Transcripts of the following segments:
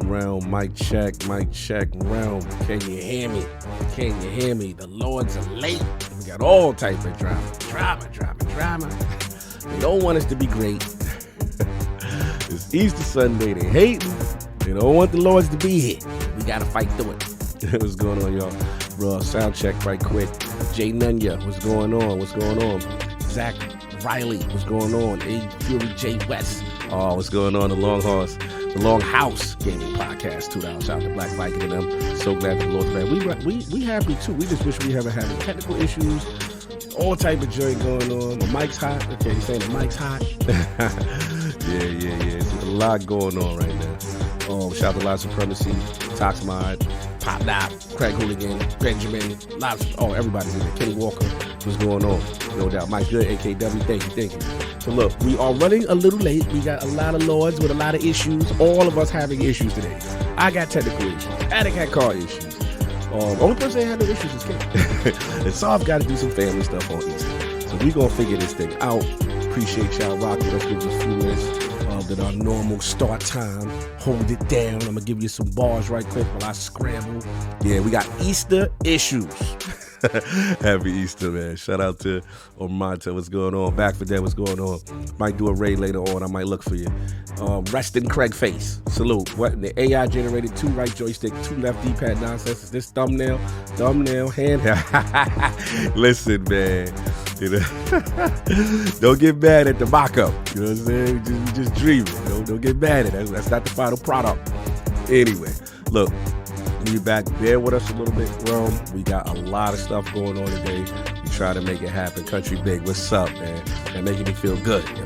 realm. Mic check, realm. Can you hear me? Can you hear me? The Lords are late. We got all type of drama. They don't want us to be great. It's Easter Sunday. They hating. They don't want the Lords to be here. We gotta fight through it. What's going on, y'all? Bro, sound check right quick. Jay Nunya, what's going on? Zach Riley, what's going on? A Fury J West. Oh, what's going on? The Long House Gaming Podcast. $2 shout out to Black Viking and them. So glad the Lord's back. We happy too. We just wish we haven't had any technical issues. All type of joy going on. The mic's hot. Okay, you saying the mic's hot? Yeah. There's a lot going on right now. Shout out to Live Supremacy, Toxmod, Pop Dop, Craig Hooligan, Greg Jermaine, everybody's in there. Kenny Walker, what's going on? No doubt. Mike Good, AKW, thank you. So look, we are running a little late. We got a lot of Lords with a lot of issues. All of us having issues today. I got technical issues. Attic had car issues. Only person that had no issues is Ken. And Soft got to do some family stuff on Easter. So we gonna figure this thing out. Appreciate y'all rocking. Let's give us a few minutes at our normal start time. Hold it down. I'm gonna give you some bars right quick while I scramble. Yeah, we got Easter issues. Happy Easter, man. Shout out to Ormonta. What's going on? Back for that. What's going on? Might do a raid later on. I might look for you. Resting Craig Face. Salute. What? The AI generated 2 right joystick, 2 left D-pad nonsense. Is this thumbnail, handheld? Listen, man. You know, don't get mad at the mock-up. You know what I'm saying? We just dreaming. Don't get mad at it. That's not the final product. Anyway, look. We back. Bear with us a little bit, Rome. We got a lot of stuff going on today. We try to make it happen. Country Big, what's up, man? That making me feel good. Up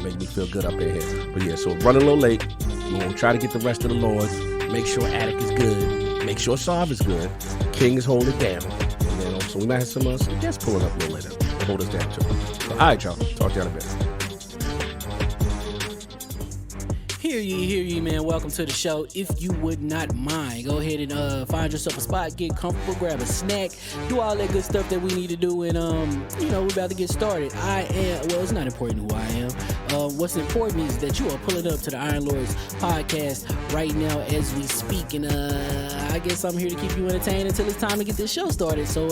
in here. But yeah, so running a little late. We're going to try to get the rest of the Lords. Make sure Attic is good. Make sure Sav is good. King is holding it down. And then so we might have some guests pulling up a little later to hold us down too. So, all right, y'all. Talk to y'all in a bit. Hear ye, man. Welcome to the show. If you would not mind, go ahead and find yourself a spot, get comfortable, grab a snack, do all that good stuff that we need to do, and we're about to get started. It's not important who I am. What's important is that you are pulling up to the Iron Lords podcast right now as we speak, and I guess I'm here to keep you entertained until it's time to get this show started. So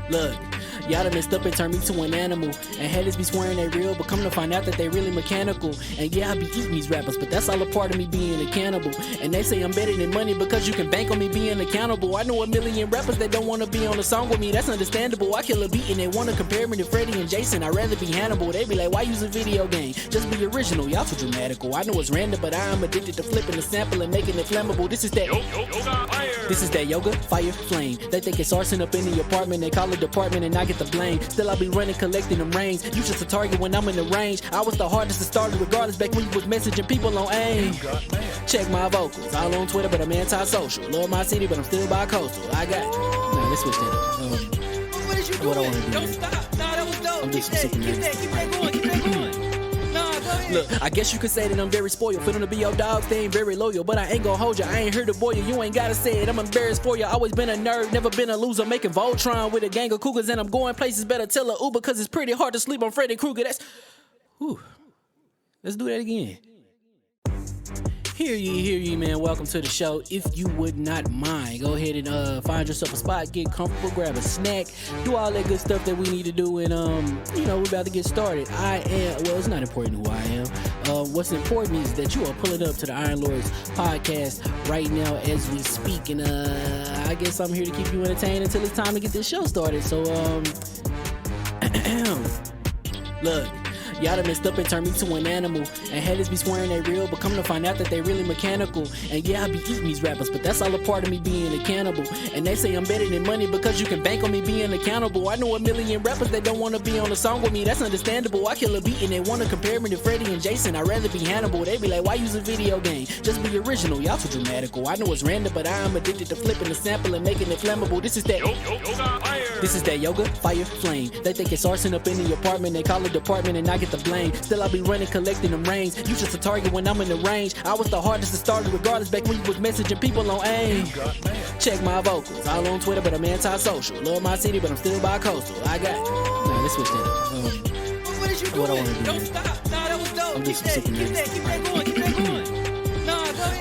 look. Y'all done messed up and turned me to an animal. And haters be swearing they real, but come to find out that they really mechanical. And yeah, I be eating these rappers, but that's all a part of me being a cannibal. And they say I'm better than money because you can bank on me being accountable. I know a million rappers that don't want to be on a song with me, that's understandable. I kill a beat and they want to compare me to Freddie and Jason. I'd rather be Hannibal. They be like, why use a video game? Just be original, y'all too dramatical. I know it's random, but I am addicted to flipping the sample and making it flammable. This is that yoga, fire, flame. They think it's arson up in the apartment, they call it department and I get the blame. Still I be running, collecting them rings. You just a target when I'm in the range. I was the hardest to start regardless back when you was messaging people on AIM. Check my vocals, all on Twitter, but I'm anti-social. Love my city, but I'm still bi-coastal. Let's switch that up. What is you doing? What I want to do. Don't stop. Nah, that was dope. I'm Keep that going. Nah, go ahead. Look, I guess you could say that I'm very spoiled. Fit on to be your dog, they ain't very loyal. But I ain't gonna hold you, I ain't here to boil you. You ain't gotta say it, I'm embarrassed for you. Always been a nerd, never been a loser. Making Voltron with a gang of cougars. And I'm going places, better tell a Uber. Cause it's pretty hard to sleep on Freddy Krueger. Let's do that again. Hear ye, man. Welcome to the show. If you would not mind, go ahead and find yourself a spot, get comfortable, grab a snack, do all that good stuff that we need to do, and we're about to get started. It's not important who I am. What's important is that you are pulling up to the Iron Lords podcast right now as we speak, and I guess I'm here to keep you entertained until it's time to get this show started. So look. Y'all done messed up and turned me to an animal. And haters be swearing they real, but come to find out that they really mechanical. And yeah, I be eating these rappers, but that's all a part of me being a cannibal. And they say I'm better than money because you can bank on me being accountable. I know a million rappers that don't want to be on a song with me, that's understandable. I kill a beat and they want to compare me to Freddie and Jason. I'd rather be Hannibal. They be like, why use a video game? Just be original, y'all too dramatical. I know it's random, but I am addicted to flipping the sample and making it flammable. This is that yoga, fire, flame. They think it's arson up in the apartment, they call it department and I get the blame. Still I be running, collecting them rings. You just a target when I'm in the range. I was the hardest to start regardless back when you was messaging people on AIM. Check my vocals, all on Twitter, but I'm anti-social. Love my city, but I'm still bi-coastal. Let's switch that up. What is you doing? What I want to do. Don't stop. Nah, that was dope. I'm Keep just that going.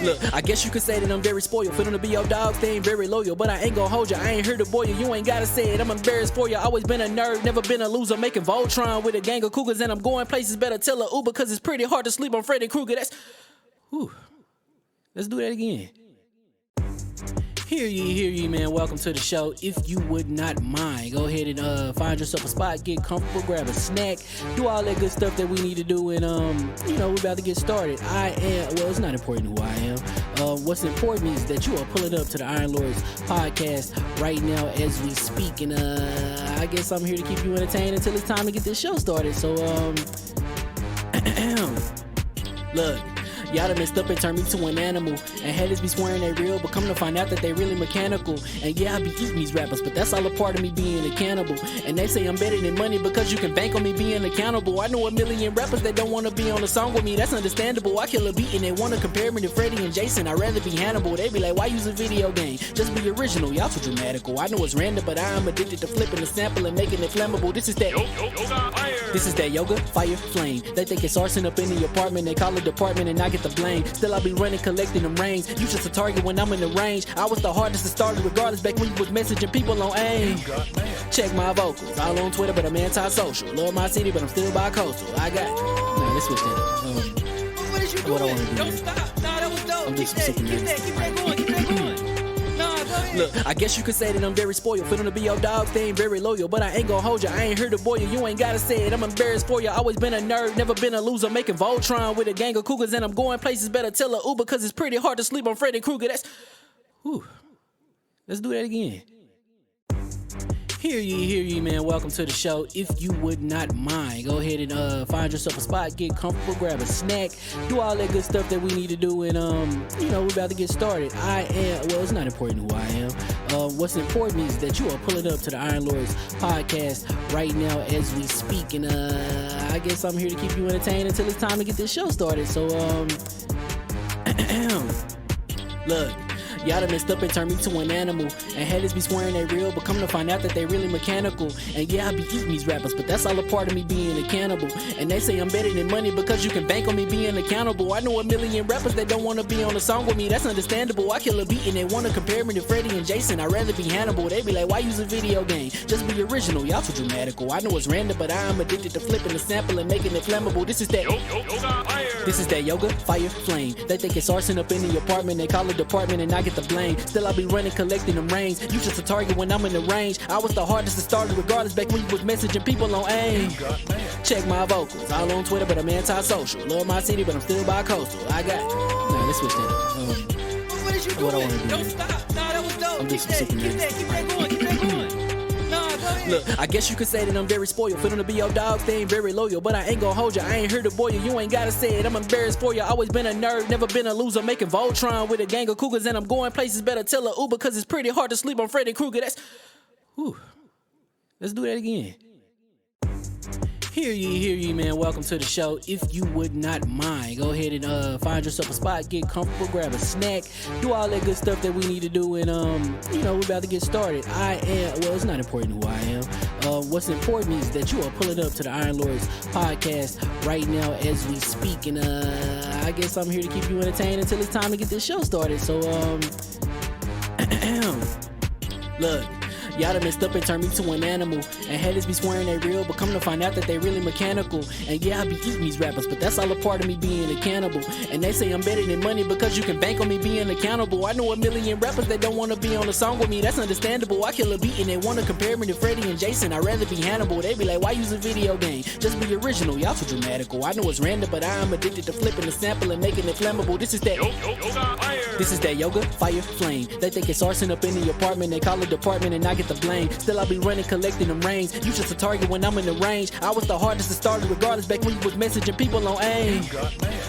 Look, I guess you could say that I'm very spoiled. For them to be your dogs, they ain't very loyal. But I ain't gon' hold ya, I ain't here to boil you. You ain't gotta say it, I'm embarrassed for ya. Always been a nerd, never been a loser. Making Voltron with a gang of cougars. And I'm going places, better tell a Uber. Cause it's pretty hard to sleep on Freddy Krueger. Whew. Let's do that again. Hear ye, man. Welcome to the show. If you would not mind, go ahead and find yourself a spot, get comfortable, grab a snack, do all that good stuff that we need to do, and we're about to get started. It's not important who I am. What's important is that you are pulling up to the Iron Lords podcast right now as we speak, and I guess I'm here to keep you entertained until it's time to get this show started. So look. Y'all done messed up and turned me to an animal. And haters be swearing they real, but come to find out that they really mechanical. And yeah, I be eating these rappers, but that's all a part of me being a cannibal. And they say I'm better than money because you can bank on me being accountable. I know a million rappers that don't want to be on a song with me, that's understandable. I kill a beat and they want to compare me to Freddie and Jason. I'd rather be Hannibal. They be like, why use a video game? Just be original, y'all too dramatical. I know it's random, but I am addicted to flipping the sample and making it flammable. This is that yoga, fire, flame. They think it's arson up in the apartment. They call it department and I get the blame. Still I be running, collecting them rings. You just a target when I'm in the range. I was the hardest to start regardless back when you was messaging people on AIM. Check my vocals. All on Twitter, but I'm anti-social. Love my city, but I'm still bi-coastal. Let's switch that up. What is you doing? What I wanna do. Don't stop. Nah, that was dope. I'm Keep just that super going. Keep that going. Nah, go ahead. Look, I guess you could say that I'm very spoiled. For them to be your dogs, they ain't very loyal. But I ain't gon' hold ya, I ain't here to boil you. You ain't gotta say it, I'm embarrassed for ya. Always been a nerd, never been a loser. Making Voltron with a gang of cougars. And I'm going places, better tell a Uber. Cause it's pretty hard to sleep on Freddy Krueger. Whew. Let's do that again. Hear ye, man. Welcome to the show. If you would not mind, go ahead and find yourself a spot, get comfortable, grab a snack, do all that good stuff that we need to do, and we're about to get started. It's not important who I am. What's important is that you are pulling up to the Iron Lords podcast right now as we speak, and I guess I'm here to keep you entertained until it's time to get this show started. So look. Y'all done messed up and turned me to an animal. And haters be swearing they real, but come to find out that they really mechanical. And yeah, I be eating these rappers, but that's all a part of me being a cannibal. And they say I'm better than money because you can bank on me being accountable. I know a million rappers that don't want to be on a song with me, that's understandable. I kill a beat and they want to compare me to Freddie and Jason. I'd rather be Hannibal. They be like, why use a video game? Just be original, y'all too dramatical. I know it's random, but I am addicted to flipping the sample and making it flammable. This is that yoga, fire, flame. They think it's arson up in the apartment. They call it department and I get the blame. Still I be running, collecting them rings. You just a target when I'm in the range. I was the hardest to start regardless back when you was messaging people on AIM. Check my vocals. All on Twitter, but I'm anti-social. Love my city, but I'm still bi-coastal. Let's switch that up. What is you doing? What I wanna do. Don't stop. Nah, that was dope. I'm just Keep that going. Nah, go ahead. Look, I guess you could say that I'm very spoiled. For them to be your dogs, they ain't very loyal. But I ain't gon' hold ya, I ain't here to boil you. You ain't gotta say it, I'm embarrassed for ya. Always been a nerd, never been a loser. Making Voltron with a gang of cougars. And I'm going places, better tell a Uber. Cause it's pretty hard to sleep on Freddy Krueger. Whew. Let's do that again. Hear ye, man. Welcome to the show. If you would not mind, go ahead and find yourself a spot, get comfortable, grab a snack, do all that good stuff that we need to do, and we're about to get started. It's not important who I am. What's important is that you are pulling up to the Iron Lords podcast right now as we speak, and I guess I'm here to keep you entertained until it's time to get this show started. So look. Y'all done messed up and turned me to an animal. And haters be swearing they real, but come to find out that they really mechanical. And yeah, I be eating these rappers, but that's all a part of me being a cannibal. And they say I'm better than money because you can bank on me being accountable. I know a million rappers that don't want to be on a song with me, that's understandable. I kill a beat and they want to compare me to Freddie and Jason. I'd rather be Hannibal. They be like, why use a video game? Just be original, y'all too dramatical. I know it's random, but I am addicted to flipping the sample and making it flammable. This is that yoga, fire, flame. They think it's arson up in the apartment. They call it department and I get the blame. Still I be running, collecting them rings. You just a target when I'm in the range. I was the hardest to start regardless back when you was messaging people on AIM.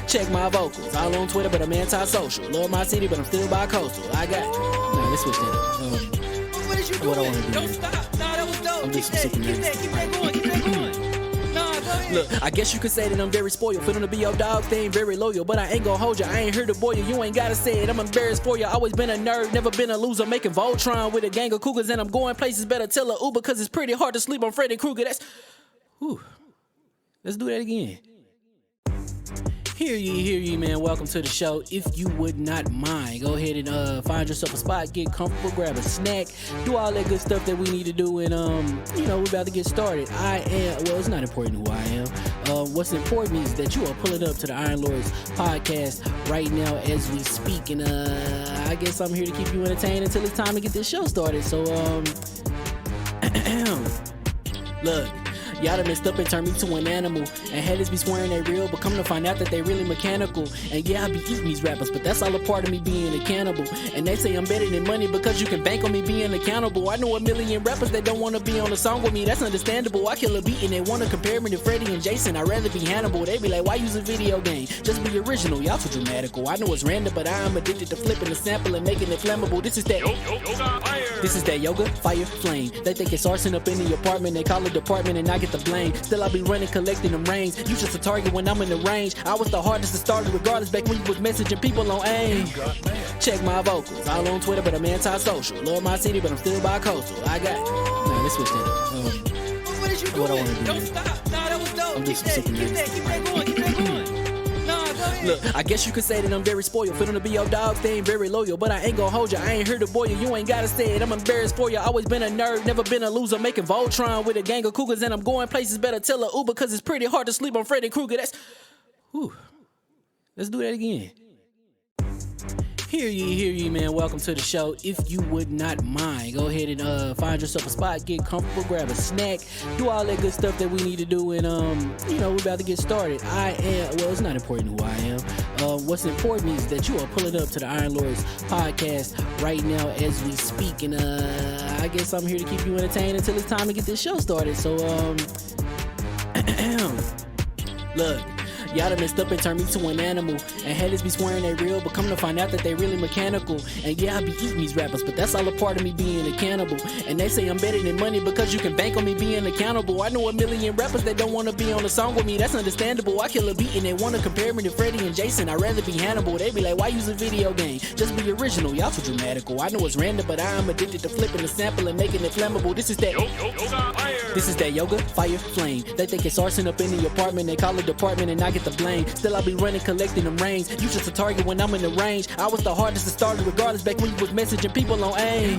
Check my vocals. All on Twitter, but I'm anti-social. Love my city, but I'm still bi-coastal. Let's switch that up. What is you doing? What I wanna do. Don't stop. Nah, that was dope. I'm just Keep super that going. Nah, go ahead. Look, I guess you could say that I'm very spoiled. For them to be your dogs, they ain't very loyal. But I ain't gon' hold ya, I ain't here to boil you. You ain't gotta say it, I'm embarrassed for ya. Always been a nerd, never been a loser. Making Voltron with a gang of cougars. And I'm going places, better tell a Uber. Cause it's pretty hard to sleep on Freddy Krueger. Whew. Let's do that again. Hear ye, man. Welcome to the show. If you would not mind, go ahead and find yourself a spot, get comfortable, grab a snack, do all that good stuff that we need to do, and we're about to get started. It's not important who I am. What's important is that you are pulling up to the Iron Lords podcast right now as we speak, and I guess I'm here to keep you entertained until it's time to get this show started. So look, y'all done messed up and turned me to an animal, and haters be swearing they real, but come to find out that they really mechanical. And yeah, I be eating these rappers, but that's all a part of me being a cannibal. And they say I'm better than money because you can bank on me being accountable. I know a million rappers that don't want to be on a song with me, that's understandable. I kill a beat and they want to compare me to Freddie and Jason. I'd rather be Hannibal. They be like, why use a video game? Just be original, y'all too dramatical. I know it's random, but I am addicted to flipping the sample and making it flammable. This is that This is that yoga, fire, flame. They think it's arson up in the apartment, they call it department and I get the blame. Still I be running, collecting them rings. You just a target when I'm in the range. I was the hardest to start regardless back when you was messaging people on AIM. Check my vocals, all on Twitter but I'm anti-social. Love my city but I'm still bi-coastal. I got let's switch that up. What is you doing? What I wanna do, Don't man. stop. Nah, that was dope. I'm Keep just that sipping this. going. Keep that going. Nah, go ahead. Look, I guess you could say that I'm very spoiled. For them to be your dogs, they ain't very loyal. But I ain't gon' hold you, I ain't here to boil you. You ain't gotta say it, I'm embarrassed for you. Always been a nerd, never been a loser. Making Voltron with a gang of cougars. And I'm going places, better tell a Uber. Cause it's pretty hard to sleep on Freddy Krueger. Let's do that again. Hear ye, man. Welcome to the show. If you would not mind, go ahead and find yourself a spot, get comfortable, grab a snack, do all that good stuff that we need to do, and we're about to get started. It's not important who I am. What's important is that you are pulling up to the Iron Lords podcast right now as we speak, and I guess I'm here to keep you entertained until it's time to get this show started. So look, y'all done messed up and turned me to an animal, and haters be swearing they real, but come to find out that they really mechanical. And yeah, I be eating these rappers, but that's all a part of me being a cannibal. And they say I'm better than money because you can bank on me being accountable. I know a million rappers that don't want to be on a song with me, that's understandable. I kill a beat and they want to compare me to Freddie and Jason. I'd rather be Hannibal. They be like, why use a video game? Just be original, y'all too dramatical. I know it's random, but I am addicted to flipping the sample and making it flammable. This is that yoga, fire, flame. They think it's arson up in the apartment, they call it department and I get the blame. Still I be running, collecting them rings. You just a target when I'm in the range. I was the hardest to start regardless back when you was messaging people on AIM.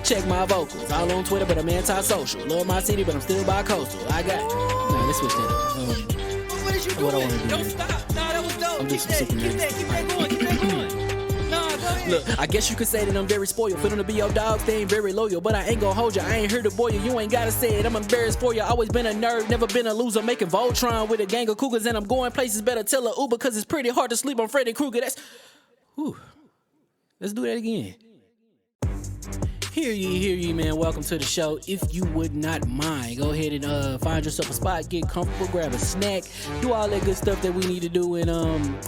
Check my vocals, all on Twitter but I'm anti-social. Love my city but I'm still bi-coastal. I got let's switch that up. What is you What I doing? wanna do, Don't man. stop. Nah, that was dope. I'm Keep just that sipping going. Keep that going. Nah, go ahead. Look, I guess you could say that I'm very spoiled. For them to be your dogs, they ain't very loyal. But I ain't gon' hold you, I ain't here to boil you. You ain't gotta say it, I'm embarrassed for you. Always been a nerd, never been a loser. Making Voltron with a gang of cougars. And I'm going places, better tell a Uber. Cause it's pretty hard to sleep on Freddy Krueger. Let's do that again. Hear ye, man. Welcome to the show. If you would not mind, go ahead and find yourself a spot, get comfortable, grab a snack, do all that good stuff that we need to do, and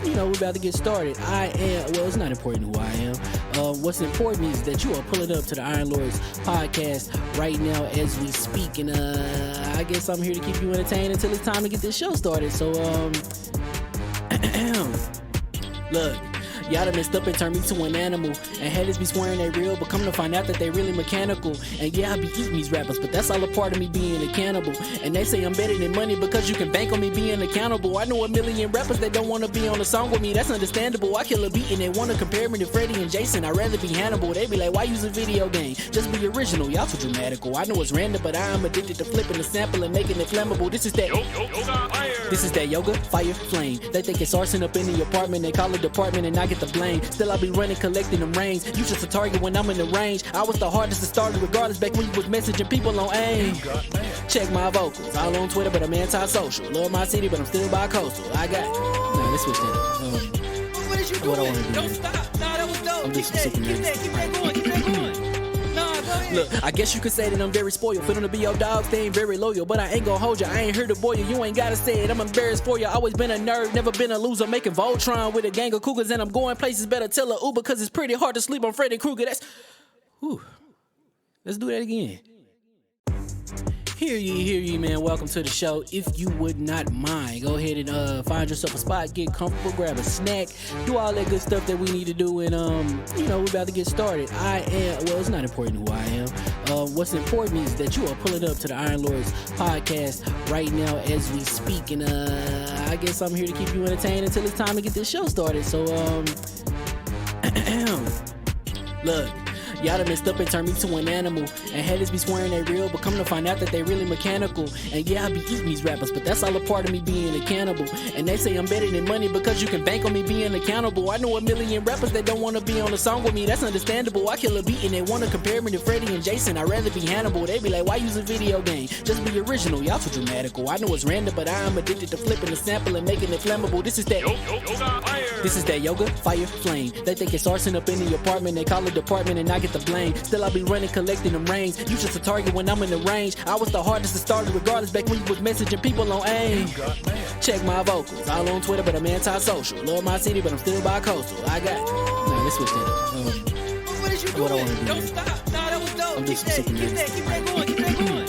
we're about to get started. It's not important who I am. What's important is that you are pulling up to the Iron Lords podcast right now as we speak, and I guess I'm here to keep you entertained until it's time to get this show started. So look, y'all done messed up and turned me to an animal, and haters be swearing they real, but come to find out that they really mechanical. And yeah, I be eating these rappers, but that's all a part of me being a cannibal. And they say I'm better than money because you can bank on me being accountable. I know a million rappers that don't want to be on a song with me, that's understandable. I kill a beat and they want to compare me to Freddie and Jason. I'd rather be Hannibal. They be like, why use a video game? Just be original, y'all too dramatical. I know it's random, but I am addicted to flipping the sample and making it flammable. This is that yoga, fire, flame. They think it's arson up in the apartment, they call it department and I get the blame. Still I be running, collecting them rings. You just a target when I'm in the range. I was the hardest to start regardless back when you was messaging people on AIM. Check my vocals, all on Twitter but I'm anti-social. Love my city but I'm still bi-coastal. I got let's switch that up. What is you What I doing? wanna do, Don't man. stop. Nah, that was dope. I'm Keep just that sipping going. this. Keep that going. Nah, go ahead. Look, I guess you could say that I'm very spoiled. For them to be your dogs, they ain't very loyal. But I ain't gon' hold you, I ain't here to boil you. You ain't gotta say it, I'm embarrassed for you. Always been a nerd, never been a loser. Making Voltron with a gang of cougars. And I'm going places, better tell a Uber. Cause it's pretty hard to sleep on Freddy Krueger. Let's do that again. Hear ye, man. Welcome to the show. If you would not mind, go ahead and find yourself a spot, get comfortable, grab a snack, do all that good stuff that we need to do, and we're about to get started. It's not important who I am. What's important is that you are pulling up to the Iron Lords podcast right now as we speak, and I I guess I'm here to keep you entertained until it's time to get this show started. So, look. Y'all done messed up and turned me to an animal. And haters be swearing they real, but come to find out that they really mechanical. And yeah, I be eating these rappers, but that's all a part of me being a cannibal. And they say I'm better than money because you can bank on me being accountable. I know a million rappers that don't wanna be on a song with me, that's understandable. I kill a beat and they wanna compare me to Freddie and Jason. I'd rather be Hannibal. They be like, why use a video game? Just be original, y'all too dramatical. I know it's random, but I am addicted to flipping the sample and making it flammable. This is that yoga, fire, flame. They think it's arson up in the apartment, they call it department and I get the blame. Still I be running, collecting them rings. You just a target when I'm in the range. I was the hardest to start regardless back when you was messaging people on AIM. Check my vocals, all on Twitter but I'm anti-social. Love my city but I'm still bi-coastal. I got, nah, let's switch that up. What is you What I doing? wanna do, Don't man. stop. Nah, that was dope. I'm Keep just that super going. Keep that going.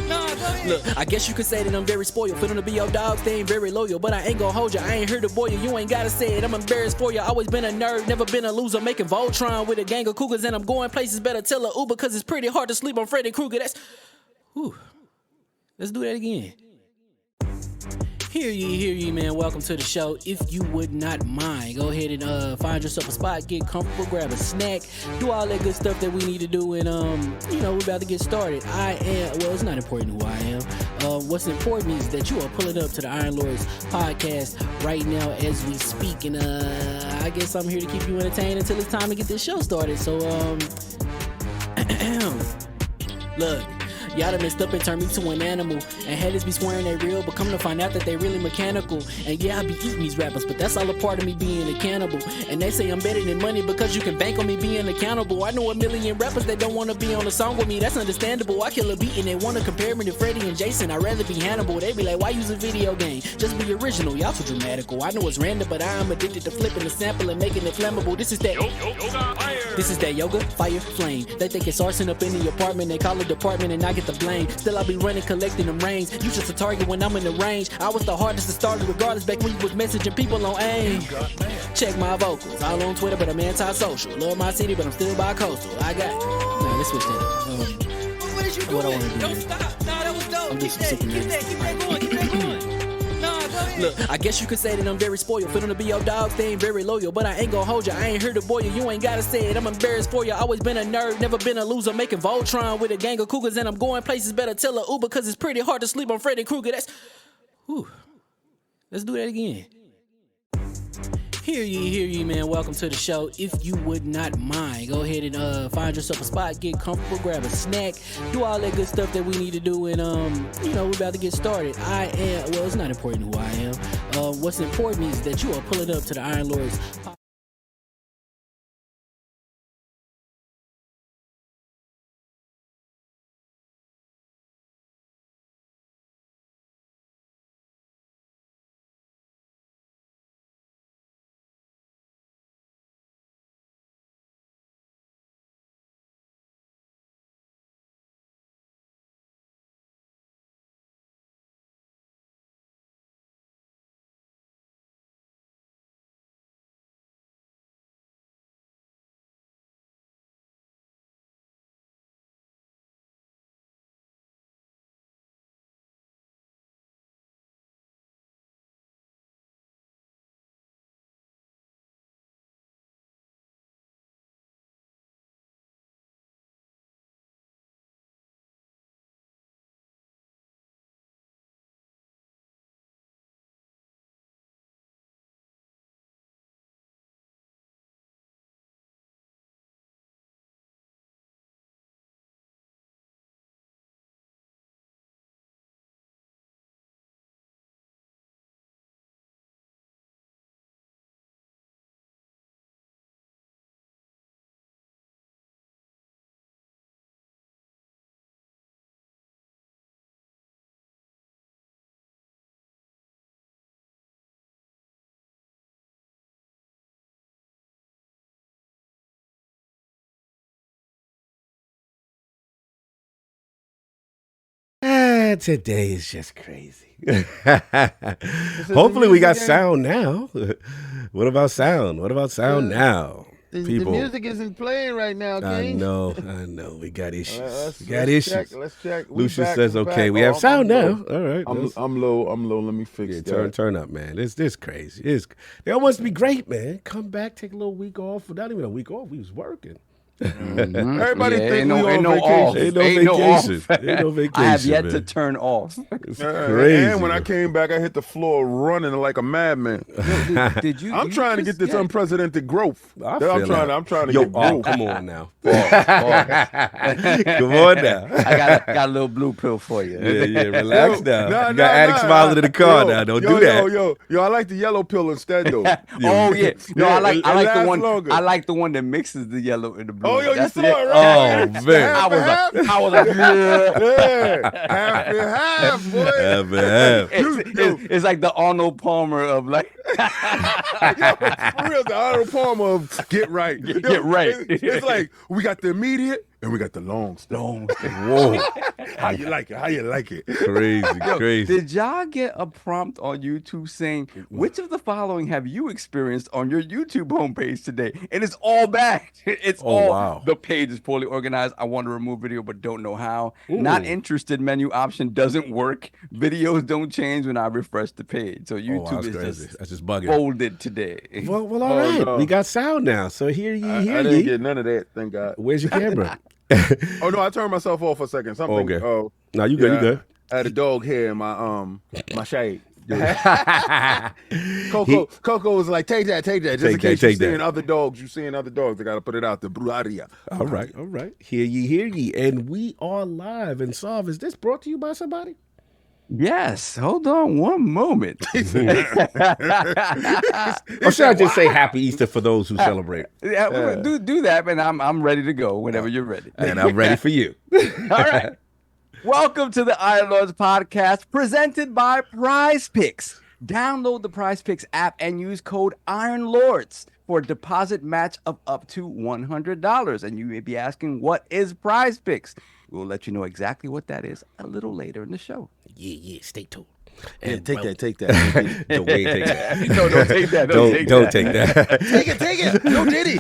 Nah, go ahead. Look, I guess you could say that I'm very spoiled. For them to be your dogs, they ain't very loyal. But I ain't gon' hold ya, I ain't here to boil you. You ain't gotta say it, I'm embarrassed for ya. Always been a nerd, never been a loser. Making Voltron with a gang of cougars. And I'm going places, better tell a Uber. Cause it's pretty hard to sleep on Freddy Krueger. That's, whew. Let's do that again. Hear ye, man. Welcome to the show. If you would not mind, go ahead and find yourself a spot, get comfortable, grab a snack, do all that good stuff that we need to do, and we're about to get started. It's not important who I am. What's important is that you are pulling up to the Iron Lords podcast right now as we speak, and I guess I'm here to keep you entertained until it's time to get this show started. So, look. Y'all done messed up and turned me to an animal. And haters be swearing they real, but come to find out that they really mechanical. And yeah, I be eating these rappers, but that's all a part of me being a cannibal. And they say I'm better than money because you can bank on me being accountable. I know a million rappers that don't wanna be on a song with me, that's understandable. I kill a beat and they wanna compare me to Freddie and Jason. I'd rather be Hannibal. They be like, why use a video game? Just be original, y'all too dramatical. I know it's random, but I am addicted to flipping the sample and making it flammable. This is that yoga, fire, flame. They think it's arson up in the apartment, they call it department and I get the blame. Still I be running, collecting them rings. You just a target when I'm in the range. I was the hardest to start regardless back when you was messaging people on AIM. Check my vocals, all on Twitter but I'm anti-social. Love my city but I'm still bi-coastal. I got, nah, let's switch that up. What is you What I doing? wanna do, Don't man. stop. Nah, that was dope. I'm Keep just that super going. Keep that going. Nah, go ahead. Look, I guess you could say that I'm very spoiled. For them to be your dogs, they ain't very loyal. But I ain't gon' hold ya, I ain't here to boil you. You ain't gotta say it, I'm embarrassed for ya. Always been a nerd, never been a loser. Making Voltron with a gang of cougars. And I'm going places, better tell a Uber. Cause it's pretty hard to sleep on Freddy Krueger. That's, whew. Let's do that again. Hear ye, man. Welcome to the show. If you would not mind, go ahead and find yourself a spot, get comfortable, grab a snack, do all that good stuff that we need to do, and we're about to get started. It's not important who I am. What's important is that you are pulling up to the Iron Lords. Today is just crazy. Hopefully we got sound now. What about sound? What about sound now? The People. music isn't playing right now, I King. know. We got issues. Let's issues. Let's check. We Lucius back, says, we "Okay, back. we have I'm sound now. low. All right, I'm low. Let me fix yeah, that. turn up, man. This crazy. They all must be great, man. Come back, take a little week off. Not even a week off. We was working. Everybody think ain't no we on off. vacation. Ain't no Ain't no vacation. off. Ain't no vacation. I have yet man. to turn off. It's crazy. And when I man. came back, I hit the floor running like a madman. Did you? I'm trying to get this unprecedented growth. I I'm feel trying. that. I'm trying to Yo, get growth. come on now. I Come on now. got a little blue pill for you. Yeah, relax now. Nah, You got Addicts Smiling in the car Yo, now. Don't yo, do that. Yo, I like the yellow pill instead though. Oh yeah, no, I like it the lasts one. longer. I like the one that mixes the yellow and the blue. Oh, yo, you That's saw it. it, right? Oh, man. Half and half? I was like, yeah. Yeah, half and half, boy. Have it, have. It's like the Arnold Palmer of like. For real, the Arnold Palmer of get right. Get right. It's like we got the immediate and we got the long stuff. Whoa. How you like it? How you like it? Crazy. Did y'all get a prompt on YouTube saying which of the following have you experienced on your YouTube homepage today? And it's all bad. It's all wow. the page is poorly organized. I want to remove video but don't know how. Not interested menu option doesn't work. Videos don't change when I refresh the page. So YouTube that's is crazy. just That's just bugging. folded today. Well, all right. no. We got sound now. So hear ye, I hear didn't ye. get none of that, thank God. Where's your camera? Oh no, I turned myself off for a second. Something. Okay. Oh, No, you good. You good. I had a dog hair in my shade. Coco was like, take that. Just in case you're seeing other dogs, they gotta put it out there. Bruaria. All right. Hear ye. And we are live. And Sarv, is this brought to you by somebody? Yes. Hold on one moment. Or should I just say Happy Easter for those who celebrate? Yeah, do that, man. I'm ready to go whenever you're ready. And I'm ready for you. All right. Welcome to the Iron Lords podcast presented by PrizePicks. Download the PrizePicks app and use code Iron Lords for a deposit match of up to $100. And you may be asking, what is PrizePicks? We'll let you know exactly what that is a little later in the show. Yeah. Stay tuned. And take that. Don't take that. No, don't take that. Don't take that. Take it. No Diddy.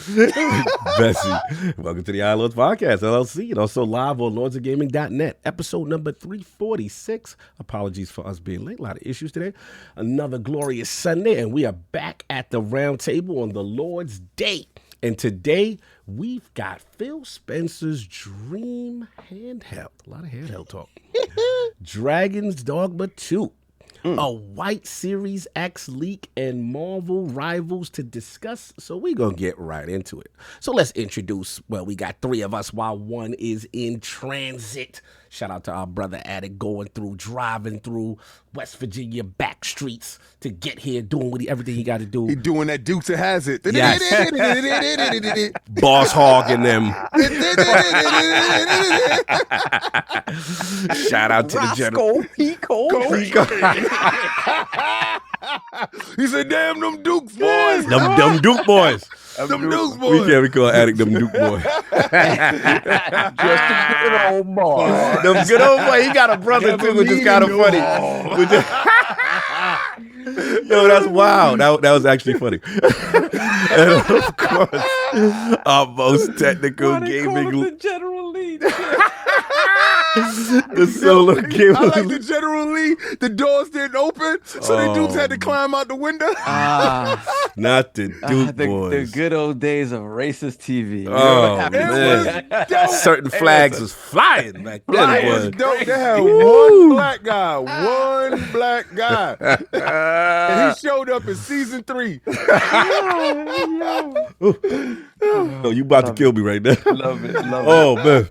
Bessie, welcome to the iLords Podcast, LLC, and also live on lordsofgaming.net, episode number 346. Apologies for us being late. A lot of issues today. Another glorious Sunday, and we are back at the round table on the Lord's Day. And today, we've got PhilSpencer's Dream Handheld. A lot of handheld talk. Dragon's Dogma 2. A white Series X leak and MarvelRivals to discuss. So we're going to get right into it. So let's introduce, we got three of us while one is in transit. Shout out to our brother Addict driving through West Virginia back streets to get here, doing everything he got to do. He doing that Dukes of Hazzard. Yes. Boss Hog and them. Shout out to the general. Pico. He said, damn them Dukes boys. Them Duke boys. Them Dukes We boys. can't call Addict them Duke boys. Just a good old boy. Them good old boy. He got a brother too, which is kind of funny. Yo, that's wild. That was actually funny. And of course, our most technical gaming. The general lead. The solo game. I like the General Lee. The doors didn't open, so the Dukes had to climb out the window. Not the Duke the boys. good old days of racist TV. Oh, man. Certain flags was flying back then. It was Boy. dope. They had one black guy, and he showed up in season 3. Oh, you about to kill me right now. Love it. Oh, man.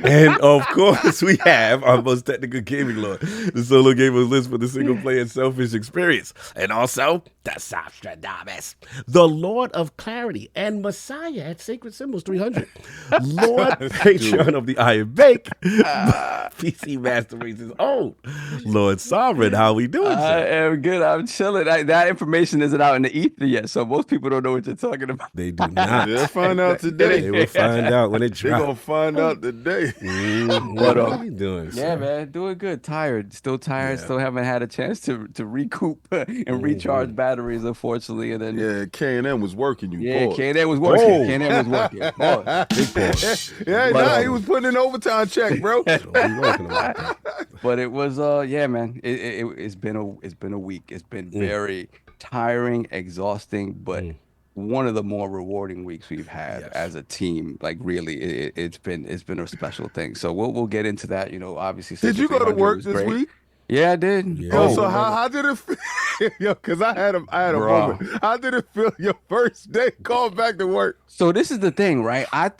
And of course, we have our most technical gaming lord, the solo gamers list for the single player and selfish experience. And also, the Sostradamus, the Lord of Clarity and Messiah at Sacred Symbols 300, Lord Patron of the Iron Bake, PC Master Race's own, Lord Sovereign. How we doing, I sir? am good. I'm chilling. That information isn't out in the ether yet, so most people don't know what you're talking about. They do not. They'll find out today. They will find out when it They're gonna drops. find out today. today. What are you doing? Yeah, man, doing good. Tired, still tired. Still haven't had a chance to recoup and recharge batteries, unfortunately. And then K&M was working you. Yeah, pause. K&M was working. K&M was working. Pause. Big pause. He was putting an overtime check, bro. But it was man. It's been a week. It's been very tiring, exhausting, but one of the more rewarding weeks we've had as a team. Like really, it's been a special thing. So we'll get into that. You know, obviously. Did you go to work this week? Yeah, I did. Yeah. So how did it feel? Yo, because I had a moment. How did it feel your first day going back to work? So this is the thing, right? I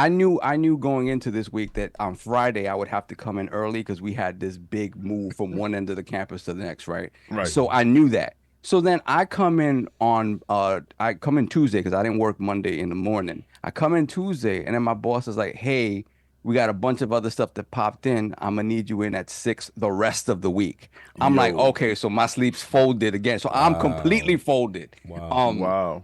knew going into this week that on Friday I would have to come in early because we had this big move from one end of the campus to the next, right? Right. So I knew that. So then I come in Tuesday because I didn't work Monday in the morning. I come in Tuesday and then my boss is like, hey, we got a bunch of other stuff that popped in. I'm gonna need you in at 6 the rest of the week. I'm like, okay, so my sleep's folded again. So I'm completely folded. Wow.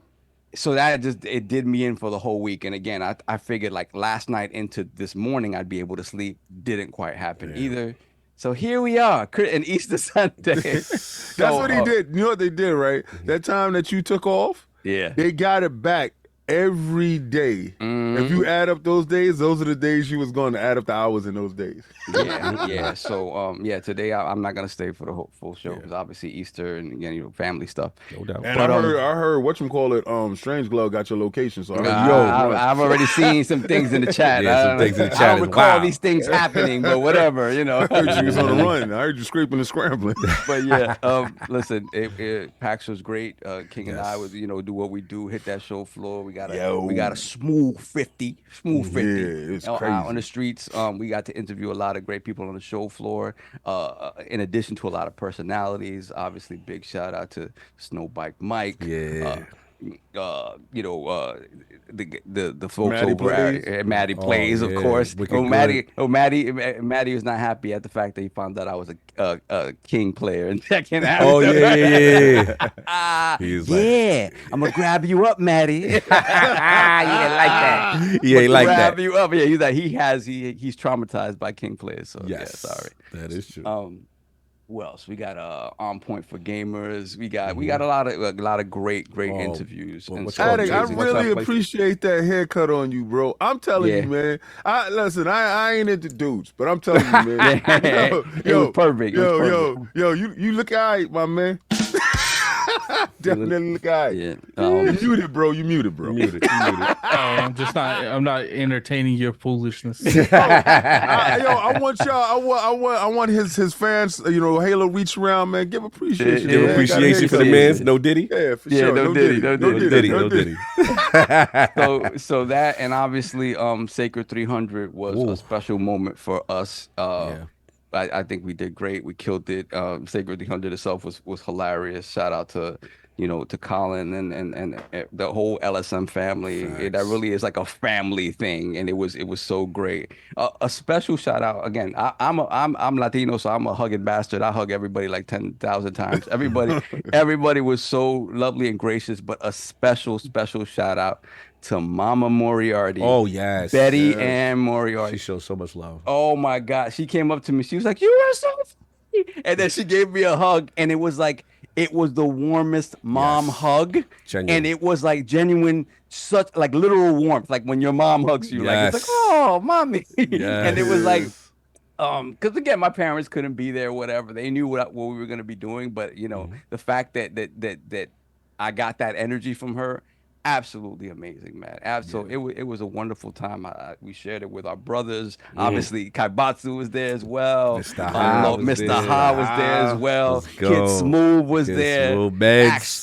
So that it did me in for the whole week. And again, I figured like last night into this morning I'd be able to sleep. Didn't quite happen either. So here we are, and Easter Sunday. That's what he did. You know what they did, right? That time that you took off, they got it back every day. If you add up those days, those are the days you was going to add up the hours in those days. Yeah. So today I'm not gonna stay for the whole full show because obviously Easter and again family stuff. No doubt. And I heard whatchamacallit, Strange Glove got your location. So I've already seen some things in the chat. Some things in the chat. I don't recall these things happening, but whatever, you know. I heard you was on the run. I heard you scraping and scrambling. But listen, PAX was great. King and I would do what we do, hit that show floor. We got a smooth 50 it's crazy. out on the streets. We got to interview a lot of great people on the show floor, in addition to a lot of personalities. Obviously, big shout out to Snowbike Mike. The folks Maddie over at Maddie Plays, of course. Maddie was not happy at the fact that he found out I was a King player and checking out. He's like, I'm gonna grab you up, Maddie. Like that. Yeah, he like that. Grab you up. Yeah, he's traumatized by King players. So sorry. That is true. Who else? We got On Point for Gamers. We got a lot of great interviews. Addict, I really appreciate that haircut on you, bro. I'm telling you, man. I ain't into dudes, but I'm telling you, man. It was perfect. You look all right, my man. Definitely look all right. Yeah. You muted, bro. You muted. I'm not entertaining your foolishness. I want his fans, Halo reach around, man. Give appreciation. Give appreciation for the men. No Diddy. Yeah, for sure. No Diddy. So that, and obviously Sacred 300 was a special moment for us. I think we did great. We killed it. Sacred 300 itself was hilarious. Shout out to Colin and the whole LSM family. That really is like a family thing, and it was so great. A special shout out again. I'm Latino, so I'm a hugging bastard. I hug everybody like 10,000 times. Everybody was so lovely and gracious. But a special shout out to Mama Moriarty. Oh yes, Betty Ann Moriarty. She shows so much love. Oh my God, she came up to me. She was like, "You are so funny," and then she gave me a hug, and it was the warmest mom hug, genuine. And it was like genuine, such like literal warmth, like when your mom hugs you, like it's like, "Oh, mommy," and it was like. Because again, my parents couldn't be there, whatever. They knew what we were going to be doing, but the fact that I got that energy from her. Absolutely amazing, man. Absolutely, it was a wonderful time. We shared it with our brothers. Obviously, Kaibatsu was there as well. Mr. Ha was there as well. Kid Smooth was there.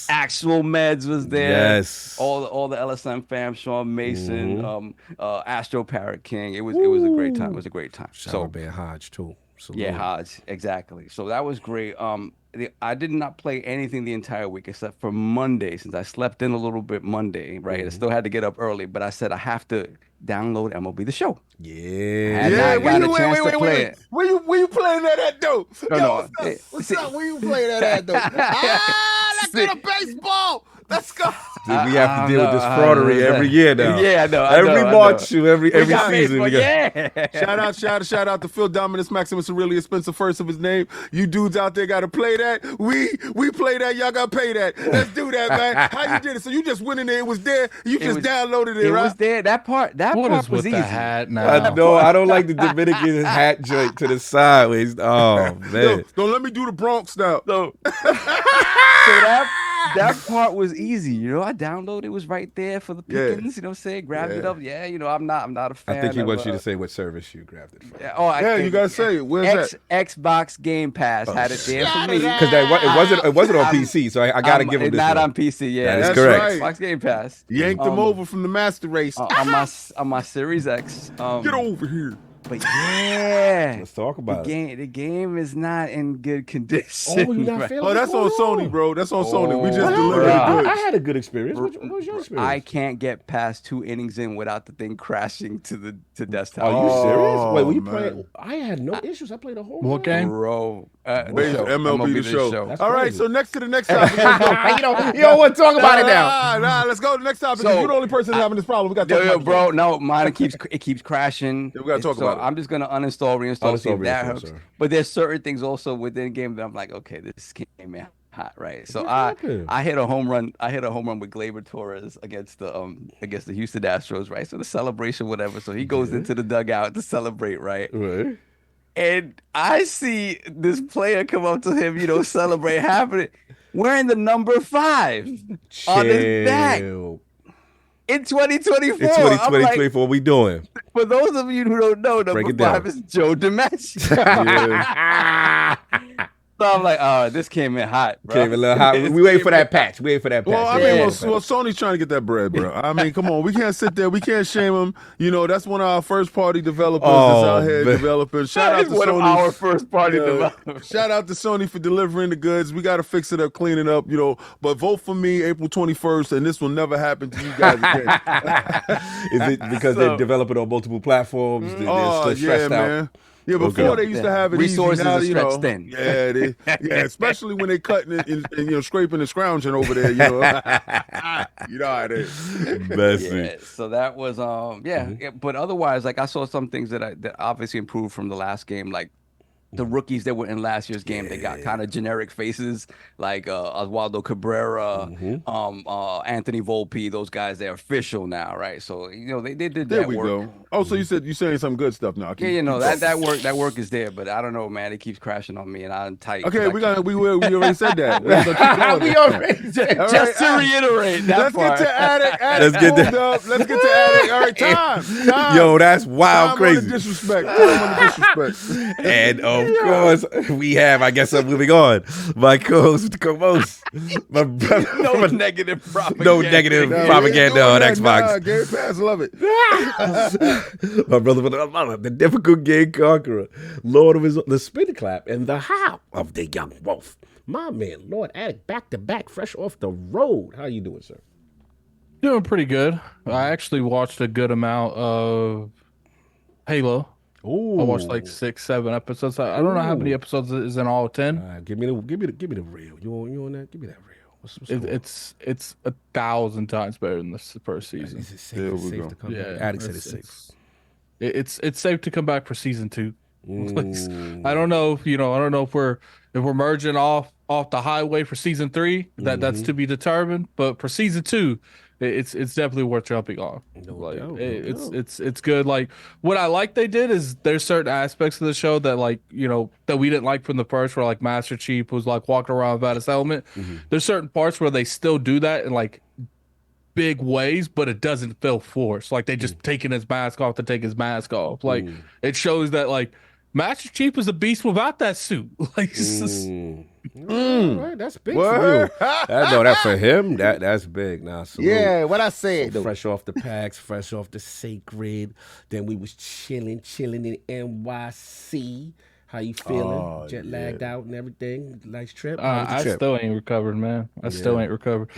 Actual Meds was there. Yes. All the LSM fam, Sean Mason, Astro Parrot King. It was a great time. It was a great time. Shout out to Hodge too. Salute. Yeah, Hodge, exactly. So that was great. I did not play anything the entire week except for Monday, since I slept in a little bit Monday, right? I still had to get up early, but I said I have to download MLB The Show. Yeah. Where you playing that at, though? What's up? Where you playing that at, though? Let's go to baseball. Let's go. We have to deal with this fraudery every year now. Yeah, I know. Every March, every season. Shout out to Phil Dominus Maximus Aurelius Spencer, first of his name. You dudes out there got to play that. We play that. Y'all got to pay that. Let's do that, man. How you did it? So you just went in there. It was there. You just downloaded it, right? It was there. That part was with easy. the hat now? I know. I don't like the Dominican hat joint to the sideways. Oh man! Don't let me do the Bronx now. So that part was easy, you know. I downloaded it, was right there for the pickings, you know what I'm saying? Grabbed it up. Yeah, you know, I'm not a fan. I think he wants you to say what service you grabbed it from. You gotta say it. Where's that? Xbox Game Pass had it there for me. Because it wasn't on PC, so I gotta give him this. Not one. on PC, yeah. That is correct. Right. Xbox Game Pass. Yanked them over from the Master Race. On my Series X. Get over here. But yeah, Let's talk about it. The game is not in good condition. Oh, you not feeling that's on Sony, bro. That's on Sony. We just delivered bro. it good. I had a good experience. What was your experience? I can't get past 2 innings in without the thing crashing to desktop. Are you serious? Wait, were you man. playing? I had no issues. I played a whole What game? Bro, MLB The Show. That's All right, crazy. so next to the next topic. you don't want to talk about it now. Nah, let's go to the next topic. So- You're the only person having this problem. We got to talk about bro, no, mine keeps crashing. Yeah, we gotta talk about it. I'm just gonna uninstall, reinstall, see if that helps. sir. But there's certain things also within the game that I'm like, okay, this came in hot, right? So What I happened? hit a home run. I hit a home run with Gleyber Torres against the Houston Astros, right? So the celebration, whatever. So he goes into the dugout to celebrate, right? Right. And I see this player come up to him, you know, celebrate happening, wearing the number 5 on his back. Chill. In 2024, It's 2024. What we doing? For those of you who don't know, Break number it down. 5 is Joe DiMaggio. So I'm like, oh, this came in hot, bro. Came a little hot. We wait for that patch. Well, I mean, Sony's trying to get that bread, bro. I mean, come on. We can't sit there. We can't shame them. You know, that's one of our first-party developers that's out here developing. Shout out to one Sony. of our first-party developers. Shout out to Sony for delivering the goods. We got to fix it up, clean it up, you know. But vote for me April 21st, and this will never happen to you guys again. Is it because they're developing on multiple platforms? They're stressed out. Man. Yeah, before they used to have it Resources easy. Now, are you know, stretched thin. Yeah, especially when they cutting it and you know, scraping and scrounging over there, you know. You know how it is. Yeah, so that was but otherwise, like I saw some things that obviously improved from the last game, like the rookies that were in last year's game. They got kind of generic faces, like Oswaldo Cabrera, Anthony Volpe. Those guys, they're official now, right? So you know they did There that we work. go. Oh, so you're saying some good stuff now. Yeah, you know that work is there, but I don't know, man. It keeps crashing on me, and I'm tight. Okay, we already said that. We already said Just to reiterate that Let's part. get to Attic. Let's get to- Let's get to Attic. All right, time. Yo, that's wild, Time crazy. on the disrespect. Time on the disrespect. And of course, we have, I guess I'm moving on, my co-host with the co-host, my brother. No negative propaganda. No negative propaganda on Xbox. Game Pass, love it. My brother with the difficult game conqueror, Lord of the spin clap, and the how of the young wolf. My man, Lord Attic, back to back, fresh off the road. How you doing, sir? Doing pretty good. I actually watched a good amount of Halo. Ooh. I watched like 6-7 episodes. I don't know how many episodes is in all 10. Give me the real. You on that? Give me that real. What's It's 1,000 times better than this first season. Is it safe to come back? Attic said it's safe. It's safe to come back for season 2. Ooh. I don't know if if we're merging off the highway for season 3. That's to be determined. But for season 2, it's definitely worth jumping on. It's good. Like what I like they did is there's certain aspects of the show that that we didn't like from the first, where like Master Chief was like walking around without his helmet. There's certain parts where they still do that in like big ways, but it doesn't feel forced. Like they just taking his mask off to take his mask off. Like it shows that like Master Chief is a beast without that suit. Like it's just, Right, that's big for you. That for him, that's big. Now, Yeah, what I said. so fresh off the packs, fresh off the sacred. Then we was chilling in NYC. How you feeling? Jet lagged out and everything. Nice trip. How was the I trip? still ain't recovered, man. I still ain't recovered.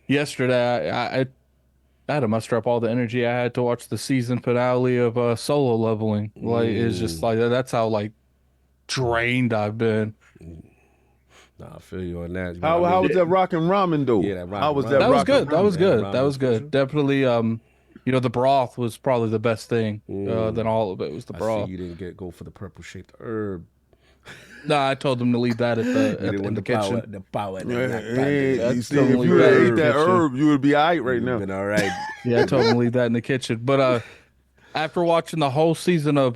Yesterday, I had to muster up all the energy I had to watch the season finale of Solo Leveling. Like it's just like that's how like drained I've been. I feel you on that. How was that Rockin' Ramen though? Yeah, that Rockin' How was Ramen. that? That was Rockin' good. That was Ramen? good. Ramen That was good. special? Definitely. The broth was probably the best thing than all of it was the I broth. see you didn't go for the purple shaped herb. No, I told them to leave that at in the kitchen. The power. You see, if totally you had right. ate that herb, you would be all right right now. Been all right. Yeah, I told them to leave that in the kitchen. But after watching the whole season of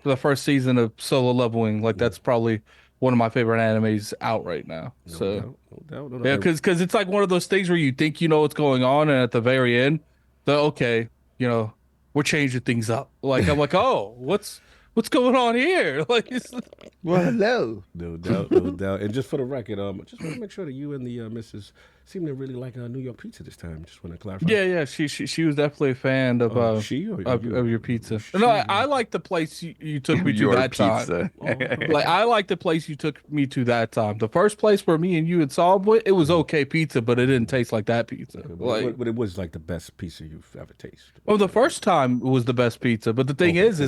the first season of Solo Leveling, like that's probably one of my favorite animes out right now. No doubt. Yeah, because it's like one of those things where you think you know what's going on, and at the very end, okay, we're changing things up. Like I'm like, oh, what's going on here? Like, Well, hello. No doubt. And just for the record, just want to make sure that you and the missus seem to really like New York pizza this time. Just want to clarify. yeah, she was definitely a fan of She or of you? your pizza. No, I like the place you took me to Your that pizza. time. Like I like the place you took me to that time. The first place where me and you and Saul went, it was okay pizza, but it didn't taste like that pizza. Like, But it was like the best pizza you've ever tasted. well, the first time was the best pizza, but the thing is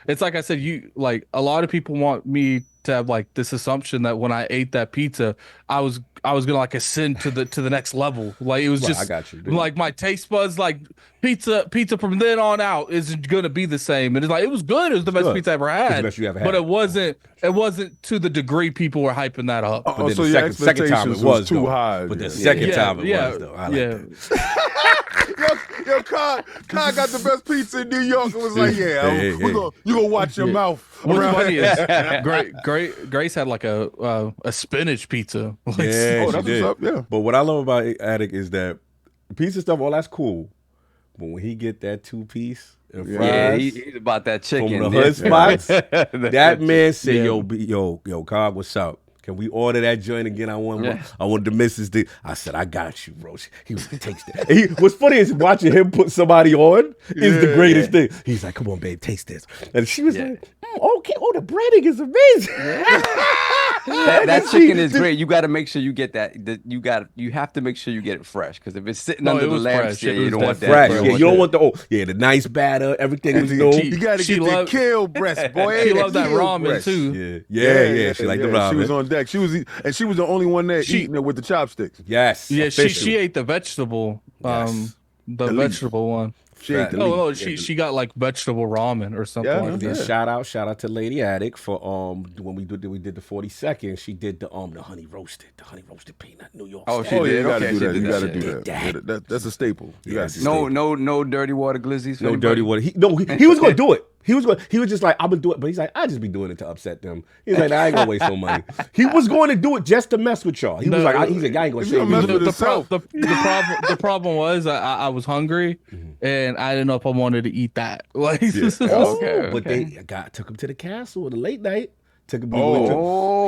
it's like I said, like a lot of people want me to have like this assumption that when I ate that pizza, I was gonna like ascend to the next level. Like it was just I got you, dude. like my taste buds, like pizza from then on out isn't gonna be the same. And it's like it was good. It was the best good. pizza I ever It's the had. best you ever But had. it wasn't to the degree people were hyping that up. But then so the your second time it expectations was too though. high. But the yeah. second time it was though. I like yeah. that. Yo, Kai got the best pizza in New York. It was like, you gonna watch your mouth. What's around funny here. is Grace had like a spinach pizza. Like, Yeah, Oh, she that's did. what's up, yeah. But what I love about Attic is that pizza stuff, all that's cool. But when he get that 2-piece and fries Yeah, he's about that chicken. from the hood spots, That that man said, Yeah. yo, Cog, what's up? Can we order that joint again? I want the missus to. I said, I got you, bro. He was like, taste it. What's funny is watching him put somebody on is the greatest thing. He's like, come on, babe, taste this. And she was like, okay, the breading is amazing. that chicken is great. You got to make sure you get that. You have to make sure you get it fresh because if it's sitting under the lamps, you don't want that. Fresh. Yeah, you don't want the nice batter. Everything was new. You gotta get the kill breast, boy. She loved that Kill ramen breast. too. Yeah. She liked the ramen. She was on deck. She was the only one there eating it with the chopsticks. Yes. Yeah, official. she ate the vegetable, Yes. the vegetable one. She ate the No, leaf. she got like vegetable ramen or something like Yeah, that. shout out to Lady Attic for when we did the 42nd. She did the honey roasted peanut New York. Oh, style. she You did. gotta Okay, do she that. did You that gotta shit. do that. That's a staple. You gotta do that. No dirty water glizzies. for No anybody? dirty water. He was gonna do it. He was just like, I'm gonna do it, but he's like, I just be doing it to upset them. He's like, I ain't gonna waste no money. He was going to do it just to mess with y'all. He was like, I ain't gonna say mess anything. with The problem was I was hungry and I didn't know if I wanted to eat that. Like, But they took him to the castle the late night. Took him.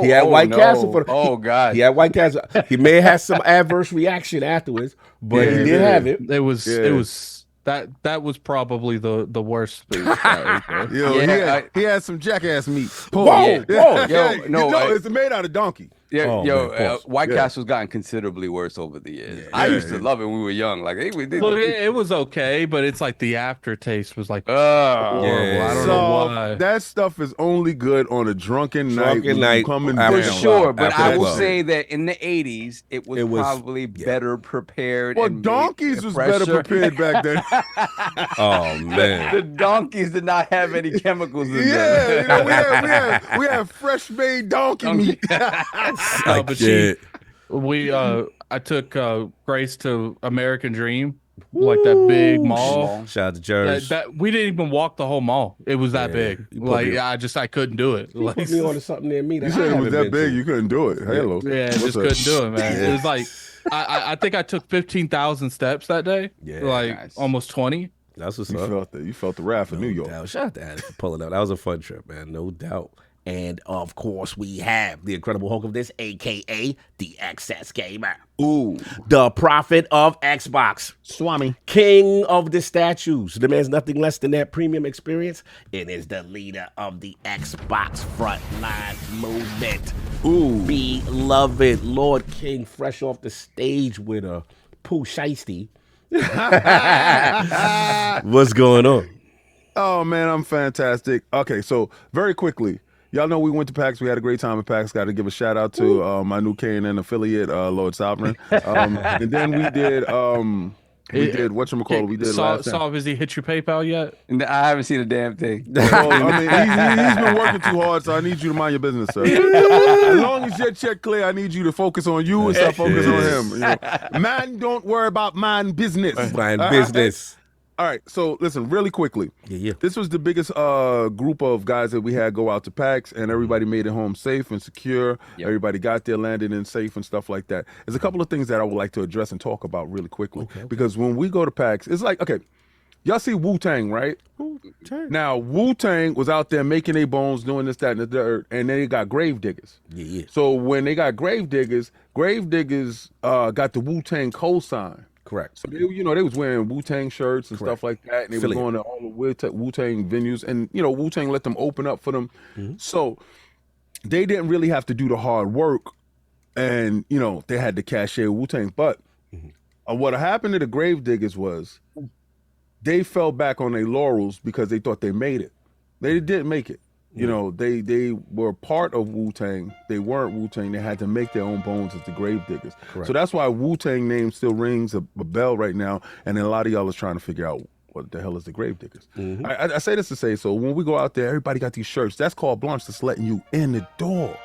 He had White Castle for. God. He had White Castle. He may have had some adverse reaction afterwards, but he did have it. It was that was probably the worst food. Yo, he had some jackass meat. Whoa, Yo, it's made out of donkey. Yeah, Oh, yo, man, pause. White Castle's gotten considerably worse over the years. I used to love it when we were young. Like, It was okay, but it's like the aftertaste was like oh, horrible. I don't know why. That stuff is only good on a drunken night. when you coming after for down. sure. But After I the will club. say that in the 80s, it was probably better prepared. Well, and donkeys made was better fresher. prepared back then. Oh man. The donkeys did not have any chemicals in them. Yeah, we have fresh made donkey meat. But I took Grace to American Dream, like that big mall. Shout out to Jerry. That we didn't even walk the whole mall. It was that big. Like I couldn't do it. Like, Put me on to something near me. You said it was that big, you couldn't do it. Hello. yeah, just couldn't do it, man. It was like I think I took 15,000 steps that day. Yeah, like nice. almost 20. That's what's You up. felt that. You felt the wrath of New York. Doubt. Shout out to Adam for pulling up. That was a fun trip, man. No doubt. And of course, we have the Incredible Hulk of this, aka the XS Gamer. Ooh, the prophet of Xbox, Swami. king of the statues. The man's nothing less than that premium experience, and is the leader of the Xbox frontline movement. Ooh, beloved Lord King, fresh off the stage with a Pooh Shiesty. What's going on? Oh man, I'm fantastic. Okay, so very quickly, Y'all know we went to PAX. We had a great time at PAX. Got to give a shout out to my new K&N affiliate, Lord Sovereign. And then we did whatchamacallit. We did last time. Solve, has he hit your PayPal yet? I haven't seen a damn thing. Well, I mean, he's been working too hard, so I need you to mind your business, sir. As long as your check clear, I need you to focus on you and stop focus on him. You know? Man, don't worry about man business. Man business. All right, so listen, really quickly. Yeah. This was the biggest group of guys that we had go out to PAX, and everybody made it home safe and secure. Yep. Everybody got there, landed in safe and stuff like that. There's a couple of things that I would like to address and talk about really quickly. Okay. Because when we go to PAX, it's like, okay, y'all see Wu-Tang, right? Wu-Tang. Now, Wu-Tang was out there making their bones, doing this, that, and the dirt, and then they got grave diggers. Yeah. So when they got grave diggers got the Wu-Tang cosign. Correct. So they was wearing Wu-Tang shirts and stuff like that, and they were going to all the Wu-Tang venues, and Wu-Tang let them open up for them. So they didn't really have to do the hard work, and they had the cachet of Wu-Tang. But what happened to the Gravediggers was they fell back on their laurels because they thought they made it. They didn't make it. They were part of Wu-Tang. They weren't Wu-Tang. They had to make their own bones as the Gravediggers. Correct. So that's why Wu-Tang name still rings a bell right now, and then a lot of y'all is trying to figure out what the hell is the Gravediggers. I say this to say, so when we go out there, everybody got these shirts. That's called blanche. That's letting you in the door.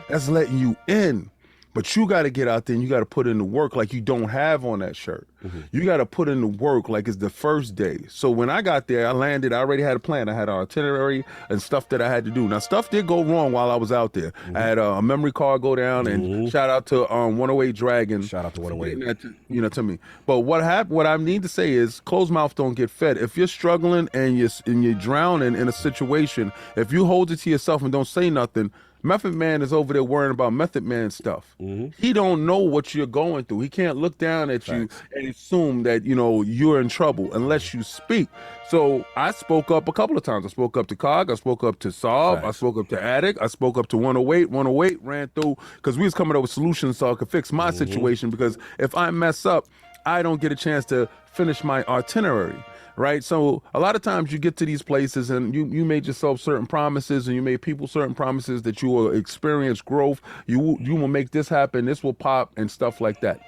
That's letting you in. But you got to get out there and you got to put in the work like you don't have on that shirt. You got to put in the work like it's the first day. So when I got there, I landed, I already had a plan. I had an itinerary and stuff that I had to do. Now, stuff did go wrong while I was out there. I had a memory card go down, and shout out to 108 Dragon. Shout out to 108. To me. But what I need to say is closed mouth don't get fed. If you're struggling and you're drowning in a situation, if you hold it to yourself and don't say nothing, Method Man is over there worrying about Method Man stuff. He don't know what you're going through. He can't look down at you and assume that, you're in trouble unless you speak. So I spoke up a couple of times. I spoke up to Cog. I spoke up to Solve. I spoke up to Addict. I spoke up to 108. 108 ran through because we was coming up with solutions so I could fix my situation, because if I mess up, I don't get a chance to finish my itinerary. Right. So a lot of times you get to these places and you made yourself certain promises, and you made people certain promises that you will experience growth. You will make this happen. This will pop and stuff like that.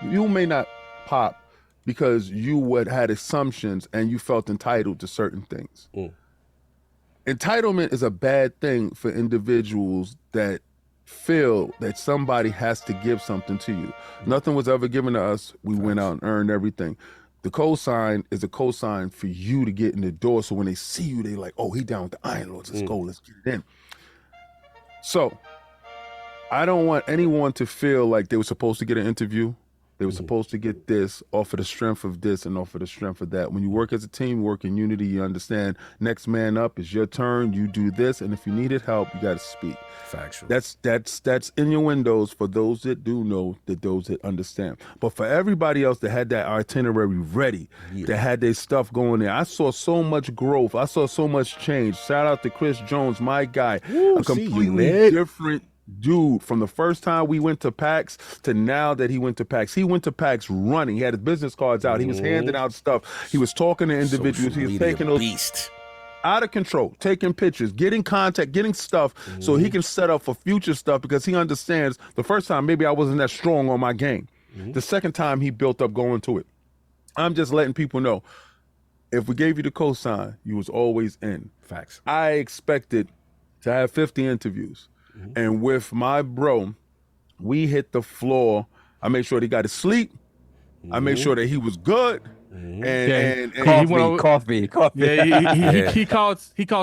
You may not pop because you had assumptions and you felt entitled to certain things. Entitlement is a bad thing for individuals that feel that somebody has to give something to you. Nothing was ever given to us. We went out and earned everything. The cosign is a cosign for you to get in the door. So when they see you, they like, oh, he down with the Iron Lords. Let's go. Let's get it in. So I don't want anyone to feel like they were supposed to get an interview. They were supposed to get this off of the strength of this and off of the strength of that. When you work as a team, work in unity, you understand next man up is your turn. You do this. And if you needed help, you got to speak. Factual. That's in your windows for those that do know, that those that understand. But for everybody else that had that itinerary ready, that had their stuff going there, I saw so much growth. I saw so much change. Shout out to Chris Jones, my guy. A completely different dude from the first time we went to PAX to now that he went to PAX. He went to PAX running. He had his business cards out. He was handing out stuff. He was talking to individuals. He was taking those beast. Out of control, taking pictures, getting contact, getting stuff so he can set up for future stuff, because he understands the first time maybe I wasn't that strong on my game. The second time he built up going to it. I'm just letting people know, if we gave you the cosign, you was always in. Facts. I expected to have 50 interviews. And with my bro, we hit the floor. I made sure he got to sleep. I made sure that he was good. And coffee. Yeah, he called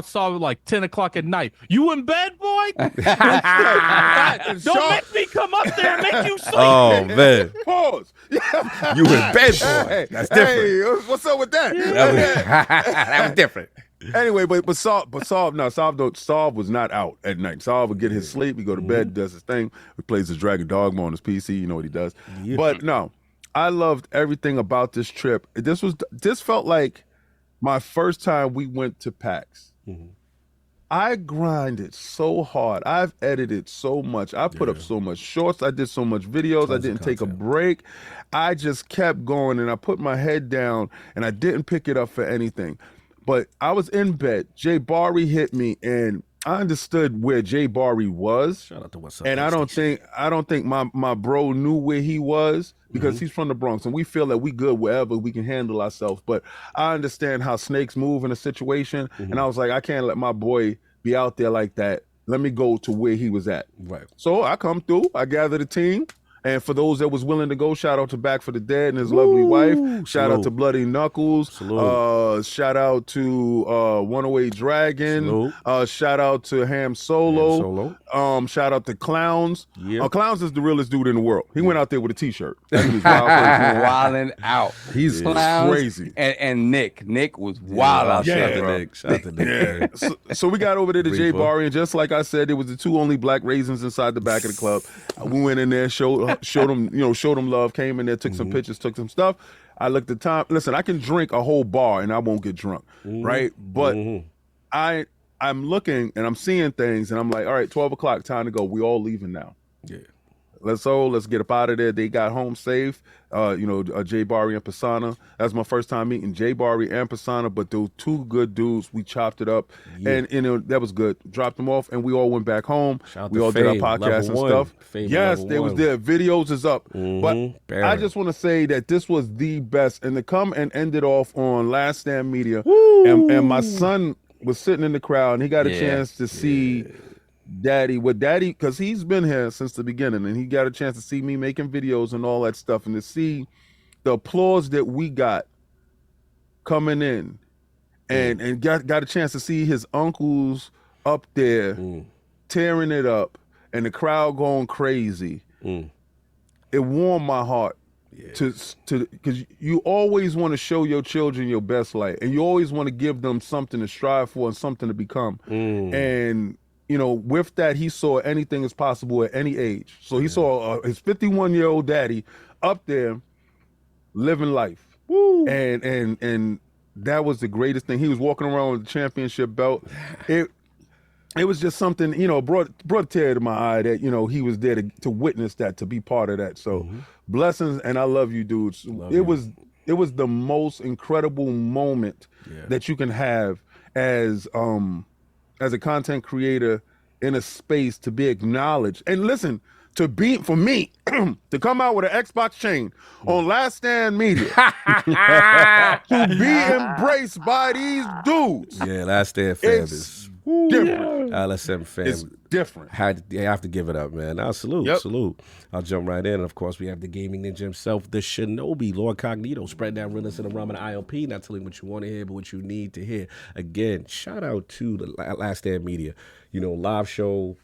Saul like 10 o'clock at night. You in bed, boy? Don't make me come up there and make you sleep. Oh man. Pause. You in bed, boy. That's different. Hey, what's up with that? That was different. Anyway, but Saul was not out at night. Saul would get his sleep. He go to bed, does his thing. He plays his Dragon Dogma on his PC. You know what he does. Yeah. But no, I loved everything about this trip. This felt like my first time we went to PAX. I grinded so hard. I've edited so much. I put up so much shorts. I did so much videos. I didn't take a break. I just kept going, and I put my head down, and I didn't pick it up for anything. But I was in bed. Jay Barry hit me, and I understood where Jay Barry was. Shout out to What's Up. And I don't think my bro knew where he was because he's from the Bronx and we feel that we good wherever we can handle ourselves. But I understand how snakes move in a situation. And I was like, I can't let my boy be out there like that. Let me go to where he was at. Right. So I come through, I gather the team. And for those that was willing to go, shout out to Back for the Dead and his lovely wife. Shout out to Bloody Knuckles. Shout out to 108 Dragon. Shout out to Ham Solo. Shout out to Clowns. Clowns is the realest dude in the world. He went out there with a T-shirt. Wilding out. He's crazy. And Nick was wild out there. Shout out to Nick. So we got over there to Jay Barry, and just like I said, there was the 2 only black raisins inside the back of the club. We went in there, showed them love, came in there, took some pictures, took some stuff. I looked at time. Listen, I can drink a whole bar and I won't get drunk, right? But I'm looking and I'm seeing things and I'm like, all right, 12 o'clock, time to go. We all leaving now. Yeah. Let's get up out of there. They got home safe. Jay Barry and Pisana. That's my first time meeting Jay Barry and Pisana, but those 2 good dudes. We chopped it up, and that was good. Dropped them off, and we all went back home. We all did our podcast and stuff. Yes, they was there. Videos is up, but I just want to say that this was the best, and to come and end it off on Last Stand Media, and my son was sitting in the crowd, and he got a chance to see Daddy, because he's been here since the beginning, and he got a chance to see me making videos and all that stuff, and to see the applause that we got coming in, and got a chance to see his uncles up there tearing it up, and the crowd going crazy. It warmed my heart to because you always want to show your children your best light, and you always want to give them something to strive for and something to become, and with that, he saw anything is possible at any age. So he saw his 51-year-old daddy up there living life. And that was the greatest thing. He was walking around with the championship belt. It was just something, brought a tear to my eye that, he was there to witness that, to be part of that. So blessings, and I love you, dudes. It was the most incredible moment that you can have as a content creator in a space, to be acknowledged. And listen, for me, to come out with an Xbox chain on Last Stand Media, to be embraced by these dudes. Yeah, Last Stand fam is different. LSM fam. It's different. I have to give it up, man. I'll salute. I'll jump right in. And of course, we have the gaming ninja himself, the Shinobi, LordCognito, spread down realness in the realm of the ILP, not telling what you want to hear, but what you need to hear. Again, shout out to the Last Stand Media, live show,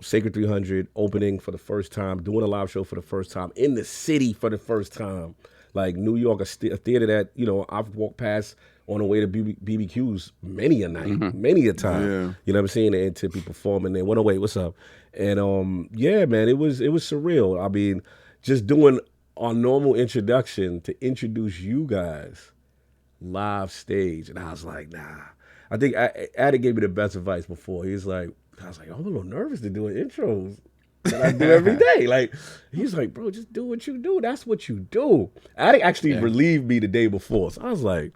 Sacred 300 opening for the first time, doing a live show for the first time in the city for the first time. Like New York, a theater that, I've walked past on the way to BBQs many a night, many a time. Yeah. You know what I'm saying? And to be performing there. 108, what's up? And man, it was surreal. I mean, just doing our normal introduction to introduce you guys live stage. And I was like, nah. I think Addy gave me the best advice before. I was like, I'm a little nervous to doing intros that I do every day. Like, he's like, bro, just do what you do. That's what you do. Addy actually relieved me the day before. So I was like,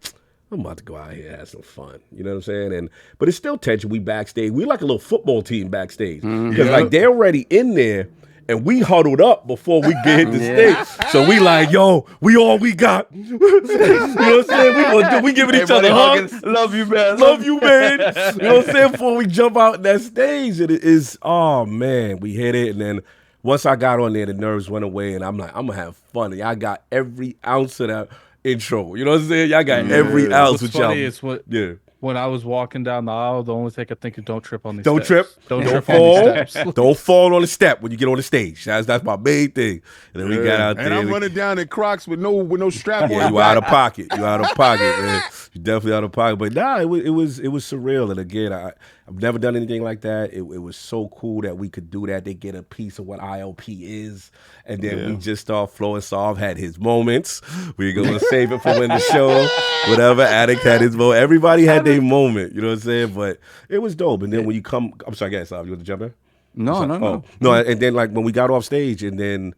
I'm about to go out here and have some fun. You know what I'm saying? But it's still tension. We backstage. We like a little football team backstage. Because like they're already in there and we huddled up before we get hit the stage. So we like, yo, we all we got. You know what I'm saying? We giving each other hugs. Love you, man. Love you, man. You know what I'm saying? Before we jump out that stage, it is, oh man, we hit it. And then once I got on there, the nerves went away and I'm like, I'm going to have fun. And I got every ounce of that intro. You know what I'm saying? Y'all got every ounce with y'all. When I was walking down the aisle, the only thing I think is don't trip on these steps. Don't trip on these steps. Don't fall on the step when you get on the stage. That's my main thing. And then we got out there. And I'm running down in Crocs with no strap on. Yeah, you out of pocket. You out of pocket, man. You definitely out of pocket. But nah, it was surreal. And again, I've never done anything like that. It was so cool that we could do that. They get a piece of what ILP is. And then we just start flowing. Sav had his moments. We're going to save it for when the show, whatever. Addict had his moment. Everybody had their moment. You know what I'm saying? But it was dope. And then when you come, I'm sorry, guys, Sav, you want to jump in? No. And then like when we got off stage and then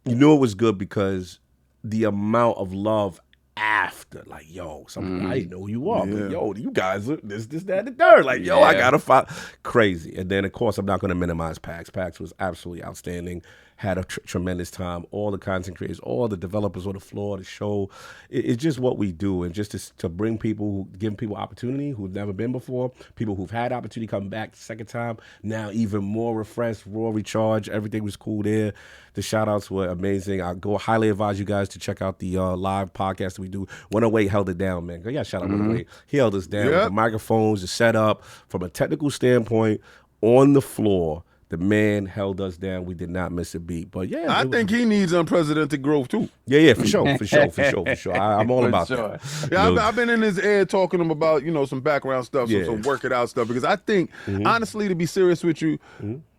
you knew it was good because the amount of love after, like, yo, something I didn't know who you are, but yo, you guys are this, that, and the third. Like, yo, I gotta find crazy. And then, of course, I'm not gonna minimize PAX. PAX was absolutely outstanding. Had a tremendous time. All the content creators, all the developers on the floor, the show. It's just what we do, and just to bring people, give people opportunity who've never been before, people who've had opportunity come back the second time. Now even more refreshed, raw, recharged. Everything was cool there. The shout outs were amazing. I highly advise you guys to check out the live podcast that we do. 108 held it down, man. Yeah, shout out 108. He held us down with the microphones, the setup, from a technical standpoint, on the floor. The man held us down. We did not miss a beat. But yeah, I think he needs unprecedented growth too. Yeah, for sure. I'm all about that. Yeah, I've been in his ear talking to him about, some background stuff, some work it out stuff. Because I think, honestly, to be serious with you,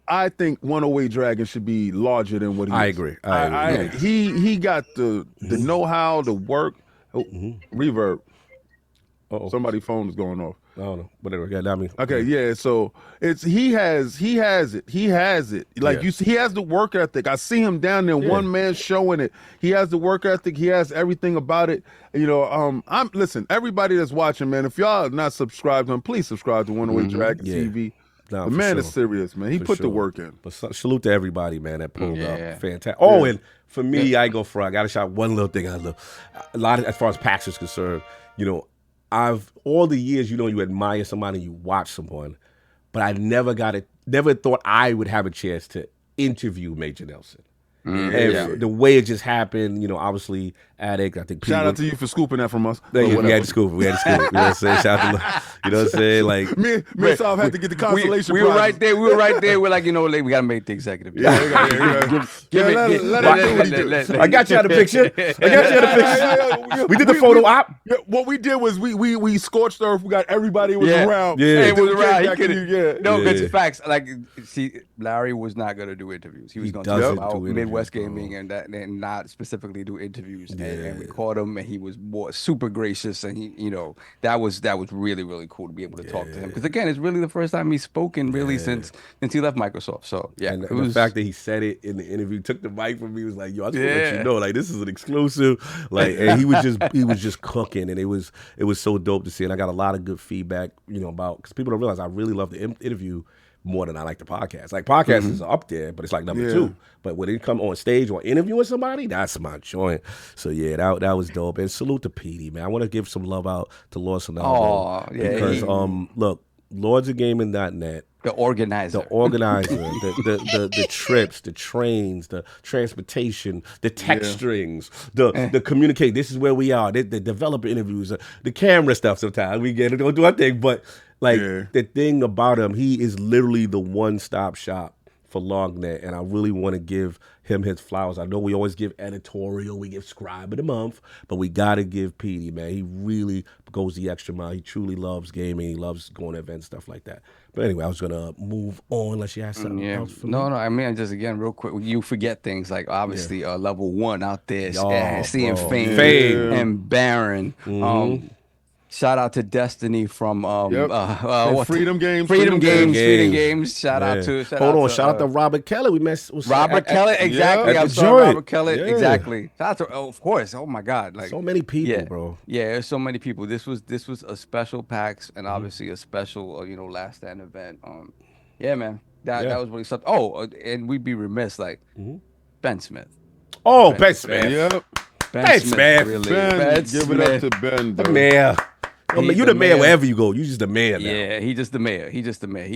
I think 108 Dragon should be larger than what he is. I agree. He got the know-how, the work. Reverb. Somebody's phone is going off. I don't know. Whatever. Yeah, I mean. Okay, yeah. So he has it. He like you see, he has the work ethic. I see him down there, one man showing it. He has the work ethic. He has everything about it. Listen, everybody that's watching, man, if y'all are not subscribed to him, please subscribe to 108 Dragon TV. No, the man is serious, man. He put the work in. But salute to everybody, man, that pulled up. Fantastic. Oh, and for me, I got to shout one little thing I love. A lot of, as far as PAX is concerned, all the years, you admire somebody, you watch someone, but I never thought I would have a chance to interview Major Nelson. And the way it just happened, obviously, Addict, I think. Shout out to you for scooping that from us. We had to scoop. You know what I'm saying? Shout out to, you know what I'm saying? Like, me and Sav had to get the consolation we were right there. We were right there. We're like, we got to make the executive. Let I got you out of the picture. We did the photo op. What we did was we scorched earth. We got everybody was around. It was around. He could. No, it's facts. Like, see, Larry was not going to do interviews. He was going to talk about Midwest gaming and not specifically do interviews. And we caught him, and he was super gracious, and he, that was really, really cool to be able to talk to him. Because again, it's really the first time he's spoken really since he left Microsoft. So and the fact that he said it in the interview, took the mic from me, was like, yo, I just want to let you know, like, this is an exclusive. Like, and he was just cooking, and it was so dope to see. And I got a lot of good feedback, about, because people don't realize I really love the interview more than I like the podcast. Like, podcasts is up there, but it's like number 2. But when it come on stage or interviewing somebody, that's my joint. So yeah, that was dope. And salute to Petey, man. I want to give some love out to Lord Sonaldo. Because look, lordsofgaming.net, the organizer, the trips, the trains, the transportation, the text strings, the communicate. This is where we are. The developer interviews, the camera stuff. Sometimes we get it, don't do our thing, but like the thing about him, he is literally the one-stop shop for LogNet, and I really want to give him his flowers. I know we always give editorial, we give scribe of the month, but we got to give Petey, man. He really goes the extra mile. He truly loves gaming. He loves going to events, stuff like that. But anyway, I was going to move on unless you had something else for me. No, I mean, just again, real quick, you forget things like obviously level 1 out there, seeing Fame and Baron. Shout out to Destiny from Freedom Games. Freedom Games. Shout out to. Shout out to Robert Kelly. We met Robert Kelly. Exactly. I'm sorry, Robert Kelly. Exactly. Shout out to. Of course. Oh my God. Like so many people, bro. Yeah, there's so many people. This was a special PAX and obviously a special Last Stand event. Yeah, man. That was really something. Oh, and we'd be remiss Ben Smith. Oh, Ben Smith. Yep. Ben Smith. Really. Ben, give it up to Ben. The mayor. You're the mayor wherever you go. You're just the mayor now. Yeah, he's just the mayor. He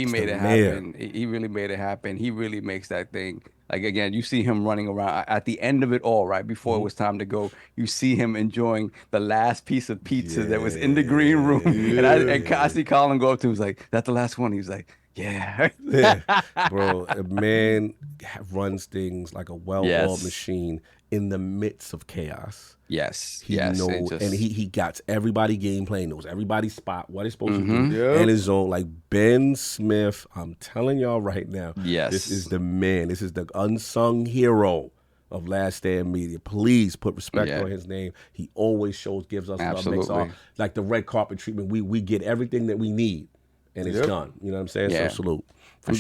made it happen. He really made it happen. He really makes that thing. Like, again, you see him running around at the end of it all, right? Before it was time to go, you see him enjoying the last piece of pizza that was in the green room. And I see Colin go up to him, he's like, "That's the last one." He's like, yeah. Bro, a man runs things like a well-oiled machine in the midst of chaos. Yes. He knows, and he got everybody gameplay, knows everybody's spot, what he's supposed to do, and his own. Like Ben Smith, I'm telling y'all right now, this is the man. This is the unsung hero of Last Stand Media. Please put respect on his name. He always gives us love, makes like the red carpet treatment. We get everything that we need, and it's done. You know what I'm saying? So salute.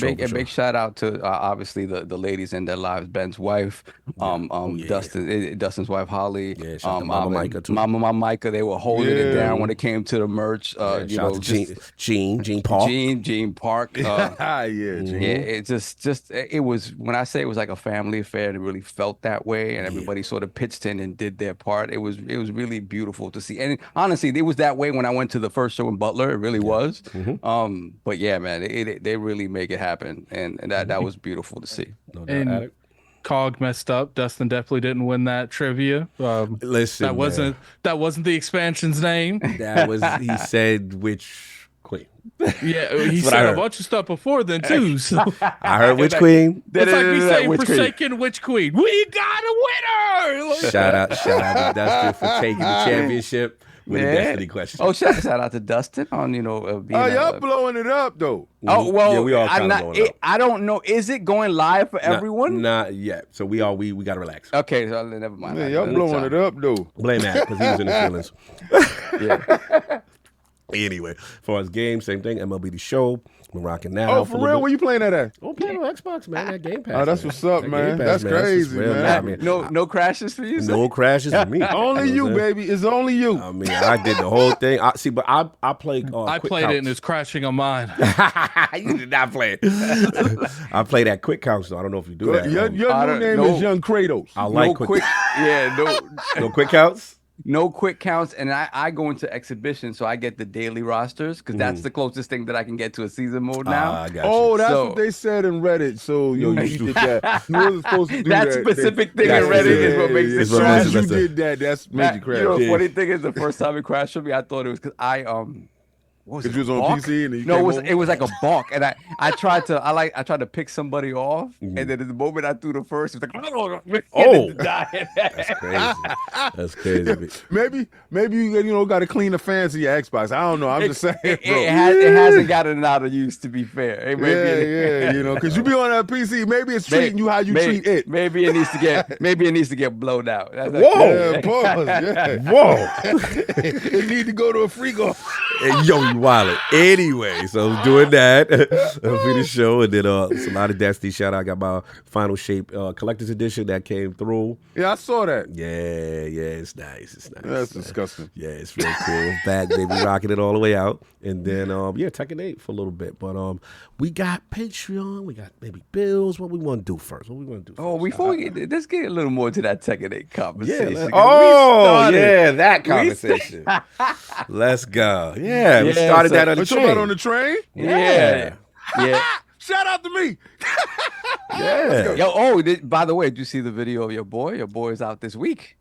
Big shout out to obviously the ladies in their lives. Ben's wife, Dustin's wife Holly, Mama Micah too. Mama Micah. They were holding it down when it came to the merch. Gene Park. Gene Park. Gene. It was, when I say it was like a family affair, and it really felt that way, and everybody sort of pitched in and did their part. It was really beautiful to see, and honestly, it was that way when I went to the first show in Butler. It really was. But yeah, man, they really make it happen, and that was beautiful to see. No doubt. And Cog messed up. Dustin definitely didn't win that trivia. Listen, that wasn't the expansion's name. That was, he said which queen. Yeah, he said a bunch of stuff before then too. So I heard which queen. It's like we say Forsaken which queen. We got a winner. Shout out to Dustin for taking the championship with the Destiny question. Oh, shout out to Dustin on being y'all blowing it up though. Oh well, yeah, we all kind of blowing up. I don't know. Is it going live for everyone? Not yet. So we gotta relax. Okay, so never mind. Yeah, y'all blowing it up though. Blame Matt because he was in his feelings. Anyway, as far as games, same thing. MLB The Show. We're rocking now. Oh, for real? Where you playing that at? I'm playing on Xbox, man. That Game Pass. Oh, that's what's up, man. That's crazy, man. No crashes for you? No crashes for me. Only you, baby. It's only you. I mean, I did the whole thing. I played. I played it and it's crashing on mine. You did not play it. I play that quick count, so I don't know if you do that. Your new name is Young Kratos. I like quick. No quick counts. No quick counts, and I go into exhibition, so I get the daily rosters because that's the closest thing that I can get to a season mode now. I got you. That's what they said in Reddit. So you did that. You wasn't supposed to do that specific thing in Reddit is what makes it as soon as you did that, that's made you crash. You know, the funny thing is, the first time it crashed for me, I thought it was because because you was on PC and it was like a balk, and I tried to pick somebody off, and then at the moment I threw the first, it was like that's crazy. Maybe you got to clean the fans of your Xbox. I don't know. I'm just saying, bro. It hasn't gotten out of use, to be fair. Because you be on that PC. Maybe it's treating you how you treat it. Maybe it needs to get blown out. Whoa, pause. Whoa, it need to go to a free go. Yo, wallet. Anyway, so doing that for the show, and then it's a lot of Destiny. Shout out, I got my Final Shape collector's edition that came through. Yeah, I saw that. Yeah, it's nice. That's disgusting. Yeah, it's real cool. Back, they be rocking it all the way out, and then Tekken 8 for a little bit, but we got Patreon, we got maybe bills. What we want to do first? Before let's get a little more to that Tekken 8 conversation. That conversation. Let's go. Yeah, we started that on the train. On the train? Yeah. Shout out to me. By the way, did you see the video of your boy? Your boy is out this week.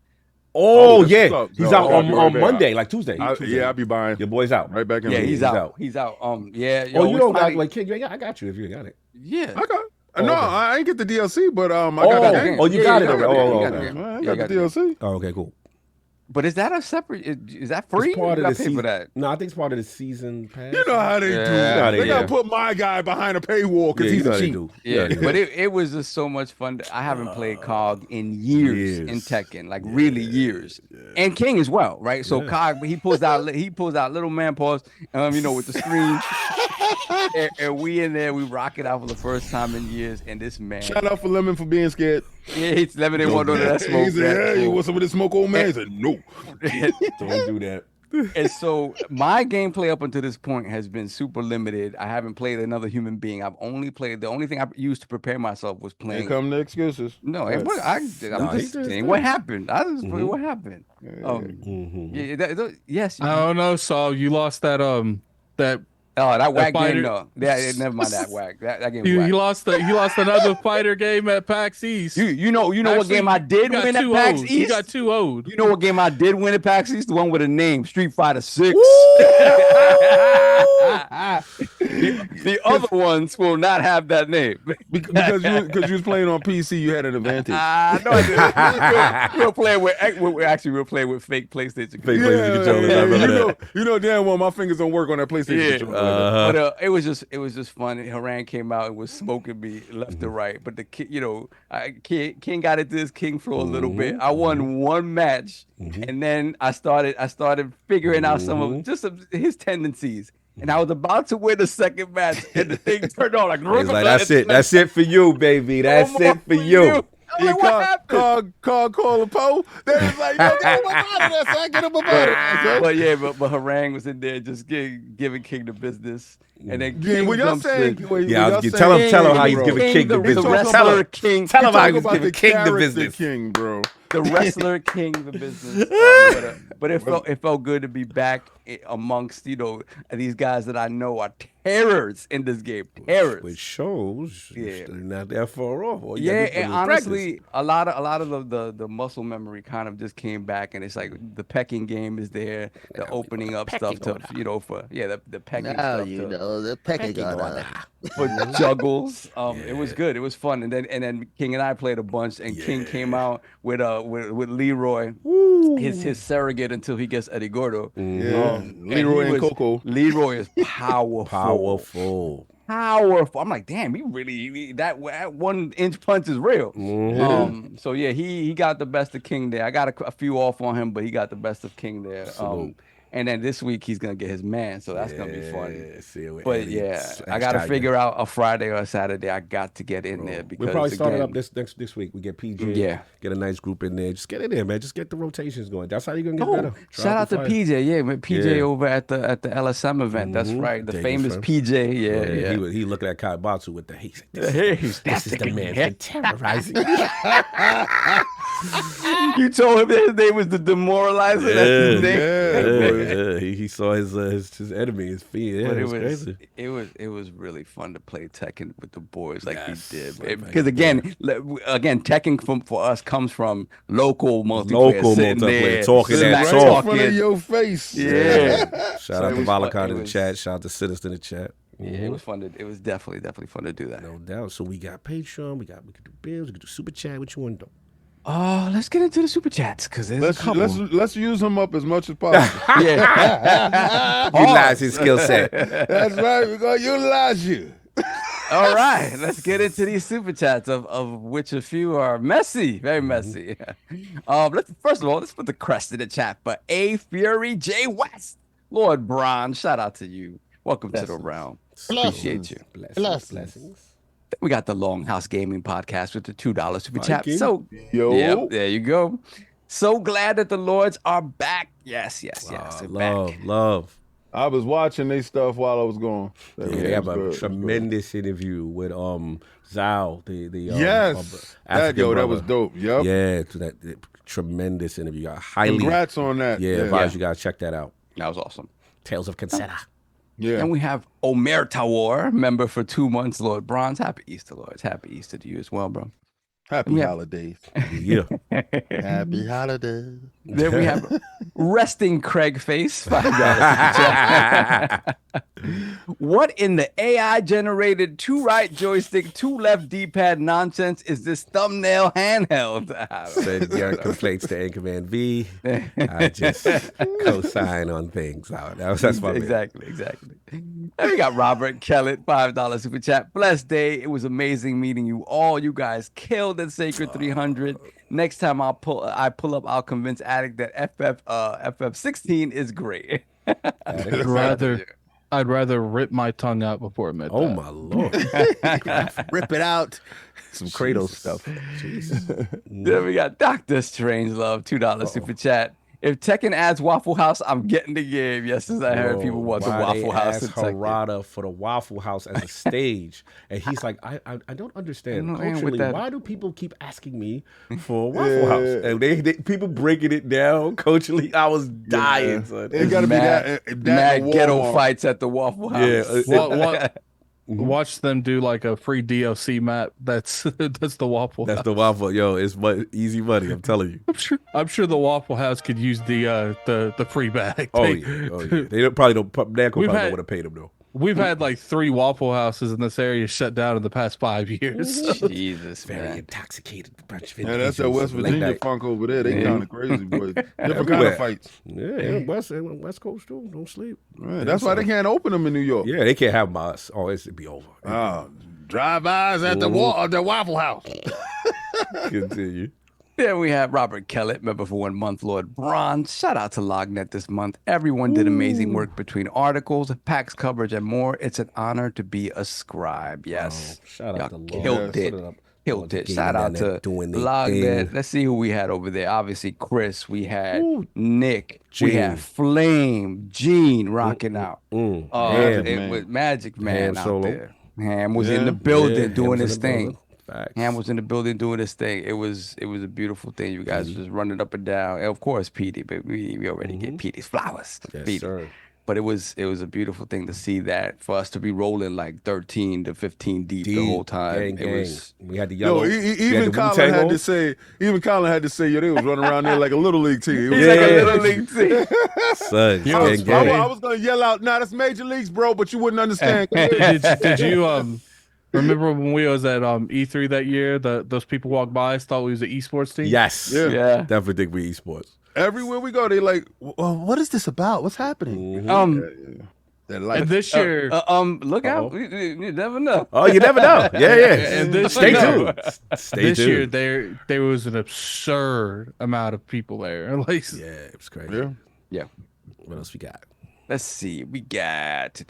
He's out on Monday, like Tuesday. I'll be buying. Your boy's out. Right back in he's out. He's out. You don't got kid, I got you if you got it. Yeah. I got it. No, I ain't get the DLC, but I got the game. Oh, you got it already. I got the DLC. Oh, okay, cool. But is that a separate? Is that free? It's part of the season. For that? No, I think it's part of the season pass. You know how they do. They gotta put my guy behind a paywall because he's a cheat. Yeah, but it was just so much fun. I haven't played COG in years in Tekken, like really years, and King as well, right? So COG, he pulls out little man paws, with the screen. and we in there, we rock it out for the first time in years, and this man. Shout out for Lemon for being scared. Yeah, he's Lemon didn't want none of that smoke. He said, "Hey, you want some of this smoke, old man?" He said, "No, don't do that." And so my gameplay up until this point has been super limited. I haven't played another human being. I've only played. The only thing I used to prepare myself was playing. Here come the excuses. No, I'm just saying what happened. I just what happened. Yes. I don't know, Saul. You lost that that. Oh, that whack game, no. Never mind that whack. That game. He lost another fighter game at PAX East. You know what game I did win at PAX East? You got 2-0'd. You know what game I did win at PAX East? The one with a name, Street Fighter 6. The other ones will not have that name because you was playing on PC. You had an advantage. No, I didn't. We were playing with fake PlayStation controllers. You know damn well my fingers don't work on that PlayStation controller. But it was just fun. Haran came out and was smoking me left to right. But the kid, King got into this King for a little bit. I won one match, and then I started figuring out some of his tendencies. and I was about to win the second match, and the thing turned on like. He's like, that's it for you, baby. That's it for you. I'm like, what happened? Call a Poe. They was like, yo, get him up out of there, son. Get him up out of there. But Harang was in there just giving King the business. And then King when y'all saying, tell him how he's giving King the business. The wrestler King. Tell him how he's giving King the business. King, bro. The wrestler King the business. But it felt good to be back amongst these guys that I know are terrors in this game. Terrors. Which shows you're not that far off. And honestly, a lot of the muscle memory kind of just came back, and it's like the pecking game is there, the opening up stuff to the pecking stuff. The pecking for juggles. It was good. It was fun. And then King and I played a bunch, and King came out with Leroy, his surrogate until he gets Eddie Gordo. Leroy and Coco. Leroy is powerful. I'm like, damn, that 1 inch punch is real. So yeah, he got the best of King there. I got a few off on him, but he got the best of King there. And then this week he's gonna get his man, so that's gonna be fun. But I gotta figure out a Friday or a Saturday. I got to get in there because we'll probably start it up this week. We get PJ, get a nice group in there. Just get in there, man. Just get the rotations going. That's how you're gonna get better. Shout out to PJ, PJ over at the LSM event. That's right, the famous PJ. He looking at Kaibatsu with the haze. This is the man for terrorizing. You told him that his name was the Demoralizer. That's his name. He saw his enemy, his fiend. But crazy. It was really fun to play Tekken with the boys like he did. Because again, Tekken for us comes from local multiplayer, talking right in front of your face. Yeah. Shout out to Valakai in the chat. Shout out to Sinister in the chat. Yeah, it was fun. It was definitely fun to do that. No doubt. So we got Patreon. We can do bills. We can do super chat. What you want to do? Let's get into the super chats because let's use them up as much as possible. Utilize his skill set. That's right. We're gonna utilize you. All right, let's get into these super chats of which a few are messy, very messy. First of all, let's put the crest in the chat. But A Fury J West, Lord Bron, shout out to you. Welcome to the realm. Appreciate you. Blessings. We got the Longhouse Gaming Podcast with the $2 super chat. So, there you go. So glad that the Lords are back. Yes. Love. I was watching their stuff while I was gone. They have a tremendous interview with Zhao, the that was dope. Yep. Yeah, that tremendous interview. Congrats on that. Yeah, advise you guys check that out. That was awesome. Tales of Consetta. Yeah. And we have Omer Tawar, member for 2 months, Lord Bronze. Happy Easter, Lords. Happy Easter to you as well, bro. Happy holidays. Yeah. Happy holidays. Then we have Resting Craig Face. $5. What in the AI generated 2 right joystick, 2 left D-pad nonsense is this thumbnail handheld? Said your complaints to Anchorman V. I just co-sign on things. That's my exactly. And we got Robert Kellett, $5 super chat. Blessed day. It was amazing meeting you all. You guys killed at Sacred 300. Next time I pull up, I'll convince Addict that FF16 is great. I'd rather rip my tongue out before admit that. Oh my Lord. Rip it out. Some Kratos stuff. Jesus. Then we got Dr. Strangelove, $2 super chat. If Tekken adds Waffle House, I'm getting the game. Yes, as I heard people want the Waffle House. They asked Harada for the Waffle House as a stage, and he's like, I don't understand culturally. Why do people keep asking me for a Waffle House? And they people breaking it down culturally. I was dying. Son. It got to be that mad ghetto fights at the Waffle House. Yeah. Watch them do like a free DOC map. That's the Waffle House. That's the Waffle. Yo, it's easy money. I'm telling you. I'm sure the Waffle House could use the free bag. They probably don't. Namco probably don't want to pay them though. We've had like 3 Waffle Houses in this area shut down in the past 5 years. Jesus, very intoxicated. Yeah, that's that West Virginia funk over there. They kind of crazy, boy. Different kind of fights. Yeah, West Coast too. Don't sleep. Right. That's why they can't open them in New York. Yeah, they can't have them. Oh, it'd be over. Drive-bys at the Waffle House. Continue. Then we have Robert Kellett, member for 1 month, Lord Bronze. Shout out to LogNet this month. Everyone did amazing work between articles, packs coverage, and more. It's an honor to be a scribe. Yes. Shout out to Lord. Killed it. Killed it. Shout out to LogNet. Let's see who we had over there. Obviously, Chris. We had Nick. Gene. We had Flame. Gene rocking out. It was Magic Man out there. Ham was in the building doing his thing. Ham was in the building doing his thing. It was a beautiful thing. You guys just running up and down. And of course, Petey, but we already get Petey's flowers. Yes, sir. But it was a beautiful thing to see that, for us to be rolling like 13 to 15 deep the whole time. We had the yellow. Even Colin had to say, yo, they was running around there like a little league team. It was like a little league team. Son, I was gonna yell out, "Nah, that's major leagues, bro," but you wouldn't understand. Did you remember when we was at E3 that year? Those people walked by, thought we was an esports team. Yes, yeah, definitely think we esports. Everywhere we go, they like, well, what is this about? What's happening? And this year, look out! You never know. Oh, you never know. Yeah. And Stay tuned. This year, there was an absurd amount of people there. Like, yeah, it was crazy. Yeah. What else we got? Let's see. We got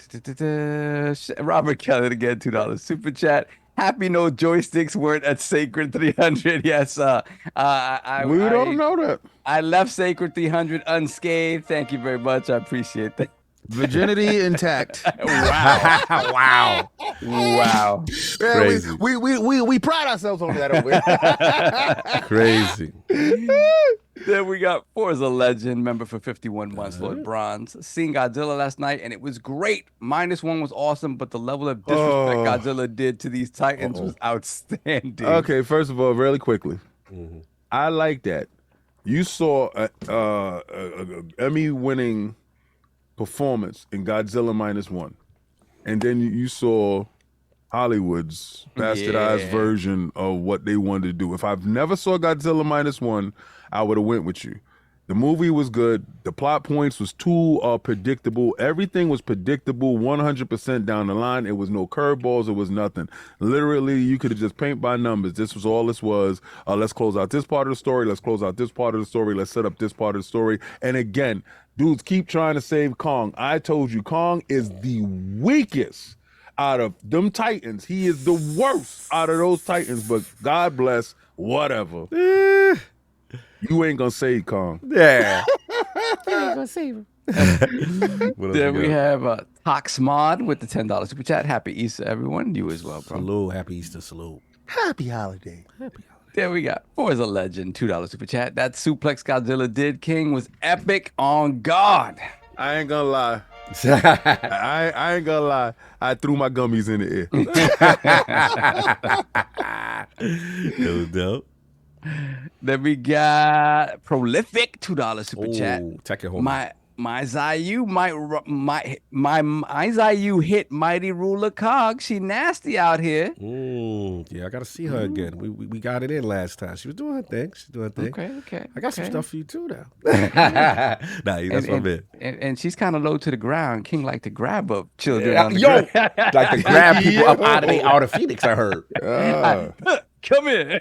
Robert Kelly again, $2 super chat. Happy no joysticks weren't at Sacred 300. Yes, we don't know that. I left Sacred 300 unscathed. Thank you very much. I appreciate that. Virginity intact. Wow. Crazy. We pride ourselves on that over here. Crazy. Then we got Forza Legend, member for 51 months, Lord Bronze. Seen Godzilla last night, and it was great. -1 was awesome, but the level of disrespect Godzilla did to these Titans was outstanding. Okay, first of all, really quickly, I like that. You saw a Emmy-winning performance in Godzilla -1, and then you saw Hollywood's bastardized version of what they wanted to do. If I've never saw Godzilla -1, I would have went with you. The movie was good. The plot points was too predictable. Everything was predictable 100% down the line. It was no curveballs. It was nothing. Literally, you could have just paint by numbers. This was all this was. Let's close out this part of the story. Let's close out this part of the story. Let's set up this part of the story. And again, dudes keep trying to save Kong. I told you, Kong is the weakest out of them Titans. He is the worst out of those Titans, but God bless, whatever. You ain't gonna save Kong. Yeah. You ain't gonna save him. Then we have Toxmod with the $10 super chat. Happy Easter, everyone. You as well, bro. Salute. Happy Easter. Salute. Happy holiday. Then we got Forza Legend, $2 super chat. That suplex Godzilla did, King, was epic on God. I ain't gonna lie. I ain't gonna lie. I threw my gummies in the air. It was dope. Then we got Prolific, $2 super chat. Take it home. My Zayu hit Mighty Ruler Cog. She nasty out here. Yeah, I gotta see her again. We got it in last time. She was doing her thing. She's doing her thing. Okay. I got some stuff for you too now. That's my bit. And she's kind of low to the ground. King like to grab up children. Like to grab people up out of the outer Phoenix. I heard. Come here.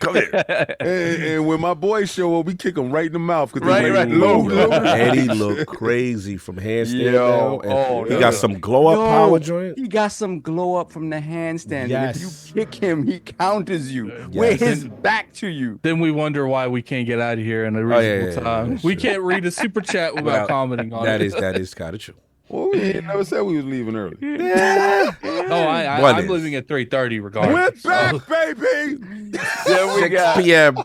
And when my boys show up, we kick them right in the mouth. Right. Low. And he looked crazy from handstand down. He got some glow up power joint. He got some glow up from the handstand. Yes. And if you kick him, he counters you with his back to you. Then we wonder why we can't get out of here in a reasonable time. We can't read a super chat without commenting on it. That is kind of true. Well, we never said we was leaving early. I'm leaving at 3:30 regardless. We're back, baby. Then we 6 p.m.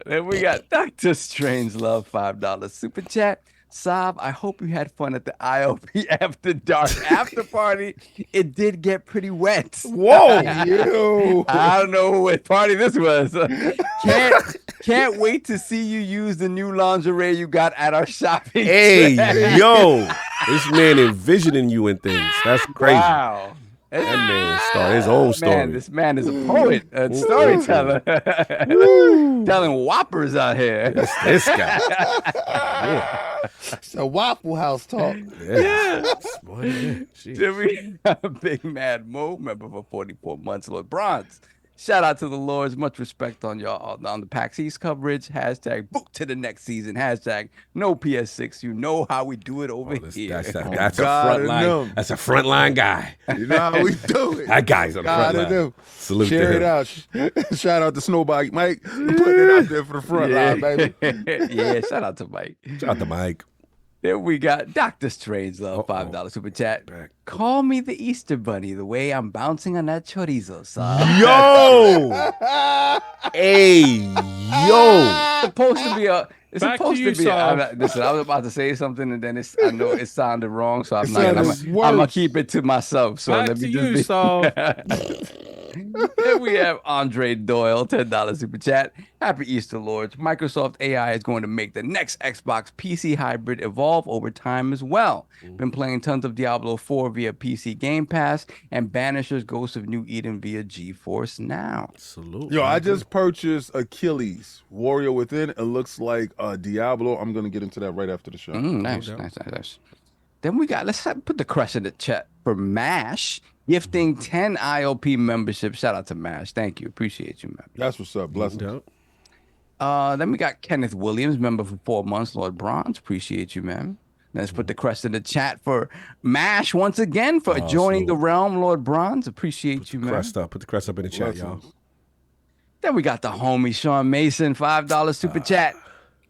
Then we got Dr. Strangelove, $5 super chat. Saab, I hope you had fun at the ILP After Dark after party. It did get pretty wet. Whoa. I don't know what party this was. Can't wait to see you use the new lingerie you got at our shopping. Hey, yo. This man envisioning you and things. That's crazy. Wow. That man started his own story. This man is a poet, a storyteller. Telling whoppers out here. This guy. It's a Waffle House talk. Yeah. Then we have Big Mad Mo, member for 44 months, Lord Bronze. Shout out to the Lords. Much respect on y'all on the PAX East coverage. Hashtag boot to the next season. Hashtag no PS6. You know how we do it over here. That's a front line. That's a front line guy. You know how we do it. That guy's on the front line. Salute Share to it him. out. Shout out to Snowbike Mike. Putting it out there for the front line, baby. Yeah, shout out to Mike. Shout out to Mike. Then we got Dr. Strange Love, $5 super chat. Call me the Easter Bunny, the way I'm bouncing on that chorizo, son. Yo! Hey, yo! It's supposed to be a. It's Back supposed to you, to be. Listen, I was about to say something, and then I know it sounded wrong, so I'm gonna keep it to myself. So Back let me to just you, be. Saul. Then we have Andre Doyle, $10 super chat. Happy Easter, Lords. Microsoft AI is going to make the next Xbox PC hybrid evolve over time as well. Been playing tons of Diablo 4 via PC Game Pass and Banisher's Ghost of New Eden via GeForce Now. Salute. Yo, I just purchased Achilles Warrior Within. It looks like Diablo. I'm gonna get into that right after the show. Nice. Then we got, let's put the crush in the chat for MASH. Gifting 10 ILP memberships. Shout out to MASH. Thank you. Appreciate you, man. That's what's up. Blessings. Then we got Kenneth Williams, member for 4 months. Lord Bronze. Appreciate you, man. Let's put the crest in the chat for MASH once again for joining the realm, Lord Bronze. Appreciate you, man. Put the crest up in the chat, y'all. Then we got the homie Sean Mason, $5 super chat.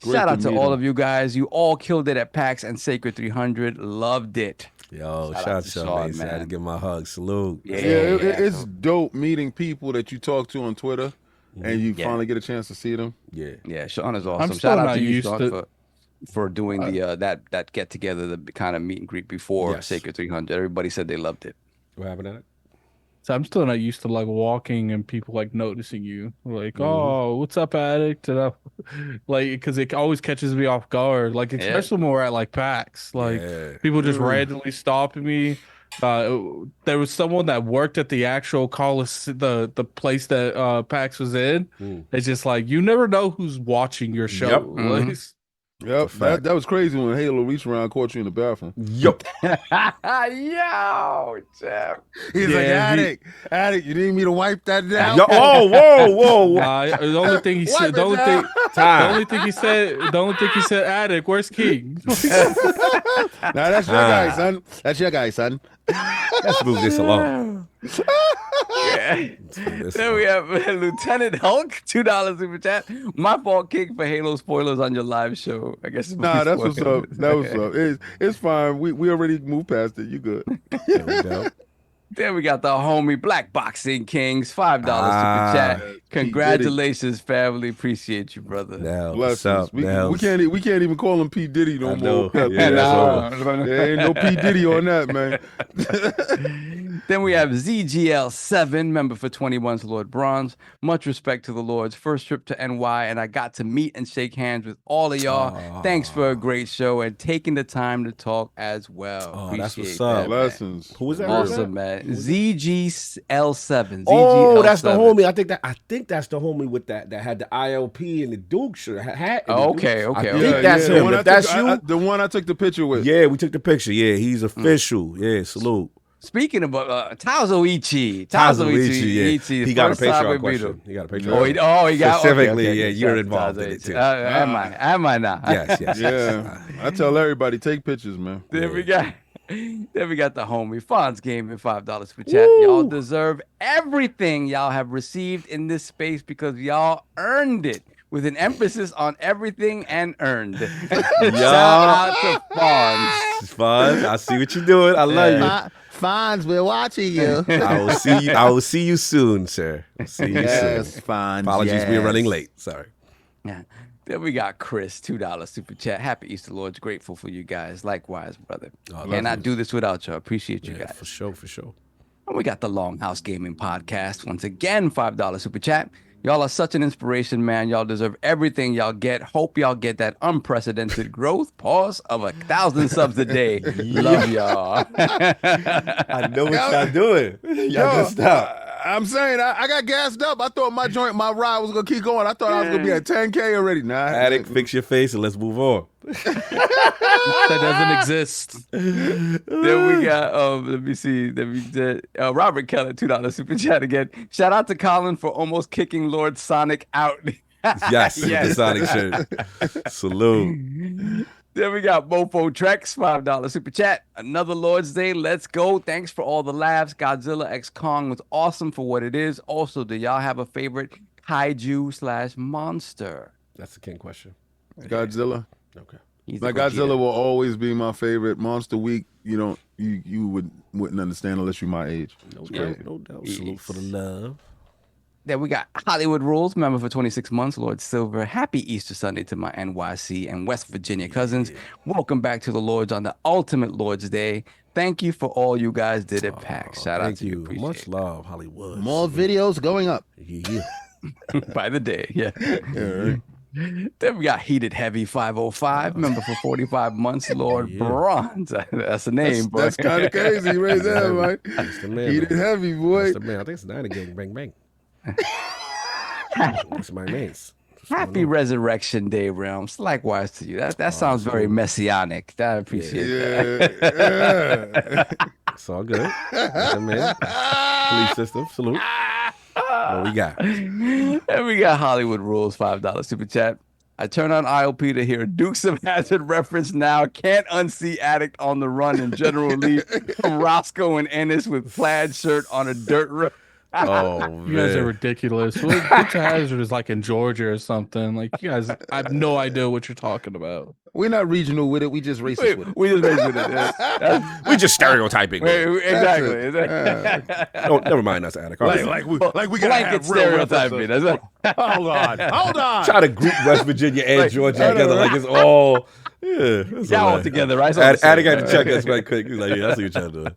Shout out to all of you guys. You all killed it at PAX and Sacred 300. Loved it. Yo, shout out to Sean Mason. I had to give my hug. Salute. It's dope meeting people that you talk to on Twitter and you finally get a chance to see them. Yeah, Sean is awesome. I'm Shout out to you, Sean, for doing the that get together, the kind of meet and greet before Sacred 300. Everybody said they loved it. What happened at it? So I'm still not used to like walking and people like noticing you, like, oh, what's up, addict? And like, because it always catches me off guard, like especially when we're at like PAX, like people just randomly stopping me. There was someone that worked at the actual the place that PAX was in. It's just like you never know who's watching your show. Yep, that was crazy when Halo reached around and caught you in the bathroom. Yup. Yo, Jeff. He's like, addict, you need me to wipe that down? Yo, whoa. The only thing he said, the only thing he said, addict, where's King? Now that's your guy, son. That's your guy, son. Let's move this along. Then we have Lieutenant Hulk, $2 super chat. My fault, King, for Halo spoilers on your live show. I guess. That's what's up. It's fine. We already moved past it. You good? Then we got the homie Black Boxing Kings, $5 super chat. Congratulations, family. Appreciate you, brother. Blessings. We can't even call him P. Diddy no more. There ain't no P. Diddy on that, man. Then we have ZGL7, member for 21's Lord Bronze. Much respect to the Lord's first trip to NY, and I got to meet and shake hands with all of y'all. Thanks for a great show and taking the time to talk as well. That's what's up. Blessings. Who was that? Awesome, man. ZGL7. Oh, that's the homie. I think that's the homie with that had the ILP and the Duke shirt. Okay. I think that's him. If that's you, the one I took the picture with. Yeah, we took the picture. Yeah, he's official. Yeah, salute. Speaking of Tazo Ichi, he got a Patreon question. He got a Patreon. Oh, he got specifically. Okay. Yeah, you're involved in it too. Am I now? Yes. Yeah, I tell everybody take pictures, man. Then we got the homie Fonz Gaming, $5 for chat. Y'all deserve everything y'all have received in this space because y'all earned it. With an emphasis on everything and earned. Shout out to Fonz. Fonz, I see what you're doing. I love you. Fonz, we're watching you. I will see you soon, sir. See you soon. Fonz. Apologies, we're running late. Sorry. Yeah. Then we got Chris, $2 super chat. Happy Easter, Lords. Grateful for you guys. Likewise, brother. Cannot do this without y'all. Appreciate you guys. For sure. And we got the Longhouse Gaming Podcast. Once again, $5 super chat. Y'all are such an inspiration, man. Y'all deserve everything y'all get. Hope y'all get that unprecedented growth. Pause of 1,000 subs a day. Love y'all. I know what y'all doing. Y'all just stop. I'm saying I got gassed up. I thought my ride was gonna keep going. I thought I was gonna be at 10K already. Nah, Addict, fix your face and let's move on. That doesn't exist. Then we got let me see. Robert Keller, $2 super chat again. Shout out to Colin for almost kicking Lord Sonic out. Yes, with the Sonic shirt. Salute. Then we got Mofo Trex, $5 super chat. Another Lord's Day. Let's go. Thanks for all the laughs. Godzilla X Kong was awesome for what it is. Also, do y'all have a favorite kaiju/monster? That's a king question. Godzilla. Okay. Like Godzilla will always be my favorite. Monster Week, you wouldn't understand unless you're my age. No doubt. Salute for the love. Then we got Hollywood Rules, member for 26 months, Lord Silver. Happy Easter Sunday to my NYC and West Virginia cousins. Welcome back to the Lords on the ultimate Lord's Day. Thank you for all you guys did at PAX. Shout out to you. Much love, Hollywood. More videos going up. Yeah. By the day, yeah. Then we got Heated Heavy 505, member for 45 months, Lord Bronze. That's the name, boy. That's kind of crazy right there, right? That's the man. Heated Heavy, boy. That's the man. I think it's the Niner Gang. Bang, bang. That's my names. Happy Resurrection Day, Realms. Likewise to you. That sounds very messianic. I appreciate that. It's all good. That's the man. Police system. Salute. What we got? And we got Hollywood Rules, $5 super chat. I turn on ILP to hear Dukes of Hazzard reference now. Can't unsee Addict on the Run and General Lee from Roscoe and Ennis with plaid shirt on a dirt road. Oh, man. You guys are ridiculous. Dukes of Hazzard is like in Georgia or something. Like, you guys, I have no idea what you're talking about. We're not regional with it. We just racist with it. We just racist with it. Yeah. We just stereotyping. Exactly. Oh, never mind. That's Attic. Like we gotta Blanket have real stereotyping. That's right. Hold on. Try to group West Virginia and Georgia together like it's all. Yeah, that's Y'all all together, right? Attic had to check us right quick. He's like, yeah, that's what you're trying to do.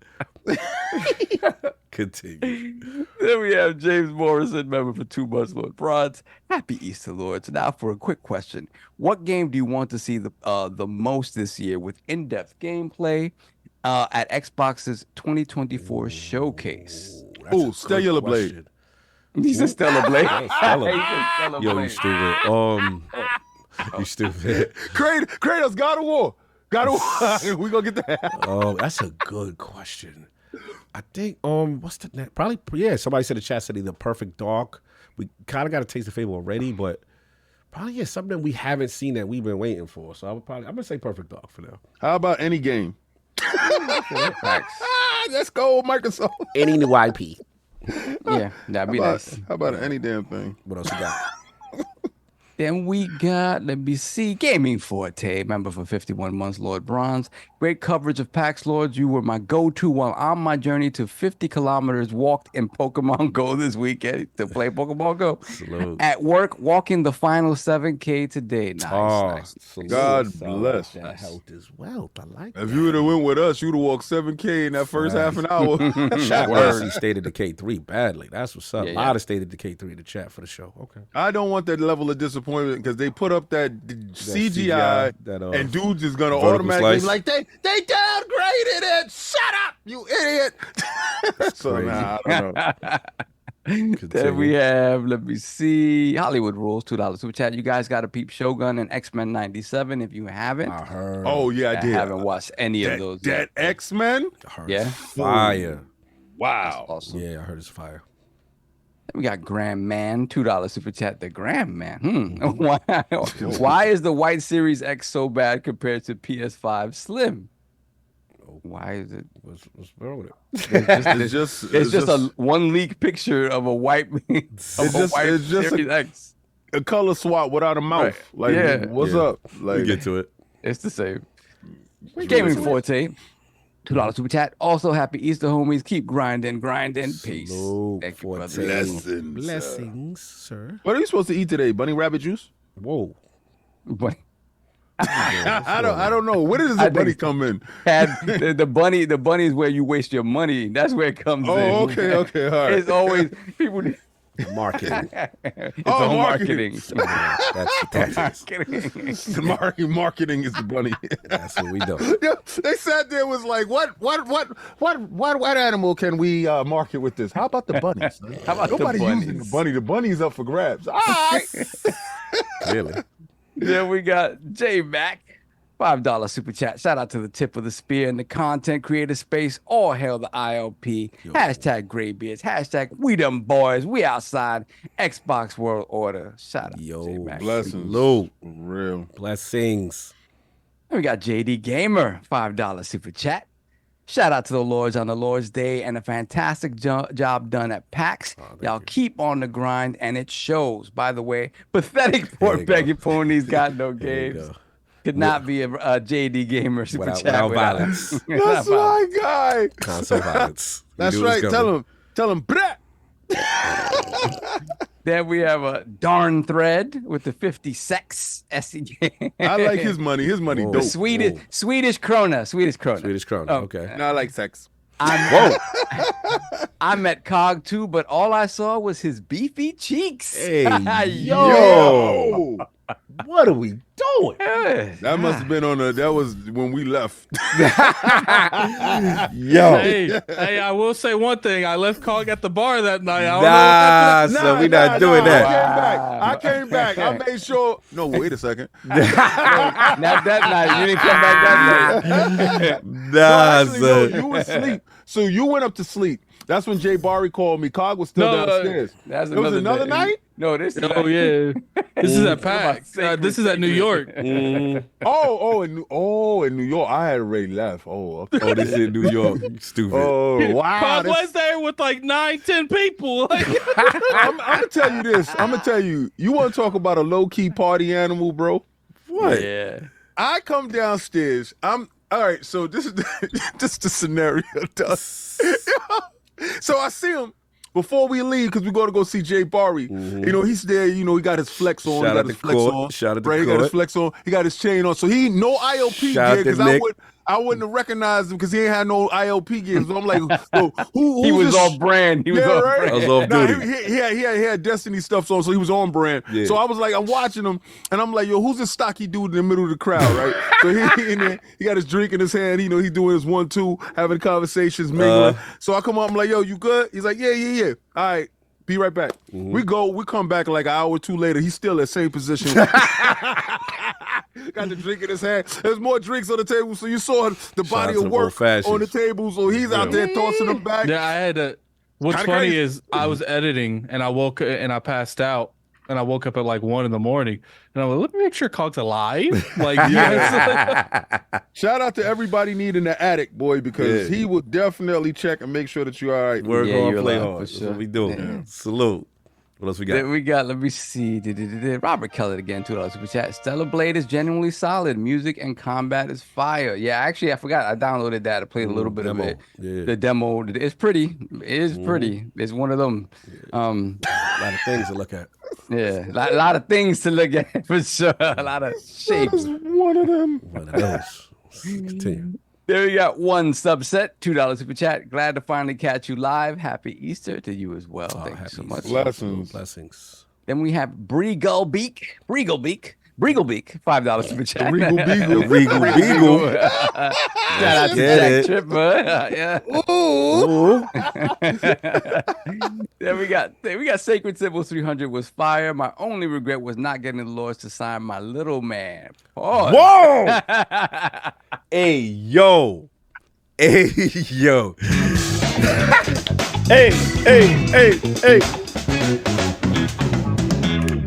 Continue. Then we have James Morrison, member for 2 months, Lord Bronze. Happy Easter, Lords. Now for a quick question. What game do you want to see the most this year with in-depth gameplay at Xbox's 2024 showcase? Oh, Stellar Blade. He said Stellar Blade. Yo, you stupid. You stupid. Kratos, God of War. We gonna get that. Oh, that's a good question. I think what's the next? Probably somebody said in the chat said either Perfect Dark. We kind of got a taste of favor already, but probably something we haven't seen that we've been waiting for. So I'm gonna say Perfect Dark for now. How about any game? Let's go, Microsoft. Any new IP. Yeah, that'd be nice. How about any damn thing? What else you got? Then we got, let me see, Gaming Forte, member for 51 months, Lord Bronze. Great coverage of PAX Lords. You were my go-to while on my journey to 50 kilometers walked in Pokemon Go this weekend to play Pokemon Go. Salute. At work, walking the final 7K today. Nice. God bless. That health is wealth. I like that. If you would have went with us, you'd have walked 7K in that first half an hour. Chat honestly stated the K3 badly. That's what's up. A lot of stated the K3 in the chat for the show. Okay. I don't want that level of disappointment because they put up that CGI and dudes is gonna automatically be like they downgraded it. Shut up, you idiot. So I don't know. Then we have, let me see, Hollywood Rules, $2 super chat. You guys got to peep Shogun and X-Men 97 if you haven't. I heard. Oh yeah, I did. Haven't watched any of those yet. That X-Men. Yeah. Fire. Wow. That's awesome. Yeah, I heard it's fire. We got Grand Man, $2 super chat. The Grand Man. Why is the white Series X so bad compared to PS5 Slim? Why is it? What's wrong with it? It's just a one leak picture of a white. It's just X. A color swap without a mouth. Right. Like, what's up? Like, we get to it. It's the same. Gaming Forte. $2 super chat. Also, happy Easter, homies. Keep grinding. Peace. Thank you, brother. Blessings, sir. What are you supposed to eat today? Bunny rabbit juice? Whoa. I don't know. Where does the bunny come in? The bunny is where you waste your money. That's where it comes in. Oh, okay, all right. It's always people. Marketing. It's all marketing. That's Marketing is the bunny. That's what we do. They sat there was like, what animal can we market with this? How about the bunnies? How about nobody using the bunny? The bunny's up for grabs. All right. Clearly. Then we got J Mac. $5 super chat. Shout out to the tip of the spear in the content creator space. All hail the ILP. Hashtag Graybeards. Hashtag we them boys. We outside. Xbox World Order. Shout out. Yo, Blessings. Lou. Real. Blessings. And we got JD Gamer. $5 super chat. Shout out to the Lords on the Lord's Day and a fantastic job done at PAX. Y'all keep on the grind, and it shows. By the way, pathetic poor Peggy Ponies got no games. Could not be a JD Gamer super chat without violence. That's my guy. Console violence. That's right. Tell him, brah. Then we have a darn thread with the 50 sex SEJ. I like his money. His money dope. Swedish krona. Swedish krona. Okay. No, I like sex. I met Cog too, but all I saw was his beefy cheeks. Hey, Yo. What are we doing? That must have been that was when we left. Yo. Hey, I will say one thing. I left Cog at the bar that night. So we not doing that. I came back. I made sure. No, wait a second. Not that night. You didn't come back that night. Actually, you were asleep. So you went up to sleep. That's when Jay Barry called me. Cog was still downstairs. That's it was another night? No, this is yeah. This is at PAX. This is at New York. In New York. I had already left. This is in New York. Stupid. Oh, wow. Cog was there with like 9-10 people. I'm gonna tell you this. I'm gonna tell you. You want to talk about a low-key party animal, bro? What? Yeah. I come downstairs. All right. So this is the scenario. So I see him before we leave because we're going to go see Jay Barry. Mm-hmm. You know, he's there. You know, he got his flex on. Shout he out got his to flex Court. on. Shout out to He got his Court. flex on. He got his chain on. So he no ILP Shout out gear to because Nick. I wouldn't have recognized him because he ain't had no ILP gear. So I'm like, who He was this? off brand. He was off brand. I was off Nah, duty. he had Destiny stuff on, so he was on brand. Yeah. So I was like, I'm watching him, and I'm like, yo, who's this stocky dude in the middle of the crowd, right? So he in there, he got his drink in his hand, you know, he's doing his 1-2, having conversations, mingling. So I come up, I'm like, yo, you good? He's like, yeah. All right, be right back. We come back like an hour or two later. He's still at the same position. Got the drink in his hand. There's more drinks on the table, so you saw the body of work on the table. So he's out there tossing them back. Yeah, I had to. What's Kinda funny crazy. is I was editing and I woke and I passed out and I woke up at like 1 a.m. and I'm like, let me make sure Cog's alive. Like, Shout out to everybody needing the attic, boy, because he will definitely check and make sure that you're all right. Work Yeah, hard, you're play alive, hard. for That's sure. what we doing. Yeah. Salute. What else we got? Then we got, let me see. Robert Keller again, $2 super chat. Stellar Blade is genuinely solid. Music and combat is fire. Yeah, actually, I forgot. I downloaded that. I played a little bit of it. Yeah. The demo. It's pretty. It is pretty. It's one of them. A lot of things to look at. Yeah, a lot of things to look at for sure. A lot of shapes. One of them. One of those. Continue. There we got one subset, $2 super chat. Glad to finally catch you live. Happy Easter to you as well. Thank you so much. Blessings. Then we have Breaglebeak, $5 super chat. Regal Beagle. Regal Beagle. Shout out to Get Jack it. Tripper. Yeah. Ooh. Then we got Sacred Symbols 300 was fire. My only regret was not getting the Lords to sign my little man. Pause. Whoa! Hey, yo. Hey.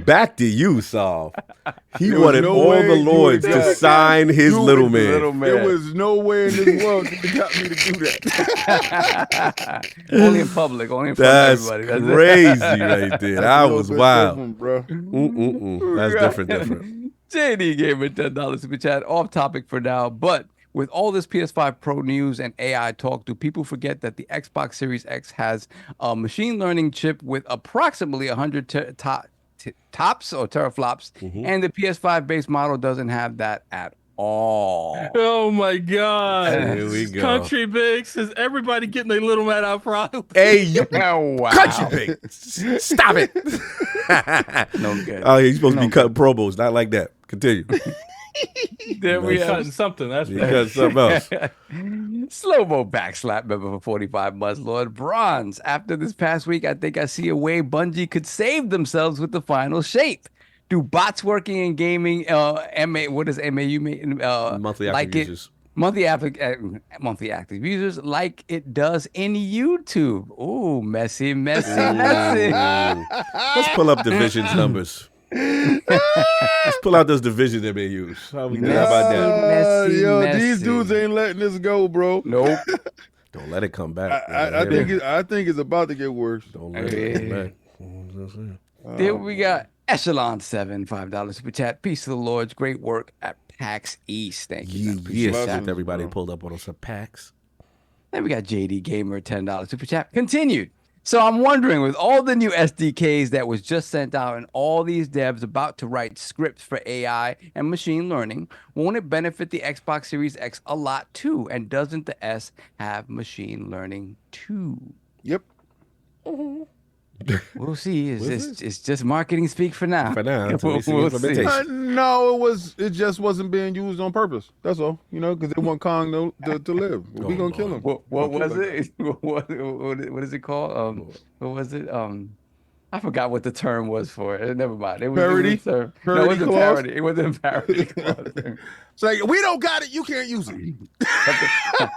Back to you, Saul. He There was wanted no all way the you lords would to die. sign his little man. There was no way in this world that they got me to do that. Only in public. That's Everybody. crazy right there. That was wild. Different, bro. That's different. JD gave it $10 super chat. Off topic for now, but with all this PS5 Pro news and AI talk, do people forget that the Xbox Series X has a machine learning chip with approximately 100 tops or teraflops, and the PS5 base model doesn't have that at all? oh my God. Here we go. Country Bix is everybody getting their little man out front. Hey, you Oh, wow. country pig. Stop it. No good. Oh, he's supposed to be cutting promos, not like that. Continue. Then we have Cutting something. That's He right. cut something else. Slow-mo backslap member for 45 months, Lord Bronze. After this past week, I think I see a way Bungie could save themselves with the final shape. Do bots working in gaming? What does MAU mean? Monthly active users. Monthly active users like it does in YouTube. Oh, messy. Let's pull up divisions numbers. Let's pull out those divisions that they use. How about that? Messy. These dudes ain't letting this go, bro. Nope. Don't let it come back. I think it's about to get worse. Don't let it come back. Then we got Echelon 7, $5 super chat. Peace to the Lords. Great work at PAX East. Thank you. Yes, everybody pulled up on some packs. Then we got JD Gamer, $10 super chat. Continued. So I'm wondering, with all the new SDKs that was just sent out and all these devs about to write scripts for AI and machine learning, won't it benefit the Xbox Series X a lot too? And doesn't the S have machine learning too? Yep. We'll see. It's just marketing speak for now. For now, we'll see. No, it just wasn't being used on purpose. That's all. Because they want Kong to live. We gonna kill him. What was it? What is it called? What was it? I forgot what the term was for it. Never mind. It was parody. No, it wasn't parody. It wasn't parody. It's like, we don't got it. You can't use it.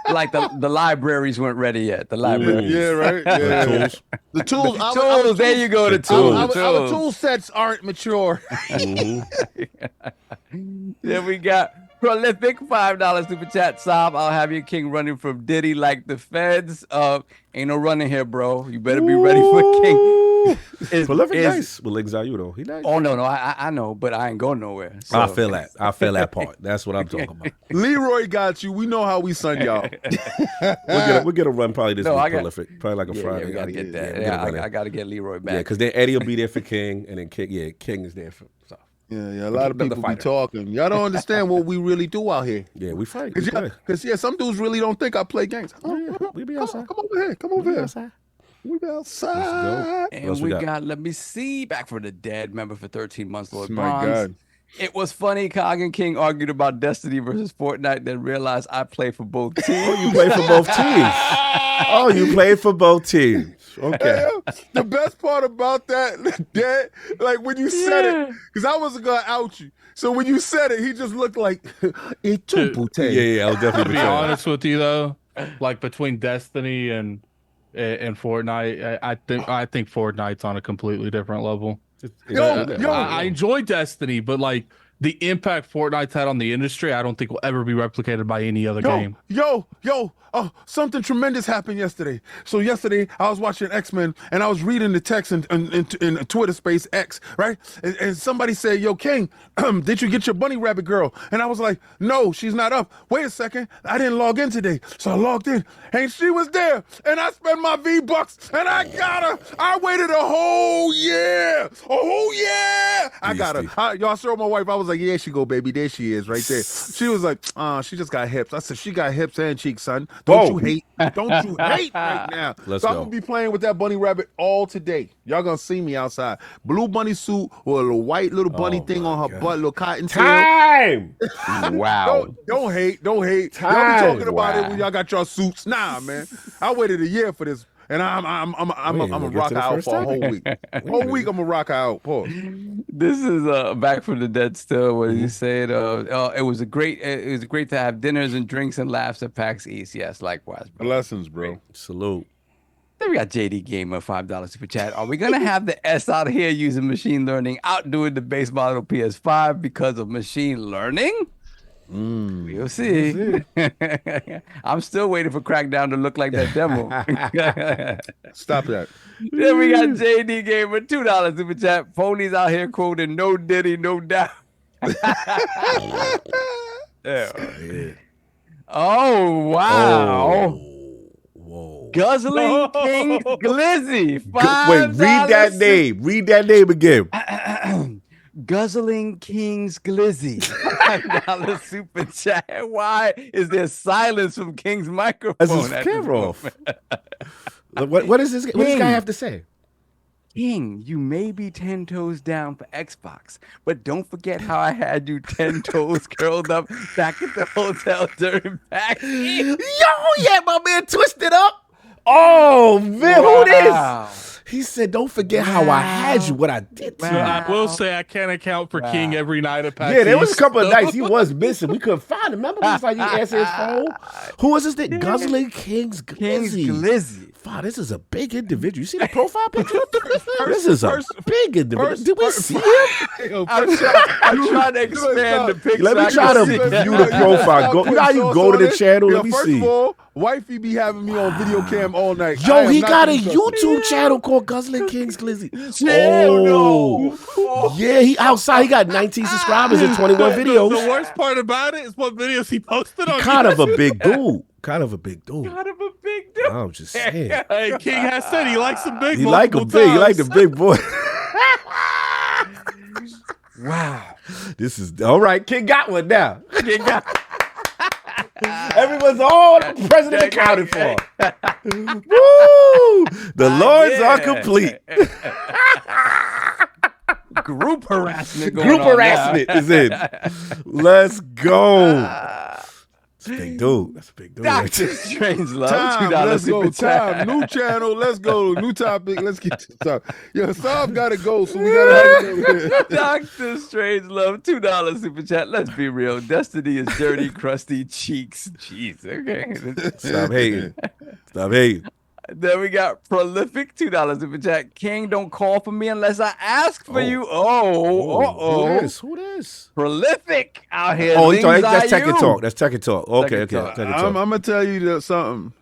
Like the libraries weren't ready yet. The libraries. Yeah, right. Yeah. The tools. Tools. There you go. The tools. Our tool sets aren't mature. Then we got Prolific, $5 super chat. Sob, I'll have your king running from Diddy like the feds. Ain't no running here, bro. You better be ready for king. Prolific nice. Well, exile though. He nice. Oh no, I know, but I ain't going nowhere. So. I feel that part. That's what I'm talking about. Leroy got you. We know how we son y'all. We'll get a run probably this week. Prolific, probably like a Friday. Yeah, we gotta get that. I gotta get Leroy back. Yeah, because then Eddie will be there for King, and then King is there for. So. Yeah. A lot of people be talking. Y'all don't understand what we really do out here. Yeah, we fight. Because some dudes really don't think I play games. We be outside. Come over here. Come over here. Outside. We be outside. And we got, let me see, Back for the Dead member for 13 months, Lord My Bronze. God. It was funny. Cog and King argued about Destiny versus Fortnite, then realized I play for both teams. Oh, you play for both teams. Oh, you play for both teams. Okay. The best part about that, like when you said it, because I wasn't going to out you. So when you said it, he just looked like, it's too bouteille. Yeah, I was definitely To be honest with you, though, like between Destiny and Fortnite, I think Fortnite's on a completely different level. I enjoy Destiny, but like the impact Fortnite's had on the industry, I don't think will ever be replicated by any other game. Something tremendous happened yesterday. So yesterday I was watching X-Men and I was reading the text in Twitter space X, right? And somebody said, yo, King, did you get your bunny rabbit girl? And I was like, no, she's not up. Wait a second. I didn't log in today. So I logged in and she was there. And I spent my V-Bucks and I got her. I waited a whole year. I got her. Y'all saw my wife. I was like, yeah, she go, baby. There she is right there. She was like, she just got hips. I said, she got hips and cheeks, son. Don't you hate right now. Let's so go. I'm going to be playing with that bunny rabbit all today. Y'all going to see me outside. Blue bunny suit or a little white little bunny thing on her butt, little cotton tail. Time! Wow. Don't hate. Y'all be talking about it when y'all got your suits. Nah, man. I waited a year for this. And I'm a rock out for a whole week. Whole week I'm a rock out. Pause. This is Back from the Dead still. What he said? It was great to have dinners and drinks and laughs at PAX East. Yes, likewise, bro. Blessings, bro. Salute. Then we got JD Gamer, $5 super chat. Are we gonna have the S out here using machine learning outdoing the base model PS5 because of machine learning? We'll see. I'm still waiting for Crackdown to look like that demo. Stop that. Then we got JD Gamer, $2 super chat. Ponies out here quoting no Diddy, no doubt. Yeah. Oh, wow. Whoa. Guzzling King Glizzy. Wait, read that name again. Guzzling King's Glizzy. $5 super chat. Why is there silence from King's microphone? That's his camera off. What does this guy have to say? King, you may be 10 toes down for Xbox, but don't forget how I had you 10 toes curled up back at the hotel during PAX. Yo, yeah, my man twisted up. Oh, man, who this? He said, "Don't forget how I had you. What I did to you." I will say I can't account for King every night at PAX. Yeah, there was a couple of nights he was missing. We couldn't find him. Remember, he was like, he answered his phone. Who was this? Guzzling King's Glizzy. Wow, this is a big individual. You see the profile picture? This is a big individual. Did we see him? I'm trying to expand the picture. Let me try to view the profile. You know how you go to the channel? Let me see. First of all, wifey be having me on video cam all night. Yo, he got a YouTube channel called Guzzling King's Glizzy. Yeah, he outside. He got 19 subscribers and 21 videos. The worst part about it is what videos he posted on. Kind of a big dude. Kind of a big dude. I'm just saying. Hey, King has said he likes them big. He like him big. He like the big boy. Wow. This is all right. King got one now. King got. Everyone's all the president accounted for. Woo! The Lords are complete. Group harassment going Group on harassment is in. Let's go. That's a big dude. That's a big dude. Dr. Strangelove. Time, let's go. super chat. Time, new channel, let's go. New topic, let's get to the topic. Yo, Saab got to go, so we got to have it. Dr. Strangelove, $2 super chat. Let's be real. Destiny is dirty, crusty cheeks. Jeez, okay. Stop hating. Stop hating. Then we got Prolific, $2 super chat. King, don't call for me unless I ask for you. Who this? Prolific out here. Oh, that's Tech and Talk. That's Tech and Talk. Okay. Tech and Talk. I'm going to tell you something.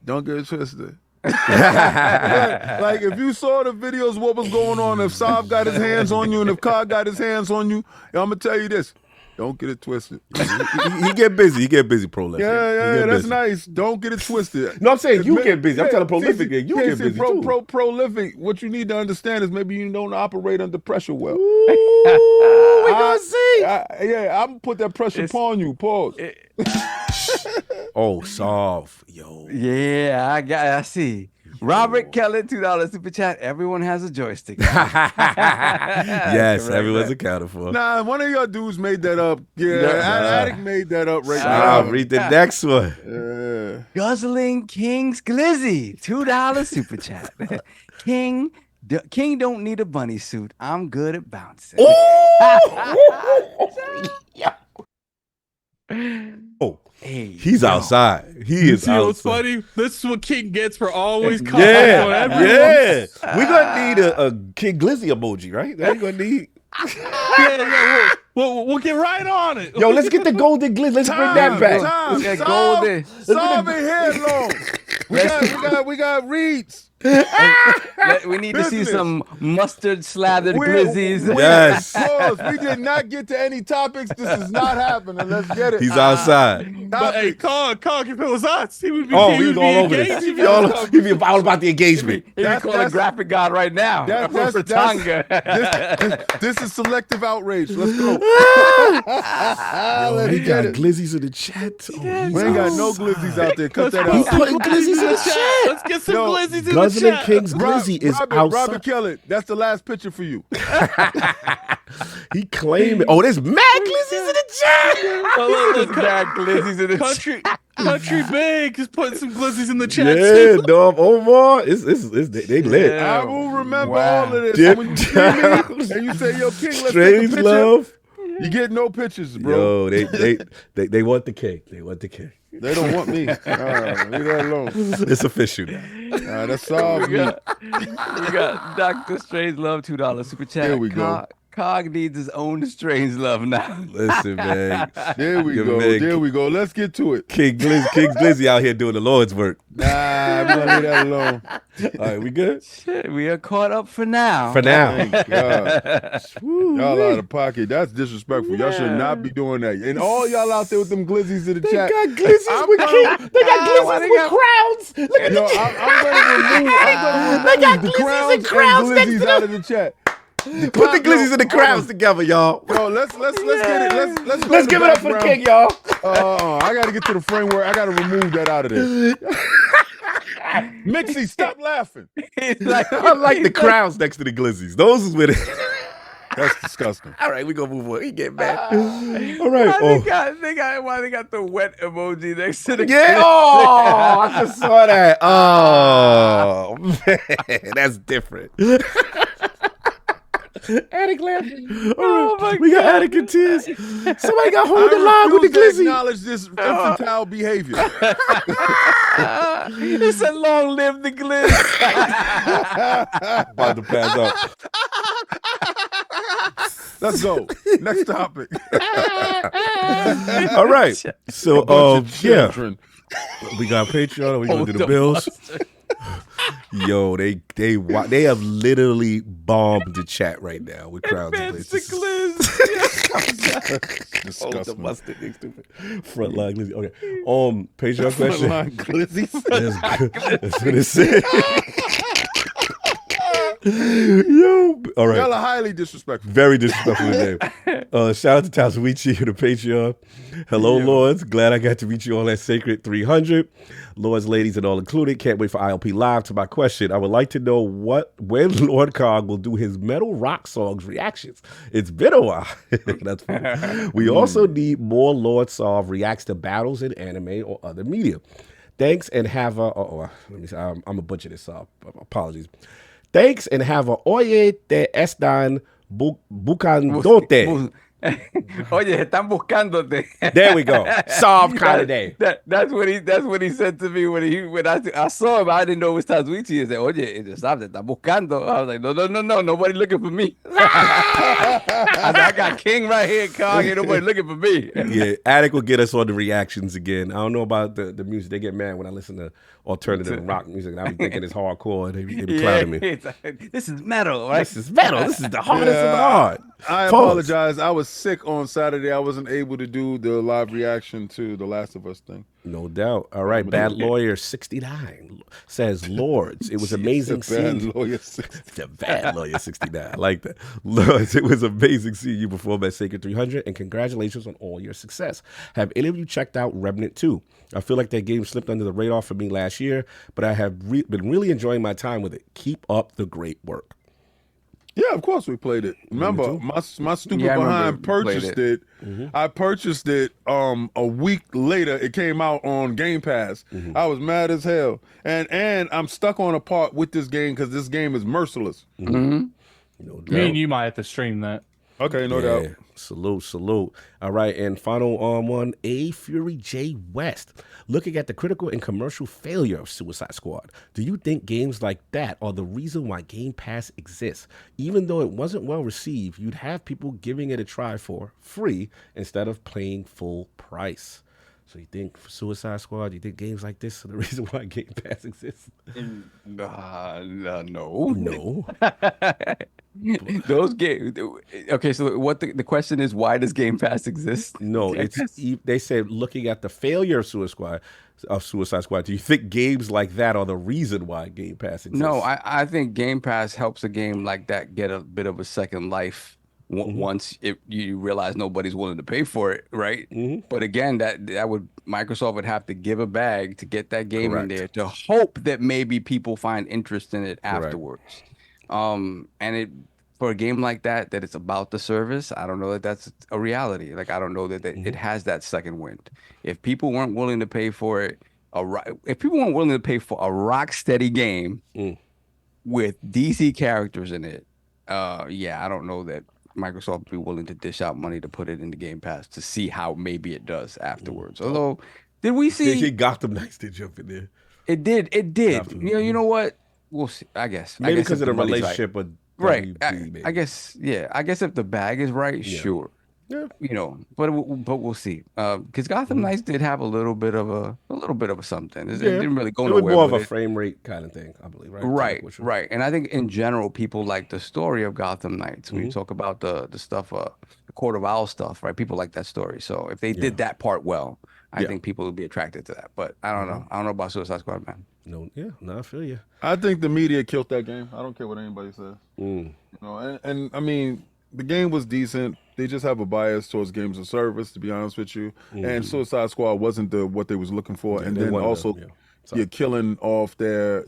Don't get it twisted. like if you saw the videos, what was going on, if Saab got his hands on you and if Cog got his hands on you, I'm going to tell you this. Don't get it twisted. he get busy. He get busy, Prolific. Yeah, that's nice. Don't get it twisted. No, I'm saying you get busy. I'm telling Prolific that you get busy too. Prolific, what you need to understand is maybe you don't operate under pressure well. Ooh, we gonna see. I'm going to put that pressure upon you. Pause. Soft. Yo. Yeah, I see. Robert Kelly, $2 super chat. Everyone has a joystick. Yes, everyone's accounted for. Nah, one of your dudes made that up. Addict made that up right now. I'll read the next one. Guzzling King's Glizzy, $2 super chat. King don't need a bunny suit. I'm good at bouncing. Hey, he's outside. He is outside. What's funny? This is what King gets for always calling on everyone. Yeah. We're going to need a King Glizzy emoji, right? That's going to need. We'll get right on it. Yo, let's get the golden glizzy. Let's bring that back. Let's get golden. Saab and headlong. We got reeds. We need to see some mustard slathered glizzies. Yes. We did not get to any topics. This is not happening. Let's get it. He's outside. But hey, Cog, if it was us, he would be, all over this. He'd be all about the engagement. He'd be calling graphic god right now. This is selective outrage. Let's go. He got glizzies in the chat. We ain't got no glizzies out there. Cut that out. He's putting glizzies in the chat. Let's get some glizzies in the Guzzling chat. King's Glizzy is outside. Robert Kelly, that's the last picture for you. He claiming. Oh, there's mad glizzies in the chat. Look, mad glizzies in the chat. Country Big is putting some glizzies in the chat Yeah, too. Dom Omar. They lit. I will remember all of this. When you see me and you say, yo, King, let's Strange take a picture. love. You get no pictures, bro. Yo, they want the cake. They want the cake. They don't want me. Leave that alone. It's official now. That's all. We got Dr. Strangelove, $2 super chat. There we go. Cog needs his own Strangelove now. Listen, man. There we go. There we go. Let's get to it. King Glizzy out here doing the Lord's work. Nah, we're gonna leave that alone. All right, we good? Shit, we are caught up for now. For now. Thank God. Y'all out of pocket. That's disrespectful. Y'all should not be doing that. And all y'all out there with them glizzies in the chat. They got glizzies with crowns. Look at Yo, I'm gonna remove the crowns and glizzies out of the chat. Put the glizzies and the crowns together, y'all. Yo, let's get it. Let's give it up for the king, y'all. I gotta get to the framework. I gotta remove that out of there. Mixie, stop laughing. I like the crowns next to the glizzies. Those is with it. That's disgusting. All right, we gonna move on. He get mad. All right. Why they got the wet emoji next to the Yeah. Oh, I just saw that. Oh man, that's different. Attic laughing. Oh my we got Attic in tears. Somebody got hold of the line with the refuse to glizzy. acknowledge this infantile behavior. He said, "Long live the glitz." About to pass out. Let's go. Next topic. All right. So, yeah, Children. we got Patreon. We gonna do the bills. Yo, they have literally bombed the chat right now with crowds. Advance the glitz. Hold the mustard, they stupid. Frontline glizzy. Okay. Patreon question. Frontline glizzy. That's what it said. Yo, all right. Y'all are highly disrespectful. Very disrespectful name. Shout out to Tazuichi to the Patreon. Hello, Lords. Glad I got to meet you all at Sacred 300. Lords, ladies, and all included. Can't wait for ILP Live. To my question, I would like to know when Lord Cog will do his metal rock songs reactions. It's been a while. That's funny. We also need more Lord Solve reacts to battles in anime or other media. Thanks and have a. Let me see. I'm gonna butcher this up. Apologies. Thanks and have a oye te están buscándote. Oye, están buscándote. There we go. Solve kind of day. That's what he said to me when I saw him. I didn't know it was Tazuichi. He said, "Oye, te están buscando." I was like, no, nobody looking for me. I got King right here, Cog. Ain't nobody looking for me. Yeah, Attic will get us on the reactions again. I don't know about the music. They get mad when I listen to alternative rock music, and I be thinking it's hardcore, and they be clowning me. This is metal, right? This is metal. This is the hardest of the hard. I apologize. I was sick on Saturday. I wasn't able to do the live reaction to the Last of Us thing. No doubt. All right, Bad Lawyer 69 says, Lords, it was amazing seeing you. The Bad Lawyer 69. I like that. Lords, it was amazing seeing you perform at Sacred 300, and congratulations on all your success. Have any of you checked out Remnant 2? I feel like that game slipped under the radar for me last year, but I have been really enjoying my time with it. Keep up the great work. Yeah, of course we played it. Remember, my stupid behind purchased it. I purchased it a week later. It came out on Game Pass. I was mad as hell. And I'm stuck on a part with this game because this game is merciless. Me and you might have to stream that. Okay, no doubt. Salute. All right, and final one, A Fury J West. Looking at the critical and commercial failure of Suicide Squad, do you think games like that are the reason why Game Pass exists? Even though it wasn't well received, you'd have people giving it a try for free instead of paying full price. So you think Suicide Squad, you think games like this are the reason why Game Pass exists? No. No. Those games. Okay, so what the question is, why does Game Pass exist? No, they said looking at the failure of Suicide Squad, do you think games like that are the reason why Game Pass exists? No, I think Game Pass helps a game like that get a bit of a second life once you realize nobody's willing to pay for it, right? But again, that would Microsoft would have to give a bag to get that game in there to hope that maybe people find interest in it afterwards. And for a game like that it's about the service, I don't know that that's a reality. Like I don't know that it has that second wind. If people weren't willing to pay for it, if people weren't willing to pay for a rock steady game with DC characters in it, I don't know that Microsoft would be willing to dish out money to put it into Game Pass to see how maybe it does afterwards. Although, did we see Gotham Knights did jump in there? It did. You know what? We'll see. I guess maybe because of the relationship with WB, I guess. Yeah. I guess if the bag is right, sure. Yeah. But we'll see. Because Gotham Knights did have a little bit of a something. It didn't really go nowhere. It was more of a frame rate kind of thing, I believe, right? Right. And I think in general, people like the story of Gotham Knights. When you talk about the stuff, the Court of Owls stuff, right? People like that story. So if they did that part well, I think people would be attracted to that. But I don't know. I don't know about Suicide Squad, man. No, I feel you. I think the media killed that game. I don't care what anybody says. And I mean, the game was decent. They just have a bias towards games of service, to be honest with you. And Suicide Squad wasn't what they was looking for. And then also, you're killing off their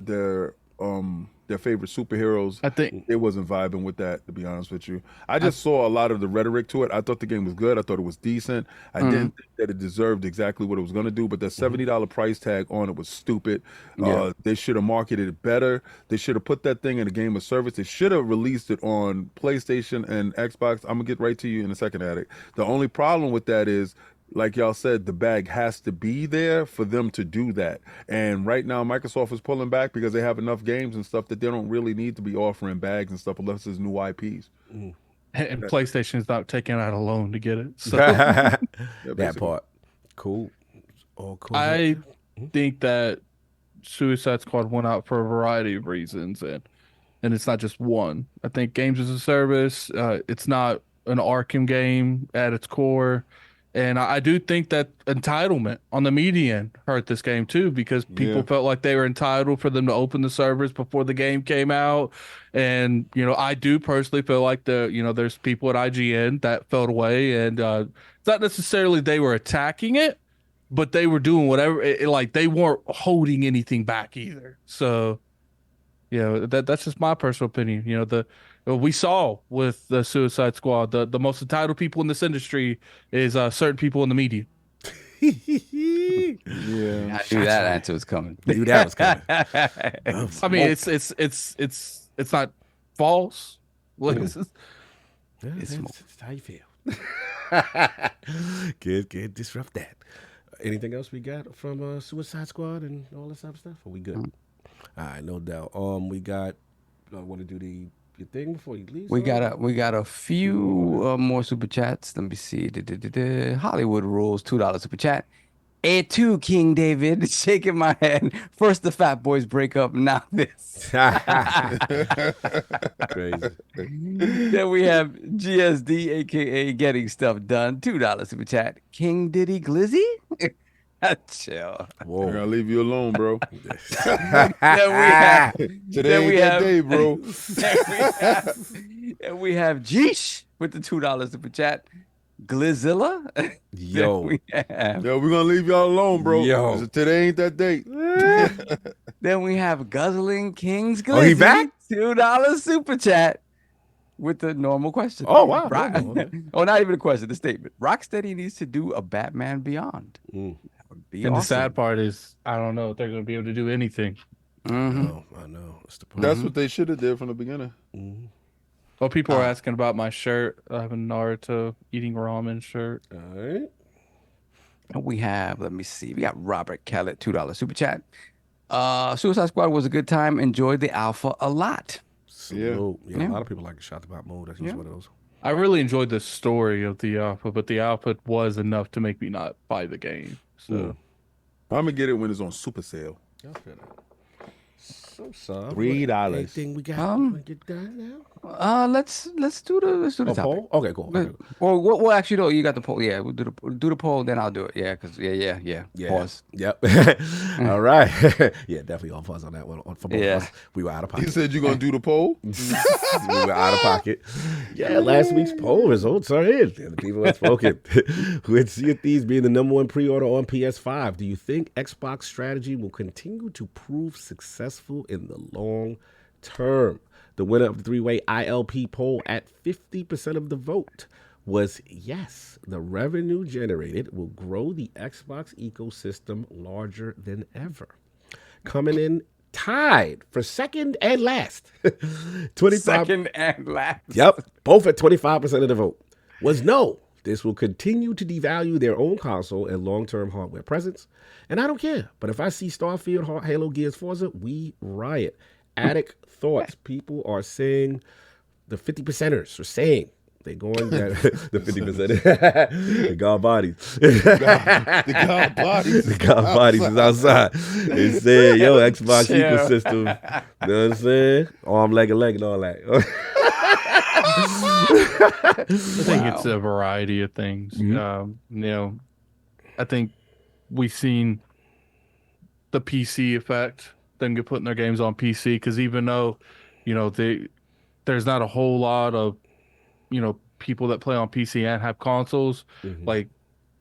their favorite superheroes. I think it wasn't vibing with that, to be honest with you. I just saw a lot of the rhetoric to it. I thought the game was good. I thought it was decent. I didn't think that it deserved exactly what it was going to do, but that $70 price tag on it was stupid. They should have marketed it better. They should have put that thing in a game of service. They should have released it on PlayStation and Xbox. I'm going to get right to you in a second, Addict. The only problem with that is, like y'all said, the bag has to be there for them to do that. And right now, Microsoft is pulling back because they have enough games and stuff that they don't really need to be offering bags and stuff unless it's new IPs. And PlayStation's not taking out a loan to get it. So that part. Cool. All cool. I think that Suicide Squad went out for a variety of reasons, and it's not just one. I think games as a service, it's not an Arkham game at its core. And I do think that entitlement on the media end hurt this game too, because people felt like they were entitled for them to open the servers before the game came out. And, I do personally feel like there's people at IGN that felt away, and it's not necessarily they were attacking it, but they were doing whatever, like they weren't holding anything back either. So, that's just my personal opinion. We saw with the Suicide Squad, the most entitled people in this industry is certain people in the media. I knew that answer was coming. Knew that was coming. I mean, it's not false. It's how you feel. Good. Disrupt that. Anything else we got from Suicide Squad and all this other stuff? Or we good? All right, no doubt. We got. I want to do your thing before you leave. We got a few more super chats. Let me see. Hollywood Rules, $2 super chat. A2 King David, shaking my head. First the Fat Boys break up, now this. Crazy. Then we have GSD, aka Getting Stuff Done, $2 super chat. King Diddy Glizzy. Chill. Whoa. I'm gonna leave you alone, bro. Then we have day, bro. And we have Jeesh with the $2 super chat. Glizilla. Yo. We're gonna leave y'all alone, bro. Yo. Today ain't that date. Then we have Guzzling Kings Glizzy. Oh, he back? $2 super chat with the normal question. Oh, wow. Not even a question, the statement. Rocksteady needs to do a Batman Beyond. That would be awesome. The sad part is, I don't know if they're going to be able to do anything. I know. That's the problem. That's what they should have did from the beginning. Well, people are asking about my shirt. I have a Naruto eating ramen shirt. All right. We have, let me see. We got Robert Kellett, $2 super chat. Suicide Squad was a good time. Enjoyed the alpha a lot. Yeah. A lot of people like the shot about mode. That's just one of those. I really enjoyed the story of the alpha, but the alpha was enough to make me not buy the game. So I'm gonna get it when it's on super sale. $3. Anything we got? Get done now? Let's do the topic. Poll? Okay, cool. Well, actually, no, you got the poll. Yeah, we'll do the poll, then I'll do it. Yeah, because yeah. Pause. Yep. All right. Yeah, definitely on pause on that one. For both of us, we were out of pocket. He said you're gonna do the poll. We were out of pocket. Yeah, last week's poll results are in. And the people have spoken. With Sea of Thieves being the #1 pre-order on PS5, do you think Xbox strategy will continue to prove successful in the long term? The winner of the three-way ILP poll at 50% of the vote was yes. The revenue generated will grow the Xbox ecosystem larger than ever. Coming in tied for second and last. 25. Second and last. Yep, both at 25% of the vote. Was no. This will continue to devalue their own console and long-term hardware presence. And I don't care. But if I see Starfield, Halo, Gears, Forza, we riot. Attic thoughts. People are saying, the 50%ers are saying, they're going that the 50%. The God bodies. The God bodies is outside. They said, yo, Xbox ecosystem. You know what I'm saying? Arm, leg, and all that. I think it's a variety of things. I think we've seen the PC effect, them get putting their games on PC, because even though, there's not a whole lot of, people that play on PC and have consoles, like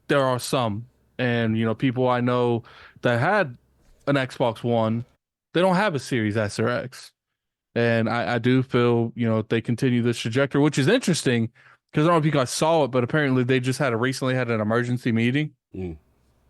there are some, and, people I know that had an Xbox One, they don't have a Series S or X. And I do feel, if they continue this trajectory, which is interesting because I don't know if you guys saw it, but apparently they just recently had an emergency meeting,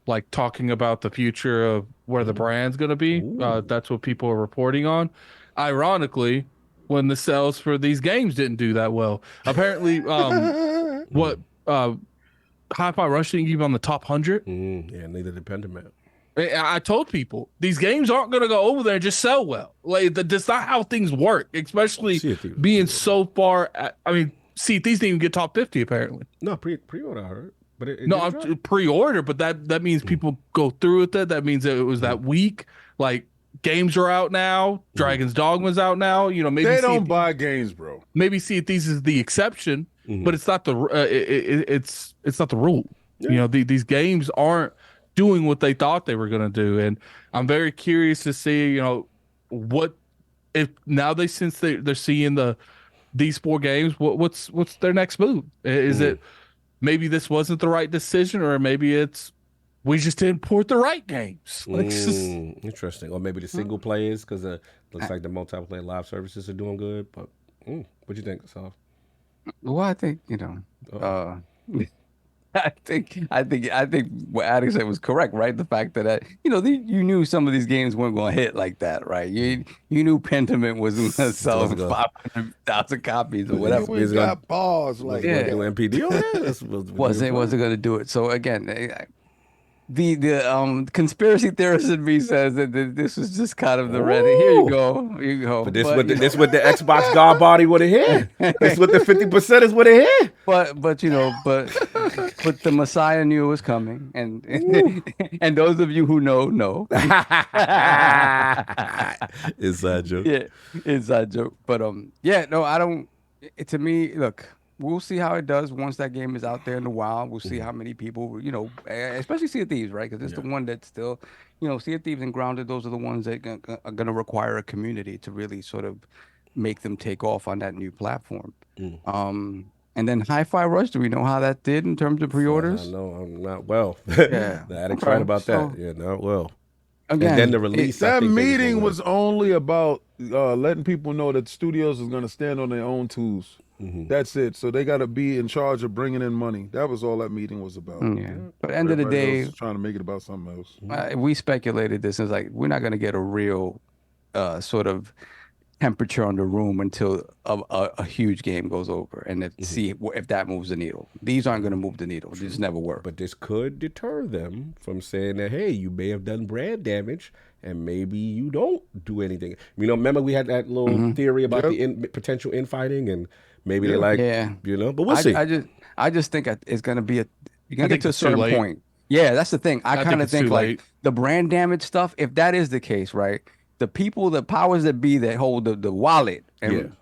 like talking about the future of where the brand's going to be. That's what people are reporting on. Ironically, when the sales for these games didn't do that well, apparently, what Hi-Fi Rush didn't give on the top 100. Yeah, neither did Pentiment. I told people these games aren't going to go over there and just sell well. Like that's not how things work, especially being so far. Sea of Thieves didn't even get top 50 apparently. No, pre-order, I heard. But I'm pre-order, but that means people go through with it. That means it was that week. Like games are out now. Dragon's Dogma's out now. Maybe they don't buy games, bro. Maybe Sea of Thieves is the exception, but it's not the it's not the rule. Yeah. These games aren't doing what they thought they were going to do, and I'm very curious to see what if now since they're seeing these 4 games, what's their next move? Is it maybe this wasn't the right decision, or maybe it's we just didn't port the right games? Interesting. Or maybe the single players, because looks like the multiplayer live services are doing good. But what do you think, Sal? Well, I think I think what Alex said was correct, right? The fact that you knew some of these games weren't going to hit like that, right? You knew Pentiment wasn't going to sell 500,000 copies or whatever. We got balls like MPD on that. Wasn't going to do it. So again, the conspiracy theorist in me says that this was just kind of the red. Here you go. But this what the Xbox God body would have hit. This what the 50%ers would have hit. But the Messiah knew it was coming, and those of you who know. Inside joke. Yeah, inside joke. But I don't. To me, look. We'll see how it does once that game is out there in the wild. We'll see how many people, especially Sea of Thieves, right? Because it's the one that's still, Sea of Thieves and Grounded, those are the ones that are going to require a community to really sort of make them take off on that new platform. And then Hi-Fi Rush, do we know how that did in terms of pre-orders? No, I'm not well. Yeah. The addict's right about that. Yeah, not well. Again, and then the release. That meeting was only about letting people know that studios is going to stand on their own tools. That's it. So they got to be in charge of bringing in money. That was all that meeting was about. Yeah. But at the end of the day, trying to make it about something else. We speculated this. It's like we're not going to get a real sort of temperature on the room until a huge game goes over and see if that moves the needle. These aren't going to move the needle. These never work. But this could deter them from saying that, hey, you may have done brand damage and maybe you don't do anything. Remember we had that little theory about the potential infighting, and maybe they're like, but we'll see. I just think it's going to be you're going to get to a certain point. Yeah, that's the thing. I kind of think like the brand damage stuff, if that is the case, right? The people, the powers that be that hold the wallet, and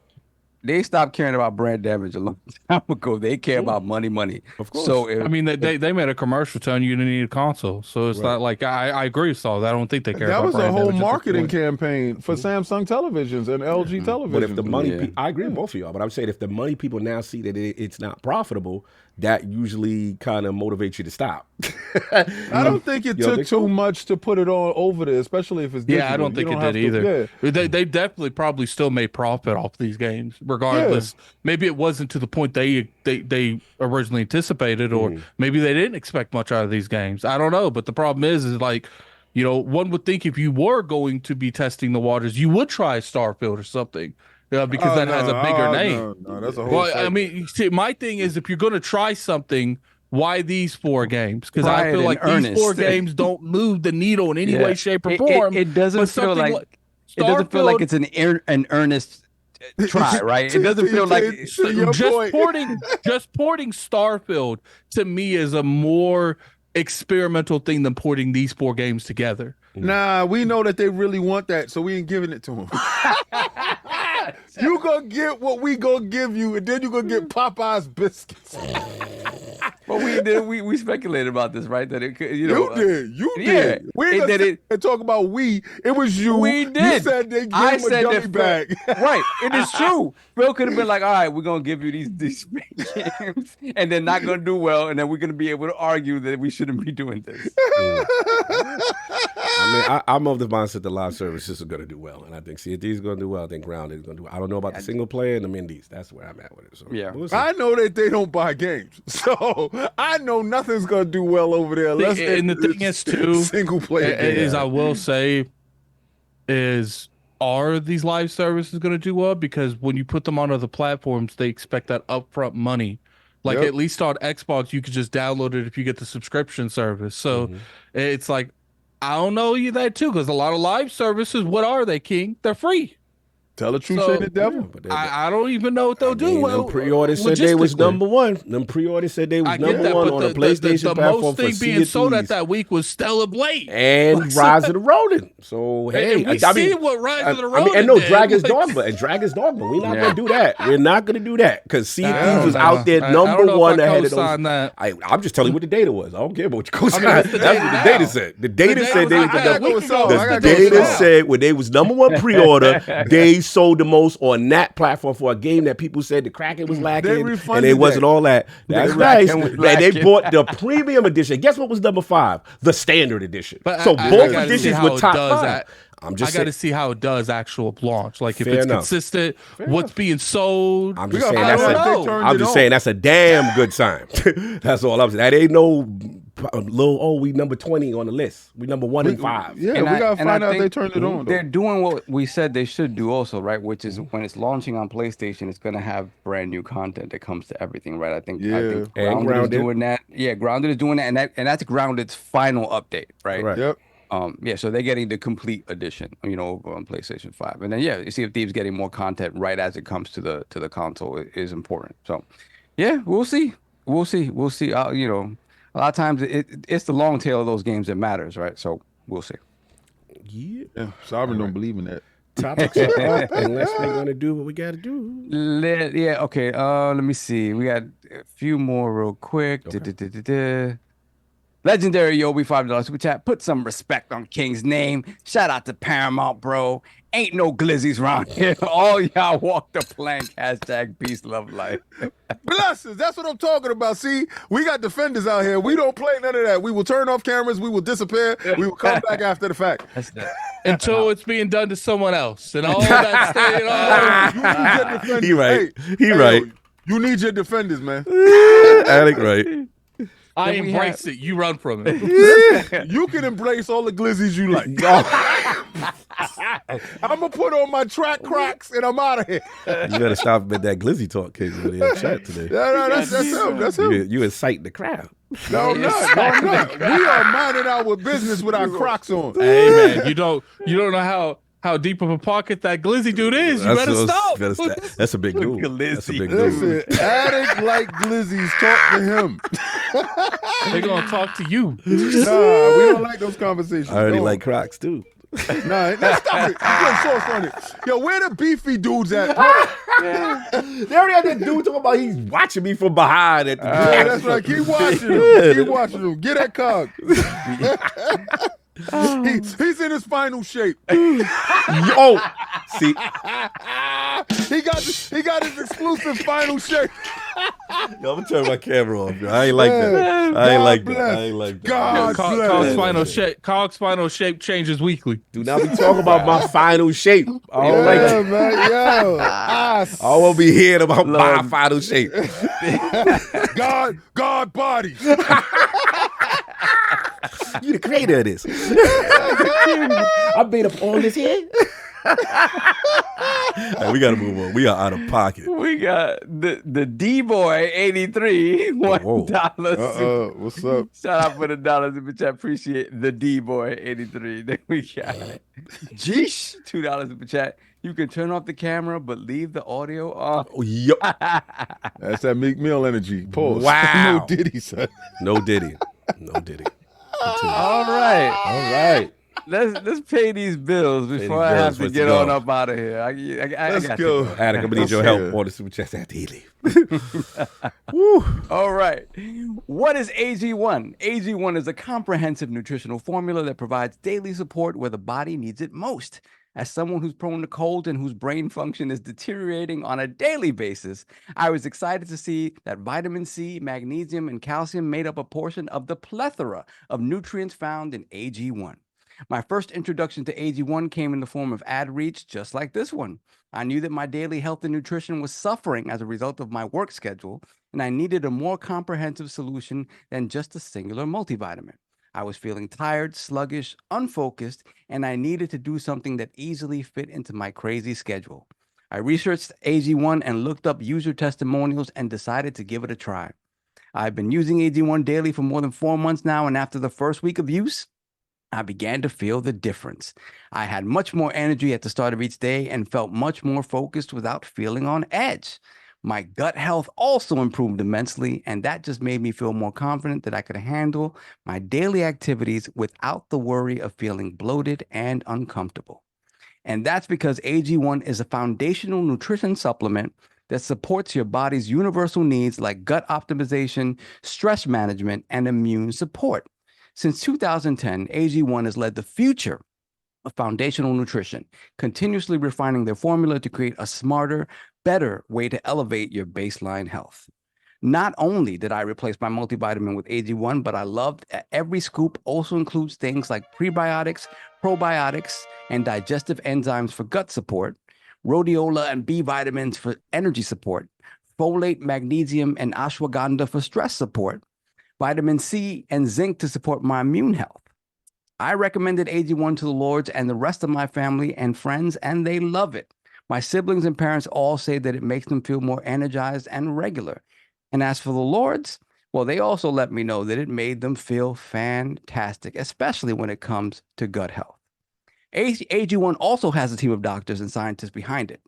they stopped caring about brand damage a long time ago. They care about money. Of course. So they made a commercial telling you to need a console. So it's not like I agree with Saul. I don't think they care. That about was brand a whole damage marketing campaign for Samsung televisions and LG televisions. But if the money, I agree with both of y'all. But I'm saying if the money people now see that it's not profitable, that usually kind of motivates you to stop. I don't think it took too much to put it on over there, especially if it's digital. Yeah, I don't think it did either. They definitely probably still made profit off these games, regardless. Maybe it wasn't to the point they originally anticipated, or maybe they didn't expect much out of these games. I don't know, but the problem is like, one would think if you were going to be testing the waters, you would try Starfield or something. Because that has a bigger name. No, that's a whole segment. My thing is, if you're going to try something, why these 4 games? Because I feel like these 4 games don't move the needle in any way, shape, or form. It doesn't feel like it doesn't feel like it's an earnest try, right? It doesn't feel like just porting Starfield to me is a more experimental thing than porting these 4 games together. Nah, we know that they really want that, so we ain't giving it to them. You gonna get what we gonna give you, and then you gonna get Popeye's biscuits. We speculated about this, right? That it could, you did. We didn't talk about we. It was you. We did. You said they gave him a dummy bag. Right. It is true. Phil could have been like, all right, we're gonna give you these games, and they're not gonna do well, and then we're gonna be able to argue that we shouldn't be doing this. I mean, I'm of the mindset that live services are going to do well, and I think CFD is going to do well. I think Grounded is going to do well. I don't know about the single player and the Indies. That's where I'm at with it. So yeah, I know that they don't buy games, so I know nothing's going to do well over there. And the thing is, too, single player is I will say, are these live services going to do well? Because when you put them on other platforms, they expect that upfront money. Like at least on Xbox, you could just download it if you get the subscription service. So it's like, I don't know you that too, because a lot of live services, what are they, King? They're free. Tell the truth, say the devil. I don't even know what they'll do. Well, them pre-orders said they was number one. Them pre-orders said they was number one on the PlayStation platform for most thing being sold at that week was Stellar Blade and Rise of the Ronin. So hey, we see what Rise of the Ronin and no, did. Dragon's Dogma and Dragon's Dogma. We're not gonna do that. We're not gonna do that because Sea of Thieves was out there number one ahead of those. I'm just telling you what the data was. I don't care about what you co-sign. That's what the data said. The data said they was the data said when they was number one pre-order, they sold the most on that platform for a game that people said the Kraken was lacking and it wasn't all that. That's nice. And they bought the premium edition. Guess what was number 5? The standard edition. So both editions were top 5. I got to see how it does actual launch. Like if it's consistent, what's being sold. I'm just saying that's a damn good sign. That's all I'm saying. That ain't no little, we number 20 on the list. We number 1 and 5. Yeah, we got to find out they turned it on. They're doing what we said they should do also, right? Which is when it's launching on PlayStation, it's going to have brand new content that comes to everything, right? I think Grounded is doing that. Yeah, Grounded is doing that, and that's Grounded's final update, right? Yep. So they're getting the complete edition, over on PlayStation 5. And then you see if Thieves getting more content right as it comes to the console is important. So yeah, we'll see. A lot of times it's the long tail of those games that matters, right? So we'll see. Yeah. Sovereign don't believe in that. Topics are up unless we're gonna do what we gotta do. Okay. Let me see. We got a few more real quick. Okay. Legendary Yobi, $5 super chat. Put some respect on King's name. Shout out to Paramount, bro. Ain't no glizzies around here. All y'all walk the plank. # peace, love, life. Blessings. That's what I'm talking about. See, we got defenders out here. We don't play none of that. We will turn off cameras. We will disappear. We will come back after the fact. Until it's being done to someone else. And all that staying on. He right. Right. You need your defenders, man. Alec right. I embrace it. You run from it. You can embrace all the glizzies you like. I'm going to put on my track Crocs and I'm out of here. You better stop with that glizzy talk, King, in the chat today. No, that's him. That's him. You incite the crowd. No, I'm not. We are minding our business with our Crocs on. Hey, man, you don't know how deep of a pocket that glizzy dude is. You better stop. That's a big dude. That's a big dude. Listen, addict like glizzies, talk to him. They're going to talk to you. Nah, we don't like those conversations. I already like Crocs, too. Nah, stop it. You're so funny. Yo, where the beefy dudes at? They already had that dude talking about he's watching me from behind. Yeah, that's right. Keep watching him. Keep watching him. Get that cog. He's in his final shape. Yo, see, he got his exclusive final shape. Yo, I'm gonna turn my camera off. Yo. I ain't like that. I ain't like that. God bless. Cog's final shape changes weekly. Do not be talking about my final shape. I don't like it. Man, yo. I won't be hearing about my final shape. God body. You the creator of this. I made up all this here. Hey, we gotta move on. We are out of pocket. We got the D-Boy 83, $1. What's up? Shout out for the dollars in the chat. Appreciate the D-Boy 83. Then we got Jeesh, $2 in the chat. You can turn off the camera, but leave the audio on. Oh, yo. That's that Meek Mill energy. Pause. Wow. No Diddy, son. No Diddy. No Diddy. All right. let's pay these bills before I have to get on up out of here. I Let's got go. to Adam, I'm gonna need your help on the super chat after he leave. All right. What is AG1? AG1 is a comprehensive nutritional formula that provides daily support where the body needs it most. As someone who's prone to cold and whose brain function is deteriorating on a daily basis, I was excited to see that vitamin C, magnesium, and calcium made up a portion of the plethora of nutrients found in AG1. My first introduction to AG1 came in the form of ad reads just like this one. I knew that my daily health and nutrition was suffering as a result of my work schedule, and I needed a more comprehensive solution than just a singular multivitamin. I was feeling tired, sluggish, unfocused, and I needed to do something that easily fit into my crazy schedule. I researched AG1 and looked up user testimonials and decided to give it a try. I've been using AG1 daily for more than 4 months now, and after the first week of use, I began to feel the difference. I had much more energy at the start of each day and felt much more focused without feeling on edge. My gut health also improved immensely, and that just made me feel more confident that I could handle my daily activities without the worry of feeling bloated and uncomfortable. And that's because AG1 is a foundational nutrition supplement that supports your body's universal needs like gut optimization, stress management, and immune support. Since 2010, AG1 has led the future of foundational nutrition, continuously refining their formula to create a smarter, better way to elevate your baseline health. Not only did I replace my multivitamin with AG1, but I loved that every scoop also includes things like prebiotics, probiotics, and digestive enzymes for gut support, rhodiola and B vitamins for energy support, folate, magnesium, and ashwagandha for stress support, vitamin C and zinc to support my immune health. I recommended AG1 to the Lords and the rest of my family and friends, and they love it. My siblings and parents all say that it makes them feel more energized and regular. And as for the Lords, well, they also let me know that it made them feel fantastic, especially when it comes to gut health. AG1 also has a team of doctors and scientists behind it.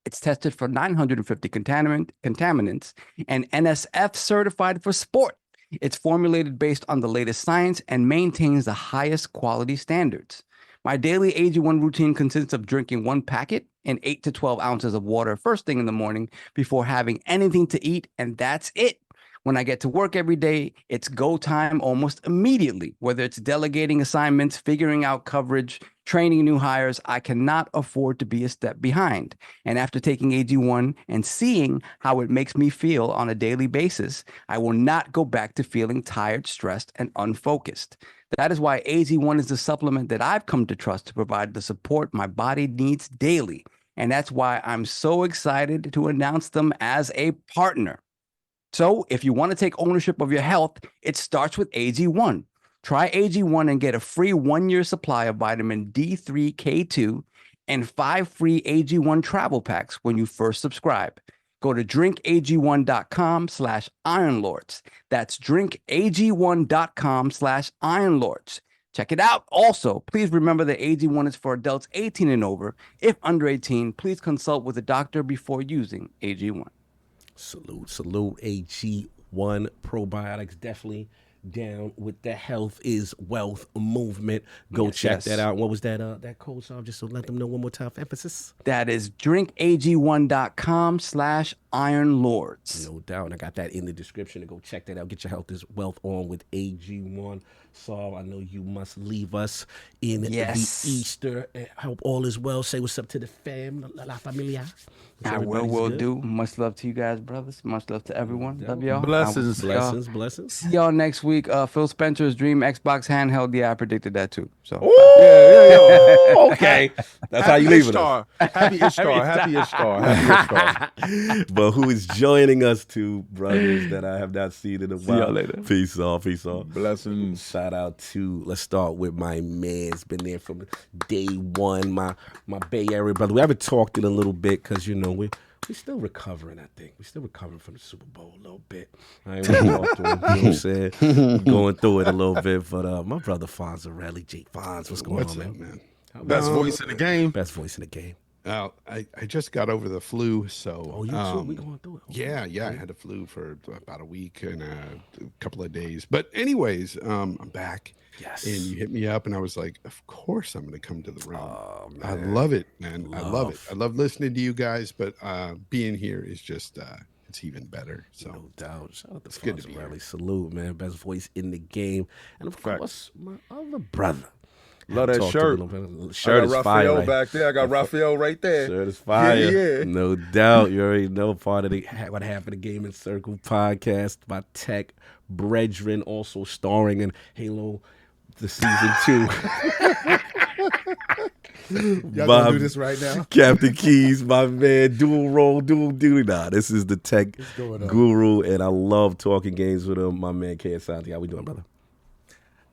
It's tested for 950 contaminants and NSF certified for sport. It's formulated based on the latest science and maintains the highest quality standards. My daily AG1 routine consists of drinking 1 packet and 8 to 12 ounces of water first thing in the morning before having anything to eat, and that's it. When I get to work every day, it's go time almost immediately. Whether it's delegating assignments, figuring out coverage, training new hires, I cannot afford to be a step behind. And after taking AG1 and seeing how it makes me feel on a daily basis, I will not go back to feeling tired, stressed, and unfocused. That is why AG1 is the supplement that I've come to trust to provide the support my body needs daily. And that's why I'm so excited to announce them as a partner. So if you want to take ownership of your health, it starts with AG1. Try AG1 and get a free 1-year supply of vitamin D3, K2, and 5 free AG1 travel packs when you first subscribe. Go to drinkag1.com/ironlords. That's drinkag1.com/ironlords. Check it out. Also, please remember that AG1 is for adults 18 and over. If under 18, please consult with a doctor before using AG1. Salute AG1 probiotics. Definitely down with the health is wealth movement. Go check that out. What was that code, Saul? Just to let them know one more time for emphasis. That is drinkag1.com/ironlords. No doubt. I got that in the description to go check that out. Get your health is wealth on with AG1. Saul, I know you must leave us in the Easter. Hope all is well. Say what's up to the fam, la familia. I will do. Much love to you guys, brothers. Much love to everyone. Love y'all. Blessings. Blessings. See y'all next week. PhilSpencer's Dream Xbox Handheld. Yeah, I predicted that too. So. Okay. That's how you leave it. Happy Ishtar. But who is joining us two brothers that I have not seen in a while. See y'all later. Peace off. Blessings. Shout out to, let's start with my man's been there from day one, my Bay Area brother. We haven't talked in a little bit because, you know, we're still recovering, I think. We're still recovering from the Super Bowl a little bit. I ain't want to talk to him, you know what I'm saying? Going through it a little bit. But my brother Fonzarelli, Jake Fonz, what's going on, man? Best voice in the game. Best voice in the game. I just got over the flu, so Oh, you too? We going through it. yeah, I had the flu for about a week and a couple of days. But anyways, I'm back. Yes. And you hit me up, and I was like, of course I'm going to come to the room. Oh, I love it, man. I love it. I love listening to you guys, but being here is just it's even better. So no doubt. Shout out to good to be Fonzie here. Riley. Salute, man. Best voice in the game. And of course, my other brother. Love that Talk to shirt. him. Shirt is I got fire. Raphael Right? back there. I got Raphael right there. Shirt is fire. Yeah. No doubt. You already know part of the What Happened to Gaming Circle podcast by Tech Brethren, also starring in Halo the season 2. Y'all gonna do this right now? Captain Keys, my man, dual role, dual duty. Nah, this is the tech guru, and I love talking games with him. My man, K. Asante. How we doing, brother?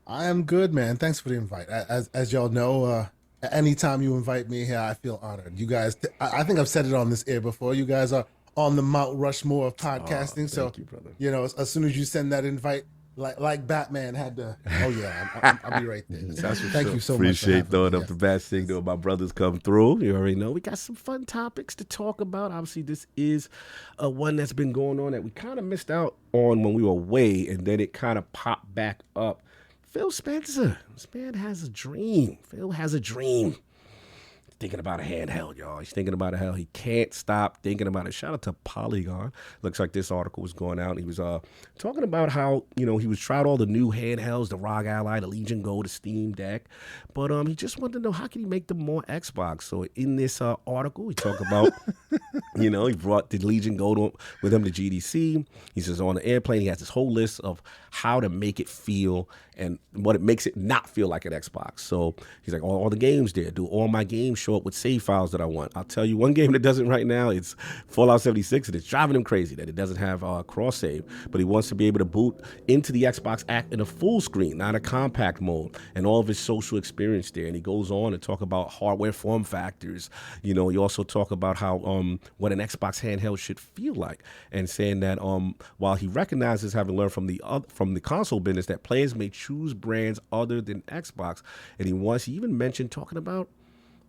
I am good, man. Thanks for the invite. As y'all know, anytime you invite me here, I feel honored. You guys, I think I've said it on this air before. You guys are on the Mount Rushmore of podcasting. So, you, brother. you know, as soon as you send that invite, like Batman had to. Oh yeah, I'll be right there. Thank you so Appreciate much. throwing up the bat signal. My brothers come through. You already know we got some fun topics to talk about. Obviously, this is one that's been going on that we kind of missed out on when we were away, and then it kind of popped back up. PhilSpencer, this man has a dream. Phil has a dream. Thinking about a handheld, y'all. He's thinking about a hell. He can't stop thinking about it. Shout out to Polygon. Looks like this article was going out. He was talking about how, he was tried all the new handhelds, the ROG Ally, the Legion Go, the Steam Deck. But he just wanted to know, how can he make them more Xbox? So in this article, he talked about, he brought the Legion Go with him to GDC. He says on the airplane, he has this whole list of how to make it feel and what it makes it not feel like an Xbox. So he's like, all the games there. Do all my games show up with save files that I want? I'll tell you one game that doesn't right now. It's Fallout 76, and it's driving him crazy that it doesn't have cross save. But he wants to be able to boot into the Xbox app in a full screen, not a compact mode, and all of his social experience there. And he goes on to talk about hardware form factors. He also talk about how what an Xbox handheld should feel like, and saying that while he recognizes, having learned from the console business, that players may choose brands other than Xbox, and he even mentioned talking about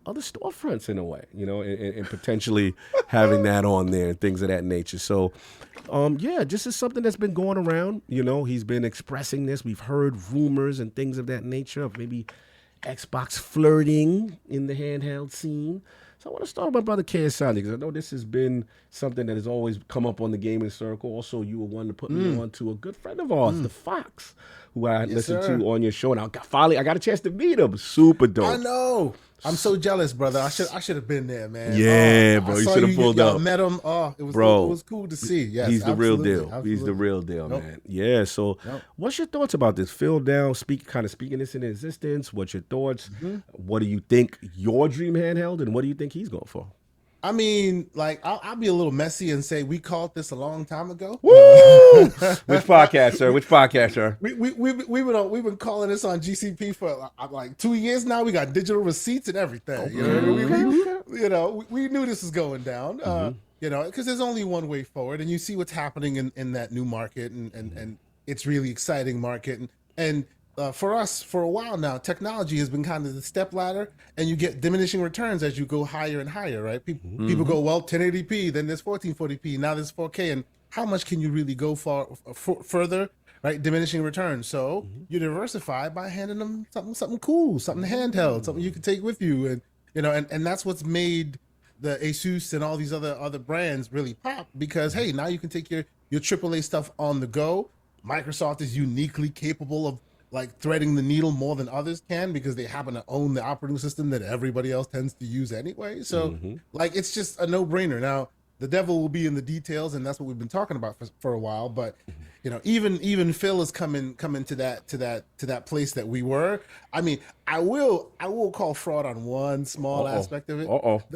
other storefronts in a way, and potentially having that on there and things of that nature. So, just is something that's been going around. He's been expressing this. We've heard rumors and things of that nature of maybe Xbox flirting in the handheld scene. So I want to start with my brother KSI, because I know this has been something that has always come up on the gaming circle. Also, you were one to put me on to a good friend of ours, the Fox, who I listened to on your show, and I got a chance to meet him. Super dope. I know. I'm so jealous, brother. I should have been there, man. Yeah, bro. You should have pulled up. Met him. Oh, it was cool to see. Yes, he's the real deal. Absolutely. He's the real deal, man. Yeah. So, what's your thoughts about this? Phil Down, speaking this into existence. What's your thoughts? Mm-hmm. What do you think your dream handheld, and what do you think he's going for? I mean, I'll be a little messy and say we called this a long time ago. Woo! Which podcast, sir? We've been calling this on GCP for like 2 years now. We got digital receipts and everything. Okay. We knew this was going down. Because there's only one way forward, and you see what's happening in that new market, and it's really exciting market, and for us, for a while now, technology has been kind of the step ladder, and you get diminishing returns as you go higher and higher, right? People go, well, 1080p, then there's 1440p, now there's 4K, and how much can you really go further, right? Diminishing returns. So you diversify by handing them something cool, something handheld, something you can take with you, and that's what's made the Asus and all these other brands really pop, because hey, now you can take your AAA stuff on the go. Microsoft is uniquely capable of threading the needle more than others can, because they happen to own the operating system that everybody else tends to use anyway. So it's just a no-brainer. Now, the devil will be in the details, and that's what we've been talking about for a while. But even Phil is coming to that place that we were. I mean, I will call fraud on one small aspect of it.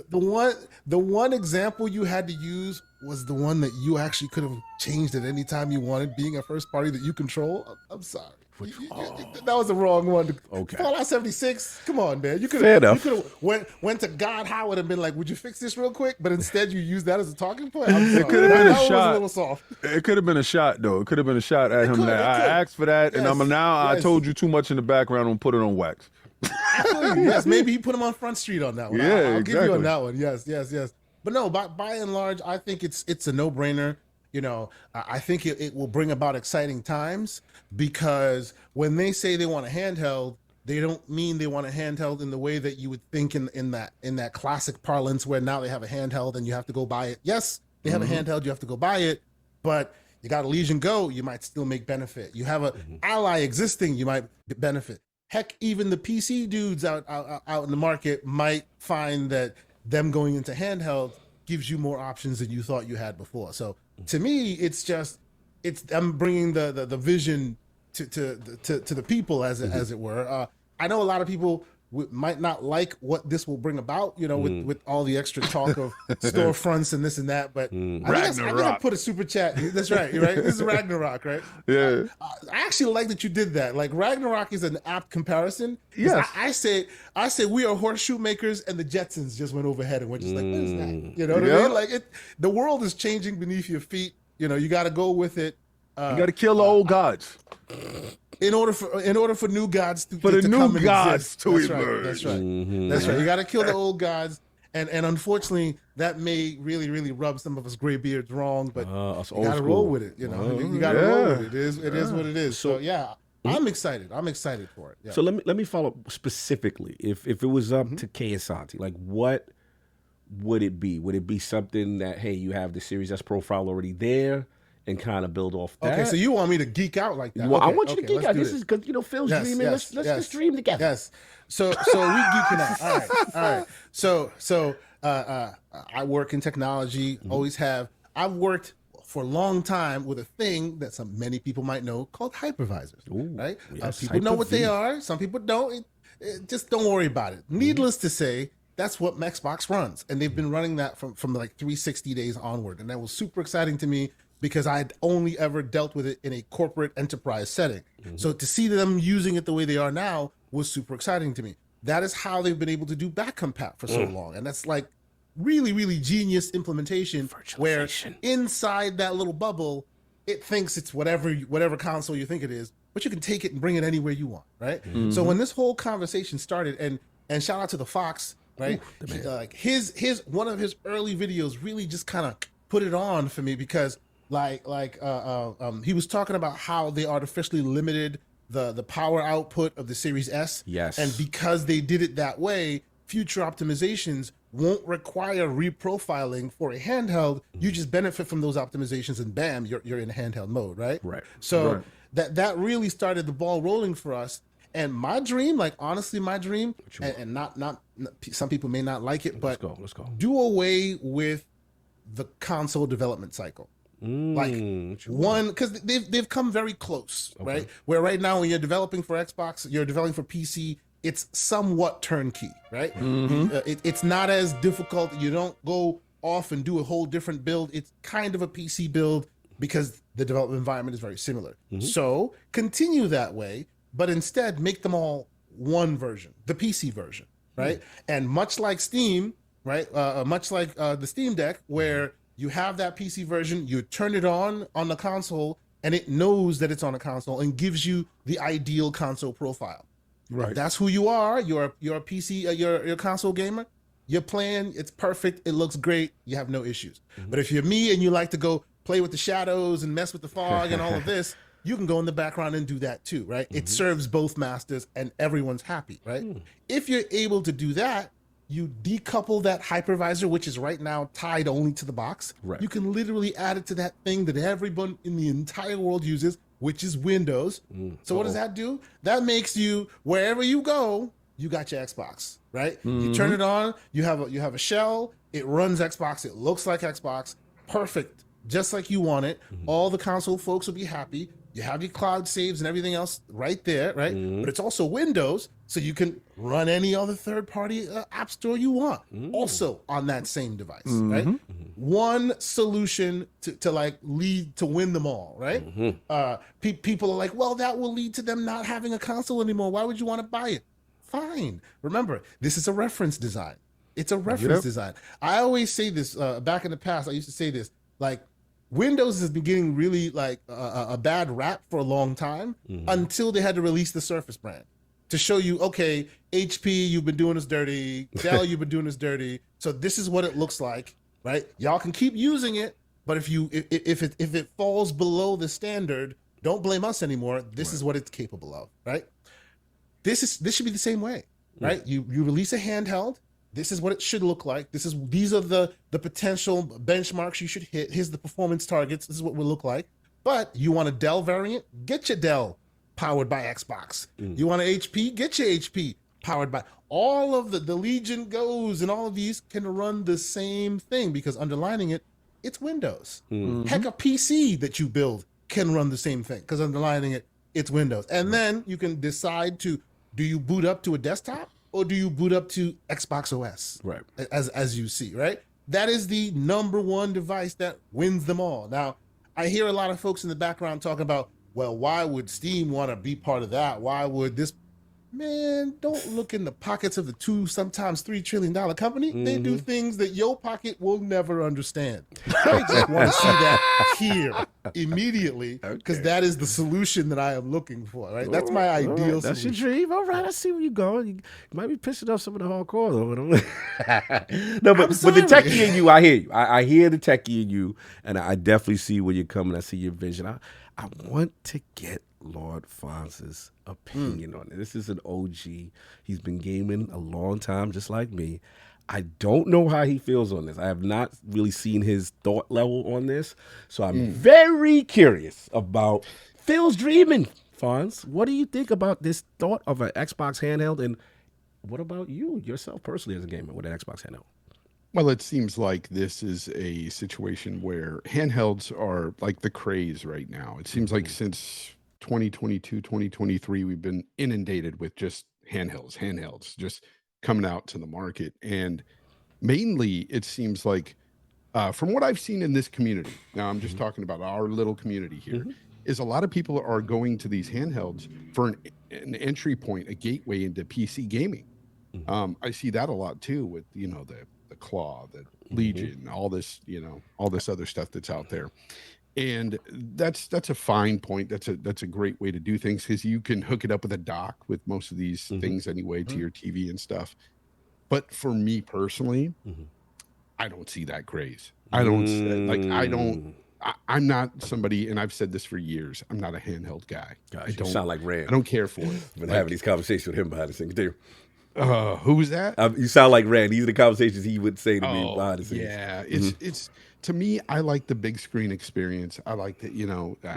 The one example you had to use was the one that you actually could have changed at any time you wanted, being a first party that you control. I'm sorry. That was the wrong one. Okay. Fallout 76. Come on, man. You could Fair have enough. went to God Howard and been like, "Would you fix this real quick?" But instead, you used that as a talking point. It could have been a shot. Was a little soft. It could have been a shot, though. It could have been a shot at him. I asked for that, and I told you too much in the background and put it on wax. Yes, maybe he put him on Front Street on that one. Yeah, I'll give you on that one. Yes. But no, by and large, I think it's a no-brainer. You know, I think it will bring about exciting times, because when they say they want a handheld, they don't mean they want a handheld in the way that you would think in that classic parlance where now they have a handheld and you have to go buy it. Yes, they have a handheld, you have to go buy it, but you got a Legion Go, you might still make benefit. You have a Ally existing, you might benefit. Heck, even the PC dudes out in the market might find that them going into handheld gives you more options than you thought you had before. So to me, it's I'm bringing the vision to the people, as it were. I know a lot of people might not like what this will bring about, you know, with all the extra talk of storefronts and this and that. But I'm gonna put a super chat. That's right. You're right. This is Ragnarok, right? Yeah. I actually like that you did that. Like, Ragnarok is an apt comparison. Yes. I say we are horseshoe makers, and the Jetsons just went overhead and we're just like, what is that? You know what I mean? Like, the world is changing beneath your feet. You know, you got to go with it. You got to kill the old gods. In order for new gods to new come and gods exist. to That's emerge. That's right. That's right. You got to kill the old gods, and unfortunately, that may really rub some of us graybeards wrong. But you got to roll with it. You know, you got to roll with it. It is what it is. So yeah, I'm excited. I'm excited for it. Yeah. So let me follow up specifically. If it was up to Kay and Santi, like, what would it be? Would it be something that, hey, you have the Series S profile already there, and kind of build off that? Okay, so you want me to geek out like that? Well, okay, I want you to geek out. This is because, Phil's dreaming. Yes, let's dream together. Yes. So we geeking out. All right. So I work in technology. Always have. I've worked for a long time with a thing that many people might know called hypervisors. Right? Yes, people know what they Hyper-V. are. Some people don't. Just don't worry about it. Needless to say, that's what Xbox runs, and they've been running that from like 360 days onward, and that was super exciting to me, because I'd only ever dealt with it in a corporate enterprise setting. So to see them using it the way they are now was super exciting to me. That is how they've been able to do back compat for so long. And that's like really genius implementation, where inside that little bubble, it thinks it's whatever console you think it is, but you can take it and bring it anywhere you want, right? So when this whole conversation started, and shout out to the Fox, right? Like his one of his early videos really just kind of put it on for me, because he was talking about how they artificially limited the power output of the Series S. Yes. And because they did it that way, future optimizations won't require reprofiling for a handheld. You just benefit from those optimizations, and bam, you're in handheld mode, right? Right. So that really started the ball rolling for us. And my dream, like, honestly, my dream, and not some people may not like it, but let's go. Do away with the console development cycle. Like, one, because they've come very close, right? Where right now, when you're developing for Xbox, you're developing for PC, it's somewhat turnkey, right? It's not as difficult. You don't go off and do a whole different build. It's kind of a PC build, because the development environment is very similar. So continue that way, but instead make them all one version, the PC version, right? And much like Steam, right? Much like the Steam Deck, where you have that PC version, you turn it on the console, and it knows that it's on a console and gives you the ideal console profile. Right. If that's who you are. You're a PC, you're a console gamer. You're playing. It's perfect. It looks great. You have no issues. But if you're me and you like to go play with the shadows and mess with the fog and all of this, you can go in the background and do that too, right? It serves both masters and everyone's happy, right? If you're able to do that, you decouple that hypervisor, which is right now tied only to the box. Right. You can literally add it to that thing that everyone in the entire world uses, which is Windows. So what does that do? That makes you, wherever you go, you got your Xbox, right? You turn it on, you have a shell, it runs Xbox, it looks like Xbox, perfect, just like you want it. All the console folks will be happy. You have your cloud saves and everything else right there, right? But it's also Windows, so you can run any other third-party app store you want, also on that same device, right? One solution to like lead to win them all, right? People are like, well, that will lead to them not having a console anymore. Why would you want to buy it? Fine. Remember, this is a reference design. It's a reference design. I always say this, back in the past, I used to say this, like, Windows has been getting really like a bad rap for a long time until they had to release the Surface brand. to show you, okay, HP, you've been doing this dirty. Dell, you've been doing this dirty. So this is what it looks like, right? Y'all can keep using it, but if it falls below the standard, don't blame us anymore. This is what it's capable of, right? This should be the same way, right? You release a handheld. This is what it should look like. These are the potential benchmarks you should hit. Here's the performance targets. This is what it will look like. But you want a Dell variant? Get your Dell powered by Xbox. You want an HP? Get your HP powered by. All of the Legion Go's and all of these can run the same thing because underlining it, it's Windows. Heck, a PC that you build can run the same thing because underlining it, it's Windows. And then you can decide do you boot up to a desktop or do you boot up to Xbox OS? Right. As you see, right? That is the number one device that wins them all. Now, I hear a lot of folks in the background talking about, well, why would Steam want to be part of that? Why would this? Man, don't look in the pockets of the sometimes $3 trillion company. They do things that your pocket will never understand. I just want to see that here immediately because that is the solution that I am looking for, right? That's my ideal That's solution. your dream. All right, I see where you're going. You might be pissing off some of the hardcore though. No, but the techie in you, I hear you. I hear the techie in you, and I definitely see where you're coming. I see your vision. I want to get Lord Fonz's opinion on it. This is an OG. He's been gaming a long time, just like me. I don't know how he feels on this. I have not really seen his thought level on this. So I'm very curious about Phil's dreaming. Fonz, what do you think about this thought of an Xbox handheld? And what about you, yourself personally as a gamer with an Xbox handheld? Well, it seems like this is a situation where handhelds are like the craze right now. It seems like since 2022, 2023, we've been inundated with just handhelds just coming out to the market. And mainly it seems like from what I've seen in this community, now I'm just talking about our little community here, is a lot of people are going to these handhelds for an entry point, a gateway into PC gaming. I see that a lot too with, the Claw, the Legion, all this, all this other stuff that's out there. And that's a fine point. That's a great way to do things because you can hook it up with a dock with most of these things anyway to your TV and stuff. But for me personally, I don't see that craze. I'm not somebody, and I've said this for years, I'm not a handheld guy. Gosh, you sound like Rand. I don't care for it. I've been having these conversations with him behind the scenes too. Who was that? You sound like Rand. These are the conversations he would say to me behind the scenes. Yeah, it's to me, I like the big screen experience. I like that,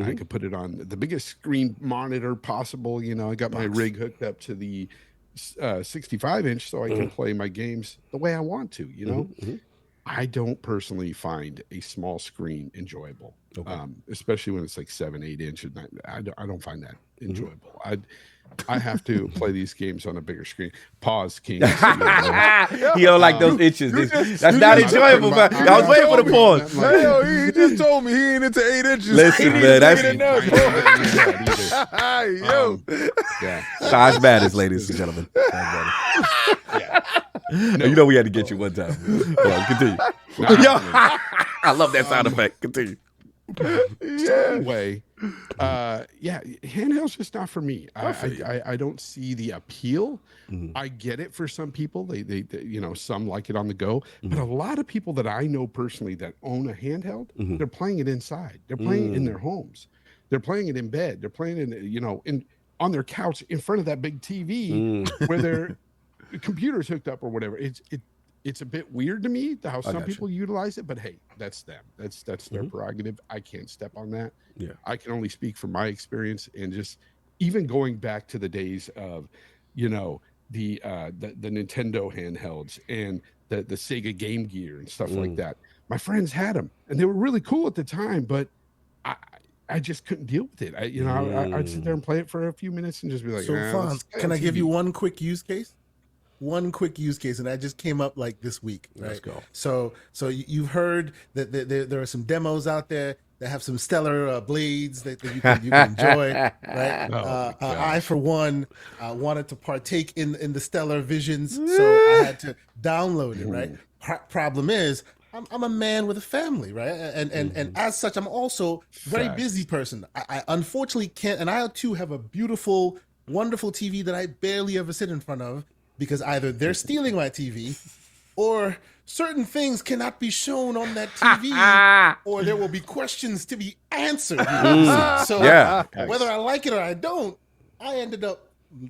I could put it on the biggest screen monitor possible. I got my rig hooked up to the 65-inch so I can play my games the way I want to, I don't personally find a small screen enjoyable, especially when it's like 7-8 inch. I don't find that enjoyable. I have to play these games on a bigger screen. Pause, King. You don't like those inches. That's not enjoyable, man. I was waiting for the pause. He just told me he ain't into 8 inches. Listen, man, that's size matters, ladies and gentlemen. No, we had to get you one time. Continue. I love that sound effect. Continue. Anyway, handheld's just not for me. I don't see the appeal. I get it for some people. They some like it on the go, but a lot of people that I know personally that own a handheld, they're playing it inside. They're playing it in their homes. They're playing it in bed. They're playing it on their couch in front of that big TV where their computer's hooked up or whatever. It's a bit weird to me how some people utilize it, but hey, that's them. That's their prerogative. I can't step on that. Yeah, I can only speak from my experience and just even going back to the days of, the Nintendo handhelds and the Sega Game Gear and stuff like that. My friends had them and they were really cool at the time, but I just couldn't deal with it. I'd sit there and play it for a few minutes and just be like, so Fonz, can I give you one quick use case? One quick use case, and that just came up like this week. Right? Let's go. So you've heard that there are some demos out there that have some stellar blades that you can enjoy. Right? I, for one, wanted to partake in the stellar visions, so I had to download it. Right. Problem is, I'm a man with a family, right? And as such, I'm also a very busy person. I unfortunately can't, and I too have a beautiful wonderful TV that I barely ever sit in front of because either they're stealing my TV or certain things cannot be shown on that TV or there will be questions to be answered. So whether I like it or I don't, I ended up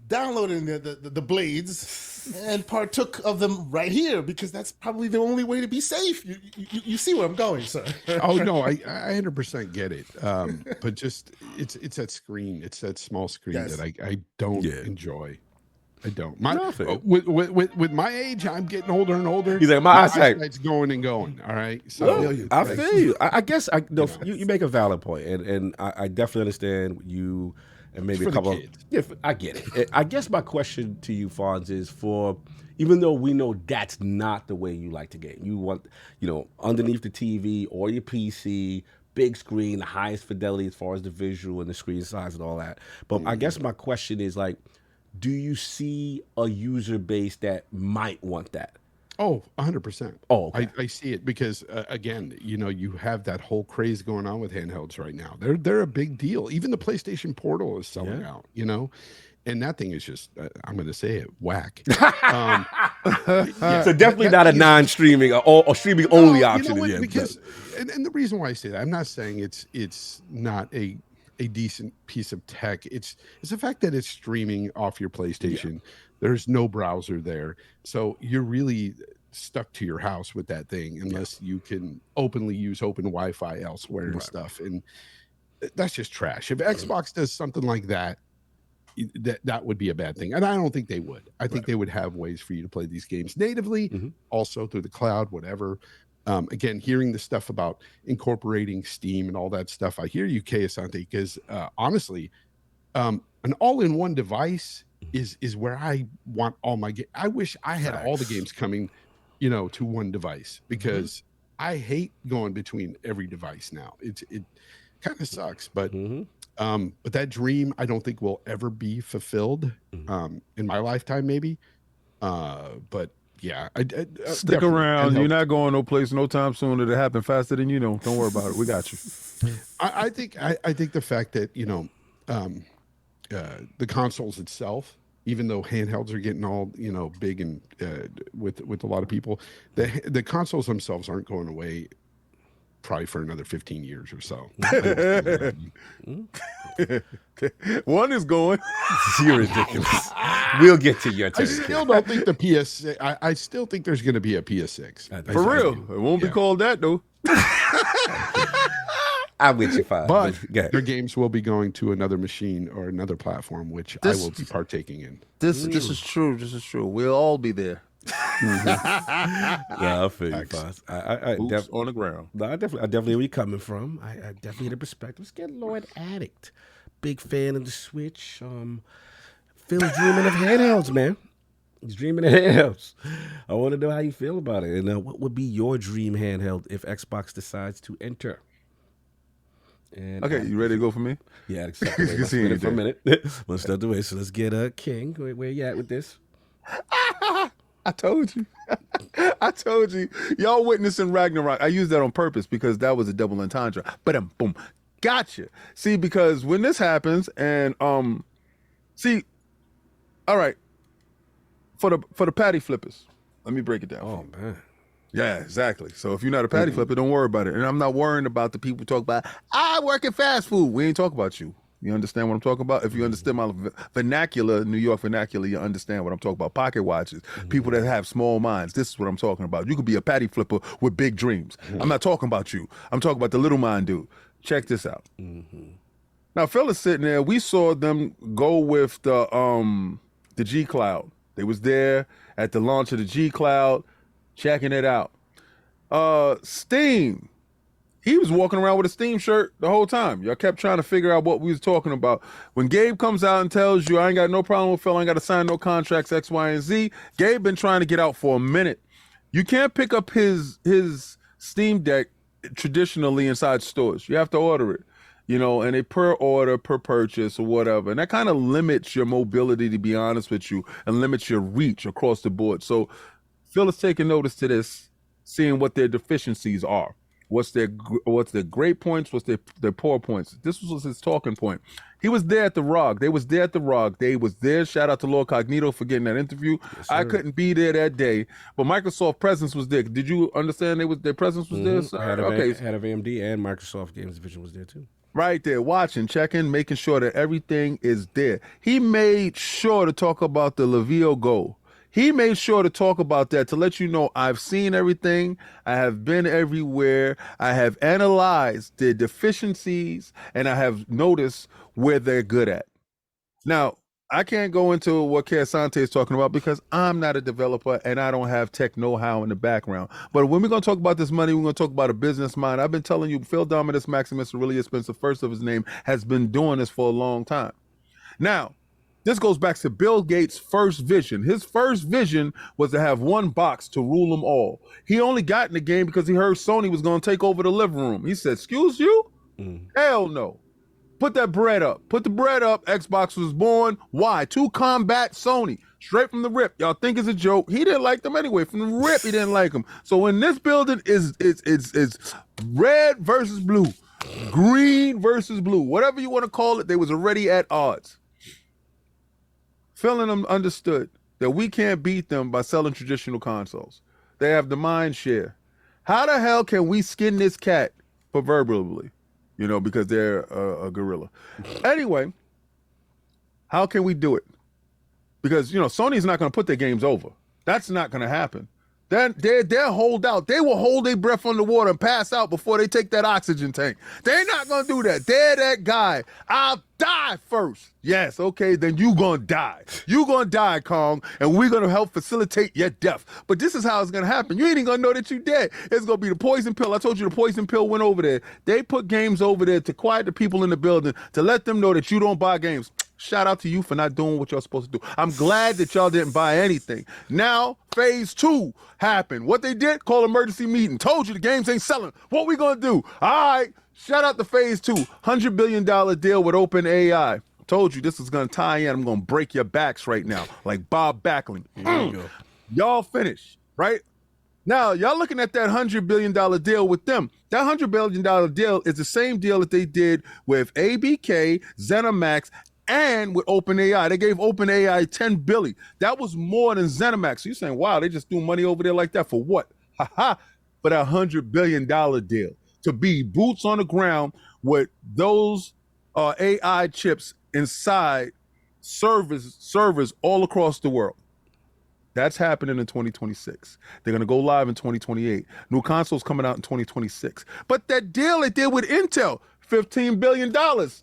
downloading the blades and partook of them right here because that's probably the only way to be safe. You see where I'm going, sir. Oh no, I 100% get it. But just it's that screen, it's that small screen that I don't enjoy. I don't. With my age, I'm getting older and older. He's like, my eyesight's going and going. All right. So I feel you. I guess you make a valid point, and I definitely understand you. And maybe a couple of, I get it. I guess my question to you, Fonz, is even though we know that's not the way you like to game, you want, underneath the TV or your PC, big screen, the highest fidelity as far as the visual and the screen size and all that. But I guess my question is do you see a user base that might want that? Oh, 100%. Oh, okay. I see it because again, you have that whole craze going on with handhelds right now. They're a big deal. Even the PlayStation Portal is selling out. And that thing is just I'm going to say it, whack. So definitely not a non-streaming or streaming only option. Because and the reason why I say that, I'm not saying it's not a decent piece of tech. It's the fact that it's streaming off your PlayStation. Yeah. There's no browser there. So you're really stuck to your house with that thing unless you can openly use open Wi-Fi elsewhere and stuff. And that's just trash. If Xbox does something like that, that would be a bad thing. And I don't think they would. I think they would have ways for you to play these games natively, also through the cloud, whatever. Again, hearing the stuff about incorporating Steam and all that stuff, I hear you, Kay Asante, because honestly, an all-in-one device is where I want all my games. I wish I had all the games coming, to one device because I hate going between every device now. It kind of sucks, but that dream I don't think will ever be fulfilled in my lifetime, maybe. But yeah, stick around. You're not going no place no time soon. It'll happen faster than you know. Don't worry about it. We got you. I think the fact that the consoles itself, even though handhelds are getting all big and with a lot of people, the consoles themselves aren't going away probably for another 15 years or so. One is going. You're ridiculous. We'll get to your turn. I still don't think the PS6. I still think there's going to be a PS6. For real. It won't be called that though. I'm with you, Five. But their games will be going to another machine or another platform, which I will be partaking in. This is true. This is true. We'll all be there. Yeah, I feel you, Foz. I on the ground. No, I definitely where you're coming from. I definitely the perspective. Let's get Lord Addict. Big fan of the Switch. Phil's dreaming of handhelds, man. He's dreaming of handhelds. I want to know how you feel about it. And what would be your dream handheld if Xbox decides to enter? And okay, you ready to go for me? Yeah, accept Let's for a minute. Let's start the way. So let's get King. Where you at with this? I told you. I told you. Y'all witnessing Ragnarok. I used that on purpose because that was a double entendre. But boom. Gotcha. See, because when this happens and see, all right, for the patty flippers, let me break it down. Oh man. Yeah, exactly. So if you're not a patty flipper, don't worry about it. And I'm not worrying about the people who talk about, I work in fast food. We ain't talking about you. You understand what I'm talking about? If you understand my vernacular, New York vernacular, you understand what I'm talking about. Pocket watches, people that have small minds. This is what I'm talking about. You could be a patty flipper with big dreams. I'm not talking about you. I'm talking about the little mind dude. Check this out. Now, fellas sitting there, we saw them go with the G Cloud. They was there at the launch of the G Cloud, checking it out. Steam. He was walking around with a Steam shirt the whole time. Y'all kept trying to figure out what we was talking about. When Gabe comes out and tells you, I ain't got no problem with Phil, I ain't got to sign no contracts, X, Y, and Z, Gabe been trying to get out for a minute. You can't pick up his Steam Deck traditionally inside stores. You have to order it, and they per order, per purchase, or whatever. And that kind of limits your mobility, to be honest with you, and limits your reach across the board. So Phil is taking notice to this, seeing what their deficiencies are. What's their great points? What's their poor points? This was his talking point. He was there at the ROG. They was there at the ROG. They was there. Shout out to LordCognito for getting that interview. Yes, I couldn't be there that day, but Microsoft presence was there. Did you understand their presence was there? So, head of AMD and Microsoft Games Division was there too. Right there, watching, checking, making sure that everything is there. He made sure to talk about the Levio Go. He made sure to talk about that to let you know I've seen everything. I have been everywhere. I have analyzed their deficiencies, and I have noticed where they're good at. Now, I can't go into what Kersante is talking about because I'm not a developer and I don't have tech know-how in the background. But when we're going to talk about this money, we're going to talk about a business mind. I've been telling you, Phil Dominus Maximus Aurelius Spencer, first of his name, has been doing this for a long time. Now, this goes back to Bill Gates' first vision. His first vision was to have one box to rule them all. He only got in the game because he heard Sony was going to take over the living room. He said, excuse you? Hell no. Put that bread up. Put the bread up. Xbox was born. Why? To combat Sony. Straight from the rip. Y'all think it's a joke. He didn't like them anyway. From the rip, he didn't like them. So when this building is red versus blue, green versus blue, whatever you want to call it, they was already at odds. Phil and them understood that we can't beat them by selling traditional consoles. They have the mind share. How the hell can we skin this cat proverbially? You know, because they're a gorilla. Anyway, how can we do it? Because, you know, Sony's not going to put their games over. That's not going to happen. They'll hold out. They will hold their breath underwater and pass out before they take that oxygen tank. They're not going to do that. They're that guy. I'll die first. Yes, okay, then you going to die. You going to die, Kong, and we're going to help facilitate your death. But this is how it's going to happen. You ain't even going to know that you're dead. It's going to be the poison pill. I told you the poison pill went over there. They put games over there to quiet the people in the building, to let them know that you don't buy games. Shout out to you for not doing what you're supposed to do. I'm glad that y'all didn't buy anything. Now, phase 2 happened. What they did, call emergency meeting. Told you the games ain't selling. What we gonna do? All right, shout out to phase 2. $100 billion deal with OpenAI. Told you this is gonna tie in. I'm gonna break your backs right now, like Bob Backlund. Y'all finished, right? Now, y'all looking at that $100 billion deal with them. That $100 billion deal is the same deal that they did with ABK, ZeniMax, and with OpenAI. They gave OpenAI $10 billion. That was more than ZeniMax. So you're saying, wow, they just threw money over there like that for what? For that $100 billion deal. To be boots on the ground with those AI chips inside servers all across the world. That's happening in 2026. They're going to go live in 2028. New consoles coming out in 2026. But that deal they did with Intel, $15 billion.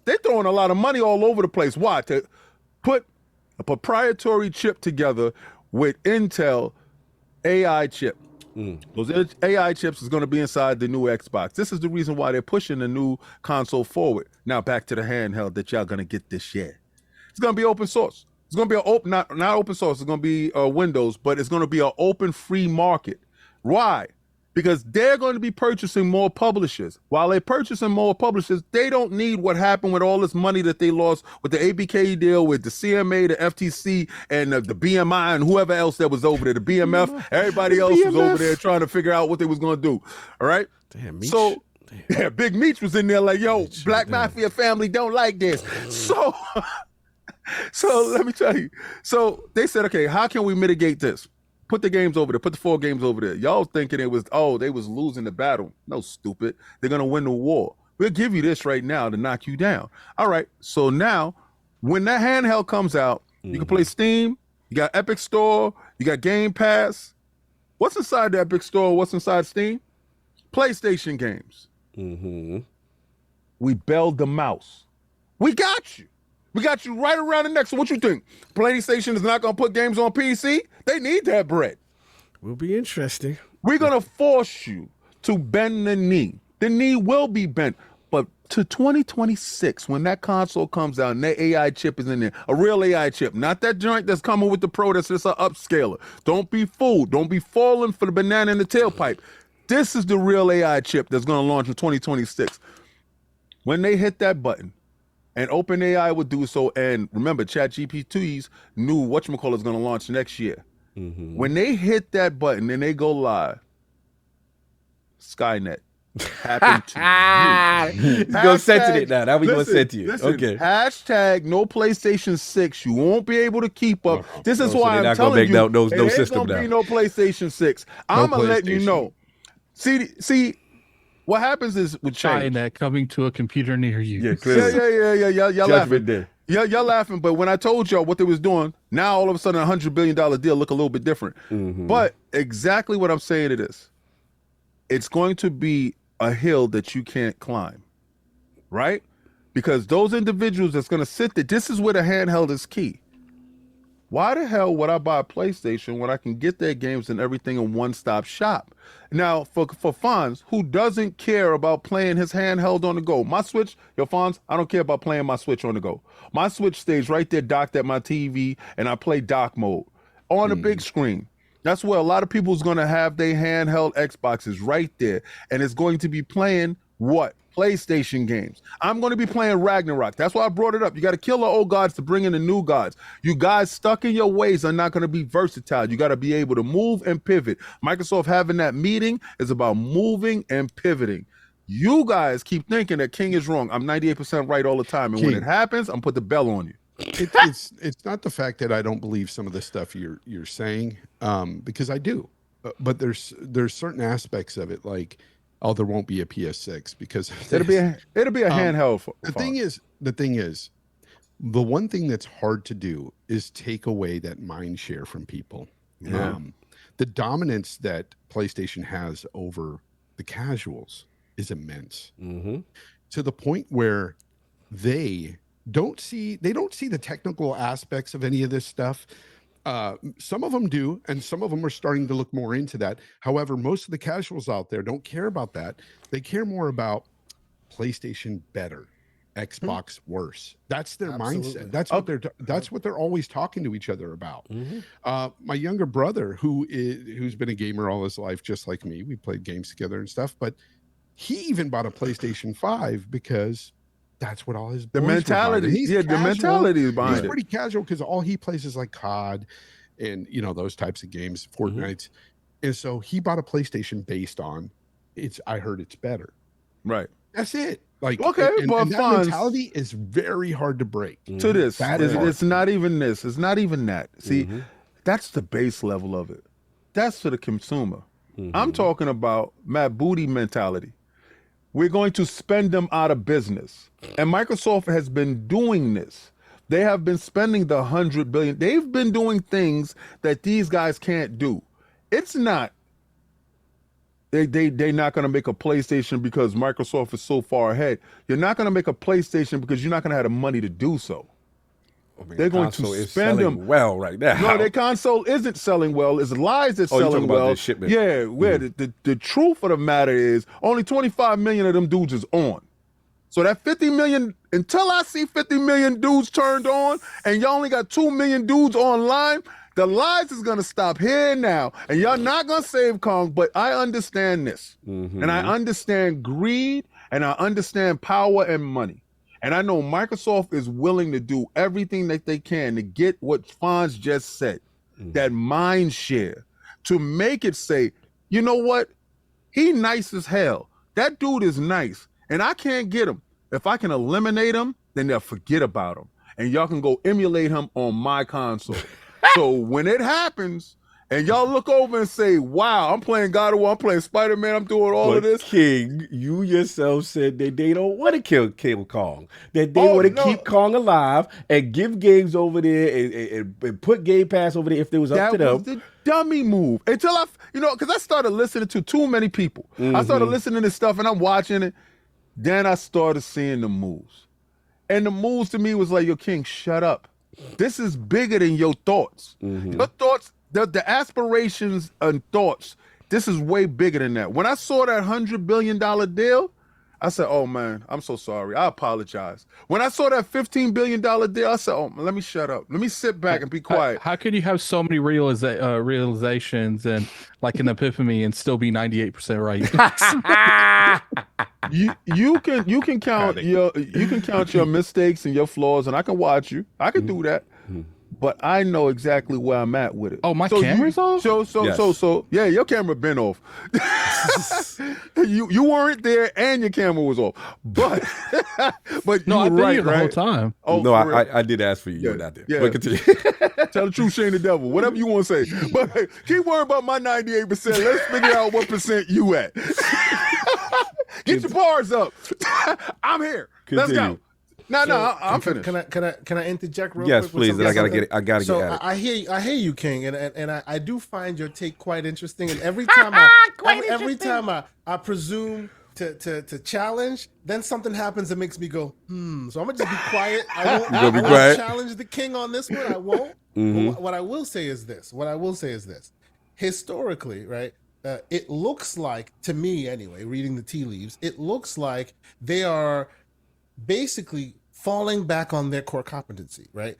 They're throwing a lot of money all over the place. Why? To put a proprietary chip together with Intel AI chip. Those AI chips is going to be inside the new Xbox. This is the reason why they're pushing the new console forward. Now back to the handheld that y'all going to get this year. It's going to be open source. It's going to be an open, not open source. It's going to be Windows, but it's going to be an open free market. Why? Because they're going to be purchasing more publishers. While they're purchasing more publishers, they don't need what happened with all this money that they lost with the ABK deal, with the CMA, the FTC, and the BMI, and whoever else that was over there, the BMF. Everybody else was over there trying to figure out what they was going to do. All right? Damn, Meech. So, yeah, Big Meech was in there like, yo, Black Mafia family don't like this. So, let me tell you. So they said, okay, how can we mitigate this? Put the games over there. Put the 4 games over there. Y'all thinking it was, they was losing the battle. No, stupid. They're going to win the war. We'll give you this right now to knock you down. All right. So now, when that handheld comes out, you can play Steam. You got Epic Store. You got Game Pass. What's inside the Epic Store? What's inside Steam? PlayStation games. We bailed the mouse. We got you. We got you right around the neck. So what you think? PlayStation is not going to put games on PC? They need that bread. Will be interesting. We're going to force you to bend the knee. The knee will be bent. But to 2026, when that console comes out and that AI chip is in there, a real AI chip, not that joint that's coming with the Pro that's just an upscaler. Don't be fooled. Don't be falling for the banana in the tailpipe. This is the real AI chip that's going to launch in 2026. When they hit that button, and OpenAI would do so, and remember, ChatGPT's new whatchamacallit is going to launch next year. When they hit that button and they go live, Skynet, happen to you. He's going to censor it now. That's what he's going to say to you. Listen, okay. Hashtag no PlayStation 6. You won't be able to keep up. This is why I'm telling you. No it ain't system gonna now. be no PlayStation 6. I'm going to let you know. See, what happens is with change. China coming to a computer near you. Yeah, clearly. Yeah. Y'all Judgment laughing. Day. Yeah, y'all laughing, but when I told y'all what they was doing, now all of a sudden a $100 billion deal look a little bit different. But exactly what I'm saying it is, it's going to be a hill that you can't climb, right? Because those individuals that's going to sit there, this is where the handheld is key. Why the hell would I buy a PlayStation when I can get their games and everything in one-stop shop? Now, for Fonz, who doesn't care about playing his handheld on the go, my Switch, Fonz, I don't care about playing my Switch on the go. My Switch stays right there docked at my TV, and I play dock mode on the big screen. That's where a lot of people is going to have their handheld Xboxes right there, and it's going to be playing what? PlayStation games. I'm going to be playing Ragnarok. That's why I brought it up. You got to kill the old gods to bring in the new gods. You guys stuck in your ways are not going to be versatile. You got to be able to move and pivot. Microsoft having that meeting is about moving and pivoting. You guys keep thinking that King is wrong. I'm 98% right all the time. And King, when it happens, I'm put the bell on you. It's not the fact that I don't believe some of the stuff you're saying, because I do. But there's certain aspects of it, like, oh, there won't be a PS6 because it'll be a handheld. The thing is, the one thing that's hard to do is take away that mind share from people. Yeah. The dominance that PlayStation has over the casuals is immense, to the point where they don't see the technical aspects of any of this stuff. Some of them do, and some of them are starting to look more into that. However, most of the casuals out there don't care about that. They care more about PlayStation better, Xbox worse. That's their mindset. That's what they're always talking to each other about. My younger brother, who's been a gamer all his life, just like me, we played games together and stuff, but he even bought a PlayStation 5 because that's what all his mentality. The mentality is behind it. He's pretty casual because all he plays is like COD and those types of games, Fortnite. And so he bought a PlayStation based on I heard it's better. Right. That's it. Like, okay, but that mentality is very hard to break. To this, it's not even this. It's not even that. See, that's the base level of it. That's for the consumer. I'm talking about Matt Booty mentality. We're going to spend them out of business. And Microsoft has been doing this. They have been spending the $100 billion. They've been doing things that these guys can't do. It's not, they're not going to make a PlayStation because Microsoft is so far ahead. You're not going to make a PlayStation because you're not going to have the money to do so. I mean, they're going to spend them well right now. No, their console isn't selling well. It's lies that's selling well. About shipment. Yeah, the truth of the matter is only 25 million of them dudes is on. So that 50 million, until I see 50 million dudes turned on, and y'all only got 2 million dudes online, the lies is gonna stop here now. And y'all not gonna save Kong, but I understand this. And I understand greed, and I understand power and money. And I know Microsoft is willing to do everything that they can to get what Fonz just said, that mind share, to make it say, you know what? He nice as hell. That dude is nice, and I can't get him. If I can eliminate him, then they'll forget about him. And y'all can go emulate him on my console. So when it happens, and y'all look over and say, wow, I'm playing God of War, I'm playing Spider-Man, I'm doing all of this. King, you yourself said that they don't want to kill Kong. That they want to keep Kong alive and give games over there and put Game Pass over there if it was up to them. That was the dummy move. Until because I started listening to too many people. I started listening to stuff and I'm watching it. Then I started seeing the moves. And the moves to me was like, yo, King, shut up. This is bigger than your thoughts. Your thoughts, the aspirations and thoughts, this is way bigger than that. When I saw that $100 billion deal, I said, oh, man, I'm so sorry. I apologize. When I saw that $15 billion deal, I said, oh, let me shut up. Let me sit back and be quiet. How could you have so many realizations and like an epiphany and still be 98% right? you can count your mistakes and your flaws, and I can watch you. I can do that. but I know exactly where I'm at with it. Oh, my camera's off? So, yeah, your camera been off. you weren't there, and your camera was off. But no, I've been right, here the right? whole time. Oh, no, I did ask for you. You were not there. Yeah. But continue. Tell the truth, shame the devil. Whatever you want to say. But keep worrying about my 98%. Let's figure out what percent you at. Get your bars up. I'm here. Let's go. No, I'm finished. Can I interject real yes, quick? Please. I gotta get it. I gotta get at it. I hear you, King, and I do find your take quite interesting. And every time every time I presume to challenge, then something happens that makes me go, So I'm gonna just be quiet. I won't challenge the King on this one. I won't. But what I will say is this. Historically, right? It looks like, to me anyway, reading the tea leaves, it looks like they are basically falling back on their core competency, right?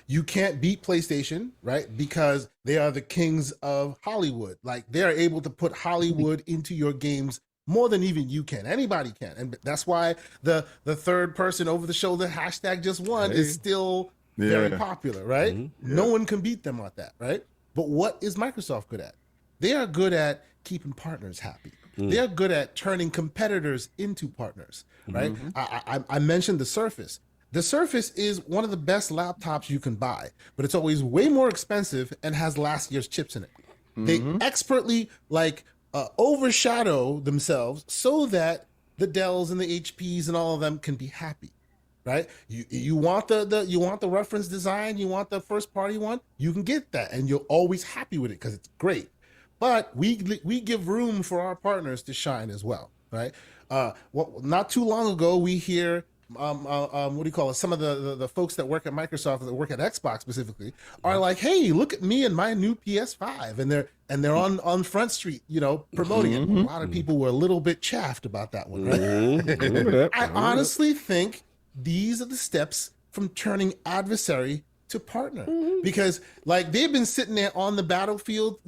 You can't beat PlayStation, right? Because they are the kings of Hollywood. Like, they are able to put Hollywood into your games more than even you can. Anybody can. And that's why the third person over the shoulder #just1 is still very popular, right? No one can beat them on that, right? But what is Microsoft good at? They are good at keeping partners happy. They're good at turning competitors into partners, right? I mentioned the Surface. The Surface is one of the best laptops you can buy, but it's always way more expensive and has last year's chips in it. They expertly overshadow themselves so that the Dells and the HPs and all of them can be happy, right? You want the reference design, you want the first party one, you can get that, and you're always happy with it because it's great. But we give room for our partners to shine as well, right? Not too long ago, we hear what do you call it? Some of the folks that work at Microsoft, that work at Xbox specifically, are like, "Hey, look at me and my new PS5," and they're on Front Street, promoting it. A lot of people were a little bit chaffed about that one, right? I honestly think these are the steps from turning adversary to partner, because like they've been sitting there on the battlefield,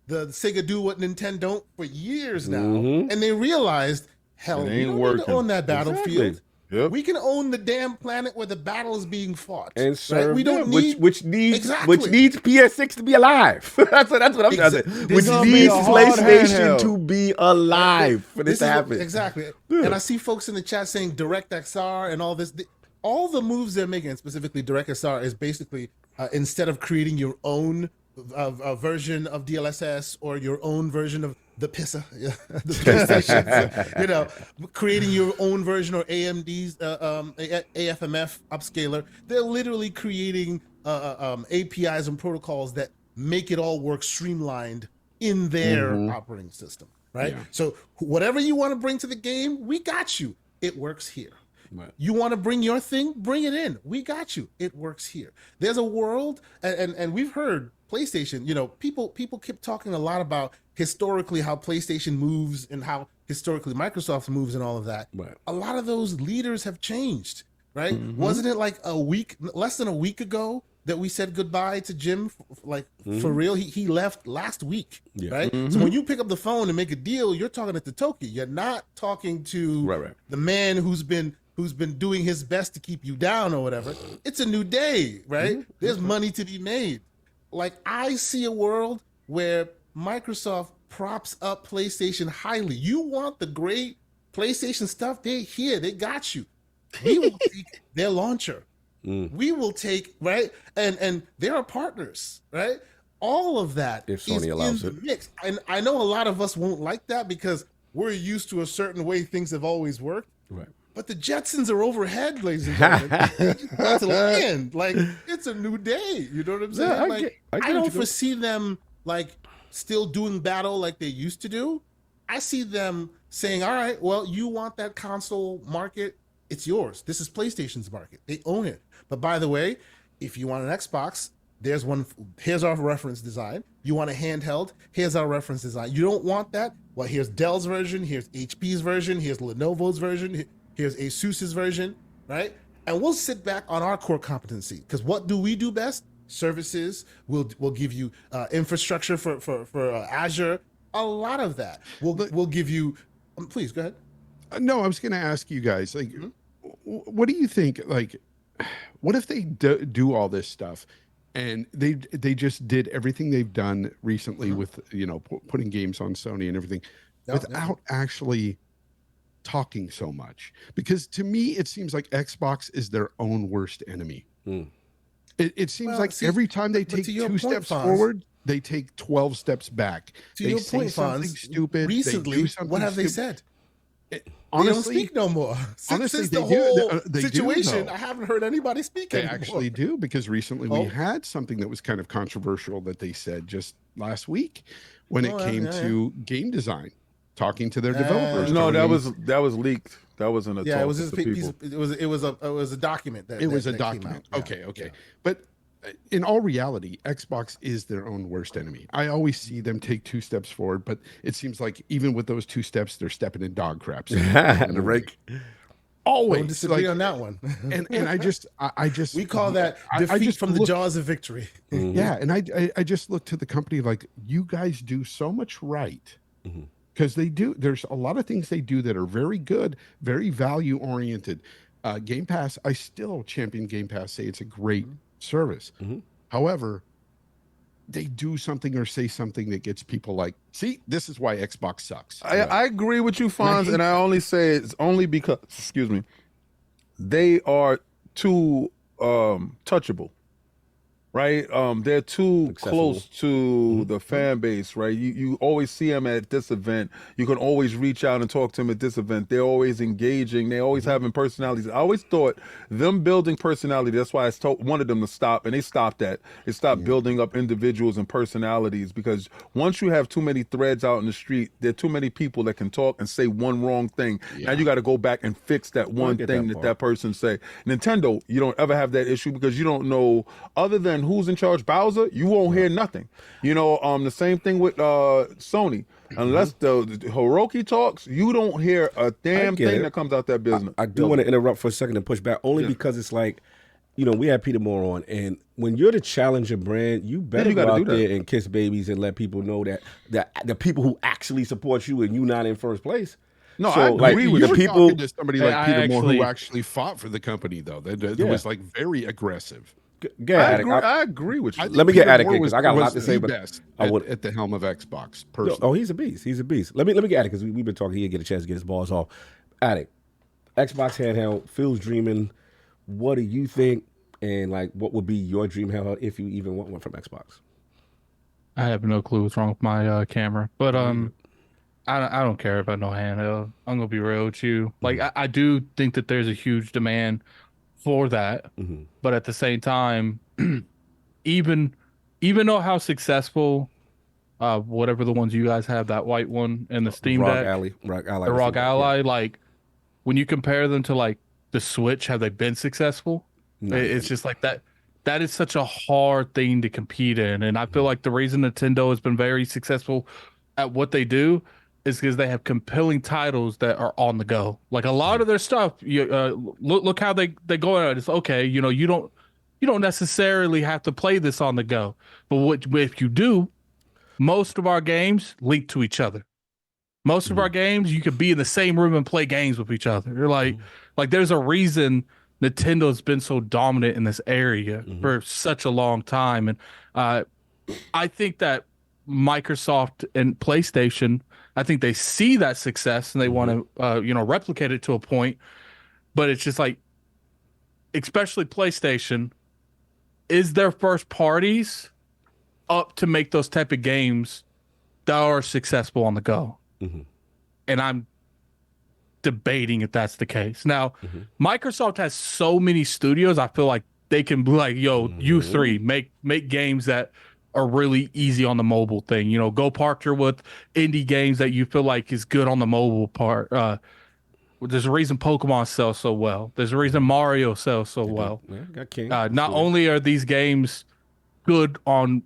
the Sega do what Nintendo don't for years now, and they realized, hell, we don't need to own that battlefield. Exactly. Yep. We can own the damn planet where the battle is being fought, and serve, right? We don't need which needs PS6 to be alive. that's what I'm trying to say. Which needs PlayStation to be alive for this to happen. Exactly. And I see folks in the chat saying DirectXR and all this. All the moves they're making, specifically DirectXR, is basically instead of creating your own version of DLSS or your own version of the PISA, the PlayStation, creating your own version, or AMD's AFMF upscaler. They're literally creating APIs and protocols that make it all work streamlined in their operating system, right? Yeah. So whatever you want to bring to the game, we got you. It works here. Right. You want to bring your thing, bring it in. We got you. It works here. There's a world, and we've heard PlayStation, people keep talking a lot about historically how PlayStation moves and how historically Microsoft moves and all of that. Right. A lot of those leaders have changed, right? Wasn't it like less than a week ago that we said goodbye to Jim? For real, he left last week, right? So when you pick up the phone and make a deal, you're talking to Toki. You're not talking to the man who's been doing his best to keep you down or whatever. It's a new day, right? There's money to be made. Like, I see a world where Microsoft props up PlayStation highly. You want the great PlayStation stuff? They're here. They got you. We will take their launcher. We will take, right? And they're our partners, right? All of that if Sony allows in the mix. And I know a lot of us won't like that because we're used to a certain way things have always worked. Right. But the Jetsons are overhead, ladies and gentlemen. They just got to land. Like, it's a new day. You know what I'm saying? I don't foresee them still doing battle like they used to do. I see them saying, all right, well, you want that console market, it's yours. This is PlayStation's market. They own it. But by the way, if you want an Xbox, there's one. Here's our reference design. You want a handheld? Here's our reference design. You don't want that? Well, here's Dell's version. Here's HP's version. Here's Lenovo's version. Here's Asus's version, right? And we'll sit back on our core competency, because what do we do best? Services. We'll give you infrastructure for Azure. A lot of that. We'll give you. Please go ahead. No, I was going to ask you guys, what do you think? What if they do all this stuff and they just did everything they've done recently with putting games on Sony and everything without actually talking so much. Because to me, it seems like Xbox is their own worst enemy. It seems every time they take 2 steps forward, they take 12 steps back. To your point, something stupid. Recently, what have they said? Honestly, they don't speak no more. Since the whole situation, I haven't heard anybody speak anymore. They actually do, because recently we had something that was kind of controversial that they said just last week when it came to game design, talking to their developers. No, that was leaked. That wasn't a talk. It was just it was a document. It was a document. Okay. But in all reality, Xbox is their own worst enemy. I always see them take 2 steps forward, but it seems like even with those 2 steps, they're stepping in dog crap. So the rake. Always don't disagree on that one. and I just we call that defeat from the jaws of victory. Yeah, and I just look to the company like, you guys do so much right. Because they do. There's a lot of things they do that are very good, very value oriented. Game Pass, I still champion Game Pass, say it's a great service. However, they do something or say something that gets people like, see, this is why Xbox sucks. I agree with you, Fonz, and I only say it's only because, excuse me, they are too touchable. Right, they're too close to the fan base, right? You always see them at this event. You can always reach out and talk to them at this event. They're always engaging. They always having personalities. I always thought them building personality. That's why I wanted them to stop, and they stopped that. They stopped building up individuals and personalities, because once you have too many threads out in the street, there are too many people that can talk and say one wrong thing. Now you got to go back and fix that one thing that person say. Nintendo, you don't ever have that issue, because you don't know, other than who's in charge, Bowser, you won't hear nothing. The same thing with Sony. Unless the Hiroki talks, you don't hear a damn thing that comes out that business. I do want to interrupt for a second and push back, only because it's like, we had Peter Moore on, and when you're the challenger brand, you better go out there and kiss babies and let people know that the people who actually support you and you not in first place. No, so, I agree with the people. To somebody like Peter Moore who actually fought for the company, though. That was like very aggressive. I agree with you. Let me get Attic because I got a lot to say, but I would at the helm of Xbox. Personally. Oh, he's a beast. He's a beast. Let me get Attic because we've been talking. He didn't get a chance to get his balls off. Attic, Xbox handheld. Phil's dreaming. What do you think? And what would be your dream handheld if you even want one from Xbox? I have no clue what's wrong with my camera, but I don't care about no handheld. I'm gonna be real with you. I do think that there's a huge demand for that, but at the same time, even though how successful whatever the ones you guys have, that white one and the Steam Deck, the ROG Ally, when you compare them to the Switch, have they been successful? No. It's just that is such a hard thing to compete in, and I feel like the reason Nintendo has been very successful at what they do is because they have compelling titles that are on the go. A lot of their stuff, look how they go at it. It's okay, you don't necessarily have to play this on the go, but if you do, most of our games link to each other. Most of our games, you could be in the same room and play games with each other. You're like there's a reason Nintendo's been so dominant in this area for such a long time, and I think that Microsoft and PlayStation, I think they see that success and they want to, replicate it to a point. But it's just especially PlayStation, is their first parties up to make those type of games that are successful on the go? And I'm debating if that's the case. Now, Microsoft has so many studios. I feel like they can be like, yo, you three make games that are really easy on the mobile thing. Go partner with indie games that you feel like is good on the mobile part. There's a reason Pokemon sells so well. There's a reason Mario sells so well. Not only are these games good on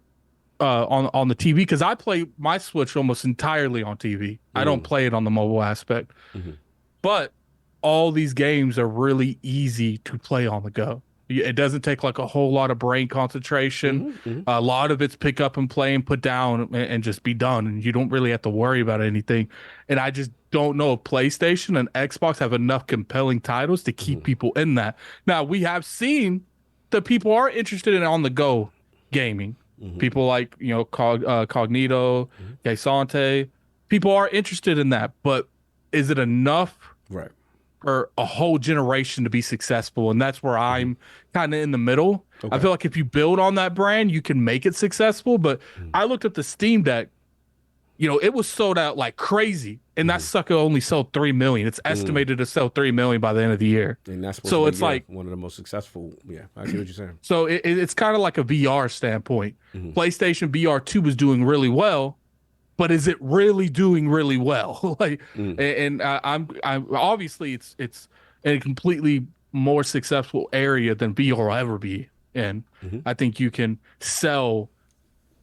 the TV, because I play my Switch almost entirely on TV. I don't play it on the mobile aspect. But all these games are really easy to play on the go. It doesn't take a whole lot of brain concentration. A lot of it's pick up and play and put down and just be done. And you don't really have to worry about anything. And I just don't know if PlayStation and Xbox have enough compelling titles to keep people in that. Now, we have seen that people are interested in on the go gaming. People like, Cognito, Gaisante. People are interested in that, but is it enough for a whole generation to be successful? And that's where I'm kind of in the middle. I feel like if you build on that brand, you can make it successful. But I looked at the Steam Deck, it was sold out like crazy, and that sucker only sold 3 million. It's estimated to sell 3 million by the end of the year. And that's so it's like one of the most successful. Yeah, I see what you're saying. So it's kind of like a VR standpoint. PlayStation VR 2 was doing really well, but is it really doing really well? I'm obviously it's in a completely more successful area than VR will ever be in. I think you can sell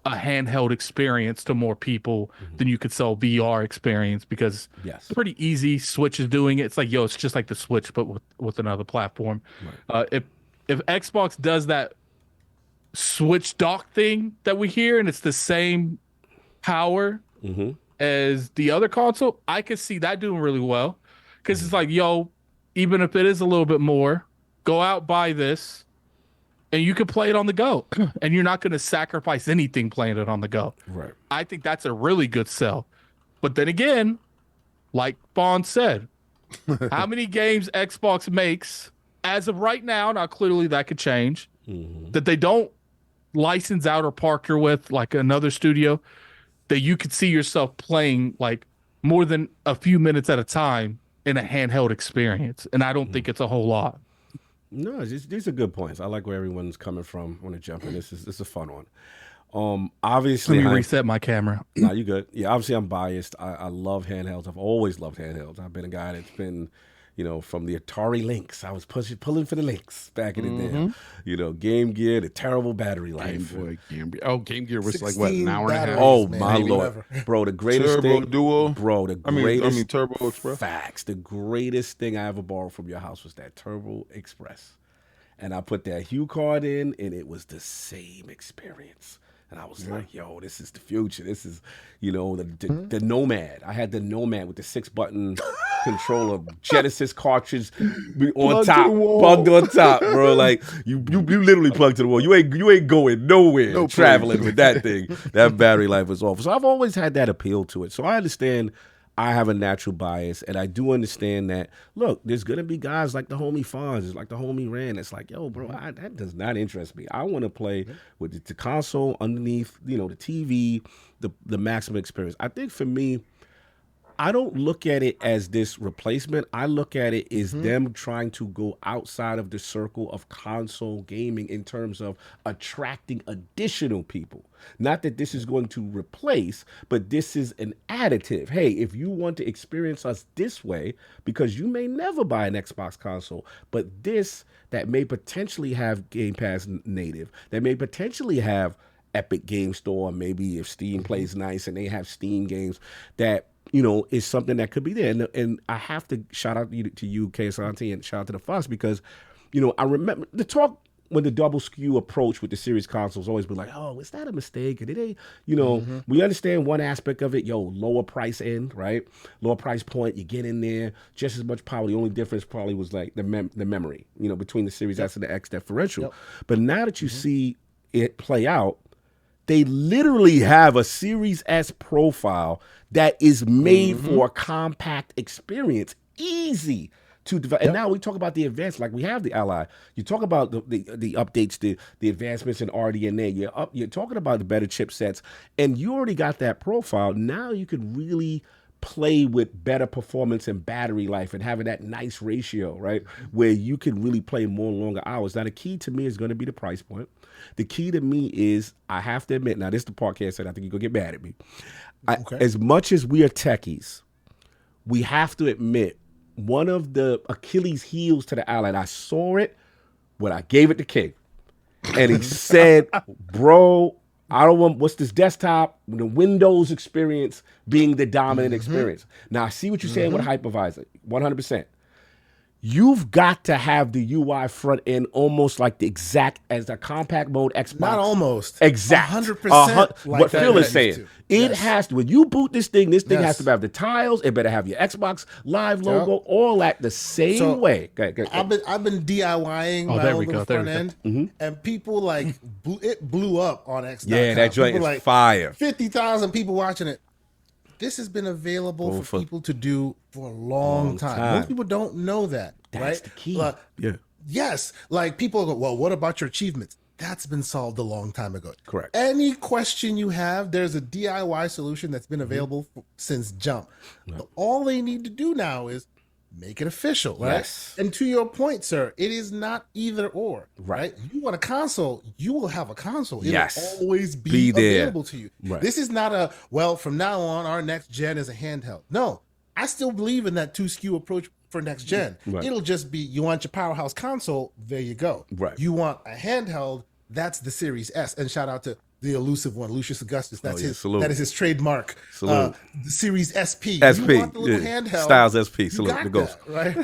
a handheld experience to more people than you could sell VR experience, because it's pretty easy. Switch is doing it. It's like, it's just like the Switch, but with another platform. If Xbox does that Switch dock thing that we hear, and it's the same power as the other console, I could see that doing really well, because it's like, even if it is a little bit more, go out, buy this, and you can play it on the go, and you're not going to sacrifice anything playing it on the go. Right. I think that's a really good sell. But then again, like Fawn said, how many games Xbox makes as of right now, now clearly that could change, that they don't license out or partner with like another studio, that you could see yourself playing like more than a few minutes at a time in a handheld experience? And I don't think it's a whole lot. No, these are good points. I like where everyone's coming from. I want to jump in. This is a fun one. Obviously, let me reset my camera. No, you good. Yeah, obviously I'm biased. I love handhelds. I've always loved handhelds. I've been a guy that's been, from the Atari Lynx. I was pulling for the Lynx back in the day. Game Gear, the terrible battery life. Game Gear was like what, an hour and a half? Oh my Lord, bro! The greatest Turbo thing, Duo, bro. The I greatest. mean Turbo Express. Facts. The greatest thing I ever borrowed from your house was that Turbo Express, and I put that Hue card in, and it was the same experience. And I was like, yo, this is the future. This is, the Nomad. I had the Nomad with the 6-button controller, Genesis cartridge on top, plugged on top, bro. Like you literally plugged to the wall. You ain't going nowhere traveling with that thing. That battery life was awful. So I've always had that appeal to it. So I understand I have a natural bias, and I do understand that, look, there's going to be guys like the homie Fonz, like the homie Rand. It's like, yo, bro, that does not interest me. I want to play with the console underneath, the TV, the maximum experience. I think for me, I don't look at it as this replacement. I look at it as them trying to go outside of the circle of console gaming in terms of attracting additional people. Not that this is going to replace, but this is an additive. Hey, if you want to experience us this way, because you may never buy an Xbox console, but this that may potentially have Game Pass native, that may potentially have Epic Game Store, maybe if Steam plays nice and they have Steam games, that is something that could be there. And I have to shout out to you, K-Santi, and shout out to the Fox, because, I remember the talk when the double SKU approach with the series consoles always be like, oh, is that a mistake? Or did they, we understand one aspect of it, lower price end, right? Lower price point, you get in there, just as much power. The only difference probably was like the memory, between the Series S and the X differential. But now that you see it play out, they literally have a Series S profile that is made for a compact experience, easy to develop. And now we talk about the advanced, like we have the Ally. You talk about the updates, the advancements in RDNA. You're talking about the better chipsets, and you already got that profile. Now you could really play with better performance and battery life and having that nice ratio, right? Where you can really play more longer hours. Now, the key to me is going to be the price point. The key to me is, I have to admit, now this is the podcast, and I think you're going to get mad at me. As much as we are techies, we have to admit, one of the Achilles heels to the Ally, and I saw it when I gave it to King. And he said, bro, I don't want, what's this desktop, the Windows experience being the dominant experience. Now, I see what you're saying with hypervisor, 100%. you've got to have the UI front end almost like the exact as the compact mode Xbox. Not almost. Exact. 100%. What Phil is saying. To. It has to, when you boot this thing has to Yes. have the tiles. It better have your Xbox Live logo, all that the same way. Go ahead. I've been DIYing my own little front end, and people like it blew up on X. Yeah, that joint is fire. 50,000 people watching it. This has been available for people to do for a long time. Most people don't know that. That's right? the key. Yeah. Yes. Like people go, well, what about your achievements? That's been solved a long time ago. Correct. Any question you have, there's a DIY solution that's been available since jump. But all they need to do now is make it official, right? Yes. And to your point, sir, it is not either or, right? You want a console, you will have a console. It will always be available to you. Right. This is not a, well, from now on, our next gen is a handheld. No, I still believe in that 2 SKU approach for next gen. Right. It'll just be, you want your powerhouse console, there you go. Right. You want a handheld, that's the Series S. And shout out to the elusive one, Lucius Augustus. That's that is his trademark. The Series SP. SP. You want the little handheld. Styles SP. Salute the ghost. Right.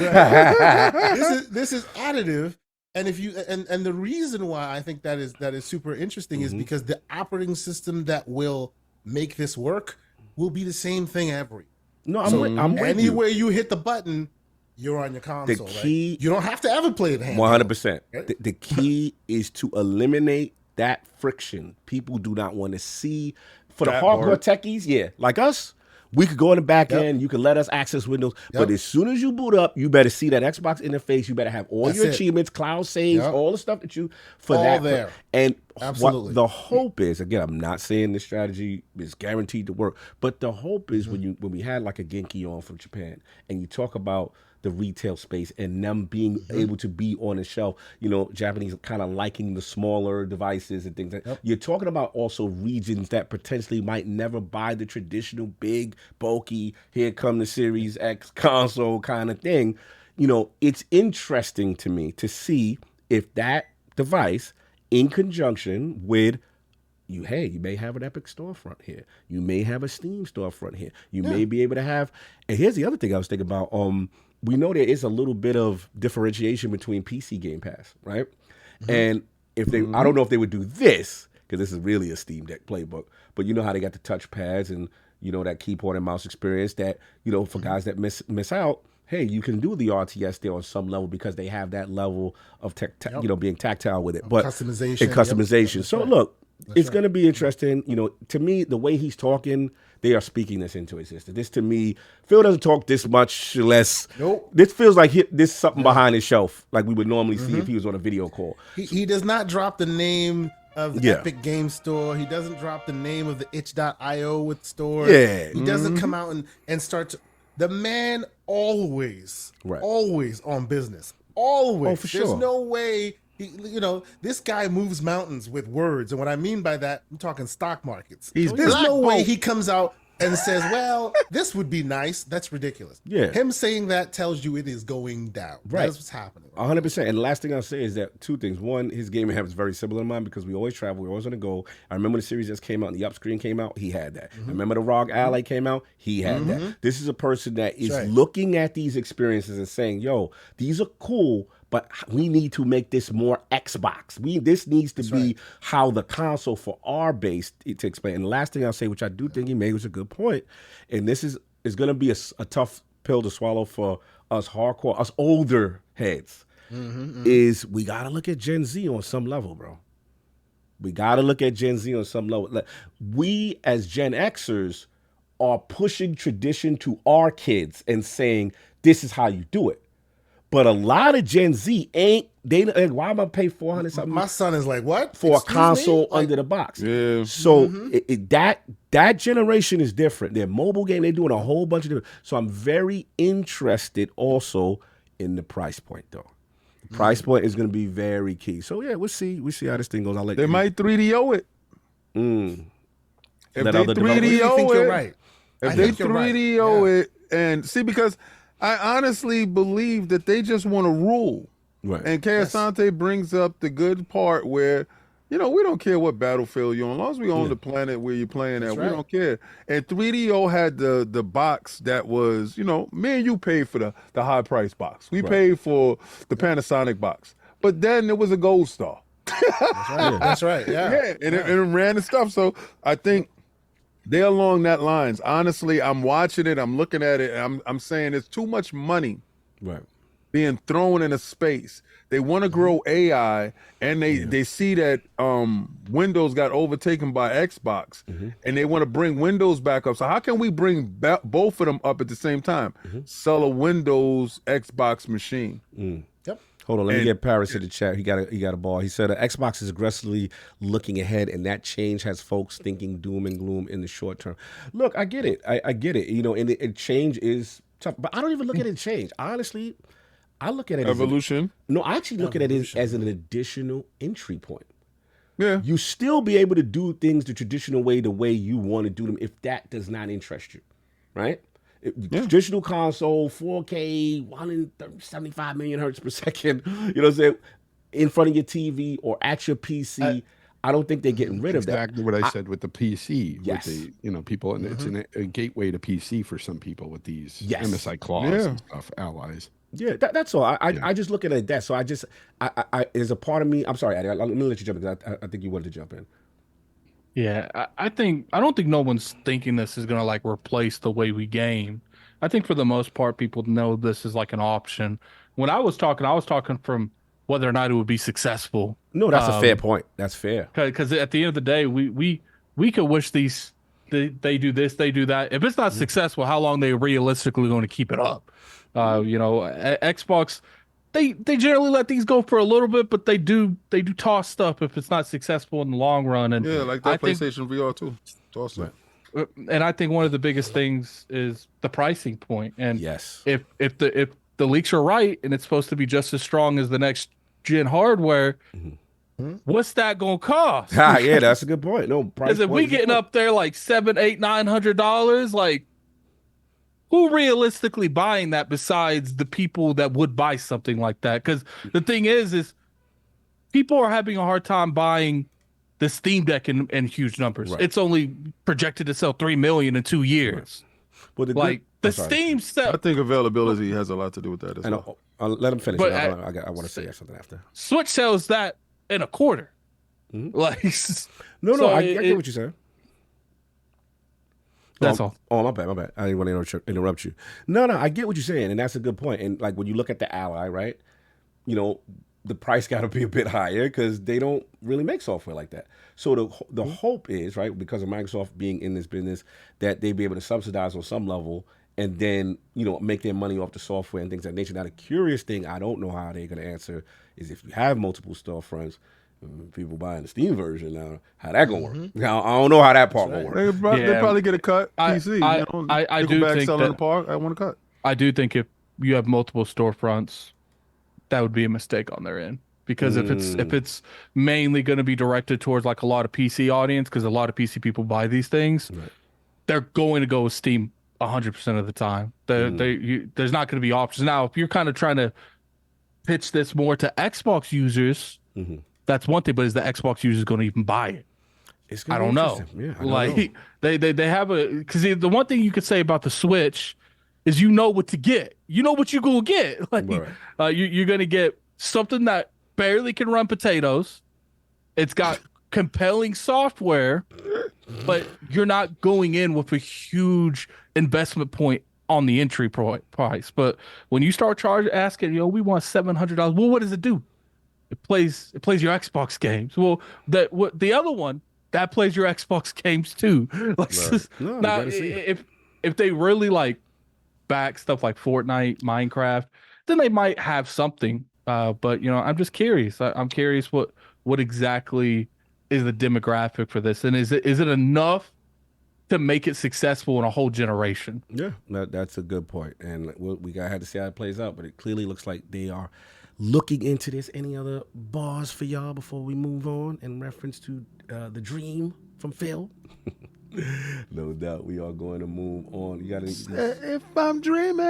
This is additive. And if you and the reason why I think that is super interesting is because the operating system that will make this work will be the same thing every. No, I'm with anywhere you hit the button, you're on your console. The key, right? You don't have to ever play the handheld. 100%. Right? The key is to eliminate that friction. People do not want to see. For the hardcore techies, like us, we could go in the back end. You can let us access Windows. But as soon as you boot up, you better see that Xbox interface. You better have all your achievements, cloud saves, all the stuff that you for all that. There. And what the hope is, again, I'm not saying this strategy is guaranteed to work, but the hope is when we had like a Genki on from Japan, and you talk about the retail space and them being able to be on the shelf, Japanese kind of liking the smaller devices and things like that. You're talking about also regions that potentially might never buy the traditional big, bulky, here come the Series X console kind of thing. It's interesting to me to see if that device in conjunction with you may have an Epic storefront here. You may have a Steam storefront here. You may be able to have, and here's the other thing I was thinking about, we know there is a little bit of differentiation between PC Game Pass, right? And if they, I don't know if they would do this, because this is really a Steam Deck playbook, but you know how they got the touch pads and, that keyboard and mouse experience that, for guys that miss out, hey, you can do the RTS there on some level because they have that level of, being tactile with it. But customization. And customization. So look, it's going to be interesting. To me, the way he's talking, they are speaking this into existence. This, to me, Phil doesn't talk this much less. Nope. This feels like this is something behind his shelf, like we would normally see if he was on a video call. He does not drop the name of the Epic Game Store. He doesn't drop the name of the itch.io with store. Yeah. He doesn't come out and start to... The man always on business. Always. Oh, for sure. There's no way... this guy moves mountains with words. And what I mean by that, I'm talking stock markets. There's no way he comes out and says, well, this would be nice. That's ridiculous. Yeah. Him saying that tells you it is going down. Right. That's what's happening. 100%. And the last thing I'll say is that 2 things. One, his gaming habits very similar to mine because we always travel. We're always on the go. I remember the Series S came out and the up screen came out. He had that. I remember the ROG Ally came out. He had that. This is a person that is looking at these experiences and saying, yo, these are cool, but we need to make this more Xbox. This needs to be how the console for our base to explain. And the last thing I'll say, which I do think he made was a good point, and this is going to be a tough pill to swallow for us hardcore, us older heads, is we got to look at Gen Z on some level, bro. We got to look at Gen Z on some level. We as Gen Xers are pushing tradition to our kids and saying, this is how you do it. But a lot of Gen Z ain't, why am I pay 400 something? My son is like, what? For a console under the box. Yeah. So that generation is different. Their mobile game, they're doing a whole bunch of different. So I'm very interested also in the price point, though. The price point is going to be very key. So yeah, we'll see how this thing goes. I'll let they might 3DO it. If they 3DO it, you're right. If they 3DO it, and see, because I honestly believe that they just want to rule. Right. And Kay Asante brings up the good part where we don't care what battlefield you're on. As long as we own the planet where you're playing at, we don't care. And 3DO had the box that was, me and you paid for the high price box. We paid for the Panasonic box. But then there was a Gold Star. That's right. Yeah. And it ran the stuff. So I think they're along that lines. Honestly, I'm watching it, I'm looking at it, and I'm saying it's too much money being thrown in a space. They want to grow AI, and they see that Windows got overtaken by Xbox, and they want to bring Windows back up. So how can we bring both of them up at the same time? Sell a Windows Xbox machine. Yep. Hold on, let me get Paris in the chat. He got a ball. He said Xbox is aggressively looking ahead, and that change has folks thinking doom and gloom in the short term. Look, I get it. I get it. And change is tough, but I don't even look at it as change. Honestly, I look at it evolution. I actually look at it as an additional entry point. Yeah. You still be able to do things the traditional way, the way you want to do them, if that does not interest you, right? Traditional console, 4K, 175 million hertz per second, you know what I'm saying, in front of your TV or at your PC. I don't think they're getting rid of that. Exactly what I said with the PC. Yes. With the, people, and it's a gateway to PC for some people with these MSI claws and stuff, allies. Yeah, that's all. I just look at it like that. So I there's a part of me. I'm sorry, Addy. Let me let you jump in, because I think you wanted to jump in. Yeah, I don't think no one's thinking this is gonna replace the way we game. I think for the most part, people know this is an option. When I was talking from whether or not it would be successful. No, that's a fair point. That's fair. Because at the end of the day, we could wish they do this, they do that. If it's not successful, how long they realistically going to keep it up? Xbox, they generally let these go for a little bit, but they do toss stuff if it's not successful in the long run. And like that PlayStation VR too. Toss it. And I think one of the biggest things is the pricing point. And if the leaks are right and it's supposed to be just as strong as the next gen hardware, what's that gonna cost? Yeah, that's a good point. No, because if we getting up there $700, $800, $900, who realistically buying that besides the people that would buy something like that? Because the thing is people are having a hard time buying the Steam Deck in huge numbers. It's only projected to sell 3 million in 2 years. Well, Steam sell. I think availability has a lot to do with that as well. I'll let him finish. But I want to say something after. Switch sells that in a quarter. No, I get what you're saying. That's all. Oh, my bad. I didn't want to interrupt you. No, I get what you're saying, and that's a good point. And when you look at the Ally, right, the price got to be a bit higher because they don't really make software like that. So the hope is, right, because of Microsoft being in this business, that they be able to subsidize on some level and then, make their money off the software and things of that nature. Now, the curious thing, I don't know how they're going to answer, is if you have multiple storefronts, people buying the Steam version now, how that going to work? Now, I don't know how that part going to work. They probably get a cut. PC. I do think selling the part. I want a cut. I do think if you have multiple storefronts, that would be a mistake on their end. Because if it's mainly going to be directed towards a lot of PC audience, because a lot of PC people buy these things, they're going to go with Steam 100% of the time. There's not going to be options. Now, if you're kind of trying to pitch this more to Xbox users, that's one thing. But is the Xbox users going to even buy it? I don't know. Yeah, I don't know. They have because the one thing you could say about the Switch is what to get. You know what you're going to get. You're going to get something that barely can run potatoes. It's got compelling software, but you're not going in with a huge investment point on the entry price. But when you start asking, we want $700. Well, what does it do? It plays your Xbox games. Well, the other one that plays your Xbox games too. Now, if they really back stuff like Fortnite, Minecraft, then they might have something. But I'm just curious. I'm curious what exactly is the demographic for this, and is it enough to make it successful in a whole generation? Yeah, that's a good point, and we gotta have to see how it plays out. But it clearly looks like they are looking into this. Any other bars for y'all before we move on in reference to the dream from Phil? No doubt. We are going to move on. You got If I'm dreaming,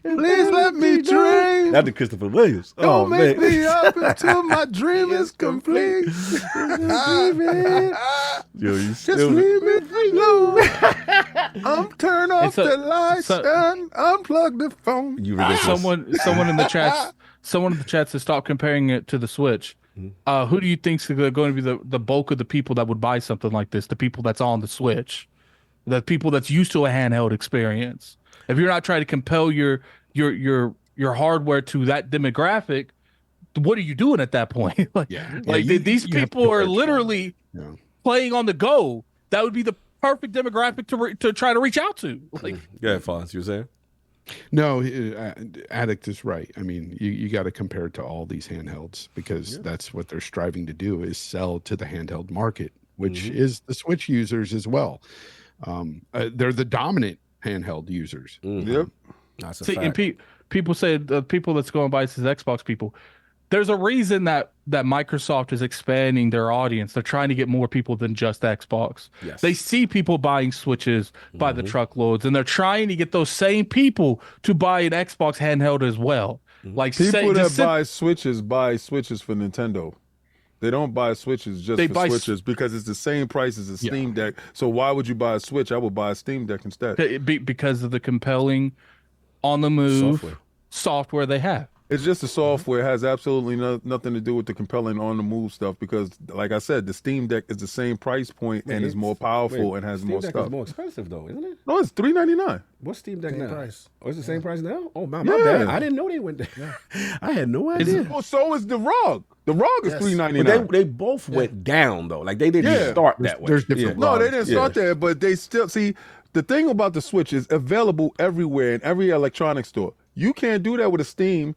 please let me dream. That's the Christopher Williams. Don't make me up until my dream is complete. Yo, you Just leave me alone. Turn off the lights and unplug the phone. You ridiculous. Someone in the chat says stop comparing it to the Switch. Who do you think's going to be the bulk of the people that would buy something like this? The people that's on the Switch, the people that's used to a handheld experience. If you're not trying to compel your hardware to that demographic, what are you doing at that point? These people are literally playing on the go. That would be the perfect demographic to try to reach out to. Yeah, Fonz, you were saying? No, Addict is right. I mean, you got to compare it to all these handhelds because that's what they're striving to do is sell to the handheld market, which is the Switch users as well. They're the dominant handheld users. Yep. That's a See, fact. and people say the people that's going by says Xbox people. There's a reason that Microsoft is expanding their audience. They're trying to get more people than just Xbox. Yes. They see people buying Switches by the truckloads, and they're trying to get those same people to buy an Xbox handheld as well. Like People that buy Switches for Nintendo. They don't buy Switches just for Switches because it's the same price as a Steam Deck. So why would you buy a Switch? I would buy a Steam Deck instead. Because of the compelling on-the-move software they have. It's just the software. It has absolutely nothing to do with the compelling on-the-move stuff because, like I said, the Steam Deck is the same price point and is more powerful and has more stuff. Steam Deck is more expensive, though, isn't it? No, it's $399. What's Steam Deck now? Price. Oh, it's the same price now? Oh, my bad. I didn't know they went there. I had no idea. Well, so is the ROG. The ROG is $399. But they both went down, though. Like, they didn't start that way. There's different No, they didn't start there, but they still... See, the thing about the Switch is available everywhere in every electronics store. You can't do that with a Steam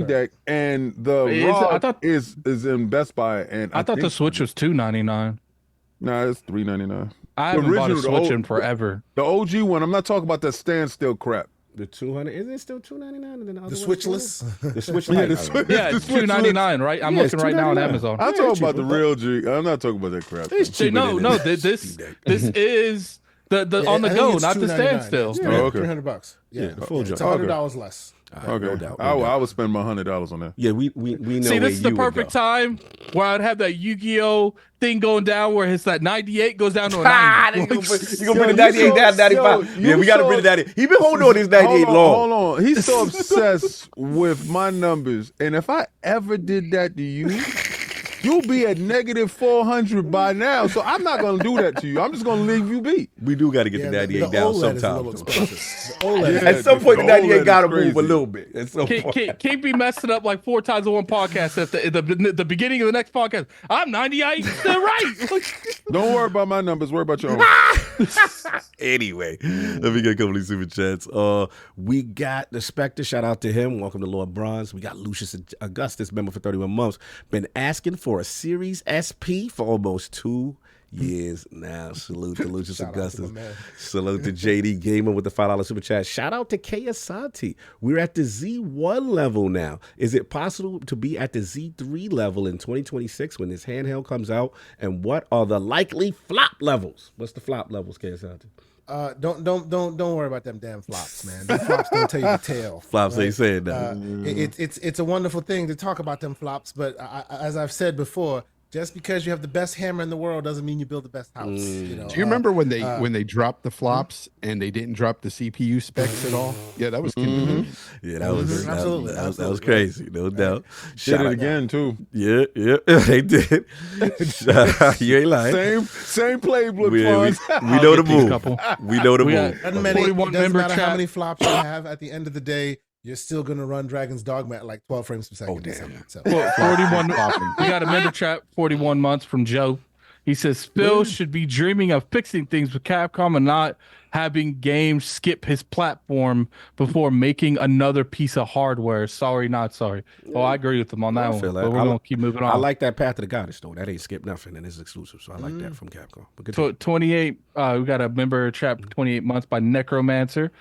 Deck, and the ROG is in Best Buy. And I thought the Switch was $299. Nah, it's $399. I haven't bought a Switch in forever. The OG one. I'm not talking about that standstill crap. The 200 isn't it still $299? The Switchless. The Switch Lite. Yeah, it's $299, right? I'm looking right now on Amazon. I'm talking about the real G. I'm not talking about that crap. No, this is the on the go, not the standstill. Okay. $300. Yeah, the full it's jump. $100 less. Okay, no doubt. I would spend my $100 on that. Yeah, we know. See, this is the perfect time where I'd have that Yu-Gi-Oh thing going down where it's that 98 goes down to a 90. You gonna bring the 98 down to 95? Yeah, we gotta bring the 98. He been holding on his 98 long. Hold on. He's so obsessed with my numbers, and if I ever did that to you, you'll be at negative 400 by now. So I'm not gonna do that to you. I'm just gonna leave you be. We do got to get the 98 down OLED sometimes. At some point, the 98 got to move a little bit. At some point. Can't be messing up like 4 times in one podcast. At the beginning of the next podcast, I'm 98. Still right. Don't worry about my numbers. Worry about your own. Anyway, let me get a couple of these super chats. We got the Spectre. Shout out to him. Welcome to Lord Bronze. We got Lucius Augustus, member for 31 months. Been asking for a Series SP for almost 2 years now. Salute to Lucius Augustus. Salute to JD Gamer with the $5 super chat. Shout out to K Asante. We're at the Z1 level now. Is it possible to be at the Z3 level in 2026 when this handheld comes out? And what are the likely flop levels? What's the flop levels, K Asante? Don't worry about them damn flops, man. The flops don't tell you the tale. Flops ain't saying that. It's a wonderful thing to talk about them flops, but as I've said before, just because you have the best hammer in the world doesn't mean you build the best house. You know? Do you remember when they dropped the flops and they didn't drop the CPU specs at all? Yeah, that was convenient. Yeah, that was crazy, no doubt. Did it again too. Yeah, they did. You ain't lying. Same playbook. We know the move. We know the move. Doesn't matter how many flops you have. At the end of the day, you're still going to run Dragon's Dogma at like 12 frames per second. Oh, damn. So. 41. We got a member chat, 41 months from Joe. He says, Phil should be dreaming of fixing things with Capcom and not having games skip his platform before making another piece of hardware. Sorry, not sorry. Well, I agree with him on that one. But we're going to keep moving on. I like that Path to the Goddess, though. That ain't skip nothing and it's exclusive. So I like that from Capcom. But 28. We got a member chat, 28 months by Necromancer.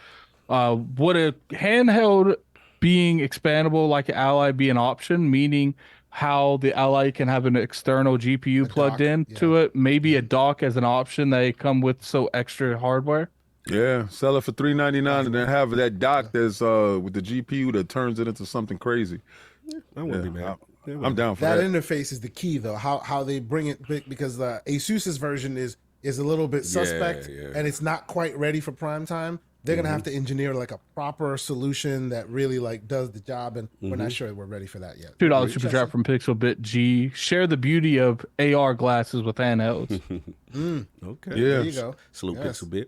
Would a handheld being expandable like an Ally be an option? Meaning, how the Ally can have an external GPU plugged in to it. Maybe a dock as an option. They come with extra hardware. Yeah, sell it for $399 and then have that dock that's with the GPU that turns it into something crazy. I wouldn't be mad. I'm down for that. That interface is the key, though. How they bring it, because the Asus's version is a little bit suspect, and it's not quite ready for prime time. They're gonna have to engineer like a proper solution that really like does the job, and we're not sure we're ready for that yet. $2 super chat from Pixelbit G. Share the beauty of AR glasses with handhelds. Okay. Yeah. There you go. Salute Pixelbit.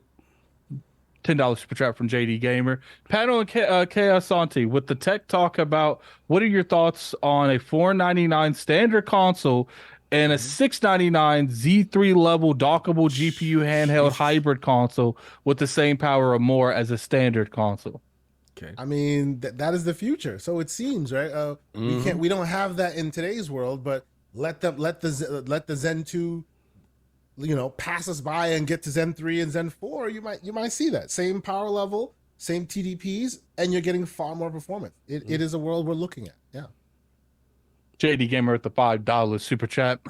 $10 super chat from JD Gamer. Panel and Chaos Santi, with the tech talk about, what are your thoughts on a $499 standard console and a $699 Z3 level dockable GPU handheld hybrid console with the same power or more as a standard console? Okay. I mean, that is the future. So it seems, right? We don't have that in today's world, but let the Zen 2, pass us by and get to Zen 3 and Zen 4. You might see that same power level, same TDPs, and you're getting far more performance. It is a world we're looking at. Yeah. JD Gamer at the $5 super chat.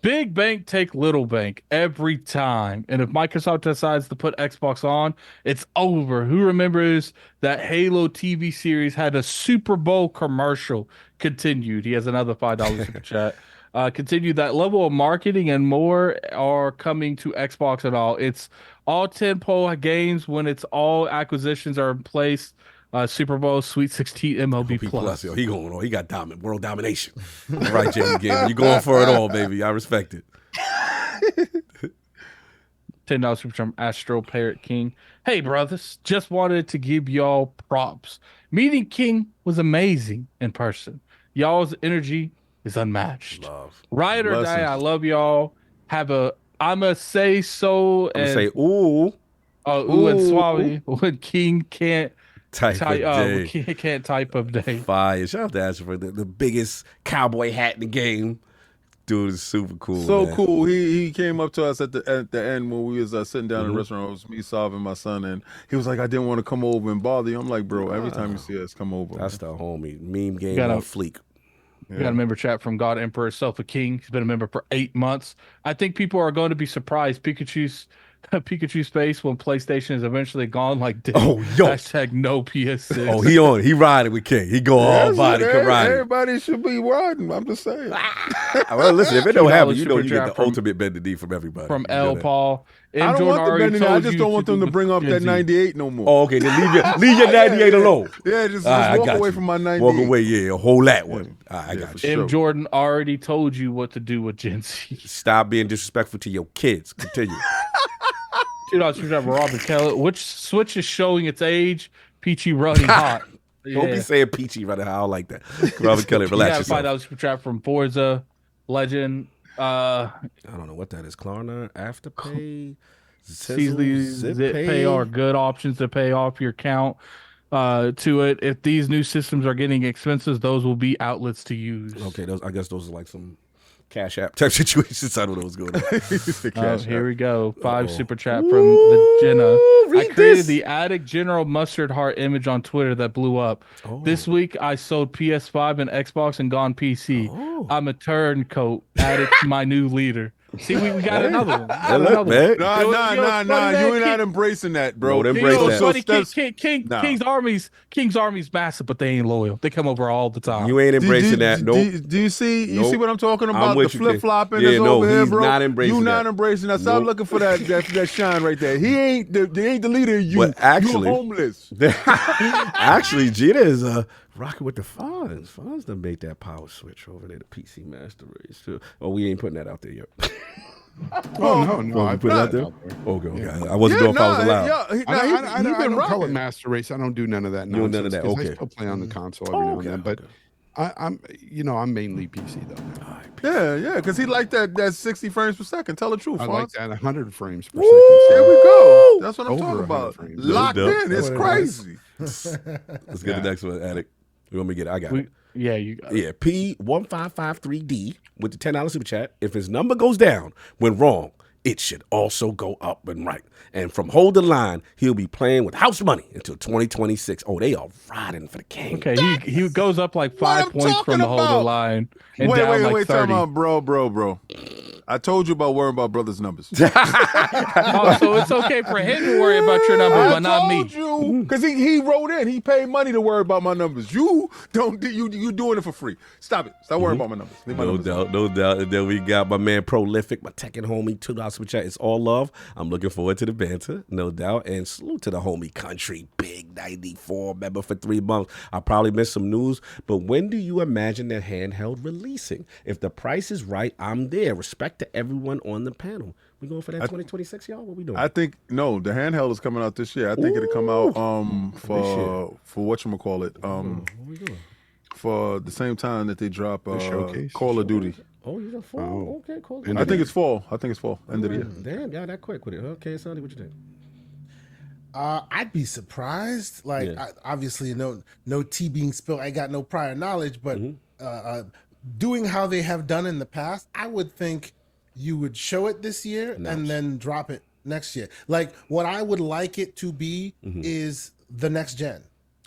Big bank take little bank every time. And if Microsoft decides to put Xbox on, it's over. Who remembers that Halo TV series had a Super Bowl commercial? Continued. He has another $5 super chat. Continue, that level of marketing and more are coming to Xbox and all. It's all 10-pole games when it's all acquisitions are in place. Super Bowl, Sweet 16, MLB Plus. Yo, he got world domination. All right, Jamie Gamer, you going for it all, baby. I respect it. $10 super from Astro Parrot King. Hey, brothers, just wanted to give y'all props. Meeting King was amazing in person. Y'all's energy is unmatched. Love. Ride or die, I love y'all. I'ma say so. I'm gonna say ooh. Ooh and Swami when King can't type of day. Can't type of day. Fire. Shout out to Astro for the biggest cowboy hat in the game. Dude is super cool. So man. cool. He came up to us at the end when we was sitting down in the restaurant. It was me, Sav, and my son, and he was like, "I didn't want to come over and bother you." I'm like, "Bro, every time you see us, come over." That's the homie. Meme game on fleek. We got a member chat from God Emperor Self a King. He's been a member for 8 months. I think people are going to be surprised. Pikachu space when PlayStation is eventually gone like this. Oh, yo. Hashtag no PS6. Oh, he riding with King. He go all body, come riding. Everybody should be riding. I'm just saying. Well, listen, if it don't happen, you get the ultimate bender D from everybody. From L. Paul. And I don't Jordan want the bending. I just don't want them to bring up that 98 no more. Oh, okay. Then leave your 98 alone. Yeah, just walk away from my 98. Walk away, a whole lot one. I got you. M. Jordan already told you what to do with Gen Z. Stop being disrespectful to your kids. Continue. $2 Robert Kelly. Which Switch is showing its age? Peachy running hot. Don't be saying peachy running hot. I don't like that. Robert Kelly, relax yourself. $5 super chat from Forza Legend. I don't know what that is. Klarna, Afterpay, Seasley, ZipPay are good options to pay off your account to it. If these new systems are getting expensive, those will be outlets to use. Okay, I guess those are like some Cash App type situations. I don't know what's going on. Here we go. 5 super chat from the Jenna. I created the Attic General Mustard Heart image on Twitter that blew up. This week I sold PS5 and Xbox and gone PC. I'm a turncoat. Attic my new leader. See, we got another one. Nah. You ain't not embracing that, bro. Embrace that. King's Army's massive, but they ain't loyal. They come over all the time. You ain't embracing that. Nope. Do you see? You see what I'm talking about? The flip flopping that's over here, he's bro. Not embracing you not embracing that. Stop looking for that shine right there. He ain't the leader. You homeless. Actually, Gina is rocking with the Fonz. Fonz done made that power switch over there, the PC Master Race too. Oh, we ain't putting that out there yet. No. I put it out there. Okay. I wasn't doing if I was allowed. I don't call it Master Race. I don't do none of that. None of that. Okay. I still play on the console every now and then, but I'm mainly PC though. Yeah, because he liked that 60 frames per second. Tell the truth, I Fonz. like that 100 frames per second. There we go. That's what I'm Over talking about. frames. Locked in. It's crazy. Let's get the next one, Attic. You want me to get it? I got it. Yeah, you got it. P1553D with the $10 super chat. If his number goes down when wrong, it should also go up and right. And from Hold the Line, he'll be playing with house money until 2026. Oh, they are riding for the king. Okay, he goes up like 5 points from the Hold the Line and down like 30. Time out, bro. I told you about worrying about brothers' numbers. Oh, so it's okay for him to worry about your numbers, but not me. Because he wrote in. He paid money to worry about my numbers. You don't. You doing it for free. Stop it. Stop worrying about my numbers. No doubt. And then we got my man Prolific, my Tekken homie, $2 super chat. It's all love. I'm looking forward to the banter, no doubt. And salute to the homie Country Big 94 member for 3 months. I probably missed some news, but when do you imagine that Handheld releasing? If the price is right, I'm there. Respect to everyone on the panel. We going for that 2026, y'all? What we doing? I think no. The Handheld is coming out this year. I think it'll come out for whatchamacallit. What we doing? For the same time that they drop showcase? Call of Duty. Oh, you got fall? Okay, cool. I think it's fall. End of the year. Damn, y'all that quick with it. Okay, Sonny, what you think? I'd be surprised. Like, obviously, no tea being spilled. I got no prior knowledge, but doing how they have done in the past, I would think you would show it this year and then drop it next year. Like, what I would like it to be is the next gen.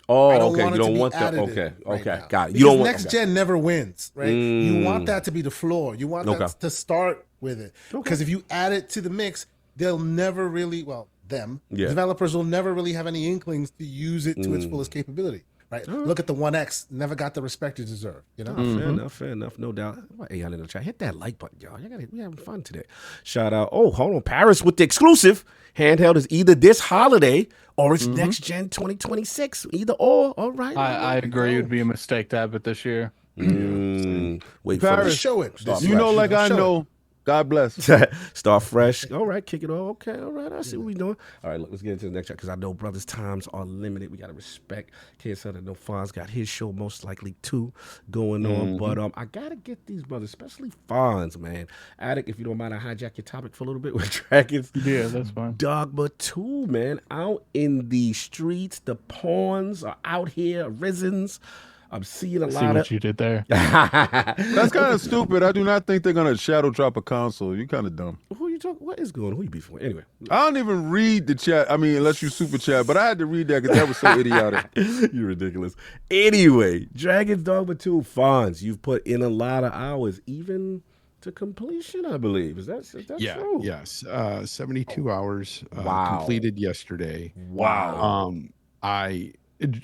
Oh, okay. You don't want that. Okay, got it. You don't want next gen never wins, right? You want that to be the floor. You want that to start with it. Because if you add it to the mix, they'll never really, developers will never really have any inklings to use it to its fullest capability. Right. Look at the 1X. Never got the respect you deserve. You know. Fair enough. No doubt. What y'all in the chat? Hit that like button, y'all. We having fun today. Shout out. Oh, hold on. Paris with the exclusive. Handheld is either this holiday or it's next gen 2026. Either or. All right. I agree. It would be a mistake to have it this year. Wait, Paris, show it. You know, like I know. God bless. Start fresh. All right, kick it off. Okay, all right. I see what we doing. All right, look, let's get into the next chat because I know brothers' times are limited. We got to respect. Can't say that no Fonz got his show most likely too going on. But I got to get these brothers, especially Fonz, man. Attic, if you don't mind, I hijack your topic for a little bit with Dragons. Yeah, that's fine. Dogma 2, man. Out in the streets, the pawns are out here, risens. I'm seeing a lot of... what you did there. That's kind of stupid. I do not think they're going to shadow drop a console. You kind of dumb. Who you talking? What is going on? Who you beefing with? Anyway. I don't even read the chat. I mean, unless you super chat. But I had to read that because that was so idiotic. You're ridiculous. Anyway, Dragon's Dogma 2, Fonz, you've put in a lot of hours, even to completion, I believe. Is that true? Yes. 72 hours Wow. completed yesterday. Wow. I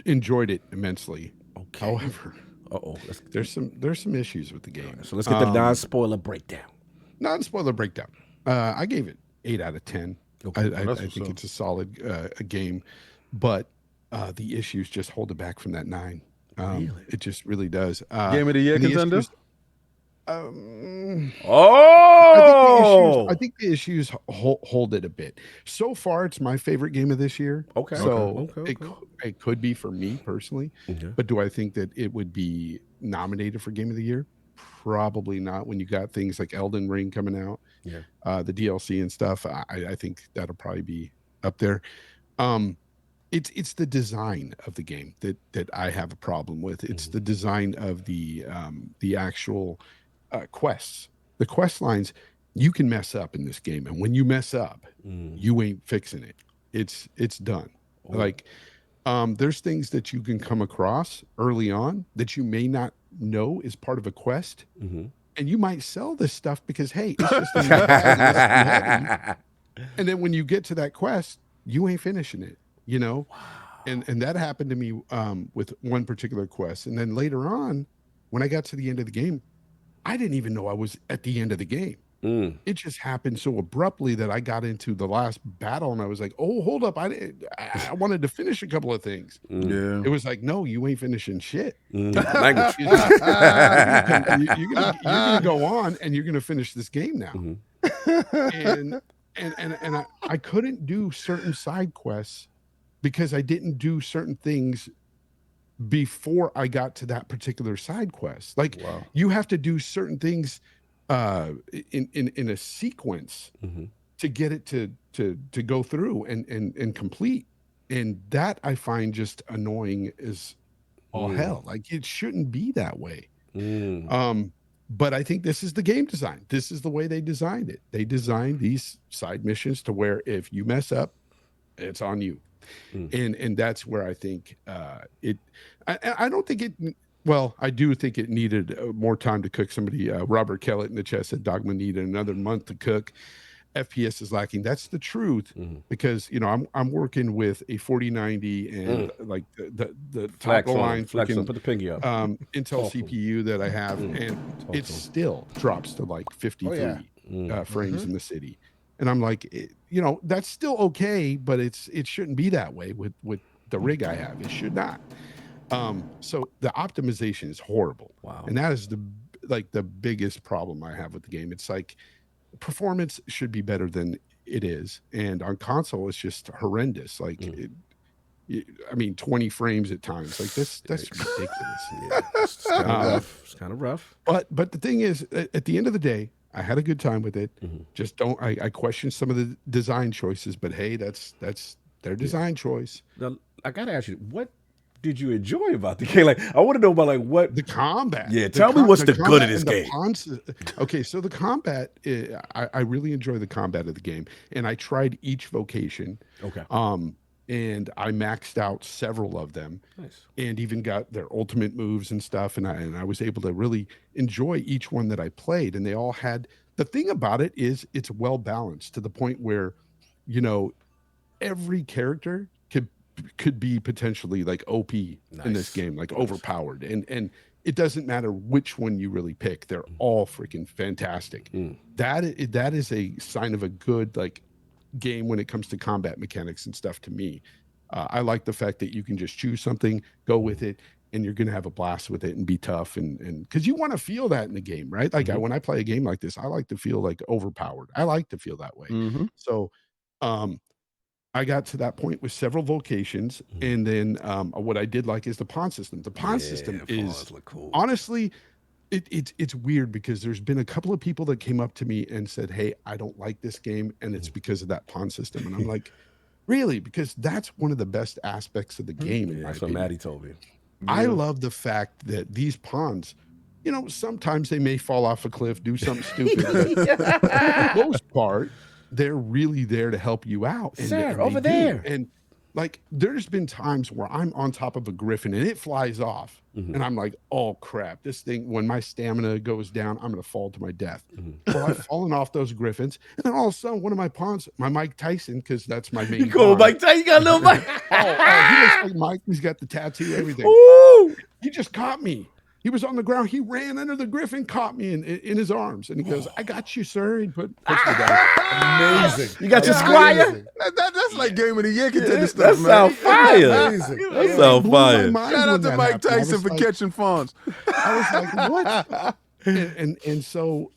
enjoyed it immensely. Okay. However, there's some issues with the game. So let's get the non-spoiler breakdown. Non-spoiler breakdown. I gave it 8 out of 10. Okay. I think it's a solid game, but the issues just hold it back from that 9. Really? It just really does. Game of the year contender? I think the issues hold it a bit. So far, it's my favorite game of this year. Okay. So it could be for me personally. But do I think that it would be nominated for Game of the Year? Probably not. When you got things like Elden Ring coming out, the DLC and stuff, I think that'll probably be up there. It's the design of the game that I have a problem with. It's the design of the actual quests. The quest lines, you can mess up in this game, and when you mess up, you ain't fixing it. It's done. Like there's things that you can come across early on that you may not know is part of a quest, and you might sell this stuff because hey, it's just and then when you get to that quest, you ain't finishing it. You know, and that happened to me with one particular quest, and then later on, when I got to the end of the game, I didn't even know I was at the end of the game. It just happened so abruptly that I got into the last battle, and I was like, "Oh, hold up! I wanted to finish a couple of things." Yeah, it was like, "No, you ain't finishing shit." Language. You're gonna go on, and you're gonna finish this game now. And I couldn't do certain side quests because I didn't do certain things before I got to that particular side quest. Like you have to do certain things in a sequence to get it to go through and complete. And that I find just annoying as all hell. Like it shouldn't be that way. But I think this is the game design. This is the way they designed it. They designed these side missions to where if you mess up, it's on you. And that's where I think I don't think it. Well, I do think it needed more time to cook. Somebody, Robert Kellett in the chat said Dogma needed another month to cook. FPS is lacking. That's the truth, because I'm working with a 4090 and like the top of the line freaking put the pinky up. Intel CPU that I have, and it still drops to like 53 frames in the city. And I'm like, that's still okay, but it shouldn't be that way with the rig I have. It should not. So the optimization is horrible. Wow. And that is the biggest problem I have with the game. It's like performance should be better than it is. And on console, it's just horrendous. Like, 20 frames at times. Like that's ridiculous. It's kind of rough. It's kind of rough. But the thing is, at the end of the day, I had a good time with it. Just I question some of the design choices, but hey, that's their design choice. Now, I gotta ask you, what did you enjoy about the game? Like, I want to know about what the combat. Yeah, tell me what's the good of this game. Okay, so the combat, I really enjoy the combat of the game, and I tried each vocation. Okay. And I maxed out several of them, and even got their ultimate moves and stuff. And I was able to really enjoy each one that I played. And they all had, the thing about it is it's well balanced to the point where, every character could be potentially like OP in this game, like overpowered. And it doesn't matter which one you really pick. They're all freaking fantastic. That is a sign of a good, game when it comes to combat mechanics and stuff to me. I like the fact that you can just choose something, go with it, and you're going to have a blast with it and be tough. And because you want to feel that in the game, right? Like when I play a game like this, I like to feel like overpowered. I like to feel that way. So I got to that point with several vocations. And then what I did like is the pawn system. The pawn system is cool. Honestly, it's weird because there's been a couple of people that came up to me and said, hey, I don't like this game, and it's because of that pawn system. And I'm like, really? Because that's one of the best aspects of the game. That's what Maddie told me. I love the fact that these pawns, sometimes they may fall off a cliff, do something stupid, but for the most part, they're really there to help you out. And over there. And there's been times where I'm on top of a griffin and it flies off. And I'm like, oh crap, this thing, when my stamina goes down, I'm going to fall to my death. Well, I've fallen off those griffins. And then all of a sudden, one of my pawns, my Mike Tyson, because that's my main. You go Mike Tyson, you got a little Mike. He looks like Mike. He's got the tattoo, everything. Ooh. He just caught me. He was on the ground. He ran under the griffin, caught me in his arms, and he goes, "I got you, sir." He puts me down. Amazing. You got your squire. That's like game of the year contender stuff, That's man. sound fire. That's sound fire. Shout out to Mike Tyson for catching fawns. I was like, what? And so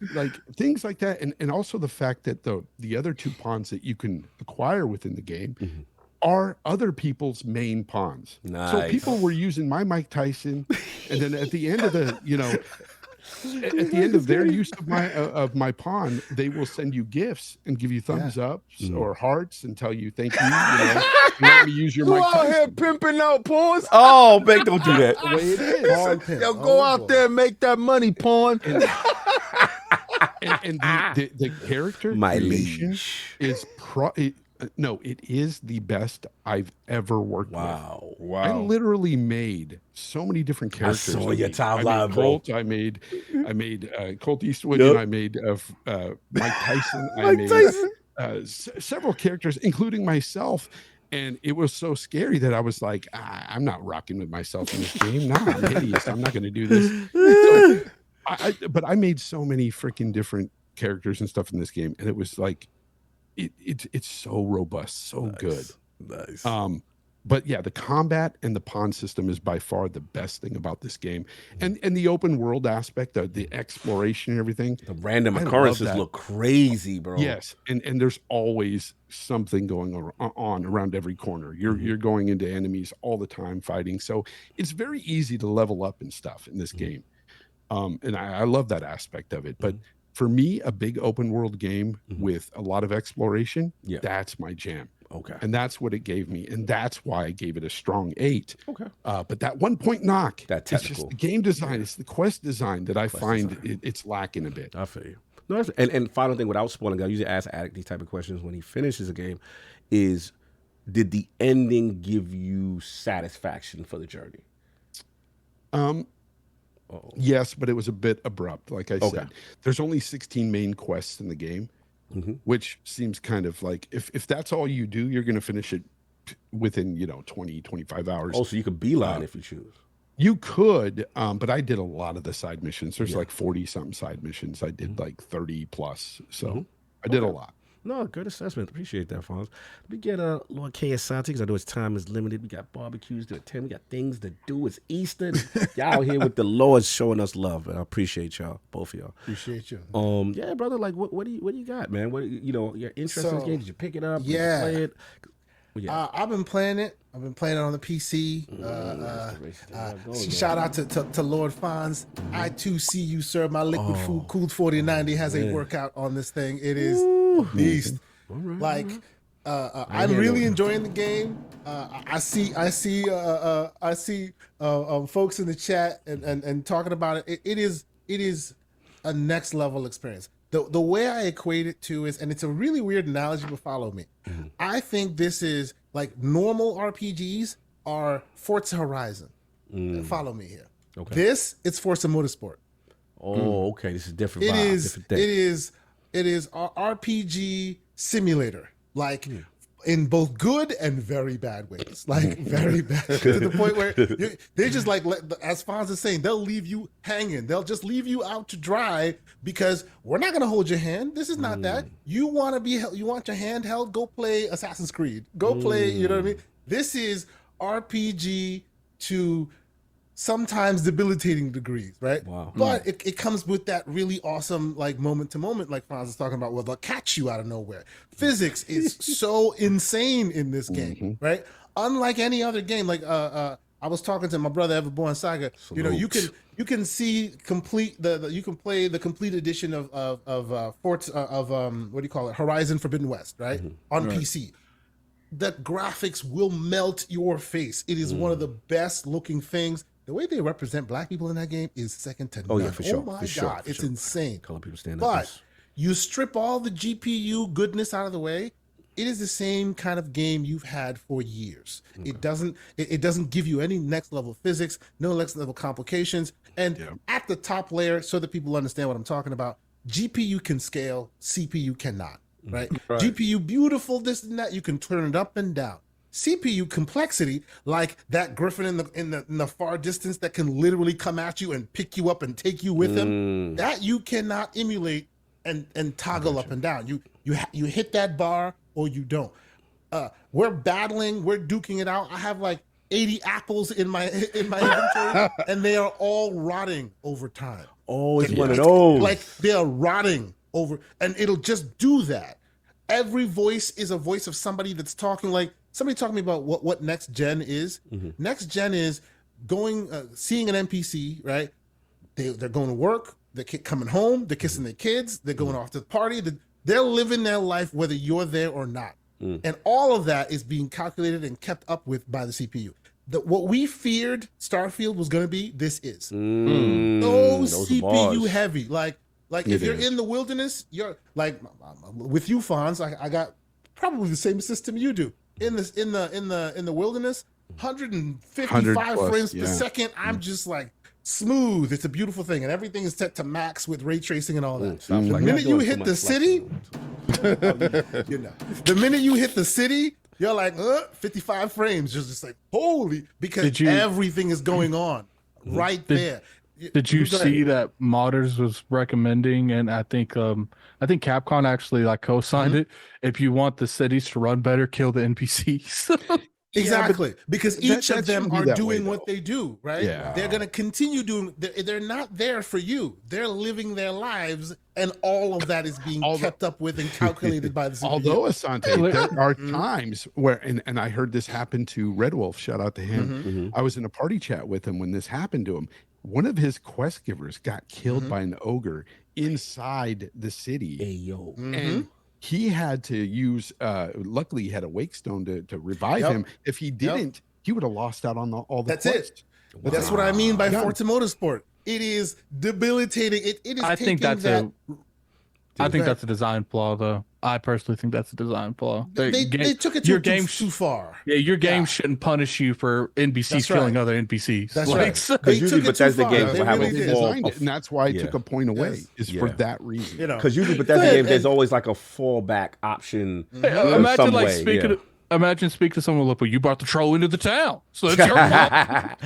things like that, and also the fact that the other two pawns that you can acquire within the game are other people's main pawns. Nice. So people were using my Mike Tyson, and then at the end of the, at the end of their use of my pawn, they will send you gifts and give you thumbs ups or hearts and tell you thank you. Let me use your Mike Tyson. Out here pimping out pawns. Oh, man, don't do that. The way it is. Yo, go out there and make that money, pawn. And the character creation is it is the best I've ever worked with. Wow. I literally made so many different characters. I saw your top live, bro. I made Colt Eastwood, and I made Mike Tyson. I made several characters, including myself. And it was so scary that I was like, I'm not rocking with myself in this game. No, I'm hideous. I'm not going to do this. So, but I made so many freaking different characters and stuff in this game, and it was like, it's so robust, so good. Nice. But yeah, the combat and the pawn system is by far the best thing about this game, and the open world aspect, the exploration and everything. The random occurrences look crazy, bro. Yes, and there's always something going on around every corner. You're going into enemies all the time fighting, so it's very easy to level up and stuff in this game. And I love that aspect of it, but. For me, a big open world game with a lot of exploration, that's my jam. Okay. And that's what it gave me. And that's why I gave it a strong 8. Okay. But that 1 point knock, that it's technical just the game design, it's the quest design that I find it's lacking a bit. I feel you. No, and final thing, without spoiling, I usually ask Addict these type of questions when he finishes a game, is did the ending give you satisfaction for the journey? Yes, but it was a bit abrupt. Like I said, there's only 16 main quests in the game, which seems kind of like if that's all you do, you're going to finish it within 20, 25 hours. Oh, so you could beeline if you choose. You could, but I did a lot of the side missions. There's like 40 something side missions. I did like 30 plus, so I did a lot. No, good assessment. Appreciate that, Fonz. Let me get Lord K Asante, because I know his time is limited. We got barbecues to attend. We got things to do. It's Easter. Y'all out here with the Lord showing us love, and I appreciate y'all, both of y'all. Appreciate you. Yeah, brother. Like, what do you got, man? What your interest in this game? Did you pick it up? Yeah. Did you play it? Yeah. I've been playing it. I've been playing it on the PC. Shout out to Lord Fonz. I too see you, sir. My liquid food, Cooled 4090, has a workout on this thing. It is a beast. Like, I'm really enjoying the game. I see folks in the chat and talking about it. It is a next level experience. The way I equate it to is, and it's a really weird analogy, but follow me. I think this is like normal RPGs are Forza Horizon. Follow me here. Okay. This, it's Forza Motorsport. Oh, okay. This is different. It is RPG simulator, like in both good and very bad ways, like very bad to the point where they're just like, as Fonz is saying, they'll leave you hanging. They'll just leave you out to dry because we're not going to hold your hand. This is not that. You want your handheld? Go play Assassin's Creed. Go play. You know what I mean? This is RPG to sometimes debilitating degrees, right? Wow. But it comes with that really awesome, like, moment to moment, like Fonz is talking about, where they'll catch you out of nowhere. Physics is so insane in this game, right? Unlike any other game, like I was talking to my brother Everborn Saga. Salute. You can see you can play the complete edition of Forza what do you call it? Horizon Forbidden West, right? On PC. The graphics will melt your face. It is one of the best looking things. The way they represent black people in that game is second to none. Oh yeah, for sure. Oh my for God, sure, it's insane. Color people stand up. But you strip all the GPU goodness out of the way, it is the same kind of game you've had for years. Okay. It doesn't give you any next level physics, no next level complications. And at the top layer, so that people understand what I'm talking about, GPU can scale, CPU cannot. Right? GPU beautiful, this and that. You can turn it up and down. CPU complexity, like that griffin in the far distance that can literally come at you and pick you up and take you with him, that you cannot emulate and toggle up and down. You hit that bar or you don't. We're battling, we're duking it out. I have like 80 apples in my inventory, and they are all rotting over time. Oh, it's one of those. Like they are rotting over, and it'll just do that. Every voice is a voice of somebody that's talking, like somebody talking about what next gen is. Next gen is going, seeing an NPC, right? They're going to work, they're coming home, they're kissing their kids, they're going off to the party, they're living their life whether you're there or not. And all of that is being calculated and kept up with by the CPU. What we feared Starfield was going to be, this is. Those CPU heavy, like if you're in the wilderness, you're like with you, Fonz. I got probably the same system you do. In the wilderness, 155 frames per second. I'm just like smooth. It's a beautiful thing, and everything is set to max with ray tracing and all that. The minute you hit the city, the minute you hit the city, you're like 55 frames. You're just like holy, because everything is going on right there. Did you see that Modders was recommending, and I think Capcom actually like co-signed it. If you want the cities to run better, kill the NPCs. Exactly, because each of them are doing what they do, right? Yeah. They're going to continue doing. They're not there for you. They're living their lives, and all of that is being kept up with and calculated by the CPU. Although, Asante, there are times where, and I heard this happen to Red Wolf. Shout out to him. I was in a party chat with him when this happened to him. One of his quest givers got killed by an ogre inside the city. Hey, yo. And he had to use. Luckily, he had a wake stone to revive him. If he didn't, he would have lost out on all the. That's it. Wow. That's what I mean by Forza Motorsport. It is debilitating. It is. I think that's a design flaw, though. I personally think that's a design flaw. They took it too far. Yeah, your game shouldn't punish you for NPCs killing other NPCs. That's right. Because usually Bethesda games will have a fall, and that's why I took a point away. Is for that reason. Because usually Bethesda games, there's always like a fallback option. Imagine like Imagine speak to someone like, well, you brought the troll into the town, so it's your fault.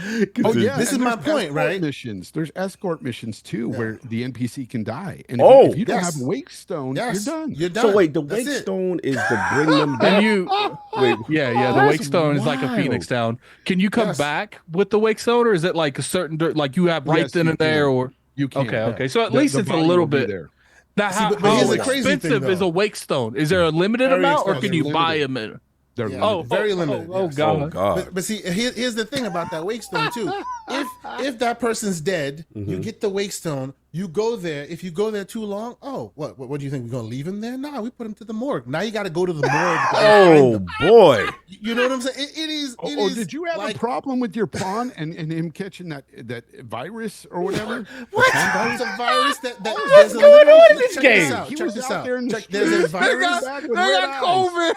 This is my point, right? There's escort missions too, where the NPC can die, and if you don't have a wake stone, you're done. So wait, the wake stone is to bring them back. The wake stone is like a Phoenix Down. Can you come back with the wake stone, or is it like a certain like you have then and there, or you can? Okay. So at least it's a little bit there. Now, how expensive is a wake stone? Is there a limited amount, or can you buy them? Very limited. Oh God! But see, here's the thing about that wake stone too. If that person's dead, you get the wake stone. You go there. If you go there too long, what do you think? We're gonna leave him there? No, we put him to the morgue. Now you got to go to the morgue. Boy! You know what I'm saying? It is. Did you have a problem with your pawn and him catching that virus or whatever? What? It's a virus that what's going on in this game? Check this out. There's a virus. They got COVID.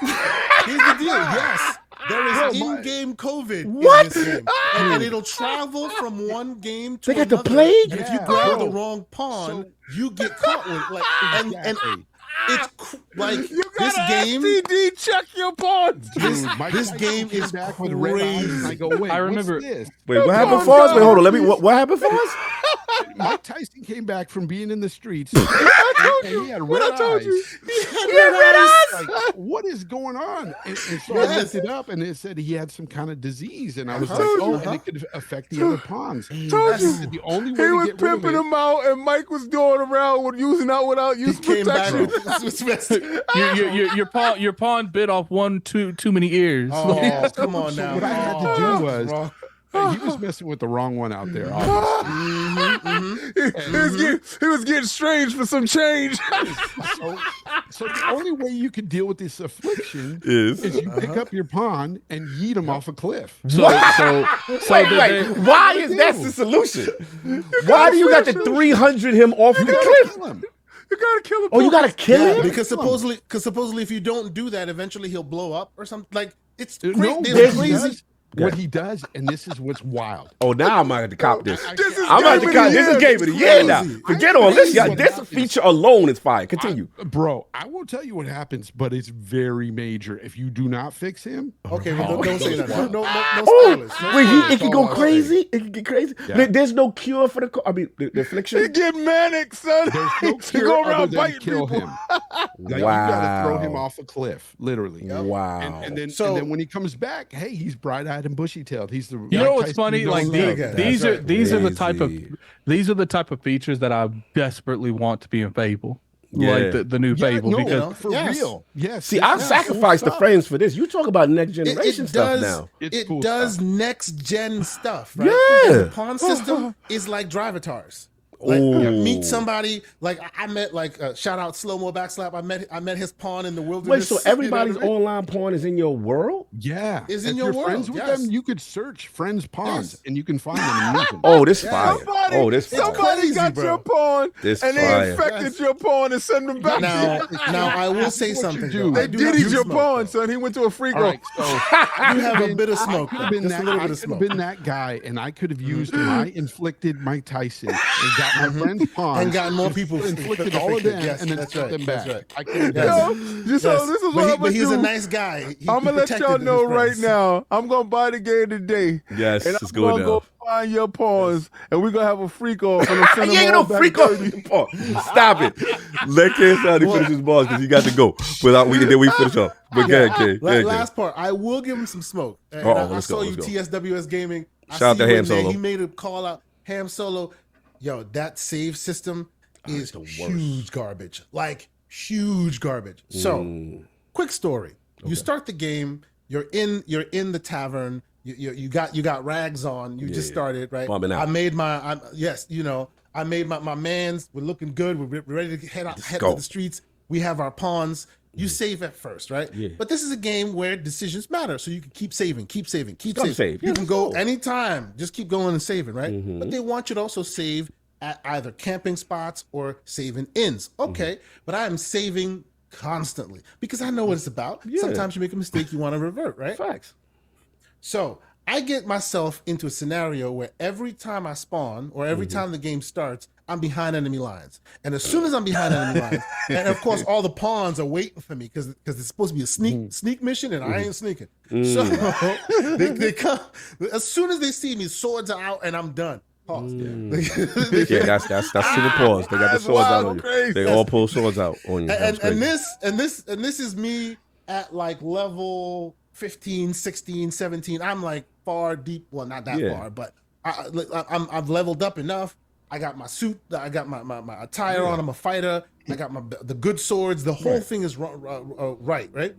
Here's the deal. Yes. There is in-game COVID in this game. And it'll travel from one game to another. They got the plague? And if you grab the wrong pawn, you get caught with and it's like you this game. STD check your pawns. This game is crazy. I go, wait, I remember. Wait, what happened for us? Wait, hold on. What happened for us? Mike Tyson came back from being in the streets. And he had red eyes. He had red eyes. Like, what is going on? And so I looked it up, and it said he had some kind of disease. And I was like, and it could affect the other pawns. The only way he was pimping them out, and Mike was going around with using out without use protection. Your pawn bit off too many ears. Oh, come on now. What I had to do was. He was messing with the wrong one out there. He was getting strange for some change. So the only way you can deal with this affliction is you pick up your pawn and yeet him off a cliff. Wait, why is that the solution? Why do you got to 300 him off the cliff? You gotta kill him. Oh, you gotta kill him? Because supposedly if you don't do that, eventually he'll blow up or something. Like it's crazy. What he does, and this is what's wild. Oh, now I'm gonna have to cop this. I'm gonna have to cop this. This is game of the year now. Forget all this. This feature alone is fire. Continue. Bro, I won't tell you what happens, but it's very major. If you do not fix him. Okay, well, don't say that. No spoilers. It can go crazy. It can get crazy. Yeah. There's no cure for the affliction. He get manic, son. There's no cure go around biting kill people. Him. Like, you gotta throw him off a cliff, literally. Wow. And then when he comes back, hey, he's bright-eyed and bushy-tailed. He's the what's funny? Like these are the type of features that I desperately want to be in Fable. Like the new Fable, because for real. Yes. See, I've sacrificed the frames for this. You talk about next generation stuff now. It does next gen stuff, right? Yeah. The pawn system is like drivatars. Like meet somebody, like I met, like shout out Slow Mo Backslap. I met his pawn in the wilderness. Wait, so everybody's online pawn is in your world? Yeah, is in your world. Friends with them, you could search friends pawns and you can find them and use them. Oh, this fire! Somebody got your pawn and they infected your pawn and sent them back. Now I will say something. They did eat your pawn, son. He went to a free go. You have a bit of smoke. I could have been that guy, and I could have used my inflicted Mike Tyson and got my friend's pawn and got more people inflicted all of them and then sent them back. Right. This is what but he's a nice guy. I'm gonna let y'all know right now. I'm gonna buy the game today. Yes, and it's going I'm gonna go find your pawns, and we're gonna have a freak off. And you ain't no freak off. Stop it. Let KSL finish his balls because he got to go. Then we finish up. But last part, I will give him some smoke. I saw you TSWS Gaming. Shout out to Ham Solo. He made a call out. Ham Solo. Yo, that save system is huge garbage. Like huge garbage. So, quick story. Okay. You start the game. You're in the tavern. You got rags on. You just started, right? I made my mans. We're looking good. We're ready to head to the streets. We have our pawns. You save at first, right? Yeah. But this is a game where decisions matter. So you can keep saving. Save. You can go anytime. Just keep going and saving, right? But they want you to also save at either camping spots or saving inns. Okay, but I am saving constantly because I know what it's about. Yeah. Sometimes you make a mistake, you want to revert, right? Facts. So I get myself into a scenario where every time I spawn or every time the game starts, I'm behind enemy lines. And as soon as I'm behind enemy lines, and of course all the pawns are waiting for me because it's supposed to be a sneak mission and I ain't sneaking. So they come, as soon as they see me, swords are out and I'm done. Pause. Yeah, that's to the pause. They got the swords out on you. Crazy. They all pull swords out on you. And this is me at like level 15, 16, 17. I'm like far deep. Well, not that far, but I've leveled up enough. I got my suit. I got my attire on. I'm a fighter. I got the good swords. The whole thing is right.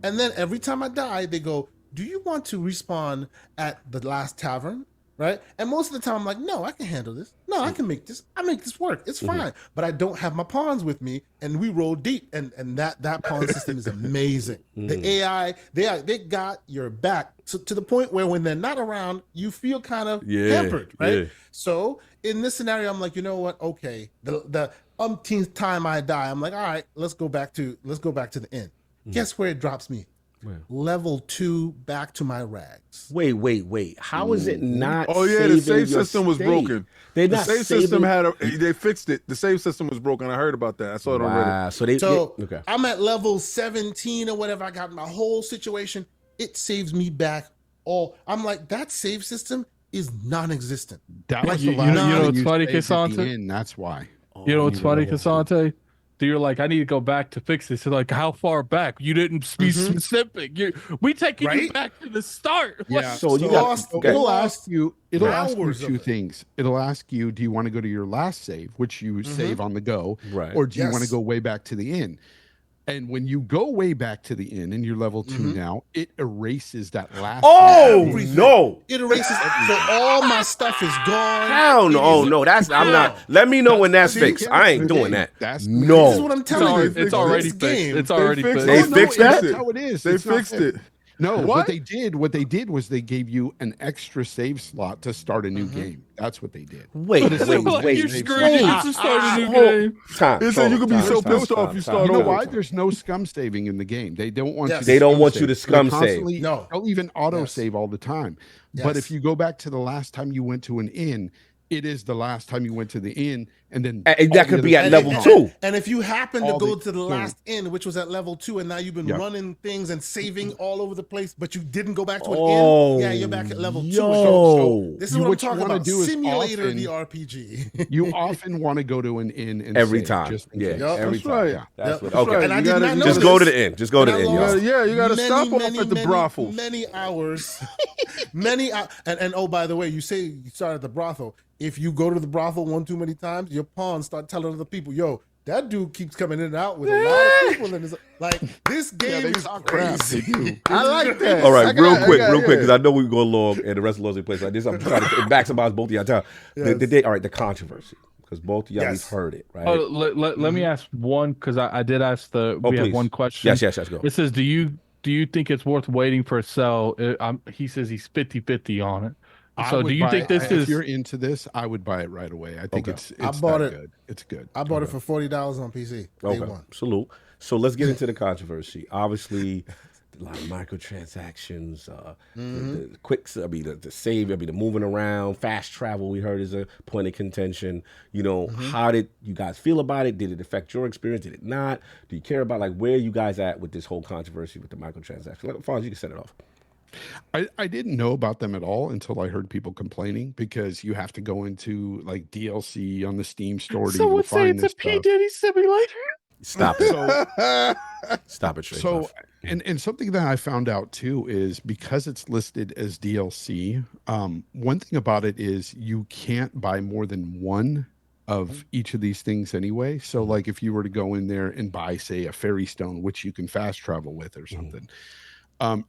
And then every time I die, they go, "Do you want to respawn at the last tavern?" Right? And most of the time I'm like, no, I can handle this. No, I can make this. I make this work. It's fine. But I don't have my pawns with me, and we roll deep. And that pawn system is amazing. The AI, they got your back to the point where when they're not around, you feel kind of hampered, right? Yeah. So in this scenario, I'm like, you know what? Okay, the umpteenth time I die, I'm like, all right, let's go back to the inn. Guess where it drops me? Where? Level 2 back to my rags. Wait. How is it not? Oh yeah, the save system was broken. The save system they fixed it. The save system was broken. I heard about that. I saw it on Reddit. So I'm at level 17 or whatever. I got my whole situation. It saves me back all. I'm like, that save system is non-existent. That was you know what's funny, Cassante? That's why. You know what's funny, Cassante? You're like, I need to go back to fix this. So like, how far back? You didn't be specific. We taking you back to the start. Yeah. So you it'll ask you two things. It'll ask you, do you want to go to your last save, which you save on the go, or do you want to go way back to the inn? And when you go way back to the inn and you're level 2 now, it erases that last. Oh no! It erases. So all my stuff is gone. Hell no! Oh no! I'm not. Let me know when that's fixed. I ain't doing that. No. This is what I'm telling you. It's already fixed. It's already fixed. They fixed that. That's how it is. They fixed it. No, what they did was they gave you an extra save slot to start a new game. That's what they did. Wait. You screwed it to start a new game. You could be so pissed off you start. You know why? There's no scum saving in the game. They don't want you. They don't want you to scum save. No, they'll even auto save all the time. But if you go back to the last time you went to an inn, it is the last time you went to the inn, and then that could be at level 2. And if you happen to go to the last inn, which was at level 2, and now you've been running things and saving all over the place, but you didn't go back to an inn, you're back at level 2. So this is what I'm talking about. Simulator the RPG. You often want to go to an inn and every save, time. Every time. Right. Yeah. That's what, okay. And I did not know just go to the inn. Just go to the inn, y'all. Yeah, you got to stop off at the brothel. Many hours. And oh, by the way, you say you started at the brothel. If you go to the brothel one too many times, your pawns start telling other people, yo, that dude keeps coming in and out with a lot of people. And it's like, this game is crazy. I like that. All right, real quick, because I know we go long and the rest of those place like this. I'm trying to maximize both of y'all time. All right, the controversy, because both of y'all have heard it, right? Oh, let me ask one, because I did ask we have one question. Yes, go. It says, do you think it's worth waiting for a sell? He says he's 50-50 on it. So do you think this is? If you're into this, I would buy it right away. I think it's good. It's good. I bought it for $40 on PC. Okay, salute. So let's get into the controversy. Obviously, a lot of microtransactions, the quicks. The save. The moving around, fast travel. We heard is a point of contention. You know, how did you guys feel about it? Did it affect your experience? Did it not? Do you care about where you guys at with this whole controversy with the microtransactions? Fonz, you can set it off. I didn't know about them at all until I heard people complaining, because you have to go into DLC on the Steam store to Someone say it's a P. Diddy simulator. Stop it. Stop it. So, and something that I found out too is, because it's listed as DLC, one thing about it is you can't buy more than one of each of these things anyway. So like if you were to go in there and buy, say, a fairy stone, which you can fast travel with or something,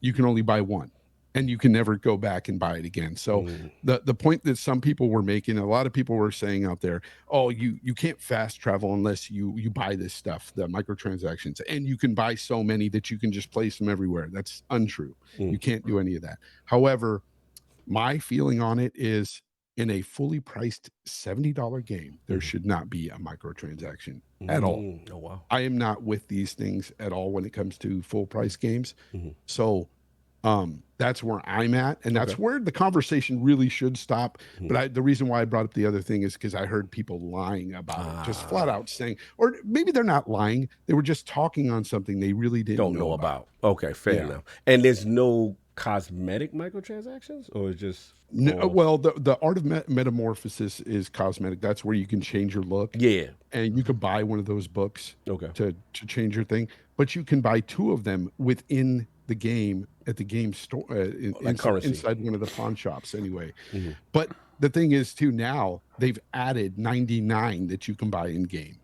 you can only buy one. and you can never go back and buy it again. So the point that some people were making, a lot of people were saying out there, oh, you can't fast travel unless you buy this stuff, the microtransactions, and you can buy so many that you can just place them everywhere. That's untrue. You can't do any of that. However, my feeling on it is, in a fully priced $70 game, there should not be a microtransaction at all. Oh, wow. I am not with these things at all when it comes to full price games. So that's where I'm at, and that's where the conversation really should stop. But the reason why I brought up the other thing is because I heard people lying about it, just flat out saying, or maybe they're not lying, they were just talking on something they really didn't know about. Okay, fair enough. And there's no cosmetic microtransactions, or it's just no, well, the art of metamorphosis is cosmetic. That's where you can change your look. Yeah, and you could buy one of those books. To change your thing, but you can buy 2 of them within the game at the game store inside one of the pawn shops anyway. But the thing is too, now they've added 99 that you can buy in game.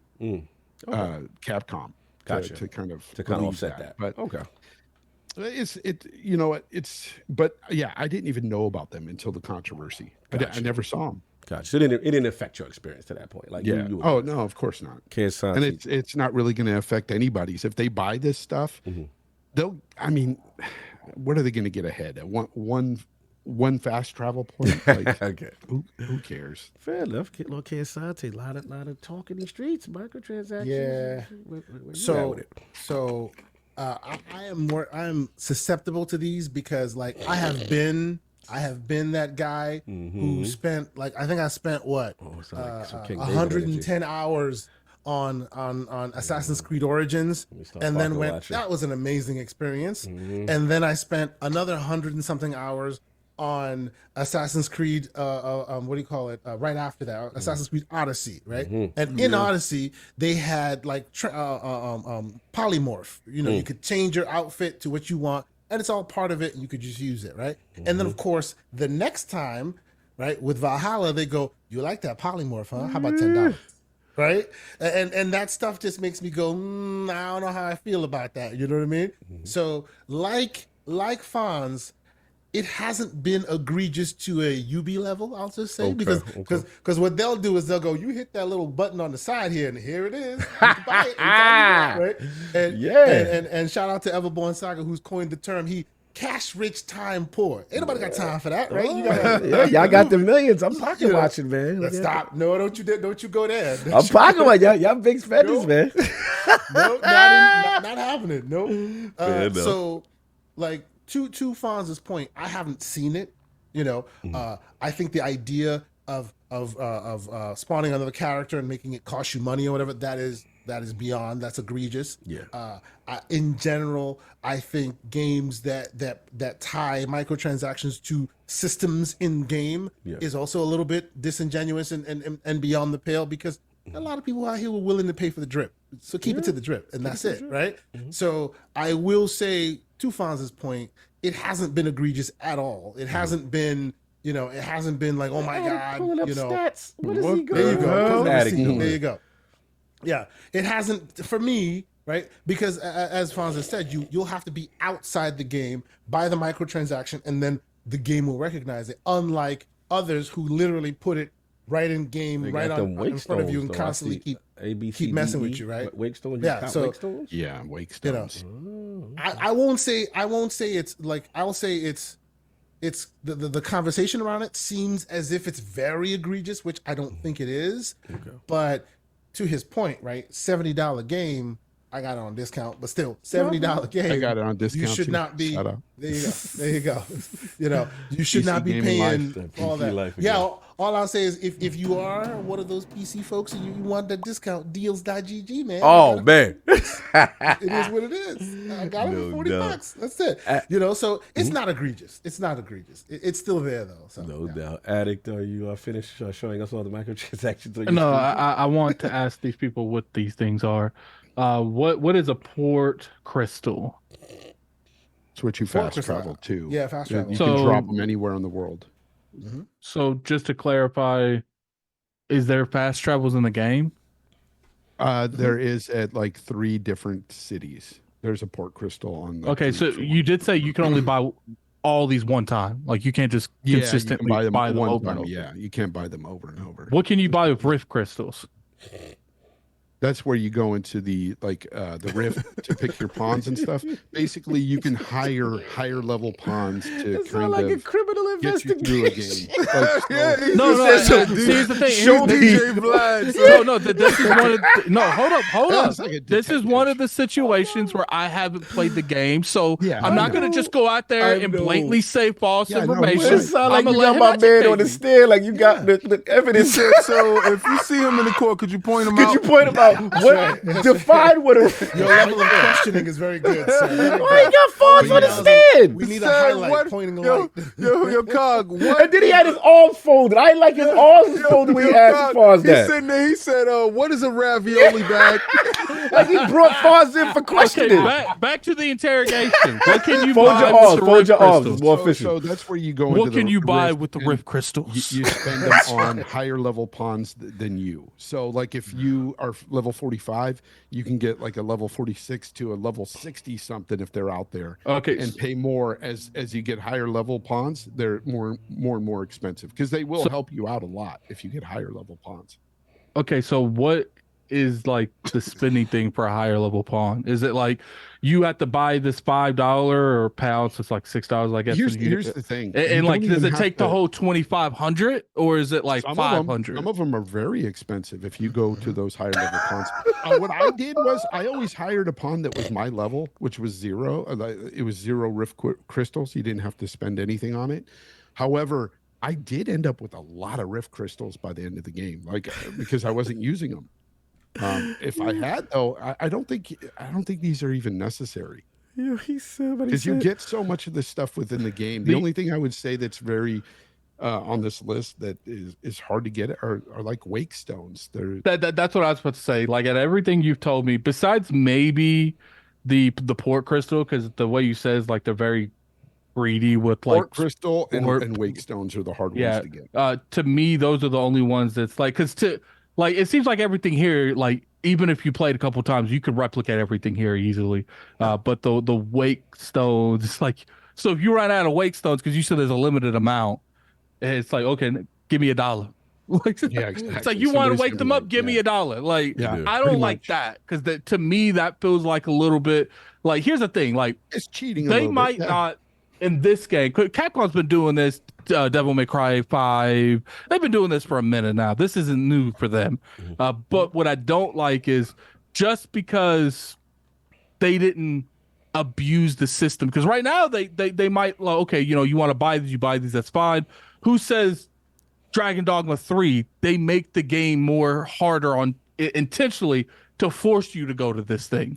Capcom to kind of offset that. But but yeah, I didn't even know about them until the controversy. I never saw them. Gotcha. So it didn't affect your experience to that point. Like you oh no, of course not. And it's not really going to affect anybody's. If they buy this stuff, they'll. I mean, what are they going to get ahead? One fast travel point? Like, who cares? Fair enough. Little KSI, a lot of talk in the streets, microtransactions. Yeah. So I am susceptible to these because like I have been that guy who spent like, I think I spent 110 hours on Assassin's Creed Origins, and then that was an amazing experience. And then I spent another 100 and something hours on Assassin's Creed, right after that, Assassin's Creed Odyssey, right? And in Odyssey, they had like polymorph. You could change your outfit to what you want, and it's all part of it, and you could just use it, right? And then, of course, the next time, right, with Valhalla, they go, you like that polymorph, huh? How about $10? Right? And that stuff just makes me go, I don't know how I feel about that. You know what I mean? So like Fonz, it hasn't been egregious to a UB level, I'll just say, because what they'll do is they'll go, you hit that little button on the side here, and here it is. You can buy it anytime you want, right? And shout out to Everborn Saga, who's coined the term. He cash rich, time poor. Ain't nobody got time for that, right? Y'all got the millions. I'm pocket watching, man. Let's stop. No, don't you go there. I'm pocket watching. Y'all big spenders, man. No, not happening. No. So, like, to Fonz's point, I haven't seen it. I think the idea of spawning another character and making it cost you money or whatever, that is beyond. That's egregious. In general, I think games that tie microtransactions to systems in game is also a little bit disingenuous and beyond the pale, because a lot of people out here were willing to pay for the drip. So keep it to the drip, and that's it, right? So I will say, to Fonz's point, it hasn't been egregious at all. It hasn't been, it hasn't been like, oh my God, stats. What is he going? There you go. There you go. Yeah, it hasn't for me, right? Because as Fonz has said, you'll have to be outside the game, buy the microtransaction, and then the game will recognize it. Unlike others who literally put it right in game, right in front of you, and constantly keep messing with you, right? Wake stones. Wake stones. I won't say it's like, I'll say it's the conversation around it seems as if it's very egregious, which I don't think it is. But to his point, right? $70 game. I got it on discount, but still $70 game. I got it on discount. You should not be. There you go. You should not be paying all that. All I'll say is if you are one of those PC folks and you want that discount, deals.gg, man. Oh man, it is what it is. I got it for $40. That's it. So it's not egregious. It's not egregious. It's still there though. So, no doubt. Addict, are you finished showing us all the microtransactions? No, I want to ask these people what these things are. What is a port crystal? It's what you fast travel to. Yeah, fast travel. You can drop them anywhere in the world. So just to clarify, is there fast travels in the game? There is at like 3 different cities. There's a port crystal on the so you did say you can only buy all these one time. Like you can't just consistently you can buy them over one and time. over. Yeah, you can't buy them over and over. What can you buy with Rift crystals? That's where you go into the rift to pick your pawns and stuff. Basically, you can hire higher level pawns to kind like a of criminal get you through a investigation. game. Like, Yeah, No, so here's the thing. show Here's DJ Vlad. this is one of hold Yeah, up. it's like a This is detective. one of the situations where I haven't played the game, so Yeah, I'm I not gonna just go out there and blatantly say false information. It sound like I'ma you let got him my man educate on the me. stand, like you got the evidence. So if you see him in the court, could you point him out? Could you point him out? What define what a Your level of questioning is very good, sir. Very why he good. got false on the stand? We need a Sir, highlight what- pointing a yo, light. yo, Cog, what? And then he had his arms folded. I ain't like his arms folded when he asked Cog, Foz he that. sitting there, he said, what is a ravioli bag? Like he brought Foz in for Okay, questioning. back to the interrogation. What can you Fold buy your with arms, the fold Rift your arms. crystals? It's more So efficient. that's where you go What into the can you buy rift with the and Rift crystals? You spend them on higher level pawns than you. So like if you are level 45, you can get like a level 46 to a level 60 something if they're out there. Okay, And pay more as you get higher level pawns. They're more and more expensive because they will help you out a lot if you get higher level pawns. Okay, so what is like the spending thing for a higher level pawn? Is it like you have to buy this $5 or pounds? It's like $6, I guess. Here's the thing. And You like, don't does even it have take the to- whole 2,500 or is it like Some of 500? them are very expensive if you go to those higher level pawns. What I did was I always hired a pawn that was my level, which was 0. It was 0 rift crystals. You didn't have to spend anything on it. However, I did end up with a lot of rift crystals by the end of the game, like because I wasn't using them. If I had though, I don't think these are even necessary. He said, but he Because you said, get so much of this stuff within the game. The only thing I would say that's very on this list that is hard to get are like wake stones. That's what I was about to say. Like at everything you've told me, besides maybe the port crystal, because the way you said is like they're very greedy with like Port crystal and wake stones are the hard ones to get. To me, those are the only ones that's like, because it seems like everything here, like even if you played a couple times, you could replicate everything here easily. But the wake stones, it's like, so if you run out of wake stones, because you said there's a limited amount, it's like, okay, give me $1. Like, Yeah, it's exactly. like you want to Somebody's wake gonna them up, give me $1. Like, Yeah, I pretty don't like much. that, because to me that feels like a little bit like, here's the thing, like It's cheating. they might not in this game. Capcom's been doing this. Devil May Cry 5. They've been doing this for a minute now. This isn't new for them. But what I don't like is just because they didn't abuse the system. Because right now they might, like, okay, you want to buy these, you buy these, that's fine. Who says Dragon Dogma 3, they make the game more harder on intentionally to force you to go to this thing?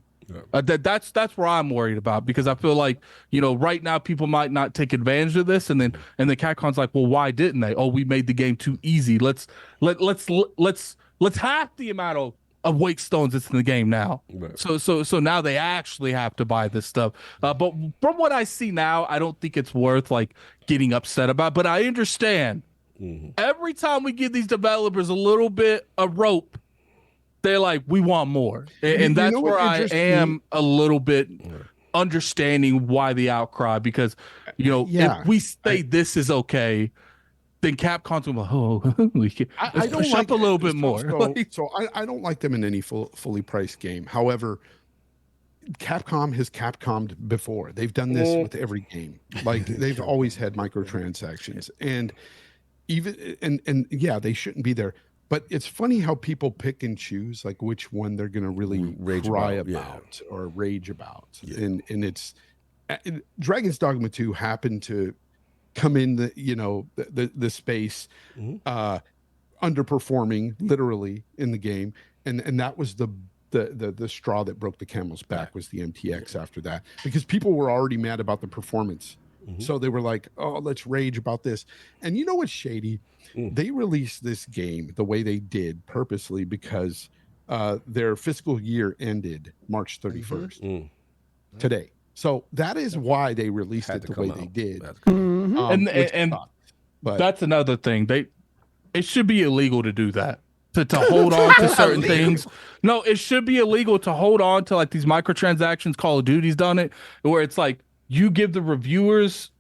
That's where I'm worried about, because I feel like right now people might not take advantage of this, and then Capcom's like, well, why didn't they? Oh, we made the game too easy. Let's half the amount of wake stones that's in the game now. Right. So now they actually have to buy this stuff. But from what I see now, I don't think it's worth like getting upset about. But I understand every time we give these developers a little bit of rope, they're like, we want more. And that's where I am a little bit understanding why the outcry, because, if we say this is okay, then Capcom's going to we can push up a little bit more. So I don't like them in any fully priced game. However, Capcom has Capcomed before. They've done this with every game. Like they've always had microtransactions, and yeah, they shouldn't be there. But it's funny how people pick and choose like which one they're going to really cry about or rage about. Yeah. And it's Dragon's Dogma 2 happened to come in the space underperforming literally in the game, and that was the straw that broke the camel's back was the MTX after that, because people were already mad about the performance. So they were like, oh, let's rage about this. And you know what's shady? They released this game the way they did purposely because their fiscal year ended March 31st today. So that is why they released it the way they did. But that's another thing. It should be illegal to do that. To hold on to certain things. No, it should be illegal to hold on to like these microtransactions. Call of Duty's done it, where it's like you give the reviewers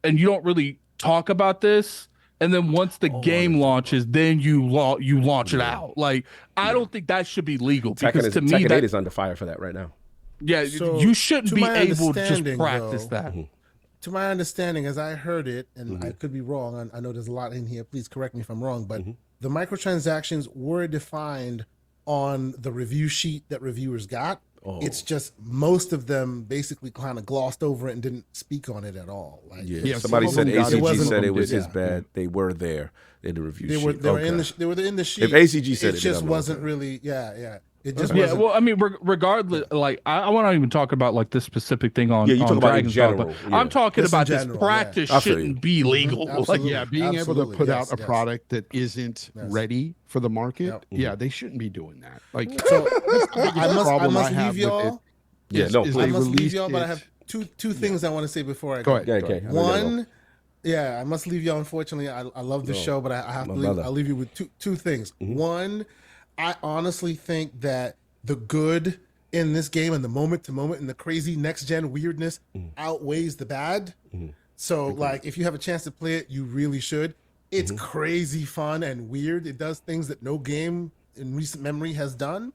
and you don't really talk about this. And then once the game launches, then you launch it out. Like, I don't think that should be legal, because to me, Tekken 8 is under fire for that right now. Yeah, So, you shouldn't to be my able to just understanding, practice though, that. To my understanding, as I heard it, and I could be wrong, I know there's a lot in here, please correct me if I'm wrong, but the microtransactions were defined on the review sheet that reviewers got. It's just most of them basically kind of glossed over it and didn't speak on it at all. Like, Somebody said ACG said it was his yeah. bad. They were there in the review sheet. They were in the sheet. If ACG said it just wasn't really, It just Yeah, wasn't. well, I mean, regardless, like I want to even talk about like this specific thing on. Yeah, you talk about in Dragon's Dogma, general. but Yeah. I'm talking Just in about general, this practice I feel shouldn't be legal. Like, Absolutely. Yeah, being able to put out a product that isn't ready for the market. Yeah, they shouldn't be doing that. Like, So I must leave y'all. Yeah, no, I please. must leave y'all, but I have two things I want to say before I Go go. ahead. Okay. One, I must leave y'all. Unfortunately, I love the show, but I have to leave. I'll leave you with two things. One, I honestly think that the good in this game and the moment to moment and the crazy next gen weirdness outweighs the bad. So, like, if you have a chance to play it, you really should. It's crazy fun and weird. It does things that no game in recent memory has done.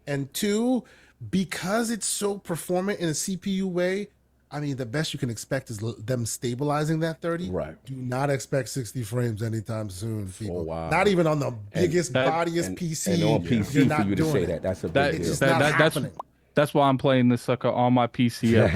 And two, because it's so performant in a CPU way, I mean, the best you can expect is them stabilizing that 30. Right. Do not expect 60 frames anytime soon, people. Oh, wow. Not even on the biggest, bodiest PC. And on PC You're for not you to doing say it. that, that's a That- big It's deal. just not happening. That's why I'm playing this sucker on my PC at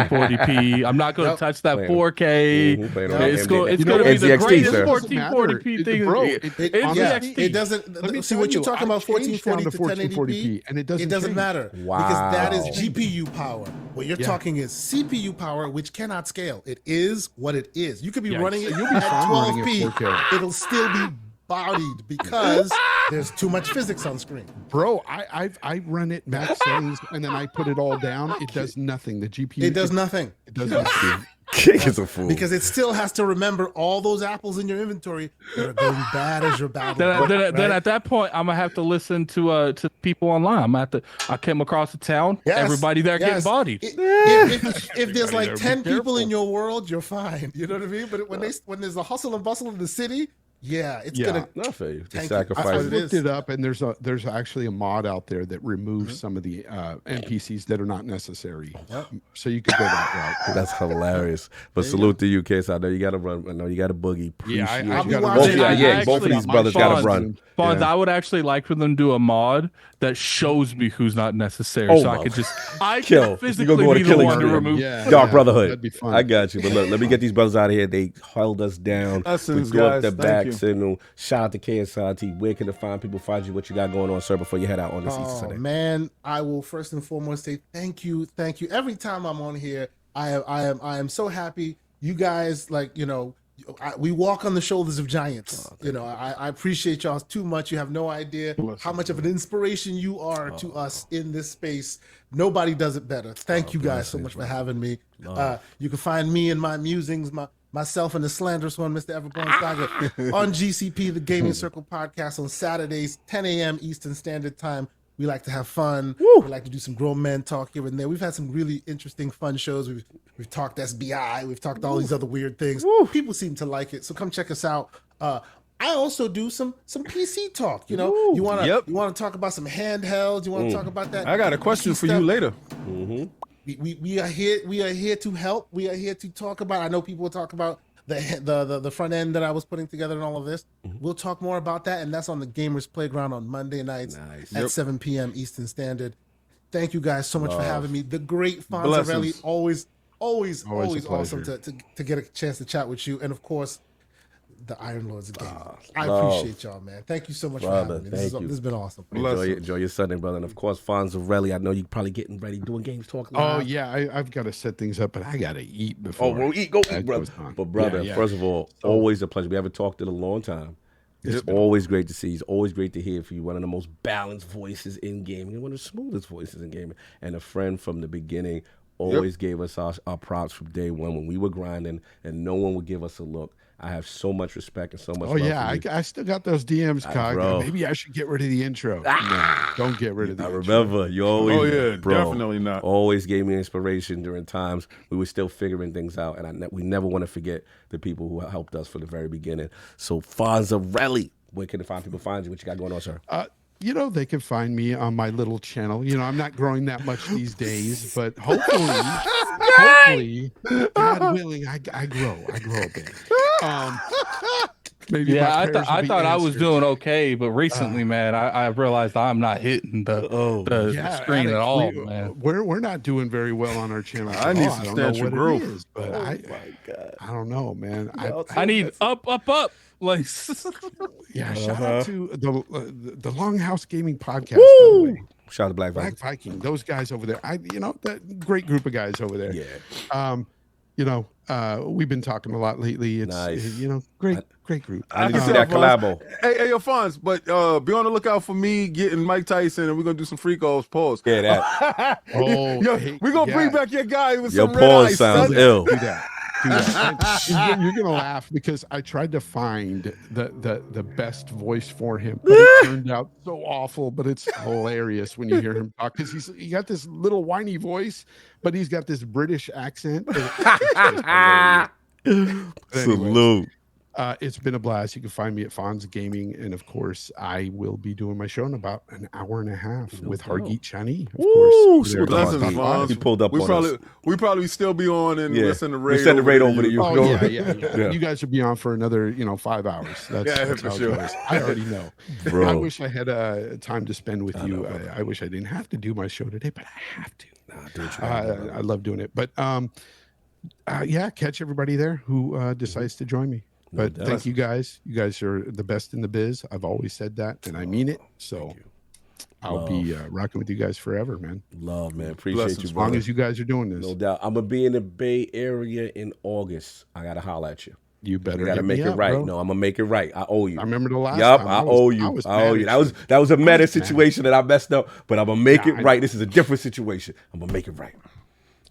1440p. I'm not going to touch that 4K. Playing on It's going AMD. to be the NZXT, greatest sir. 1440p thing. Bro, It doesn't. Let me See tell what you're you, talking I've about, changed down 1440 to 1080p, and it doesn't change. matter Wow. because that is GPU power. What you're talking is CPU power, which cannot scale. It is what it is. You could be running it you'll be at fine running 12p. at 4K. It'll still be bodied because there's too much physics on screen. Bro, I run it max settings and then I put it all down. It does nothing. The GPU. It does nothing. It does nothing. King is a fool. Because it still has to remember all those apples in your inventory that are going bad as your battle. Then at that point, I'm gonna have to listen to people online. I'm gonna have to. I came across a town. Yes, Everybody there getting yes. bodied. If there's like 10 be people in careful. your world, you're fine. You know what I mean? But when there's a hustle and bustle in the city, it's gonna. I feel you. The Thank you. I sacrifice. it Looked it up, and there's actually a mod out there that removes some of the NPCs that are not necessary. So you could go that route. That's hilarious. But salute to you, Case. I know you got to run. I know you got to boogie. Yeah, I I'll gotta be run. watching. Both of these brothers got to run. Fonz, Yeah. I would actually like for them to do a mod that shows me who's not necessary, Oh, so I my. could I Kill. can You physically gonna go to be the killing one to spree. remove. Yeah, Dark yeah, Brotherhood. that'd be fun. I got you. But look, let me get these brothers out of here. They held us down. Lessons, we threw up guys. the Thank back you. signal. Shout out to KSIT. Where can the fine people find you? What you got going on, sir, before you head out on this Easter Oh Sunday? man, I will first and foremost say thank you. Every time I'm on here, I am so happy. You guys, like, we walk on the shoulders of giants. I appreciate y'all too much. You have no idea how much of an inspiration you are to us in this space. Nobody does it better. Thank you guys so much for having me. You can find me and my musings, myself and the slanderous one, Mr. Everborn Saga, on GCP, the Gaming Circle podcast, on Saturdays, 10 a.m. Eastern Standard Time. We like to have fun. We like to do some grown men talk here and there. We've had some really interesting, fun shows. We've talked SBI. We've talked all these other weird things. People seem to like it, so come check us out. I also do some PC talk. You want to talk about some handhelds. You want to talk about that? I got a question for you stuff? later. We are here. We are here to help. We are here to talk about. I know people will talk about the front end that I was putting together and all of this. We'll talk more about that, and that's on the Gamers Playground on Monday nights at 7 p.m. Eastern Standard. Thank you guys so much for having me. The great Fonzarelli, always awesome to get a chance to chat with you, and of course, the Iron Lords of Gaming. I appreciate y'all, man. Thank you so much for having me. This has been awesome. Enjoy your Sunday, brother. And of course, Fonzarelli, I know you're probably getting ready, doing Games Talk Live. Oh yeah, I've got to set things up, but I got to eat before. We'll eat. Go that eat, brother. goes on. But brother, Yeah. first of all, always a pleasure. We haven't talked in a long time. It's always great to see you. It's always great to hear from you. One of the most balanced voices in gaming, one of the smoothest voices in gaming, and a friend from the beginning. Always gave us our props from day one when we were grinding, and no one would give us a look. I have so much respect and so much. Oh love yeah, for you. I still got those DMs, Cog. bro. Maybe I should get rid of the intro. No, don't get rid of the I intro. remember you always. Oh yeah, bro, definitely not. Always gave me inspiration during times we were still figuring things out, and we never want to forget the people who helped us from the very beginning. So Fonzarelli, where can people find you? What you got going on, sir? You know, they can find me on my little channel. You know, I'm not growing that much these days, but hopefully, God willing, I grow a bit. Maybe yeah, my I prayers will be thought I was answered. doing okay, but recently, man, I realized I'm not hitting the screen at all, Alex, man. We're not doing very well on our channel. I need I don't know substantial what growth. it is, but I don't know, man. I need up. Like, yeah, shout out to the Longhouse Gaming Podcast. Woo! By the way. Shout out to Black Black Viking. Viking, those guys over there. That great group of guys over there. Yeah. We've been talking a lot lately. It's Nice. Great group. I need to see that collabo. Hey, yo, Fonz, but be on the lookout for me getting Mike Tyson, and we're gonna do some free goals. Pause. Yeah, that. We're gonna bring back your guy with Your some red pause ice. sounds son. ill. Do that. And you're gonna laugh because I tried to find the best voice for him, but it turned out so awful. But it's hilarious when you hear him talk because he got this little whiny voice, but he's got this British accent. Salute. It's been a blast. You can find me at Fonz Gaming, and of course, I will be doing my show in about an hour and a half with Hargeet Chani. Of course, Woo! Blessings, He Fonz. pulled up on us. We probably still be on and Yeah. send the We raid. send the raid over to you. Oh, Go- yeah. You guys will be on for another, 5 hours. That's for how it sure. goes. I already know. Bro. I wish I had time to spend with you. I wish I didn't have to do my show today, but I have to. I love doing it. But catch everybody there who decides to join me. But thank you guys. You guys are the best in the biz. I've always said that, and I mean it. So I'll be rocking with you guys forever, man. Love, man. Appreciate Blessings, you, As long brother. as you guys are doing this. No doubt. I'm gonna be in the Bay Area in August. I gotta holler at you. You better You gotta hit make me it up, right. bro. No, I'm gonna make it right. I owe you. I remember the last Yup, time. I owe you. I owe you. That was a meta situation that I messed up, but I'm gonna make it right. This is a different situation. I'm gonna make it right.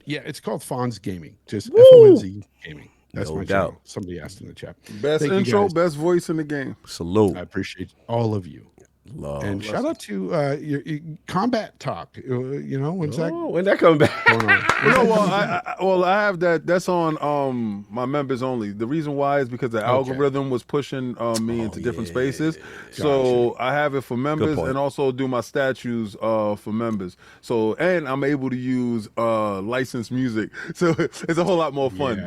Yeah, it's called Fonz Gaming. Just FONZ Gaming. That's No my doubt. channel. Somebody asked in the chat. Best Thank you, intro, guys. best voice in the game. Salute. I appreciate all of you. Love. And shout out to your Combat Talk. When's that When that coming back? going on? I have that. That's on my members only. The reason why is because the algorithm was pushing me into different spaces. So I have it for members point. and also do my statues for members. So and I'm able to use licensed music. So it's a whole lot more fun.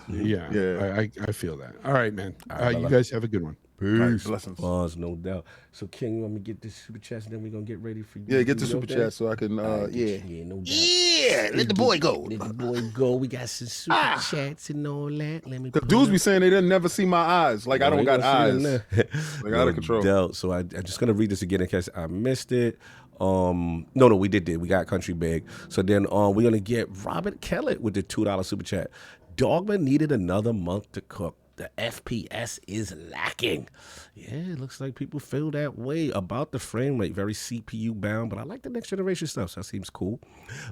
Yeah. I feel that. All right, man. You guys have a good one. Peace. Blessings. Buzz, no doubt. So, King, you want me to get this super chats and then we're going to get ready for you? Yeah, get the You super know chat that? so I can. Yeah, no doubt. Yeah, let the boy go. Let the boy go. We got some super chats and all that. Let me The dudes be saying they didn't never see my eyes. Like I don't got eyes. Like out of control. Doubt. So I'm just gonna read this again in case I missed it. No, we did. We got Country Big. So then we're gonna get Robert Kellett with the $2 super chat. Dogma needed another month to cook. The FPS is lacking. Yeah, it looks like people feel that way about the frame rate. Very CPU bound, but I like the next generation stuff, so that seems cool.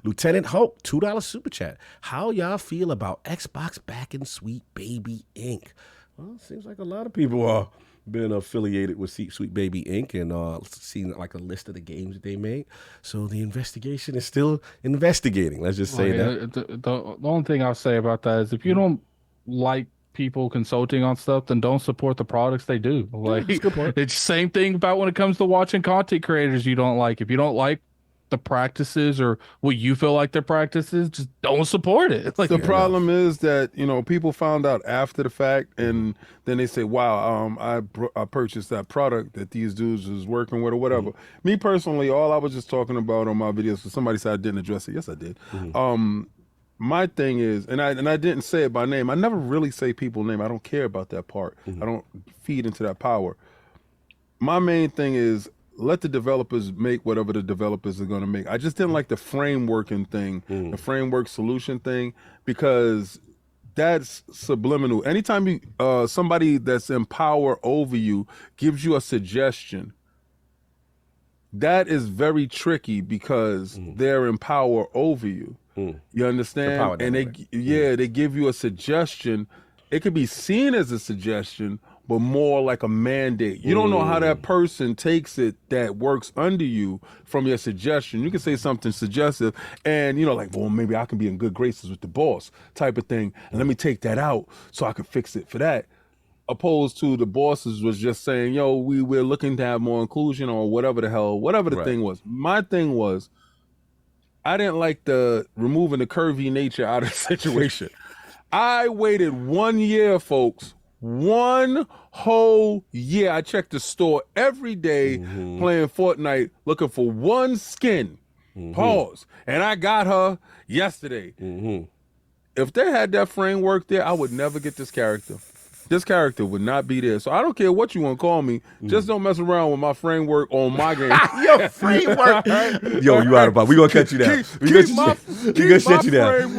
Lieutenant Hulk, $2 super chat. How y'all feel about Xbox backing Sweet Baby Inc.? Well, it seems like a lot of people are been affiliated with Sweet Baby Inc. and seen like a list of the games that they made. So the investigation is still investigating. Let's just say that. The only thing I'll say about that is if you don't like people consulting on stuff, then don't support the products they do. Like, that's a good point. It's the same thing about when it comes to watching content creators you don't like. If you don't like the practices or what you feel like their practices, just don't support it. It's like The problem is that people found out after the fact, and then they say, "Wow, I purchased that product that these dudes was working with or whatever." Me personally, all I was just talking about on my videos, so somebody said I didn't address it. Yes, I did. My thing is, and I didn't say it by name. I never really say people's name. I don't care about that part. I don't feed into that power. My main thing is let the developers make whatever the developers are going to make. I just didn't like the frameworking thing, the framework solution thing, because that's subliminal. Anytime you somebody that's in power over you gives you a suggestion, that is very tricky because they're in power over you. You understand? And they give you a suggestion it could be seen as a suggestion, but more like a mandate. You don't know how that person takes it that works under you from your suggestion. You can say something suggestive and, like, well, maybe I can be in good graces with the boss type of thing. And let me take that out so I can fix it for that. Opposed to the bosses was just saying, yo, we're looking to have more inclusion or whatever the thing was. My thing was, I didn't like the removing the curvy nature out of the situation. I waited 1 year, folks. 1 whole year. I checked the store every day playing Fortnite, looking for one skin. Pause. And I got her yesterday. If they had that framework there, I would never get this character. This character would not be there. So I don't care what you want to call me. Just don't mess around with my framework on my game. Yo, framework. Yo, you out of box. We gonna cut you down. We gonna shut you down.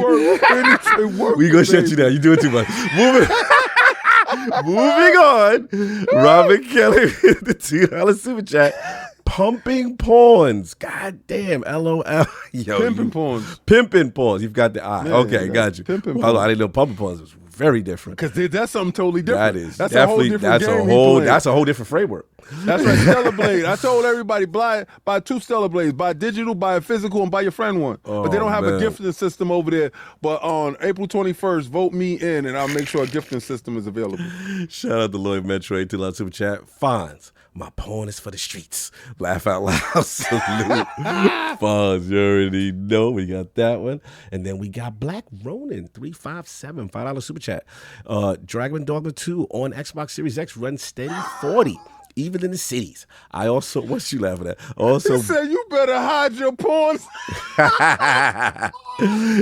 We gonna shut you down. You doing too much. Moving on. Robin Kelly with the $2 super chat. Pumping pawns. God damn. LOL. Yo, Pimping pawns. Pimping pawns. You've got the eye. Yeah, okay, got you. Pimping Although pawns. I didn't know pumping pawns was very different. Because that's something totally different. That is that's definitely a whole different game. that's a whole different framework. That's right, Stellar Blade. I told everybody, buy 2 Stellar Blades. Buy digital, buy a physical, and buy your friend one. But they don't have a gifting system over there. But on April 21st, vote me in, and I'll make sure a gifting system is available. Shout out to Lloyd Metro, $2 super chat. Fonz, my pawn is for the streets. Laugh out loud. Salute. Fonz, you already know we got that one. And then we got Black Ronin, 357, $5 super chat. Dragon Dogma 2 on Xbox Series X runs steady 40. Even in the cities. I also, what's you laughing at? Also, He said, you better hide your pawns.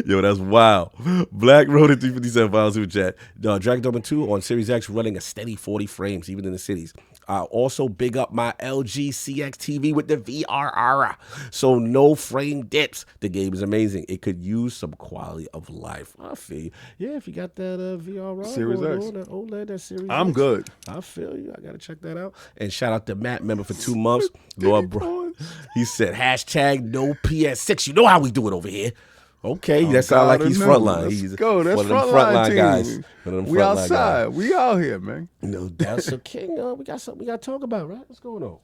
yo, that's wild. Black Road at 357 files super chat. Dragon Dogma 2 on Series X running a steady 40 frames, even in the cities. I also big up my LG CX TV with the VR aura. So no frame dips. The game is amazing. It could use some quality of life. I feel you. Yeah, if you got that VR aura Series X. that OLED, that Series I'm X, good. I feel you. I got to check that out. And shout out to Matt, member for 2 months. Lord, bro. He said, hashtag no PS6. You know how we do it over here. Okay, that sounds like he's frontline. He's go. That's one of them frontline guys. team. One of them We frontline outside. guys. We out here, man. No doubt. So, King, we got something we got to talk about, right? What's going on?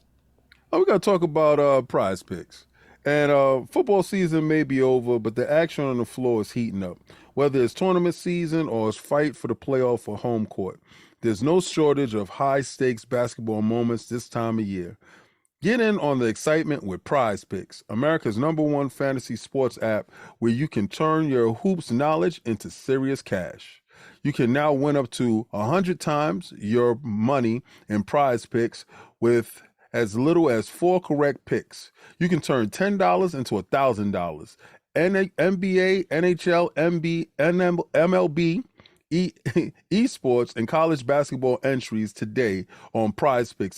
Oh, we got to talk about prize picks. And football season may be over, but the action on the floor is heating up. Whether it's tournament season or it's fight for the playoff or home court, there's no shortage of high-stakes basketball moments this time of year. Get in on the excitement with PrizePicks, America's #1 fantasy sports app where you can turn your hoops knowledge into serious cash. You can now win up to 100 times your money in PrizePicks with as little as 4 correct picks. You can turn $10 into $1,000. NBA, NHL, MLB, esports, and college basketball entries today on PrizePicks,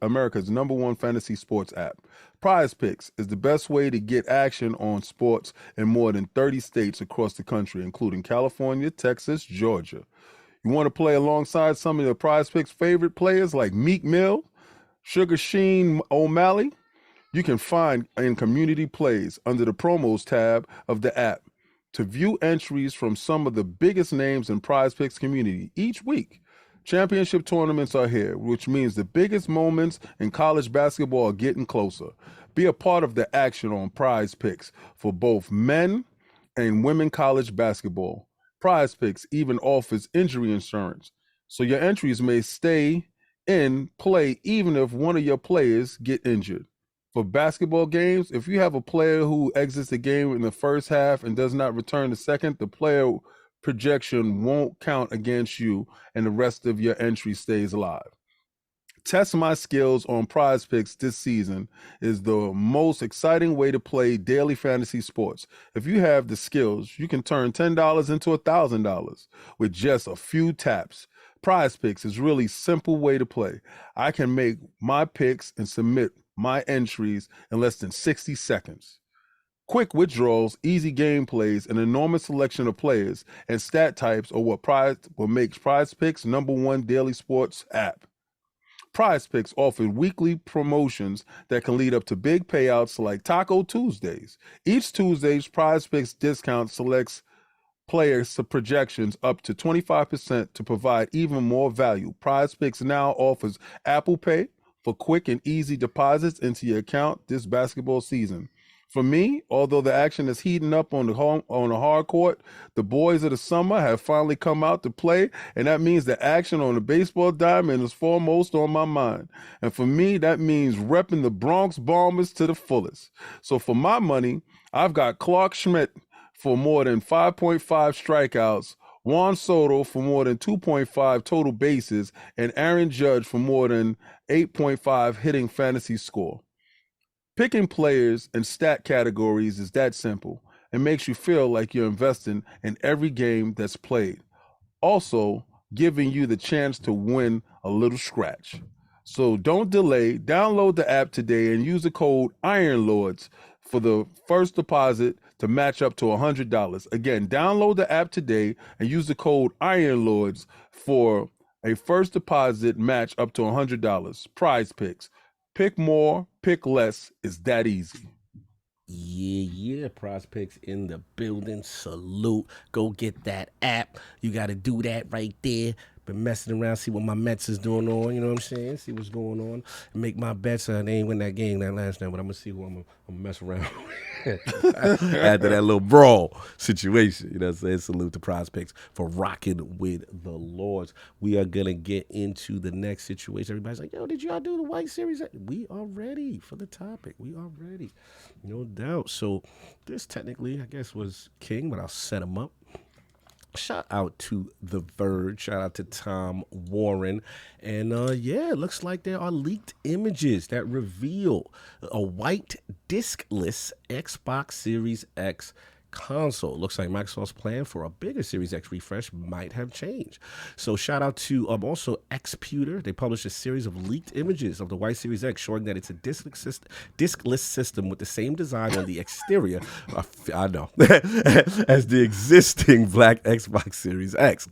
America's #1 fantasy sports app. PrizePicks is the best way to get action on sports in more than 30 states across the country, including California, Texas, Georgia. You want to play alongside some of your PrizePicks favorite players like Meek Mill, Sugar Sheen O'Malley? You can find in community plays under the promos tab of the app to view entries from some of the biggest names in PrizePicks community each week. Championship tournaments are here, which means the biggest moments in college basketball are getting closer. Be a part of the action on PrizePicks for both men and women college basketball. PrizePicks even offers injury insurance, so your entries may stay in play even if one of your players get injured. For basketball games, if you have a player who exits the game in the first half and does not return the second, the player projection won't count against you and the rest of your entry stays alive. Test my skills on PrizePicks this season is the most exciting way to play daily fantasy sports. If you have the skills, you can turn $10 into $1,000 with just a few taps. PrizePicks is really simple way to play. I can make my picks and submit my entries in less than 60 seconds. Quick withdrawals, easy gameplays, an enormous selection of players and stat types are what makes PrizePicks #1 daily sports app. PrizePicks offers weekly promotions that can lead up to big payouts like Taco Tuesdays. Each Tuesday's PrizePicks discount selects players projections up to 25% to provide even more value. PrizePicks now offers Apple Pay for quick and easy deposits into your account this basketball season. For me, although the action is heating up on the hard court, the boys of the summer have finally come out to play, and that means the action on the baseball diamond is foremost on my mind. And for me, that means repping the Bronx Bombers to the fullest. So for my money, I've got Clark Schmidt for more than 5.5 strikeouts, Juan Soto for more than 2.5 total bases, and Aaron Judge for more than 8.5 hitting fantasy score. Picking players and stat categories is that simple and makes you feel like you're investing in every game that's played. Also, giving you the chance to win a little scratch. So don't delay. Download the app today and use the code IRONLORDS for the first deposit to match up to $100. Again, download the app today and use the code IRONLORDS for a first deposit match up to $100. PrizePicks. Pick more, pick less. It's that easy. Yeah, PrizePicks in the building. Salute. Go get that app. You got to do that right there. Been messing around, see what my Mets is doing on, you know what I'm saying? See what's going on. And make my bets. They ain't win that game that last night, but I'm going to see who I'm going to mess around with after that little brawl situation. You know what I'm saying? Salute to PrizePicks for rocking with the Lords. We are going to get into the next situation. Everybody's like, yo, did y'all do the White Series? We are ready for the topic. We are ready. No doubt. So this technically, I guess, was King, but I'll set him up. Shout out to The Verge. Shout out to Tom Warren. And yeah, it looks like there are leaked images that reveal a white diskless Xbox Series X console. Looks like Microsoft's plan for a bigger Series X refresh might have changed. So shout out to also Xputer. They published a series of leaked images of the white Series X showing that it's a diskless system with the same design on the exterior, I know, as the existing black Xbox Series X.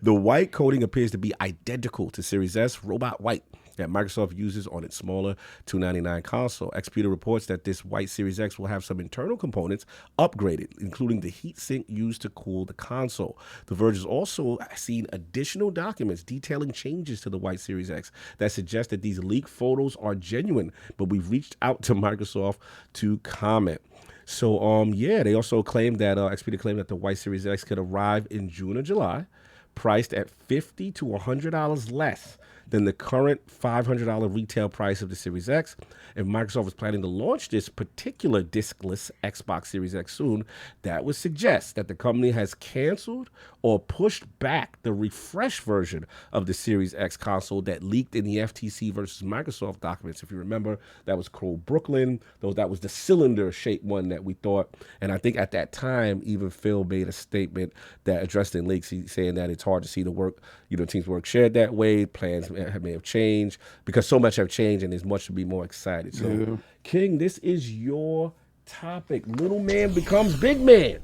The white coating appears to be identical to Series S Robot White that Microsoft uses on its smaller $299 console. Xputer reports that this white Series X will have some internal components upgraded, including the heatsink used to cool the console. The Verge has also seen additional documents detailing changes to the white Series X that suggest that these leaked photos are genuine, but we've reached out to Microsoft to comment. So, yeah, they also claimed that, Xputer claimed that the white Series X could arrive in June or July, priced at $50 to $100 less than the current $500 retail price of the Series X. If Microsoft is planning to launch this particular diskless Xbox Series X soon, that would suggest that the company has canceled or pushed back the refresh version of the Series X console that leaked in the FTC versus Microsoft documents. If you remember, that was called Brooklyn. That was the cylinder-shaped one that we thought. And I think at that time, even Phil made a statement that addressed in leaks, saying that it's hard to see the work, teams work shared that way. Plans may have changed because so much have changed and there's much to be more excited. So, yeah. King, this is your topic. Little man becomes big man.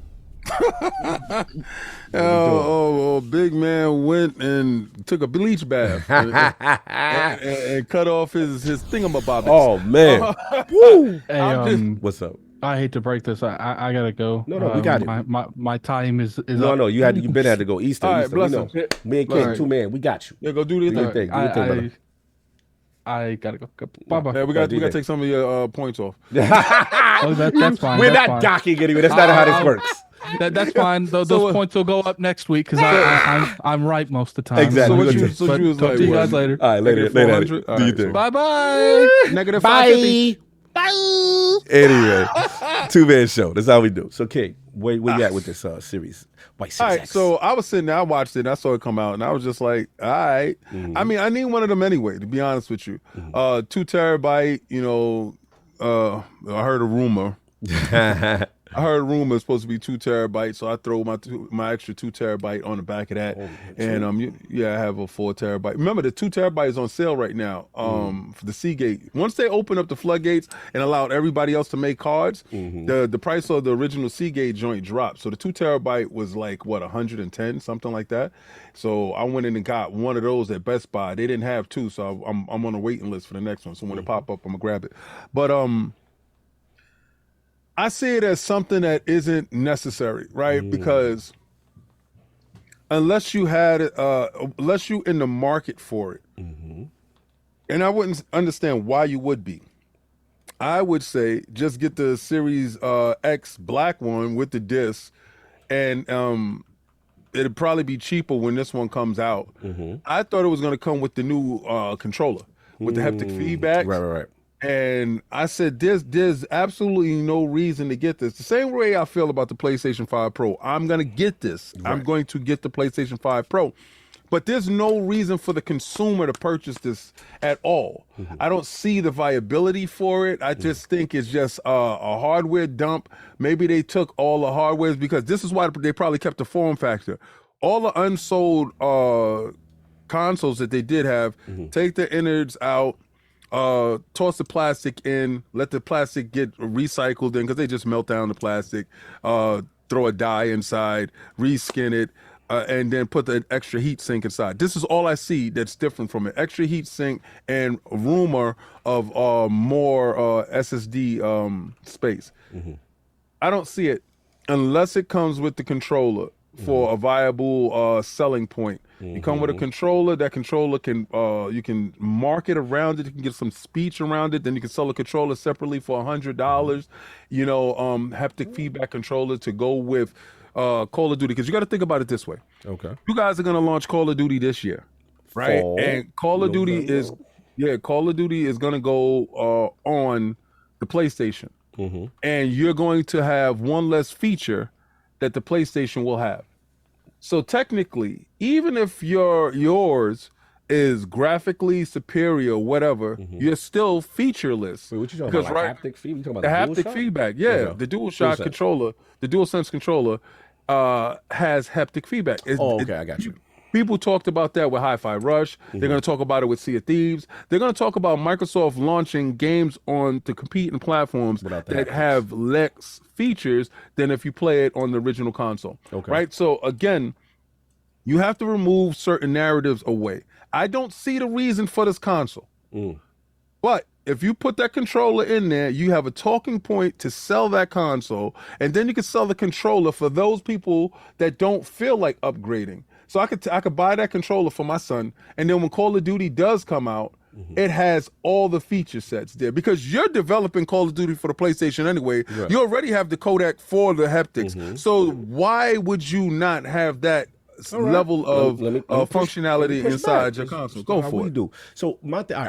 Big man went and took a bleach bath and cut off his thingamabobbins. Oh man! Hey, what's up? I hate to break this. I gotta go. No, we got it. My time is no, up. No. You've been had to go Easter. All right, Easter. We know. Me and King, two man. We got you. Yeah, go do your thing. Do your thing, brother. I gotta go. Bye bye. Yeah, we got to take some of your points off. That's fine. We're not docking anyway. That's not how this works. That's fine. Those points will go up next week because I'm right most of the time. Exactly. So you was talk like, to you guys later. All right, later. Do you think? Bye bye. Negative Bye. Bye. Anyway, two-man show. That's how we do. So, King, where you at with this series? White Series all right, X. so I was sitting there, I watched it, and I saw it come out, and I was just like, all right. Mm-hmm. I mean, I need one of them anyway, to be honest with you. 2 terabyte, I heard a rumor. I heard a rumor it's supposed to be 2 terabytes, so I throw my extra 2 terabyte on the back of that. And I have a 4 terabyte. Remember, the 2 terabyte is on sale right now for the Seagate. Once they open up the floodgates and allowed everybody else to make cards, the price of the original Seagate joint dropped. So the 2 terabyte was like, what, 110, something like that. So I went in and got one of those at Best Buy. They didn't have 2, so I'm on a waiting list for the next one. So when it pop up, I'm gonna grab it. But I see it as something that isn't necessary, right? Because unless you had unless you in the market for it. And I wouldn't understand why you would be. I would say just get the Series X black one with the disc, and it'd probably be cheaper when this one comes out. I thought it was going to come with the new controller with the haptic feedback. Right. And I said, there's absolutely no reason to get this. The same way I feel about the PlayStation 5 Pro. I'm going to get this. Right. I'm going to get the PlayStation 5 Pro. But there's no reason for the consumer to purchase this at all. I don't see the viability for it. I just think it's just a hardware dump. Maybe they took all the hardwares, because this is why they probably kept the form factor. All the unsold consoles that they did have, take the innards out, toss the plastic in, let the plastic get recycled in, because they just melt down the plastic, throw a dye inside, reskin it, and then put the extra heat sink inside. This is all I see that's different from it. Extra heat sink and rumor of more SSD space. I don't see it unless it comes with the controller for a viable selling point. You come with a controller. That controller can you can market around it. You can get some speech around it. Then you can sell a controller separately for $100. You know, haptic feedback controller to go with Call of Duty, because you got to think about it this way. Okay, you guys are gonna launch Call of Duty this year, right? Fall, and Call of Duty is gonna go on the PlayStation, and you're going to have one less feature that the PlayStation will have. So technically, even if yours is graphically superior, whatever, you're still featureless. Wait, what you talking about? Like haptic feedback? You talking about the haptic feedback? Yeah, the DualShock controller, the DualSense controller, has haptic feedback. I got you. People talked about that with Hi-Fi Rush. They're going to talk about it with Sea of Thieves. They're going to talk about Microsoft launching games on to compete in platforms that have less features than if you play it on the original console. Right? So again, you have to remove certain narratives away. I don't see the reason for this console. But if you put that controller in there, you have a talking point to sell that console, and then you can sell the controller for those people that don't feel like upgrading. So I could buy that controller for my son, and then when Call of Duty does come out, it has all the feature sets there, because you're developing Call of Duty for the PlayStation anyway. Right. You already have the codec for the haptics. So why would you not have that level of functionality inside your console? Go for it. So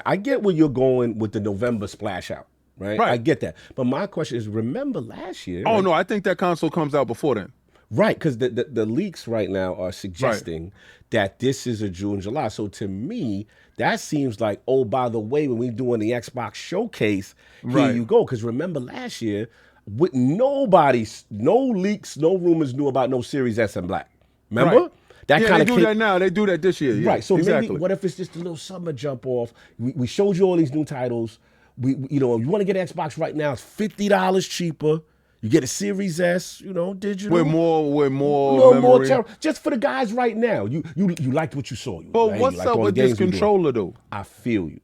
I get where you're going with the November splash out, right? I get that. But my question is, remember last year? Oh, no, I think that console comes out before then. Right, because the leaks right now are suggesting that this is a June, July. So to me, that seems like, oh, by the way, when we're doing the Xbox showcase, here you go. Because remember last year, with no leaks, no rumors knew about no Series S and Black. Remember? That they do that now. They do that this year. Yeah, right. So maybe what if it's just a little summer jump off? We showed you all these new titles. You want to get an Xbox right now, it's $50 cheaper. You get a Series S, digital. With more memory. Just for the guys right now. You liked what you saw. But what's up with this controller though? I feel you.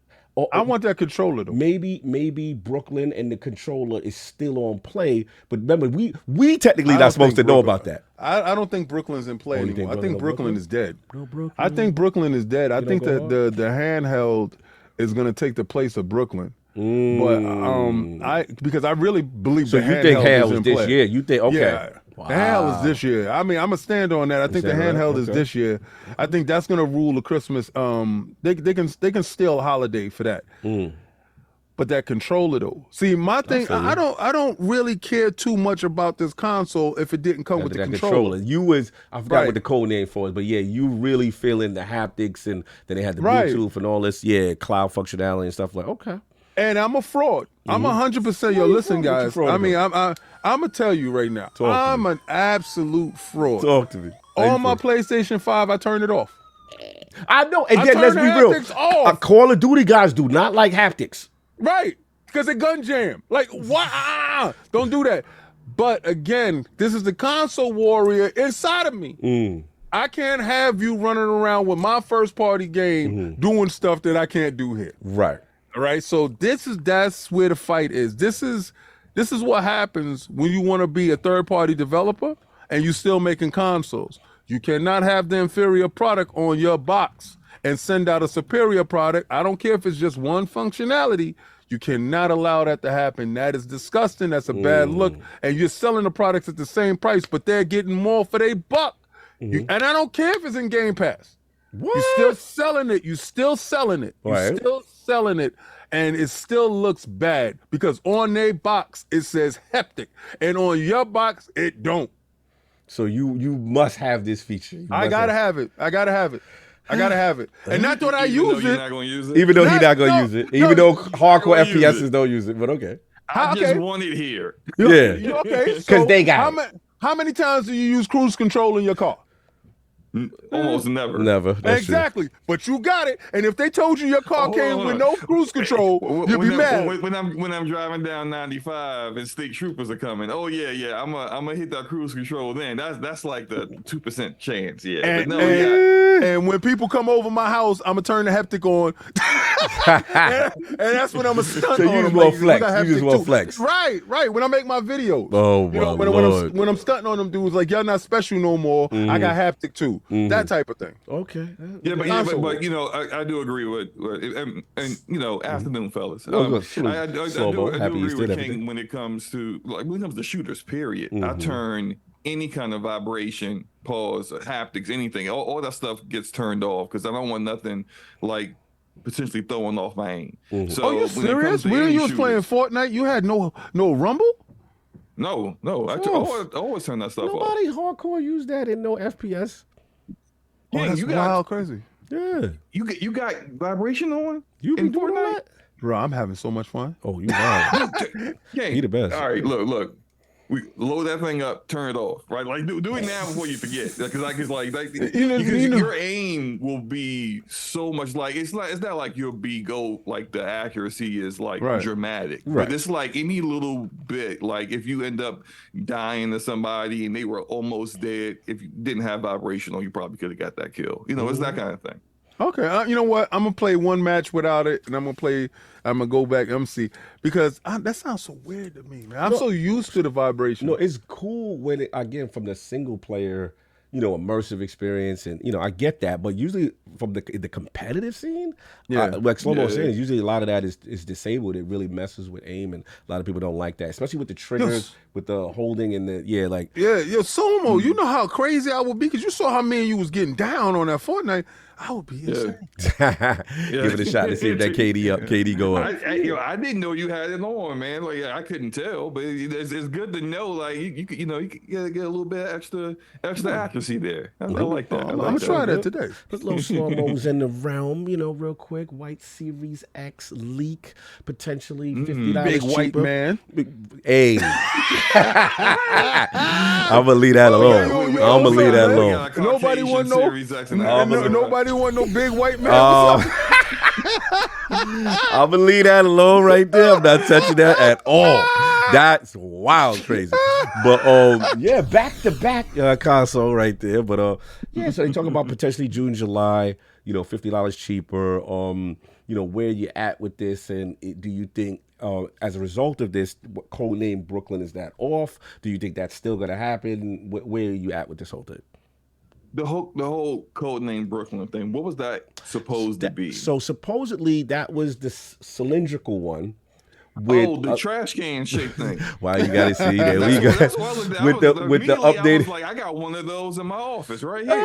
I want that controller though. Maybe Brooklyn and the controller is still on play, but remember we technically not supposed to know about that. I don't think Brooklyn's in play anymore. I think Brooklyn is dead. No Brooklyn. I think Brooklyn is dead. I think that the handheld is going to take the place of Brooklyn. But because I really believe the handheld is in this play. year. You think Yeah. Wow. The handheld is this year. I mean, I'm gonna stand on that. I think the handheld is this year. I think that's gonna rule the Christmas. They can steal a holiday for that. But that controller though. See, my thing, I don't really care too much about this console if it didn't come with the controller. I forgot what the code name for it, but yeah, you really feeling the haptics, and then they had the Bluetooth and all this, cloud functionality and stuff like. Okay. And I'm a fraud. I'm 100%. Yo, listen, guys. I mean, I'm gonna tell you right now. I'm an absolute fraud. Talk to me. On my PlayStation 5, I turned it off. I know. And then let's be real. Call of Duty guys do not like haptics. Right. Because it gun jam. Like, why? Don't do that. But again, this is the console warrior inside of me. I can't have you running around with my first party game doing stuff that I can't do here. Right. All right, so that's where the fight is. This is what happens when you want to be a third-party developer and you still making consoles. You cannot have the inferior product on your box and send out a superior product. I don't care if it's just one functionality. You cannot allow that to happen. That is disgusting. That's a bad look. And you're selling the products at the same price, but they're getting more for their buck. And I don't care if it's in Game Pass. What? You're still selling it. You're still selling it. You're still selling it. And it still looks bad because on their box, it says heptic. And on your box, it don't. So you must have this feature. I gotta have it. I gotta have it. I gotta have it. And not that I use it. Not gonna use it. Even though he's not going to use it. Even though hardcore FPSs don't use it. But okay. I just want it here. Yeah. Okay. Because they got it. How many times do you use cruise control in your car? Almost never. Never. That's exactly. But you got it. And if they told you your car came with no cruise control, you'd be mad. When I'm driving down 95 and state troopers are coming, oh yeah, I'm gonna hit that cruise control then. That's like the 2% chance. Yeah. And when people come over my house, I'm gonna turn the heptic on. and that's when I'm gonna stunt so on you them. just flex. You just want flex. Right. When I make my videos. Oh, my Lord. When I'm stunting on them dudes, like, y'all not special no more. I got haptic too. That type of thing. Okay. But you know, I do agree with and you know, afternoon fellas. I do agree with King when it comes to shooters. Period. I turn any kind of vibration, pause, haptics, anything, all that stuff gets turned off because I don't want nothing like potentially throwing off my aim. So, you serious? When you was playing Fortnite, you had no rumble? No. I always turn that stuff off. Nobody hardcore use that in no FPS. That's wild crazy. Yeah. You got vibration on? You be doing that? Bro, I'm having so much fun. Oh, you wild. He the best. All right, look. We load that thing up, turn it off, right? Like do it now before you forget, because your aim will be so much like it's not like you'll be like the accuracy is like dramatic, but it's like any little bit, like if you end up dying to somebody and they were almost dead, if you didn't have vibration on, you probably could have got that kill. You know, it's that kind of thing. Okay, you know what? I'm gonna play one match without it, and I'm gonna go back. I'm gonna see because that sounds so weird to me, man. I'm so used to the vibration. No, it's cool when again from the single player, immersive experience, and I get that, but usually from the competitive scene, like Slomo was saying, is usually a lot of that is disabled. It really messes with aim, and a lot of people don't like that, especially with the triggers, with the holding and the Slomo. You know how crazy I would be because you saw how many you was getting down on that Fortnite. I would be insane. Give it a shot to see if that KD go up. I didn't know you had it on, man. Like I couldn't tell, but it's good to know. Like you get a little bit extra accuracy there. I like that. I'm gonna try that today. Put little Slomos in the realm, real quick. White Series X leak potentially $50 big cheaper. White man. Hey, I'm gonna leave that alone. I'm gonna leave that alone. Nobody want Nobody want no big white man. I'm gonna leave that alone right there. I'm not touching that at all. That's wild crazy. But back to back console right there. But so they talk about potentially June, July. $50 cheaper. Where you at with this, and do you think as a result of this, what codename Brooklyn, is that off? Do you think that's still gonna happen? Where are you at with this whole thing? The whole codename Brooklyn thing, what was that supposed to be? So supposedly that was the cylindrical one. With, the trash can shaped thing. Wow, you got to see that. We got with the updated. I was like, I got one of those in my office right here.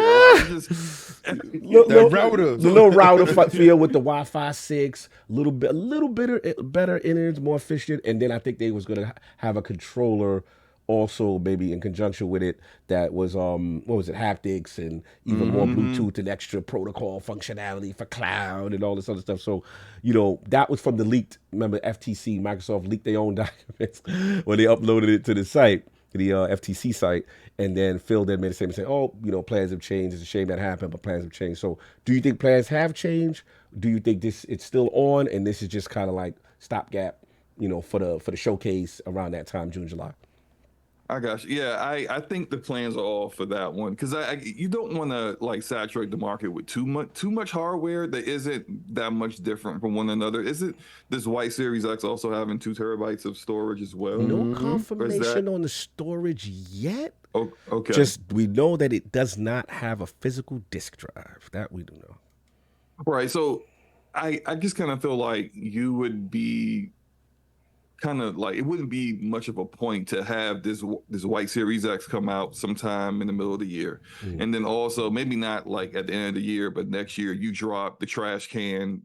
The little router feel with the Wi-Fi 6, a little bit better innards, more efficient, and then I think they was gonna have a controller also maybe in conjunction with it that was haptics and even more Bluetooth and extra protocol functionality for cloud and all this other stuff. So that was from the leaked, remember FTC, Microsoft leaked their own documents when they uploaded it to the site, the FTC site, and then Phil then made the same and said, plans have changed, it's a shame that happened, but plans have changed. So do you think plans have changed? Do you think it's still on and this is just kind of like stopgap, for the showcase around that time, June, July? I got you. Yeah, I think the plans are all for that one because you don't want to like saturate the market with too much hardware that isn't that much different from one another. Isn't this White Series X also having 2 terabytes of storage as well? No confirmation on the storage yet. Okay. Just we know that it does not have a physical disk drive. That we do know. Right. So I just kind of feel like you would be kind of like, it wouldn't be much of a point to have this white Series X come out sometime in the middle of the year. And then also maybe not like at the end of the year, but next year you drop the trash can,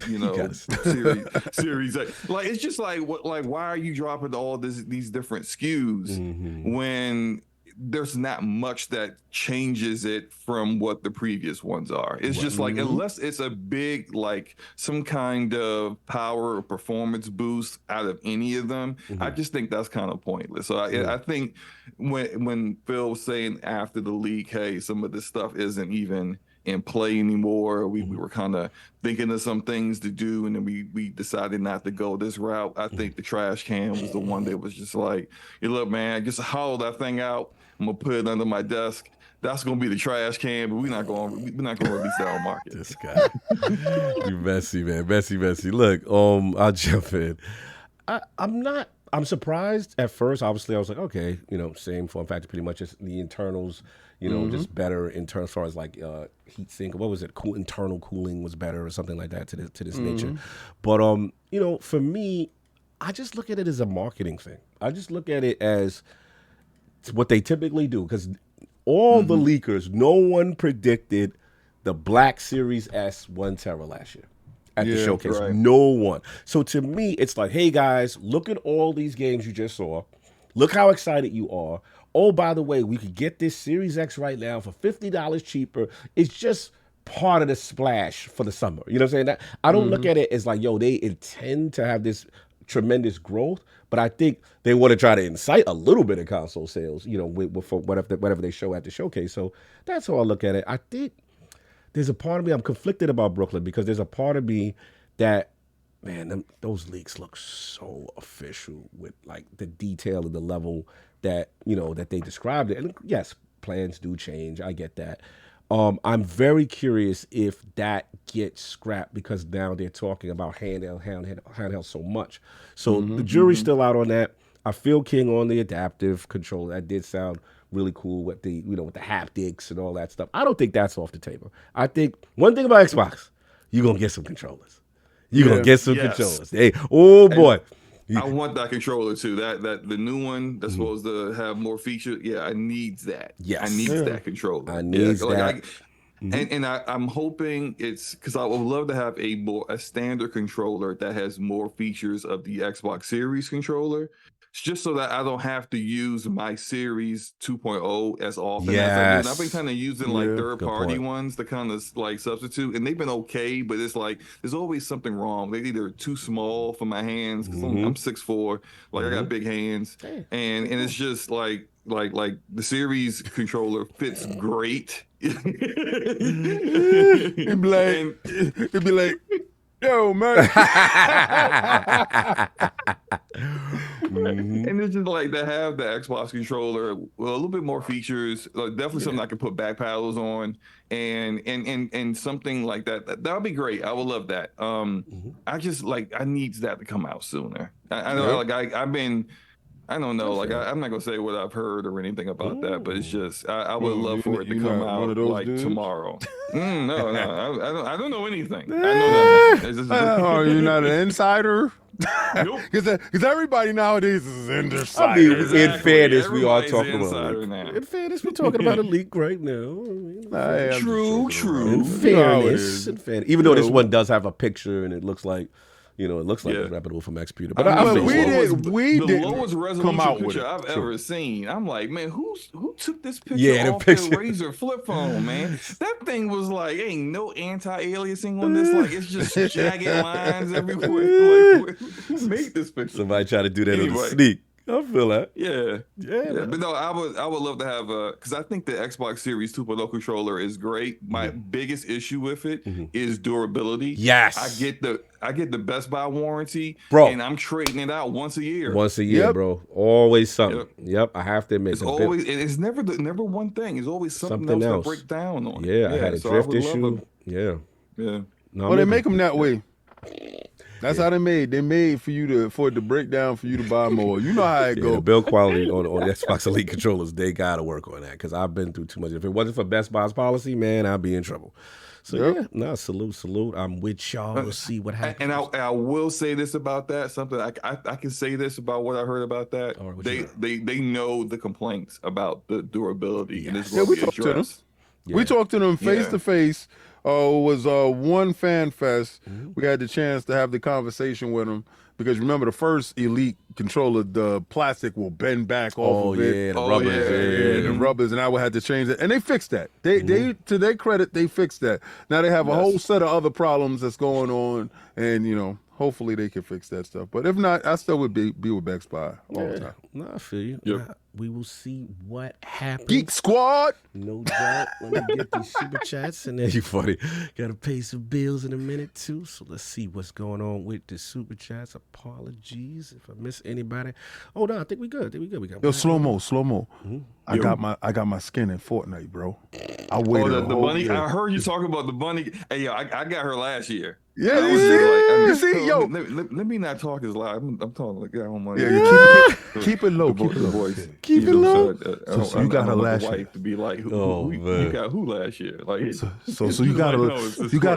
Series X. Like, it's just like, why are you dropping all these different SKUs when there's not much that changes it from what the previous ones are? It's just like, unless it's a big, like some kind of power or performance boost out of any of them, I just think that's kind of pointless. So I think when Phil was saying after the leak, hey, some of this stuff isn't even in play anymore, we were kind of thinking of some things to do, and then we decided not to go this route. I think the trash can was the one that was just like, hey, look, man, just hollow that thing out. I'm gonna put it under my desk. That's gonna be the trash can, but we're not gonna release that on market. This guy, you messy, man, messy. Look, I'll jump in. I'm surprised at first. Obviously, I was like, okay, same form factor, pretty much. Just the internals, just better in terms as far as like heat sink. What was it? Internal cooling was better or something like that to this nature. But for me, I just look at it as a marketing thing. I just look at it as what they typically do, because all the leakers, no one predicted the Black Series S 1 tera last year at the showcase. Right. No one. So to me, it's like, hey guys, look at all these games you just saw. Look how excited you are. Oh, by the way, we could get this Series X right now for $50 cheaper. It's just part of the splash for the summer. You know what I'm saying? That I don't look at it as like, yo, they intend to have this tremendous growth, but I think they want to try to incite a little bit of console sales, for whatever they show at the showcase. So that's how I look at it. I think there's a part of me, I'm conflicted about Brooklyn, because there's a part of me that, man, those leaks look so official with like the detail and the level that, that they described it. And yes, plans do change. I get that. I'm very curious if that gets scrapped, because now they're talking about handheld so much. So the jury's still out on that. I feel king on the adaptive controller. That did sound really cool with the, with the haptics and all that stuff. I don't think that's off the table. I think one thing about Xbox, you're going to get some controllers. You're going to get some controllers. Hey, oh boy. I want that controller too. That the new one that's supposed to have more features. Yeah, I need that. Yes, I need that controller. I need that. And I'm hoping it's, because I would love to have a standard controller that has more features of the Xbox Series controller, just so that I don't have to use my Series 2.0 as often as I do. And I've been kind of using like third-party ones to kind of like substitute, and they've been okay, but it's like there's always something wrong. They're either too small for my hands, because I'm 6'4", like I got big hands, and it's just like the Series controller fits great. It'd be like, yo, man. And it's just like to have the Xbox controller with a little bit more features, definitely something I can put back paddles on, and something like that. That would be great. I would love that. I just I need that to come out sooner. I know, I don't know. Like I'm not gonna say what I've heard or anything about that, but it's just I would love for it to come out like tomorrow. No, I don't know anything. I know nothing. Oh, you're not an insider? Nope. Because everybody nowadays is insider. I mean, in fairness, we are talking about in fairness, we're talking about a leak right now. True. In fairness, even though this one does have a picture and it looks like. It looks like it's reputable from Xperia. But the lowest resolution picture I've ever seen. I'm like, man, who took this picture off their Razr flip phone, man? That thing was like, ain't no anti-aliasing on this. Like, it's just jagged lines everywhere. Like, who made this picture? Somebody try to do that on the sneak. I feel that. Yeah. But no, I would love to have because I think the Xbox Series 2.0 controller is great. My biggest issue with it is durability. Yes. I get the Best Buy warranty, bro, and I'm trading it out once a year. Bro. Always something. Yep. I have to admit. It's never never one thing. It's always something else to break down on. Yeah, I had a drift issue. Yeah. No, well, they make them that way. That's how they made. They made for it to break down for you to buy more. You know how it The goes. build quality on the Xbox Elite controllers, they gotta work on that because I've been through too much. If it wasn't for Best Buy's policy, man, I'd be in trouble. So salute. I'm with y'all. We'll see what happens. And I will say this about that. Something I can say this about what I heard about that. They know the complaints about the durability, and it's going to be addressed. We talked to them face to face. It was one fan fest. We had the chance to have the conversation with them because remember the first Elite controller, the plastic will bend back off of it. The rubbers, and I would have to change it, and they fixed that. They to their credit, they fixed that. Now they have a whole set of other problems that's going on, and hopefully they can fix that stuff. But if not, I still would be with Best Buy all the time. No, I feel you. Yep. We will see what happens. Geek Squad. No doubt. Let me get these super chats, and then you funny. Got to pay some bills in a minute too. So let's see what's going on with the super chats. Apologies if I miss anybody. Oh no, I think we good. We got slow mo. I got my skin in Fortnite, bro. I waited. The bunny. I heard you talking about the bunny. Hey, yo, I got her last year. Yeah, you see, yo. Let me not talk as loud. I'm talking like that on my. Yeah, keep it low. Keep it low. So you got her last year. To be like, you got who last year? Like, so you got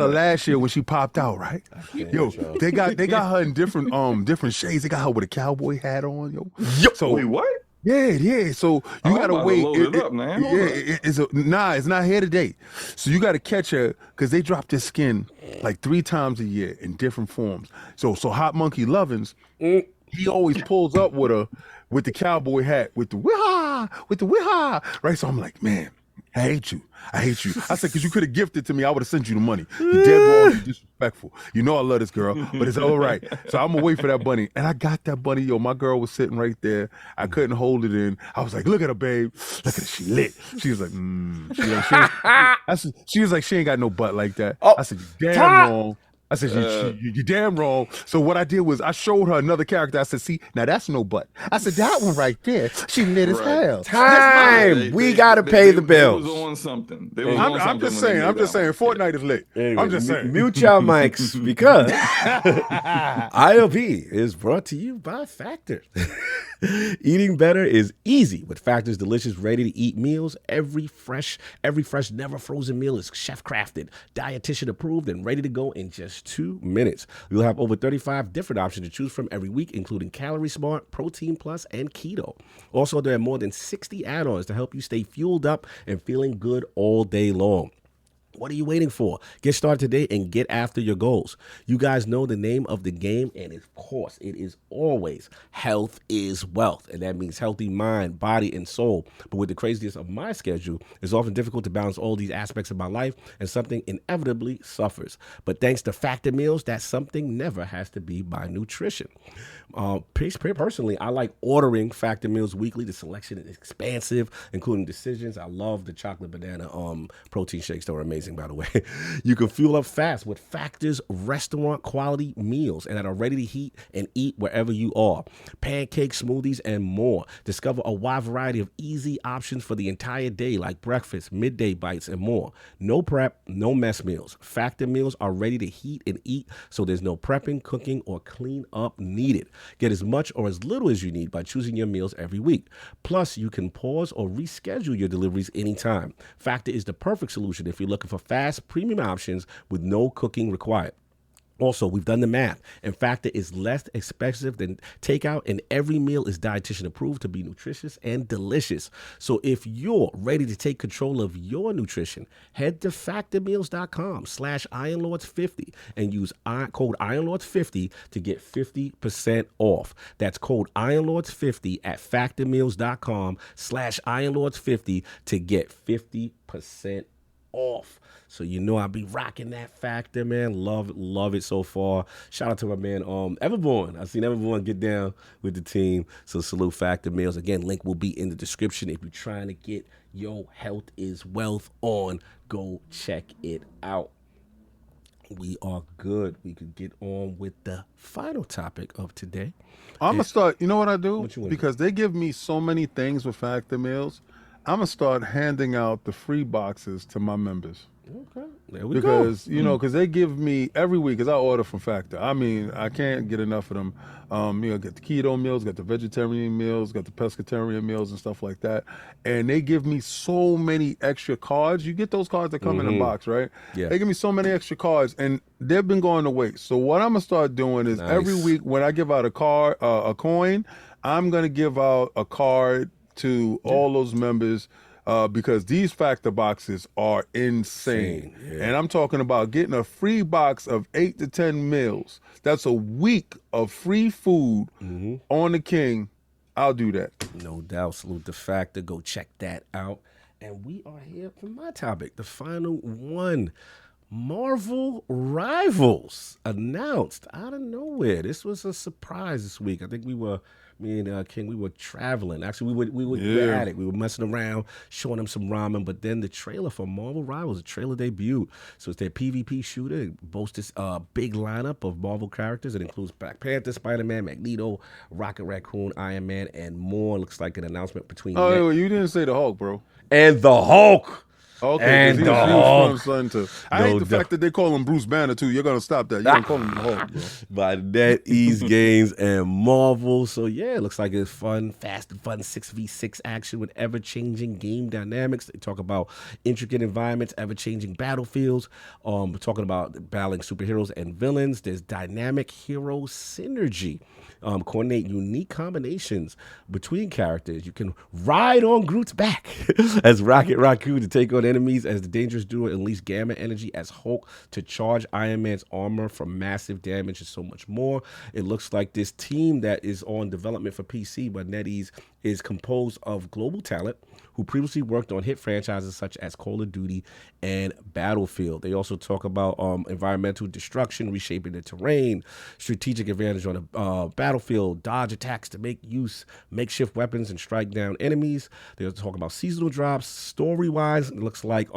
her last year when she popped out, right? Yo, they got her in different shades. They got her with a cowboy hat on, yo. So wait, what? Yeah. So you gotta wait. Load it up, man. It's not here today. So you gotta catch her because they drop their skin like 3 times a year in different forms. So Hot Monkey Lovins, he always pulls up with her with the cowboy hat with the wah, right? So I'm like, man, I hate you. I said, because you could have gifted to me, I would have sent you the money. You dead wrong, you disrespectful. You know I love this girl, but it's all right. So I'm going to wait for that bunny. And I got that bunny. Yo, my girl was sitting right there. I couldn't hold it in. I was like, look at her, babe. Look at her. She lit. She was like, she was like, she ain't got no butt like that. I said, you damn wrong. I said, you're damn wrong. So what I did was I showed her another character. I said, see, now that's no butt. I said, that one right there, she lit as hell. Time. We got to pay the bills. They was on something. I'm just saying, Fortnite is lit. Anyway, I'm just saying. Mute y'all mics because ILP is brought to you by Factor. Eating better is easy with Factor's delicious, ready-to-eat meals. Every fresh, never frozen meal is chef-crafted, dietitian approved, and ready to go in just 2 minutes. You'll have over 35 different options to choose from every week, including Calorie Smart, Protein Plus, and Keto. Also, there are more than 60 add-ons to help you stay fueled up and feeling good all day long. What are you waiting for? Get started today and get after your goals. You guys know the name of the game, and of course, it is always health is wealth, and that means healthy mind, body, and soul. But with the craziness of my schedule, it's often difficult to balance all these aspects of my life, and something inevitably suffers. But thanks to FactorMeals, that something never has to be my nutrition. Personally, I like ordering FactorMeals weekly. The selection is expansive, including decisions. I love the chocolate banana protein shakes. They're amazing, by the way. You can fuel up fast with Factor's restaurant quality meals and that are ready to heat and eat wherever you are. Pancakes, smoothies, and more. Discover a wide variety of easy options for the entire day, like breakfast, midday bites, and more. No prep, no mess meals. Factor meals are ready to heat and eat, so there's no prepping, cooking, or clean up needed. Get as much or as little as you need by choosing your meals every week. Plus, you can pause or reschedule your deliveries anytime. Factor is the perfect solution if you're looking for fast, premium options with no cooking required. Also, we've done the math, and Factor is less expensive than takeout, and every meal is dietitian approved to be nutritious and delicious. So if you're ready to take control of your nutrition, head to factormeals.com/IronLords50 and use code IronLords50 to get 50% off. That's code IronLords50 at factormeals.com/IronLords50 to get 50% off. So you know I'll be rocking that Factor, man. Love it so far. Shout out to my man Everborn. I've seen Everborn get down with the team. So salute Factor Meals. Again, link will be in the description. If you're trying to get your health is wealth on, go check it out. We are good. We could get on with the final topic of today. I'm going to start, you know what I do? Because they give me so many things with Factor Meals. I'm going to start handing out the free boxes to my members. Okay, there we because you know, because they give me every week. Because I order from Factor. I mean, I can't get enough of them. You know, get the keto meals, got the vegetarian meals, got the pescatarian meals and stuff like that. And they give me so many extra cards. You get those cards that come in a box, right? Yeah. They give me so many extra cards, and they've been going to waste. So what I'm gonna start doing is every week when I give out a card, a coin, I'm gonna give out a card to all those members. Because these Factor boxes are insane. And I'm talking about getting a free box of 8 to 10 meals. That's a week of free food on the King. I'll do that. No doubt. Salute the Factor. Go check that out. And we are here for my topic, the final one. MarvelRivals announced out of nowhere. This was a surprise this week. I think me and King, we were traveling. Actually, we were at it. We were messing around, showing them some ramen. But then the trailer for MarvelRivals, the trailer debuted. So it's their PvP shooter. It boasts this big lineup of Marvel characters. It includes Black Panther, Spider-Man, Magneto, Rocket Raccoon, Iron Man, and more. Looks like an announcement between. Oh, you didn't say the Hulk, bro. And the Hulk. Okay, and he was son too. I hate the fact that they call him Bruce Banner too. You're gonna stop that. You don't call him the Hulk, bro. By NetEase Games and Marvel. So yeah, it looks like it's fun, fast and fun 6v6 action with ever-changing game dynamics. They talk about intricate environments, ever-changing battlefields. We're talking about battling superheroes and villains. There's dynamic hero synergy. Coordinate unique combinations between characters. You can ride on Groot's back as Rocket Raccoon to take on enemies, as the dangerous duo unleash gamma energy as Hulk to charge Iron Man's armor for massive damage, and so much more. It looks like this team that is on development for PC by NetEase is composed of global talent who previously worked on hit franchises such as Call of Duty and Battlefield. They also talk about environmental destruction, reshaping the terrain, strategic advantage on the battlefield, dodge attacks to make use makeshift weapons and strike down enemies. They also talk about seasonal drops. Story-wise, it looks like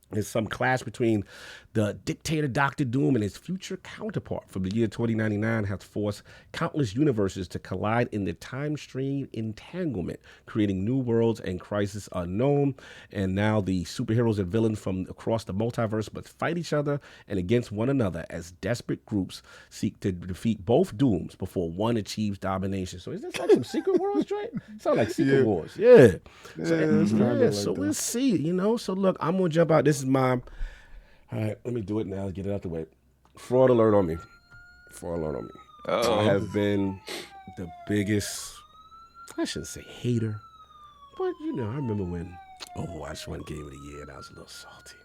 there's some clash between the dictator Dr. Doom and his future counterpart from the year 2099 has forced countless universes to collide in the time stream entanglement, creating new worlds and crises unknown. And now the superheroes and villains from across the multiverse must fight each other and against one another as desperate groups seek to defeat both Dooms before one achieves domination. So is this like some Secret Wars, right? Sound like Secret Wars. Yeah. So we'll see, you know. So look, I'm going to jump out. This is my... All right, let me do it now. Get it out the way. Fraud alert on me. Fraud alert on me. I have been the biggest, I shouldn't say hater, but you know, I remember when Overwatch won Game of the Year and I was a little salty.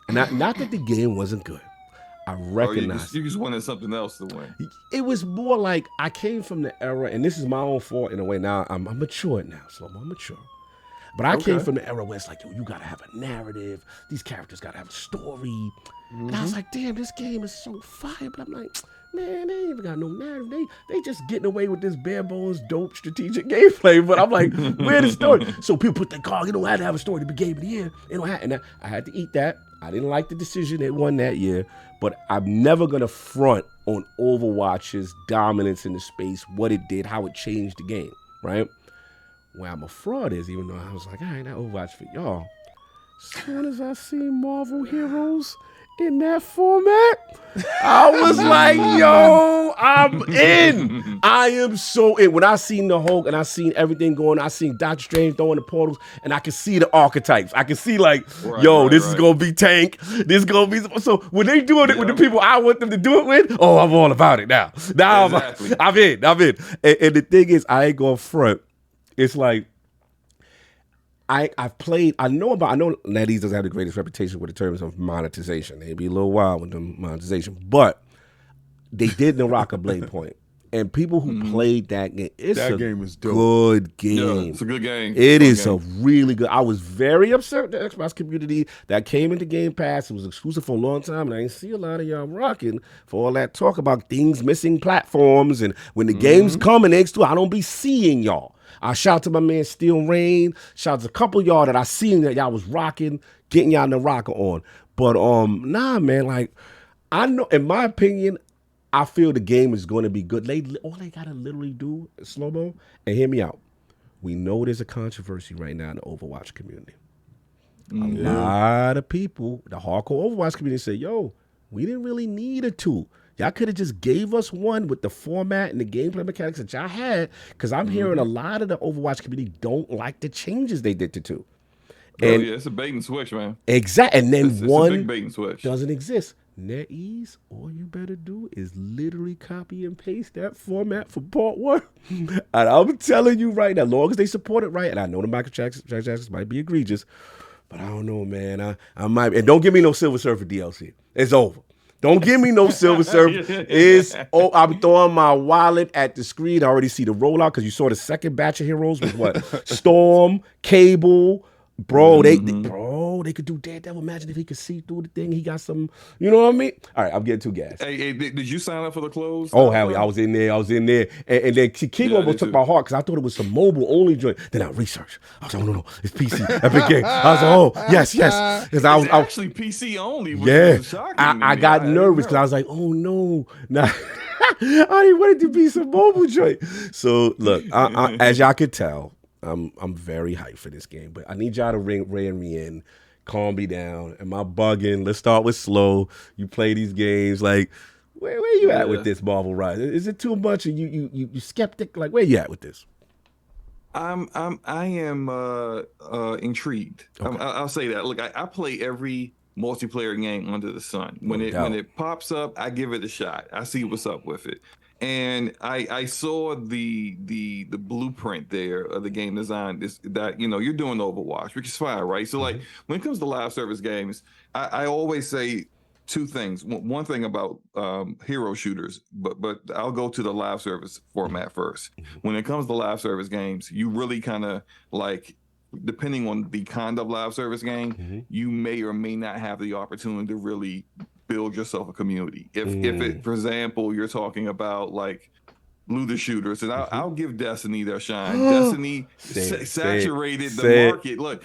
And not that the game wasn't good. I recognize you just wanted something else to win. It was more like I came from the era, and this is my own fault in a way. Now I'm mature now, so I'm mature. But I came from the era where it's like, yo, you gotta have a narrative. These characters gotta have a story. And I was like, damn, this game is so fire. But I'm like, man, they ain't even got no narrative. They just getting away with this bare bones, dope, strategic gameplay. But I'm like, where's the story? So people put their card, you don't have to have a story to be Game of the Year. And I had to eat that. I didn't like the decision it won that year. But I'm never gonna front on Overwatch's dominance in the space, what it did, how it changed the game, right? Where I'm a fraud is, even though I was like, all right, that Overwatch for y'all. As soon as I see Marvel Heroes in that format, I was like, yo, I'm in. I am so in. When I seen the Hulk and I seen everything going, I seen Doctor Strange throwing the portals, and I could see the archetypes. I could see like, this is going to be Tank. This is going to be... So when they doing it with the people I want them to do it with, I'm all about it now. Now I'm in. And the thing is, I ain't going to front. It's like I've played. I know NetEase doesn't have the greatest reputation with the terms of monetization. They'd be a little wild with the monetization, but they did the Rocket Blade Point. And people who played that game, that game is dope. Good game. Yeah, it's a good game. It is a really good. I was very upset with the Xbox community that came into Game Pass. It was exclusive for a long time, and I didn't see a lot of y'all rocking for all that talk about things missing platforms. And when the games come in X2, I don't be seeing y'all. I shout to my man Steel Rain. Shout to a couple of y'all that I seen that y'all was rocking, getting y'all in the rocker on. But nah, man, like I know, in my opinion, I feel the game is going to be good. All they gotta literally do, slow-mo, and hear me out. We know there's a controversy right now in the Overwatch community. a lot of people, the hardcore Overwatch community, say, "Yo, we didn't really need a 2. Y'all could have just gave us 1 with the format and the gameplay mechanics that y'all had." Because I'm hearing a lot of the Overwatch community don't like the changes they did to 2. And yeah, it's a bait and switch, man. Exactly. And then it's a big bait and switch. Doesn't exist. NetEase, all you better do is literally copy and paste that format for part 1. And I'm telling you right now, as long as they support it right, and I know the microtransactions might be egregious, but I don't know, man. I might. And don't give me no Silver Surfer DLC. It's over. Don't give me no Silver Surfer. I'm throwing my wallet at the screen. I already see the rollout because you saw the second batch of heroes with what? Storm, Cable. Bro, they could do Daredevil. Imagine if he could see through the thing. He got some, you know what I mean? All right, I'm getting too gassed. Hey, did you sign up for the clothes? Oh, hell yeah, I was in there. And then King almost took my heart because I thought it was some mobile-only joint. Then I researched. I was like, oh, no, it's PC. Epic Game. I was like, oh, yes. Because I was actually PC only. Yeah. I got nervous because I was like, oh, no. Nah. I didn't want it to be some mobile joint. So, look, as y'all could tell, I'm very hyped for this game, but I need y'all to rein me in, calm me down. Am I bugging? Let's start with slow. You play these games, like where you at with this MarvelRivals? Is it too much? Or you skeptic? Like where you at with this? I am intrigued. Okay. I'll say that. Look, I play every multiplayer game under the sun. When it pops up, I give it a shot. I see what's up with it. And I saw the blueprint there of the game design that you're doing Overwatch, which is fine, right? So like when it comes to live service games, I always say 2 things. One thing about hero shooters, but I'll go to the live service format first. When it comes to live service games, you really kind of like, depending on the kind of live service game, you may or may not have the opportunity to really build yourself a community. If it, for example, you're talking about like looter shooters, and I'll give Destiny their shine. Destiny saturated the market. Look,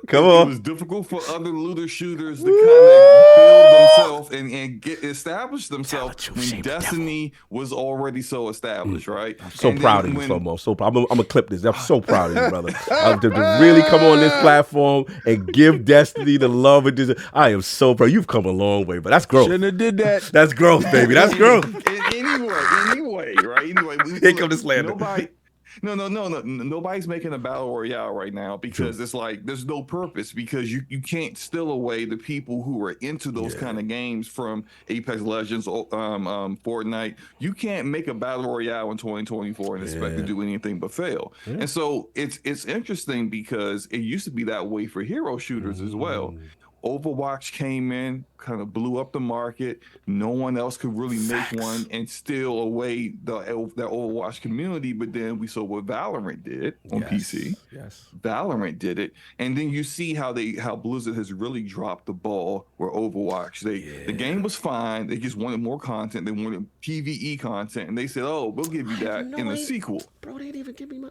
come on. It was difficult for other looter shooters to kind of build themselves and establish themselves when Destiny was already so established, right? I'm so proud of you, Flomo. So I'm gonna clip this. I'm so proud of you, brother. To really come on this platform and give Destiny the love it deserves. I am so proud. You've come a long way, but that's growth. Shouldn't have did that. That's growth, baby. That's growth. Anyway, right? Here come this slander. No. Nobody's making a battle royale right now because it's like there's no purpose because you can't steal away the people who are into those kind of games from Apex Legends, Fortnite. You can't make a battle royale in 2024 and expect to do anything but fail. And so it's interesting because it used to be that way for hero shooters as well. Overwatch came in, kind of blew up the market. No one else could really make one and steal away the Overwatch community. But then we saw what Valorant did on PC. Yes, Valorant did it, and then you see how Blizzard has really dropped the ball. Where Overwatch, the game was fine. They just wanted more content. They wanted PvE content, and they said, "Oh, we'll give you that in the sequel." Bro, they didn't even give me my.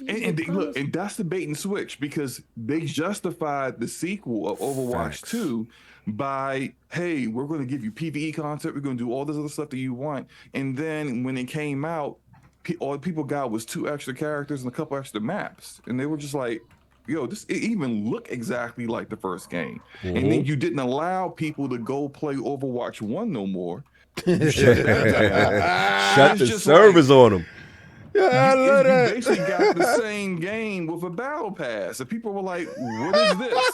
And that's the bait and switch because they justified the sequel of Overwatch 2 by, hey, we're going to give you PvE content, we're going to do all this other stuff that you want. And then when it came out, all people got was 2 extra characters and a couple extra maps. And they were just like, yo, it even looked exactly like the first game. And then you didn't allow people to go play Overwatch 1 no more. Shut the servers on them. Yeah, I love that. You basically got the same game with a battle pass. And people were like, what is this?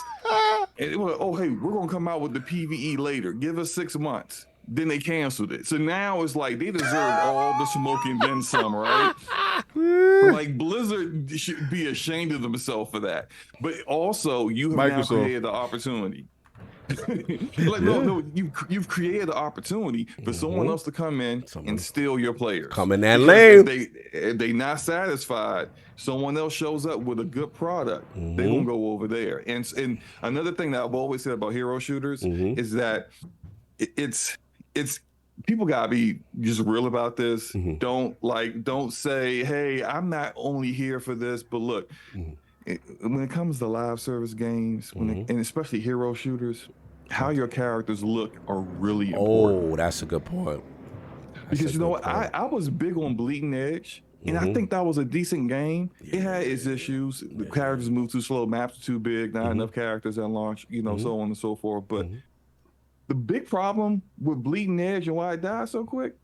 And it was, oh, hey, we're going to come out with the PvE later. Give us 6 months. Then they canceled it. So now it's like they deserve all the smoke and then some, right? Like Blizzard should be ashamed of themselves for that. But also, you have now created the opportunity. No, you've created the opportunity for someone else to come in and steal your players. Come in that lane. If they not satisfied, someone else shows up with a good product. They gonna go over there. And another thing that I've always said about hero shooters is that it's people gotta be just real about this. Don't say, hey, I'm not only here for this, but look. When it comes to live service games, and especially hero shooters, how your characters look are really important. Oh, that's a good point. Because you know what, I was big on Bleeding Edge, And I think that was a decent game. It had its issues. The characters moved too slow, maps were too big, not enough characters at launch, you know, so on and so forth. But the big problem with Bleeding Edge and why it died so quick,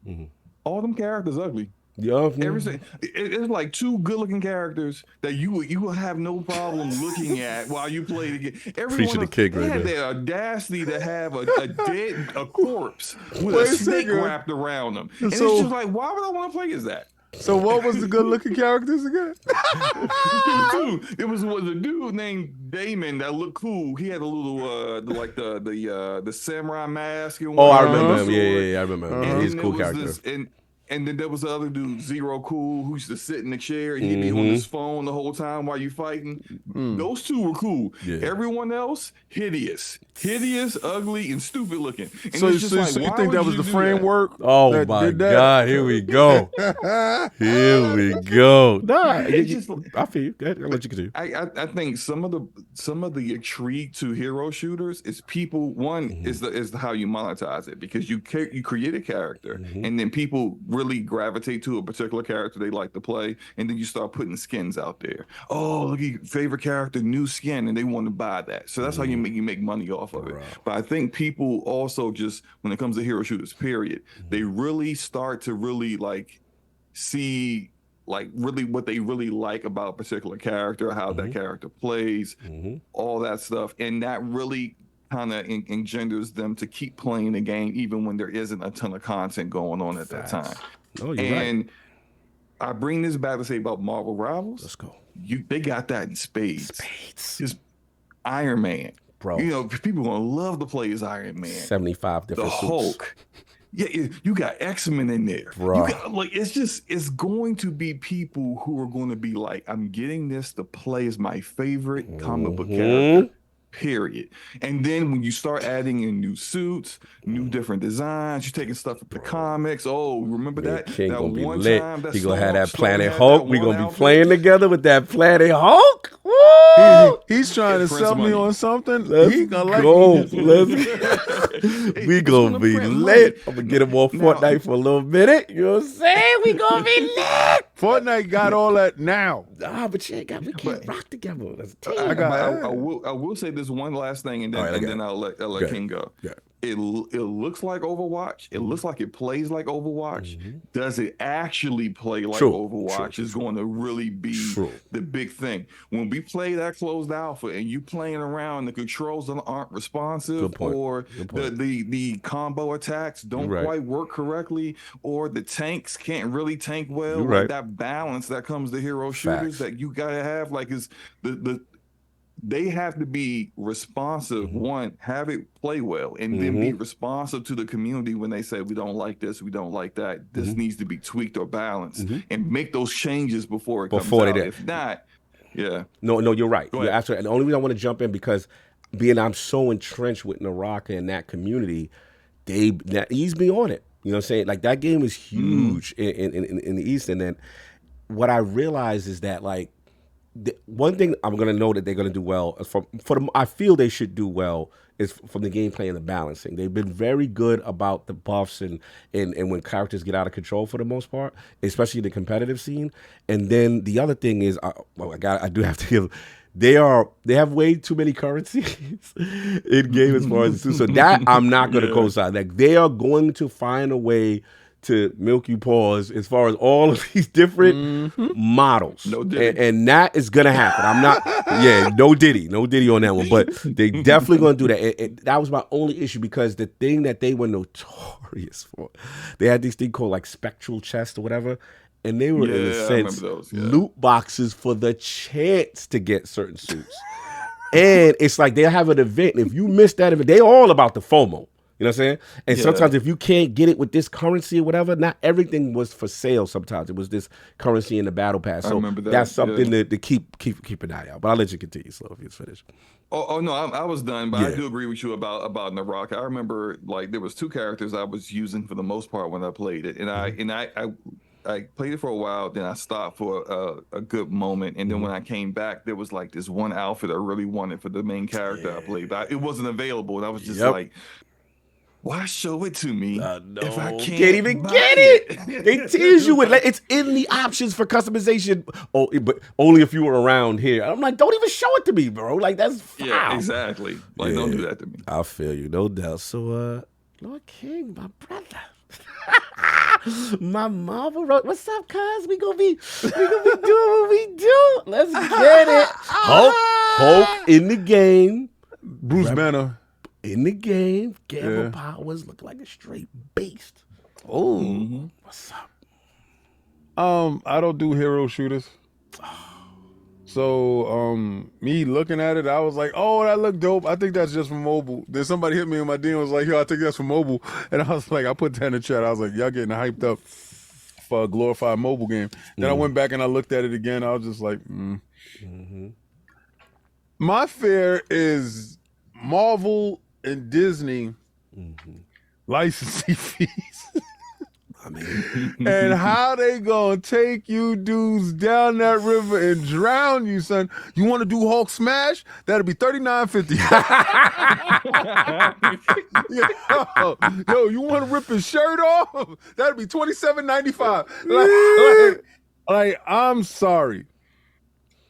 all them characters ugly. It's like two good-looking characters that you will have no problem looking at while you play the game. Everyone else, they had the audacity to have a corpse with a snake wrapped around them, and it's just like, why would I want to play as that? So what was the good-looking characters again? It was a dude named Damon that looked cool. He had a little the samurai mask. And I remember him. Yeah, I remember him. He's a cool character. And then there was the other dude, Zero Cool, who used to sit in the chair and he'd be on his phone the whole time while you fighting. Those two were cool. Everyone else, hideous, ugly, and stupid looking. And so you think that was the framework? Oh my God! Here we go. Here we go. Nah, I feel you. Go ahead. I'll let you continue. I think some of the intrigue to hero shooters is people. One is how you monetize it, because you create a character and then people really gravitate to a particular character they like to play, and then you start putting skins out there. Oh, look at your favorite character, new skin, and they want to buy that. So that's how you make money off of it. But I think people also just, when it comes to hero shooters, period, they really start to really like see like really what they really like about a particular character, how that character plays, all that stuff, and that really kind of engenders them to keep playing the game even when there isn't a ton of content going on at that time. And I bring this back to say about MarvelRivals. Let's go. They got that in spades. Just Iron Man. Bro. You know, people are going to love to play as Iron Man. 75 different suits. The Hulk. Yeah, you got X-Men in there. Bro. It's going to be people who are going to be like, I'm getting this to play as my favorite comic book character. Period. And then when you start adding in new suits, new different designs, you're taking stuff from the comics. Oh, remember that? King that gonna be one lit. time, He gonna have that Planet Hulk. We gonna be playing together with that Planet Hulk. He's trying to sell me on something. He gonna go. We gonna be lit. I'm gonna get him on Fortnite for a little minute. You know what I'm saying? We gonna be lit. Fortnite got all that now. But we can't rock together. That's a team. I will say this one last thing, and then I'll let King go. Yeah. It looks like Overwatch. It looks like it plays like Overwatch. Does it actually play like Overwatch is going to really be the big thing. When we play that closed alpha and you playing around, the controls aren't responsive, or the combo attacks don't quite work correctly, or the tanks can't really tank well. Like that balance that comes to hero shooters that you gotta have, like, is they have to be responsive. One, have it play well, and then be responsive to the community when they say, we don't like this, we don't like that. This needs to be tweaked or balanced, and make those changes before it comes out. If not, No, you're right. You're absolutely. And the only reason I want to jump in, because I'm so entrenched with Naraka and that community, he's me on it. You know what I'm saying? Like, that game is huge in the East. And then what I realize is that, like, one thing I'm gonna know that they're gonna do well I feel they should do well is from the gameplay and the balancing. They've been very good about the buffs and when characters get out of control for the most part, especially the competitive scene. And then the other thing is, I do have to give. They have way too many currencies in game as far as so that I'm not gonna co-sign. Like, they are going to find a way to milk you paws as far as all of these different models. No Diddy. And that is going to happen. I'm not, no Diddy on that one, but they definitely going to do that. And that was my only issue, because the thing that they were notorious for, they had this thing called like spectral chest or whatever, and they were in a sense loot boxes for the chance to get certain suits. And it's like they'll have an event, and if you miss that event, they all about the FOMO. You know what I'm saying? And sometimes if you can't get it with this currency or whatever, not everything was for sale. Sometimes it was this currency in the battle pass. So that's something to keep an eye out. But I'll let you continue, Slow, if you finish. Oh no, I was done, but I do agree with you about Naraka. I remember, like, there was two characters I was using for the most part when I played it, and I played it for a while, then I stopped for a good moment, and then when I came back, there was like this one outfit I really wanted for the main character I played, but it wasn't available, and I was just like, Why show it to me if I can't even get it? They tease you with it's in the options for customization. Oh, but only if you were around here. I'm like, don't even show it to me, bro. Like that's foul. Yeah, exactly. Like don't do that to me. I feel you, no doubt. So, Lord King, my brother. My Marvel wrote, what's up, cuz? We gonna be doing what we do. Let's get it. Hulk in the game. Bruce Banner in the game. Gamma Powers look like a straight beast. Oh, what's up? I don't do hero shooters. So, me looking at it, I was like, oh, that look dope. I think that's just for mobile. Then somebody hit me in my DM and was like, yo, I think that's for mobile. And I was like, I put that in the chat. I was like, y'all getting hyped up for a glorified mobile game. Then I went back and I looked at it again. I was just like, My fear is Marvel and Disney licensing fees. I mean, and how they gonna take you dudes down that river and drown you, son? You want to do Hulk smash? That'll be $39.50. Yo, you want to rip his shirt off? That'll be $27.95. Like, I'm sorry.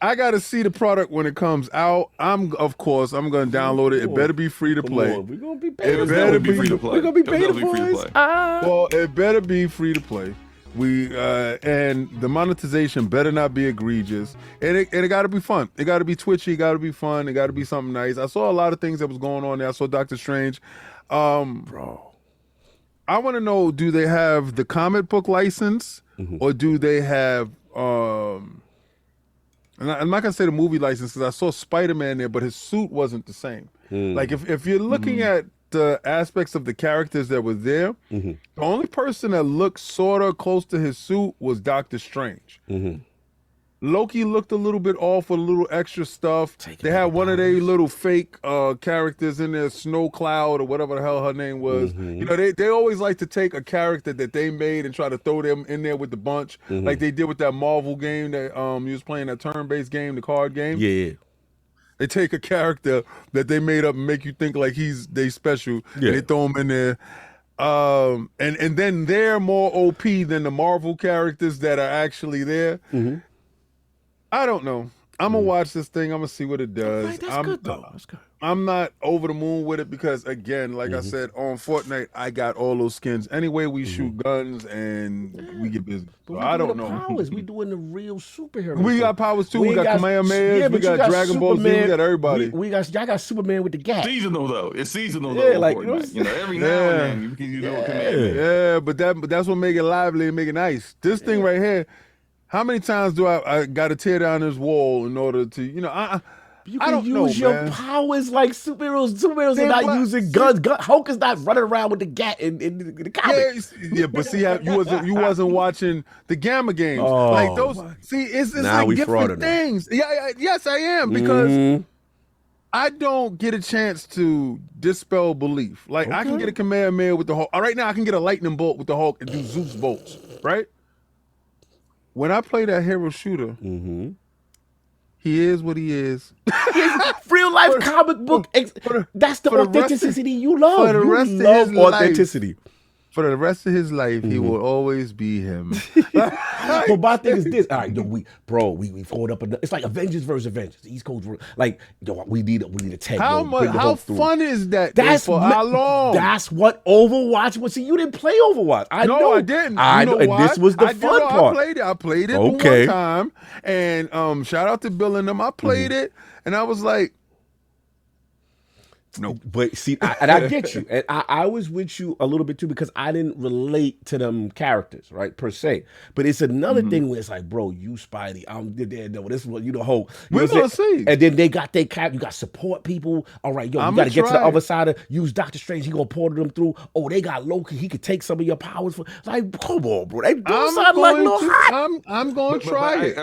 I gotta see the product when it comes out. Of course, I'm gonna download it. It better be free to play. We're gonna be paid. It better be free to play. We're gonna be paid for it. Well, it better be free to play. And the monetization better not be egregious. And it gotta be fun. It gotta be twitchy. It gotta be fun. It gotta be something nice. I saw a lot of things that was going on there. I saw Doctor Strange. Bro, I want to know: do they have the comic book license, or do they have? And I'm not gonna say the movie license because I saw Spider-Man there, but his suit wasn't the same. Like if you're looking at the aspects of the characters that were there, the only person that looked sort of close to his suit was Doctor Strange. Loki looked a little bit off with a little extra stuff. They had one of their little fake characters in there, Snow Cloud or whatever the hell her name was. You know, they always like to take a character that they made and try to throw them in there with the bunch, like they did with that Marvel game that you was playing, that turn-based game, the card game. Yeah. They take a character that they made up and make you think like they special, and they throw him in there. And then they're more OP than the Marvel characters that are actually there. I don't know. I'm gonna watch this thing. I'm gonna see what it does. Right, that's good though. That's good. I'm not over the moon with it because, again, like I said, on Fortnite, I got all those skins. Anyway, we shoot guns and we get busy. So I don't know. Powers. We doing the real superhero. We got powers too. We got Kamehamehas. We got Dragon Ball Z. We got everybody. Y'all got Superman with the gap. Seasonal though. It's seasonal though. Like every now and then you can do a Kamehameha. Yeah, but that's what make it lively and make it nice. This thing right here. How many times do I got to tear down this wall in order to, you can I don't use your powers like superheroes. Superheroes are not using guns. Hulk is not running around with the gat in the comics. Yeah, but see how you wasn't watching the Gamma games. Like those. See, it's like different things. Yes, I am because I don't get a chance to dispel belief. Like I can get a Kamehameha with the Hulk. Right now, I can get a lightning bolt with the Hulk and do Zeus bolts. Right. When I play that hero shooter, he is what he is. Real life comic book. That's the authenticity you love. For the rest of his authenticity. Life, for the rest of his life, he will always be him. But my thing is this. All right, we throwing up. It's like Avengers versus Avengers. East Coast. Like, we need a tag. How fun is that? For how long? That's what Overwatch was. See, you didn't play Overwatch. I know. I didn't. I know. And this was the fun part. I played it one time. And shout out to Bill and them. I played it, and I was like, no. But see, I get you. And I was with you a little bit too because I didn't relate to them characters, right, per se. But it's another thing where it's like, bro, you Spidey, I'm Daredevil. This is what Hulk. We're gonna see. And then they got their character. You got support people. All right, you got to get to the other side. Use Doctor Strange. He gonna portal them through. Oh, they got Loki. He could take some of your powers. Like, come on, bro. They do something like little hot. I'm gonna try it.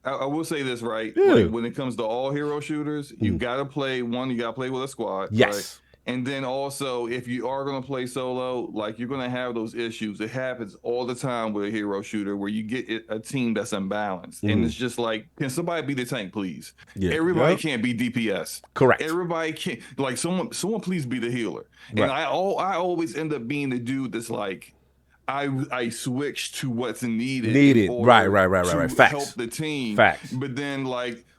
I will say this, right? Yeah. Like when it comes to all hero shooters, you gotta play with a squad. Yes. And then also, if you are going to play solo, like you're going to have those issues. It happens all the time with a hero shooter where you get a team that's imbalanced. And it's just like, can somebody be the tank, please? Yeah. Everybody can't be DPS. Correct. Everybody can't. Like someone please be the healer. And I always end up being the dude that's like, I switch to what's needed. Right. Facts. Help the team. Facts. But then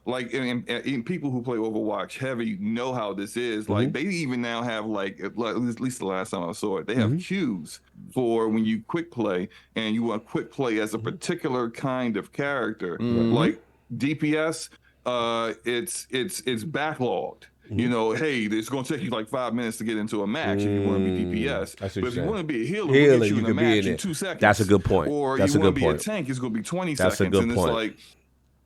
and people who play Overwatch heavy know how this is. Like they even now have at least the last time I saw it, they have queues for when you quick play and you want quick play as a particular kind of character. Like DPS, it's backlogged. You know, hey, it's going to take you like 5 minutes to get into a match if you want to be DPS. But if you want to be a healer, we'll get you in a match in 2 seconds. That's a good point. Or you want to be a tank, it's going to be 20 seconds. A good and point.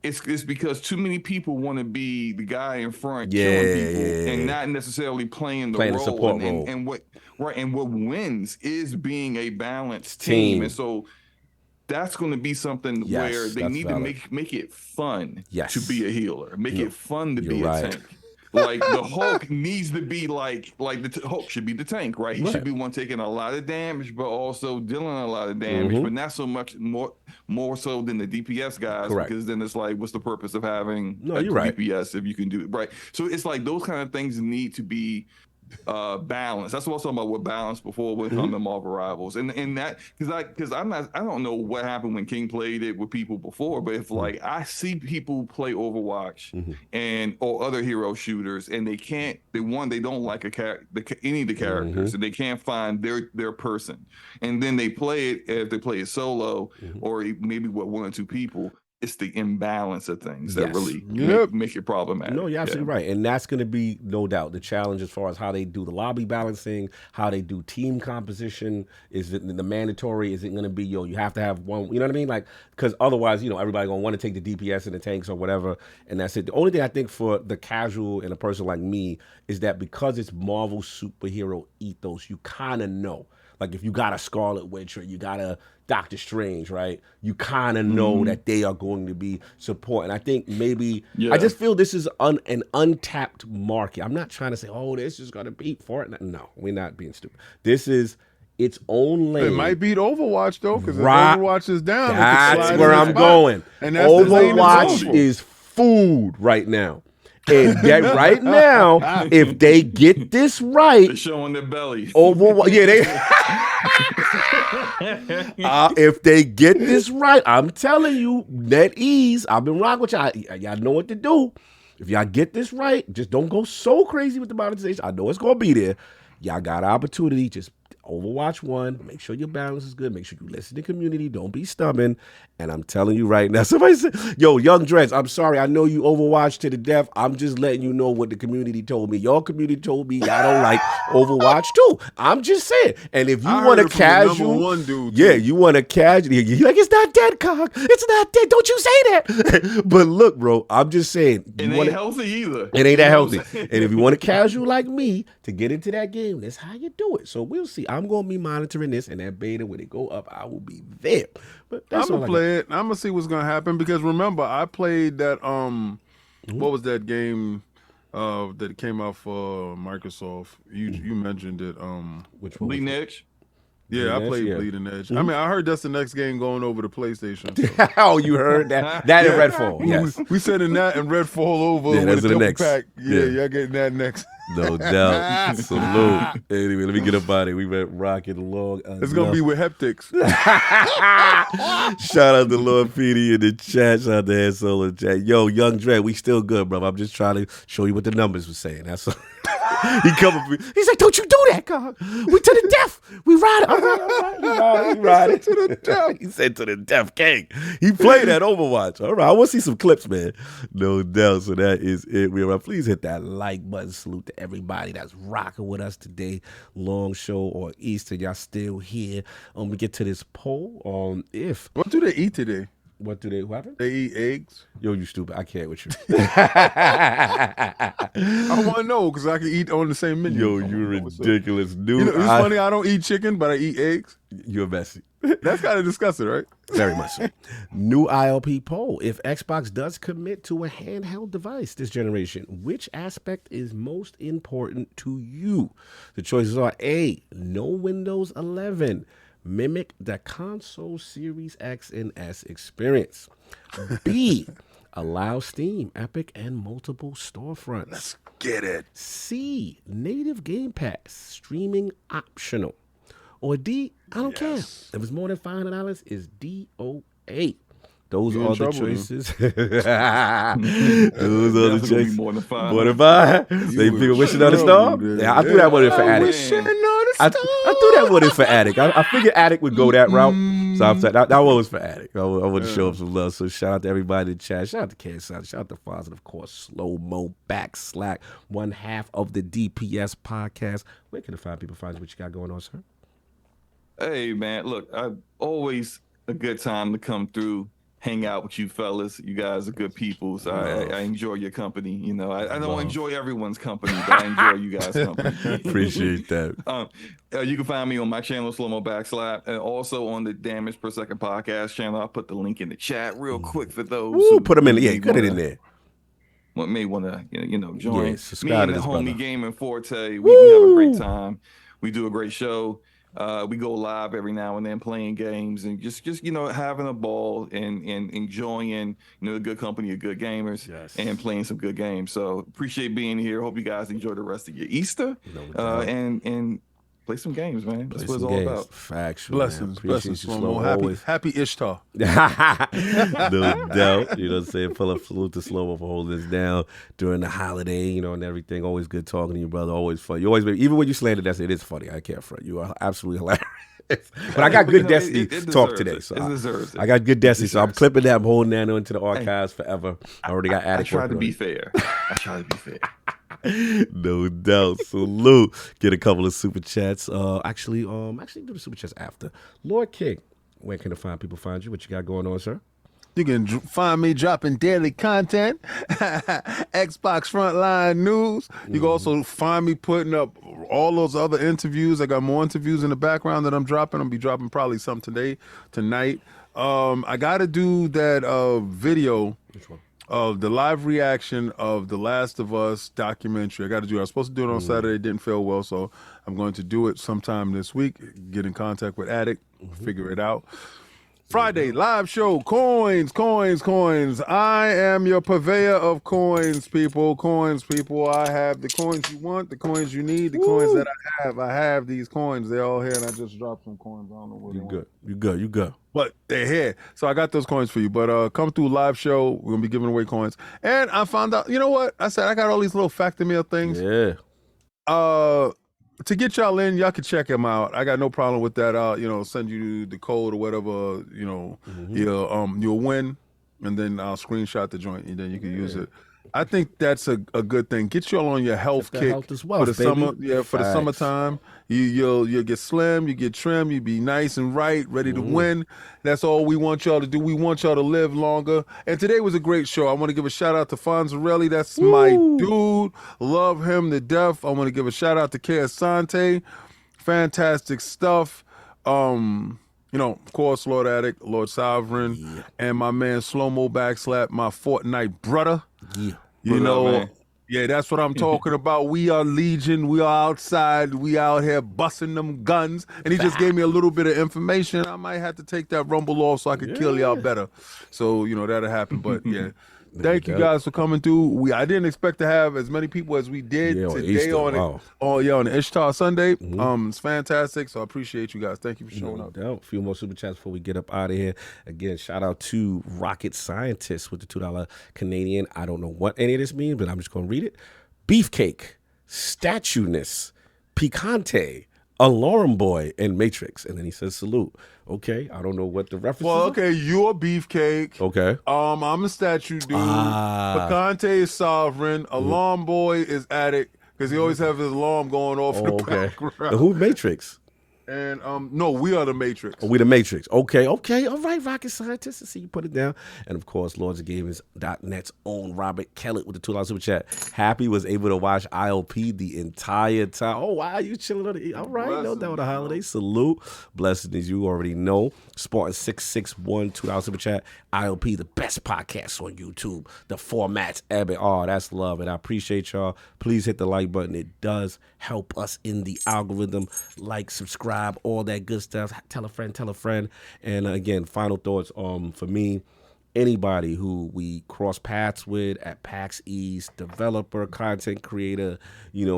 It's like, it's because too many people want to be the guy in front killing people and not necessarily playing the role. Support role. And what wins is being a balanced team. And so that's going to be something where they need to make it fun to be a healer. Make it fun to be a tank. Like the Hulk needs to be like the Hulk should be the tank, right? He should be one taking a lot of damage, but also dealing a lot of damage, but not so much more so than the DPS guys. Because then it's like, what's the purpose of having DPS if you can do it right? So it's like those kind of things need to be balance. That's what I was talking about with balance before with the MarvelRivals, and that because I don't know what happened when King played it with people before, but if like I see people play Overwatch or other hero shooters and they don't like any of the characters and they can't find their person, and then they play it if they play it solo or maybe with 1 or 2 people. It's the imbalance of things that really make it problematic. No, you're absolutely right. And that's going to be, no doubt, the challenge as far as how they do the lobby balancing, how they do team composition. Is it the mandatory? Is it going to be, you have to have one, you know what I mean? Like, because otherwise, everybody going to want to take the DPS and the tanks or whatever, and that's it. The only thing I think for the casual and a person like me is that because it's Marvel superhero ethos, you kind of know. Like if you got a Scarlet Witch or you got a Doctor Strange, right? You kind of know that they are going to be support. And I think maybe, I just feel this is an untapped market. I'm not trying to say, this is going to beat Fortnite. No, we're not being stupid. This is its own lane. It might beat Overwatch, though, because if Overwatch is down, that's where I'm going. And that's Overwatch is food right now. And that right now, if they get this right, they're showing their belly. If they get this right, I'm telling you, NetEase, I've been rocking with y'all. Y'all know what to do. If y'all get this right, just don't go so crazy with the monetization. I know it's gonna be there. Y'all got an opportunity. Just Overwatch 1. Make sure your balance is good. Make sure you listen to the community. Don't be stubborn. And I'm telling you right now, somebody said, Young Dreads, I'm sorry. I know you Overwatch to the death. I'm just letting you know what the community told me. Your community told me y'all don't like Overwatch too. I'm just saying. And if you want a casual, you want a casual, you're like, it's not dead, Cog. It's not dead. Don't you say that. But look, bro, I'm just saying. It ain't healthy either. It ain't that healthy. And if you want a casual like me to get into that game, that's how you do it. So we'll see. I'm going to be monitoring this, and that beta, when it go up, I will be there. But I'm going to play it. I'm going to see what's going to happen, because remember, I played that, what was that game that came out for Microsoft? You mentioned it. Which one? Bleeding Edge? Yeah, I played Bleeding Edge. I mean, I heard that's the next game going over to PlayStation. So. Oh, you heard that? That and Redfall, yes. We sending that and Redfall over with a double pack. Yeah, y'all getting that next. No doubt. Salute. Anyway, let me get up out of here. We went rocking along. It's going to be with heptics. Shout out to Lord PD in the chat. Shout out to Head Solo in the chat. Yo, Young Dre, we still good, bro. I'm just trying to show you what the numbers were saying. That's all. He come up with me. He's like, don't you do that, God. We to the death. We ride it. All right. He ride it. To the death. He said to the death, King. He played that Overwatch. All right. I want to see some clips, man. No doubt. So that is it. Please hit that like button. Salute to everybody that's rocking with us today. Long show or Easter. Y'all still here. We get to this poll on if. What do they eat today? What do they? What happened? They eat eggs. Yo, you stupid. I can't with you. I want to know because I can eat on the same menu. Yo, you're ridiculous, dude. You know, it's funny. I don't eat chicken, but I eat eggs. You're messy. That's kind of disgusting, right? Very much so. New ILP poll. If Xbox does commit to a handheld device this generation, which aspect is most important to you? The choices are A, no Windows 11. Mimic the console Series X and S experience. B, allow Steam, Epic, and multiple storefronts. Let's get it. C, native Game Pass, streaming optional. Or D, I don't care. If it's more than $500, is DOA. Those are the choices. Those are the choices. More than five. They figure wishing on the star? Yeah, I threw that one in for Attic. I threw that one in for Attic. I figured Attic would go that route. So I'm saying that one was for Attic. I want to show up some love. So shout out to everybody in the chat. Shout out to KSI. Shout out to Fonz. And of course, Slow Mo, Backslack, one half of the DPS podcast. Where can the fine people find what you got going on, sir? Hey, man. Look, always a good time to come through. Hang out with you fellas. You guys are good people. So I enjoy your company. You know, I don't enjoy everyone's company, but I enjoy you guys' company. Appreciate that. You can find me on my channel, Slow Mo Backslap, and also on the Damage Per Second podcast channel. I'll put the link in the chat real quick for those. Ooh, put them in. Yeah, put it in there. May want to, join. Yeah, subscribe me and to the this homie brother. Gaming Forte. We have a great time. We do a great show. We go live every now and then playing games and just having a ball and enjoying the good company of good gamers and playing some good games. So appreciate being here. Hope you guys enjoy the rest of your Easter and play some games, man. That's what it's all about. Factual. Blessings. Slow-mo. Happy Ishtar. No doubt. You know what I'm saying? Pull up salute to Slow-mo for holding us down during the holiday, and everything. Always good talking to you, brother. Always fun. You always, even when you slander that, it is funny. I can't front. You are absolutely hilarious. But I got good Destiny talk today. So I got good Destiny. So I'm clipping that. I'm holding that into the archives forever. I already got added. I tried to be fair. No doubt. Salute. Get a couple of super chats. Actually do the super chats after. Lord King, where can the fine people find you? What you got going on, sir? You can find me dropping daily content, Xbox Frontline News. You can also find me putting up all those other interviews. I got more interviews in the background that I'm dropping. I'll be dropping probably some tonight. I got to do that video. Which one? Of the live reaction of The Last of Us documentary. I got to do it. I was supposed to do it on Saturday. It didn't feel well, so I'm going to do it sometime this week. Get in contact with Addict, figure it out. Friday, live show, coins. I am your purveyor of coins, people. I have the coins you want, the coins you need, the coins that I have. I have these coins. They're all here, and I just dropped some coins. I don't know where they went. You good. But they're here. So I got those coins for you. But come through live show. We're going to be giving away coins. And I found out, you know what? I said I got all these little FactorMeals things. Yeah. To get y'all in, y'all can check them out. I got no problem with that. I'll send you the code or whatever, you'll win, and then I'll screenshot the joint, and then you can use it. I think that's a good thing. Get y'all on your health kick health as well, for the summer. Yeah, for the summertime. You'll get slim, you get trim, you be nice and right, ready to win. That's all we want y'all to do. We want y'all to live longer. And today was a great show. I want to give a shout out to Fonzarelli. That's my dude. Love him to death. I want to give a shout out to Asante. Fantastic stuff. Of course, Lord Addict, Lord Sovereign, and my man Slow-mo Backslap, my Fortnite brother. Yeah, that's what I'm talking about. We are Legion. We are outside. We out here busting them guns. And he just gave me a little bit of information. I might have to take that Rumble off so I can kill y'all better. So, that'll happen. But, yeah. Thank you guys for coming through. I didn't expect to have as many people as we did today on the Ishtar Sunday. It's fantastic. So I appreciate you guys. Thank you for showing up. A few more super chats before we get up out of here. Again, shout out to Rocket Scientist with the $2 Canadian. I don't know what any of this means, but I'm just going to read it. Beefcake, statueness, picante, alarm boy, and Matrix. And then he says salute. Okay, I don't know what the reference is. Well, okay, you're Beefcake. Okay. I'm a statue dude. Picante is Sovereign. Alarm boy is Addict because he always have his alarm going off in the background. And who's Matrix? And no, we are the Matrix. Oh, we the Matrix. Okay. All right, rocket scientist. I see you put it down. And of course, LordsOfGaming.net's own Robert Kellett with the $2 super chat. Happy was able to watch ILP the entire time. Oh wow, you chilling on the all right, no doubt the holiday. Salute. Blessings, you already know. Spartan661, $2 super chat. ILP, the best podcast on YouTube. The formats, Abbott. Oh, that's love. And I appreciate y'all. Please hit the like button. It does help us in the algorithm. Like, subscribe, all that good stuff. Tell a friend. And again, final thoughts for me. Anybody who we cross paths with at PAX East, developer, content creator,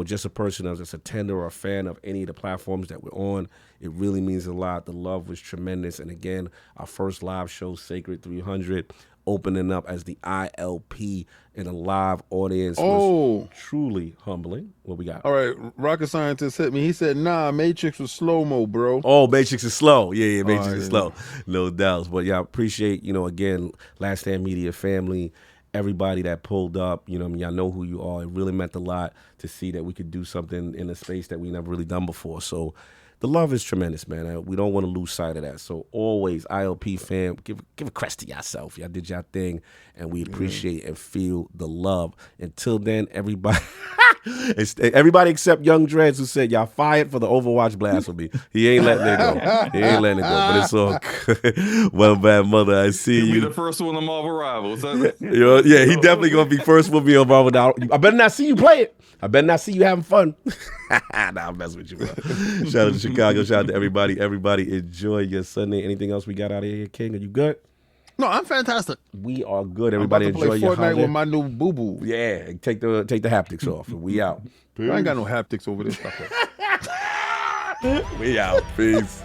just a person that's just a tender or a fan of any of the platforms that we're on, it really means a lot. The love was tremendous. And again, our first live show, Sacred 300, opening up as the ILP in a live audience was truly humbling. What we got? All right, rocket scientist hit me. He said, nah, Matrix was slow-mo, bro. Oh, Matrix is slow. Yeah, Matrix is slow. No doubts. But yeah, I appreciate, again, Last Stand Media family, everybody that pulled up, y'all know who you are. It really meant a lot to see that we could do something in a space that we never really done before. So the love is tremendous, man. We don't want to lose sight of that. So always, ILP fam, give a crest to yourself. Y'all did your thing, and we appreciate and feel the love. Until then, everybody except Young Dreads, who said y'all fired for the Overwatch blasphemy. He ain't letting it go. But it's all good. Well, bad mother, I see you. Be the first one on MarvelRivals. Yeah, he definitely gonna be first. We'll be on Marvel. I better not see you play it. I better not see you having fun. Nah, I'm messing with you, bro. Shout out to Chicago. Shout out to everybody. Everybody enjoy your Sunday. Anything else we got out of here, King? Are you good? No, I'm fantastic. We are good. Everybody I'm about to enjoy your play Fortnite holiday. with my new boo-boo. Yeah, take the haptics off. And we out. I ain't got no haptics over this stuff. We out. Peace.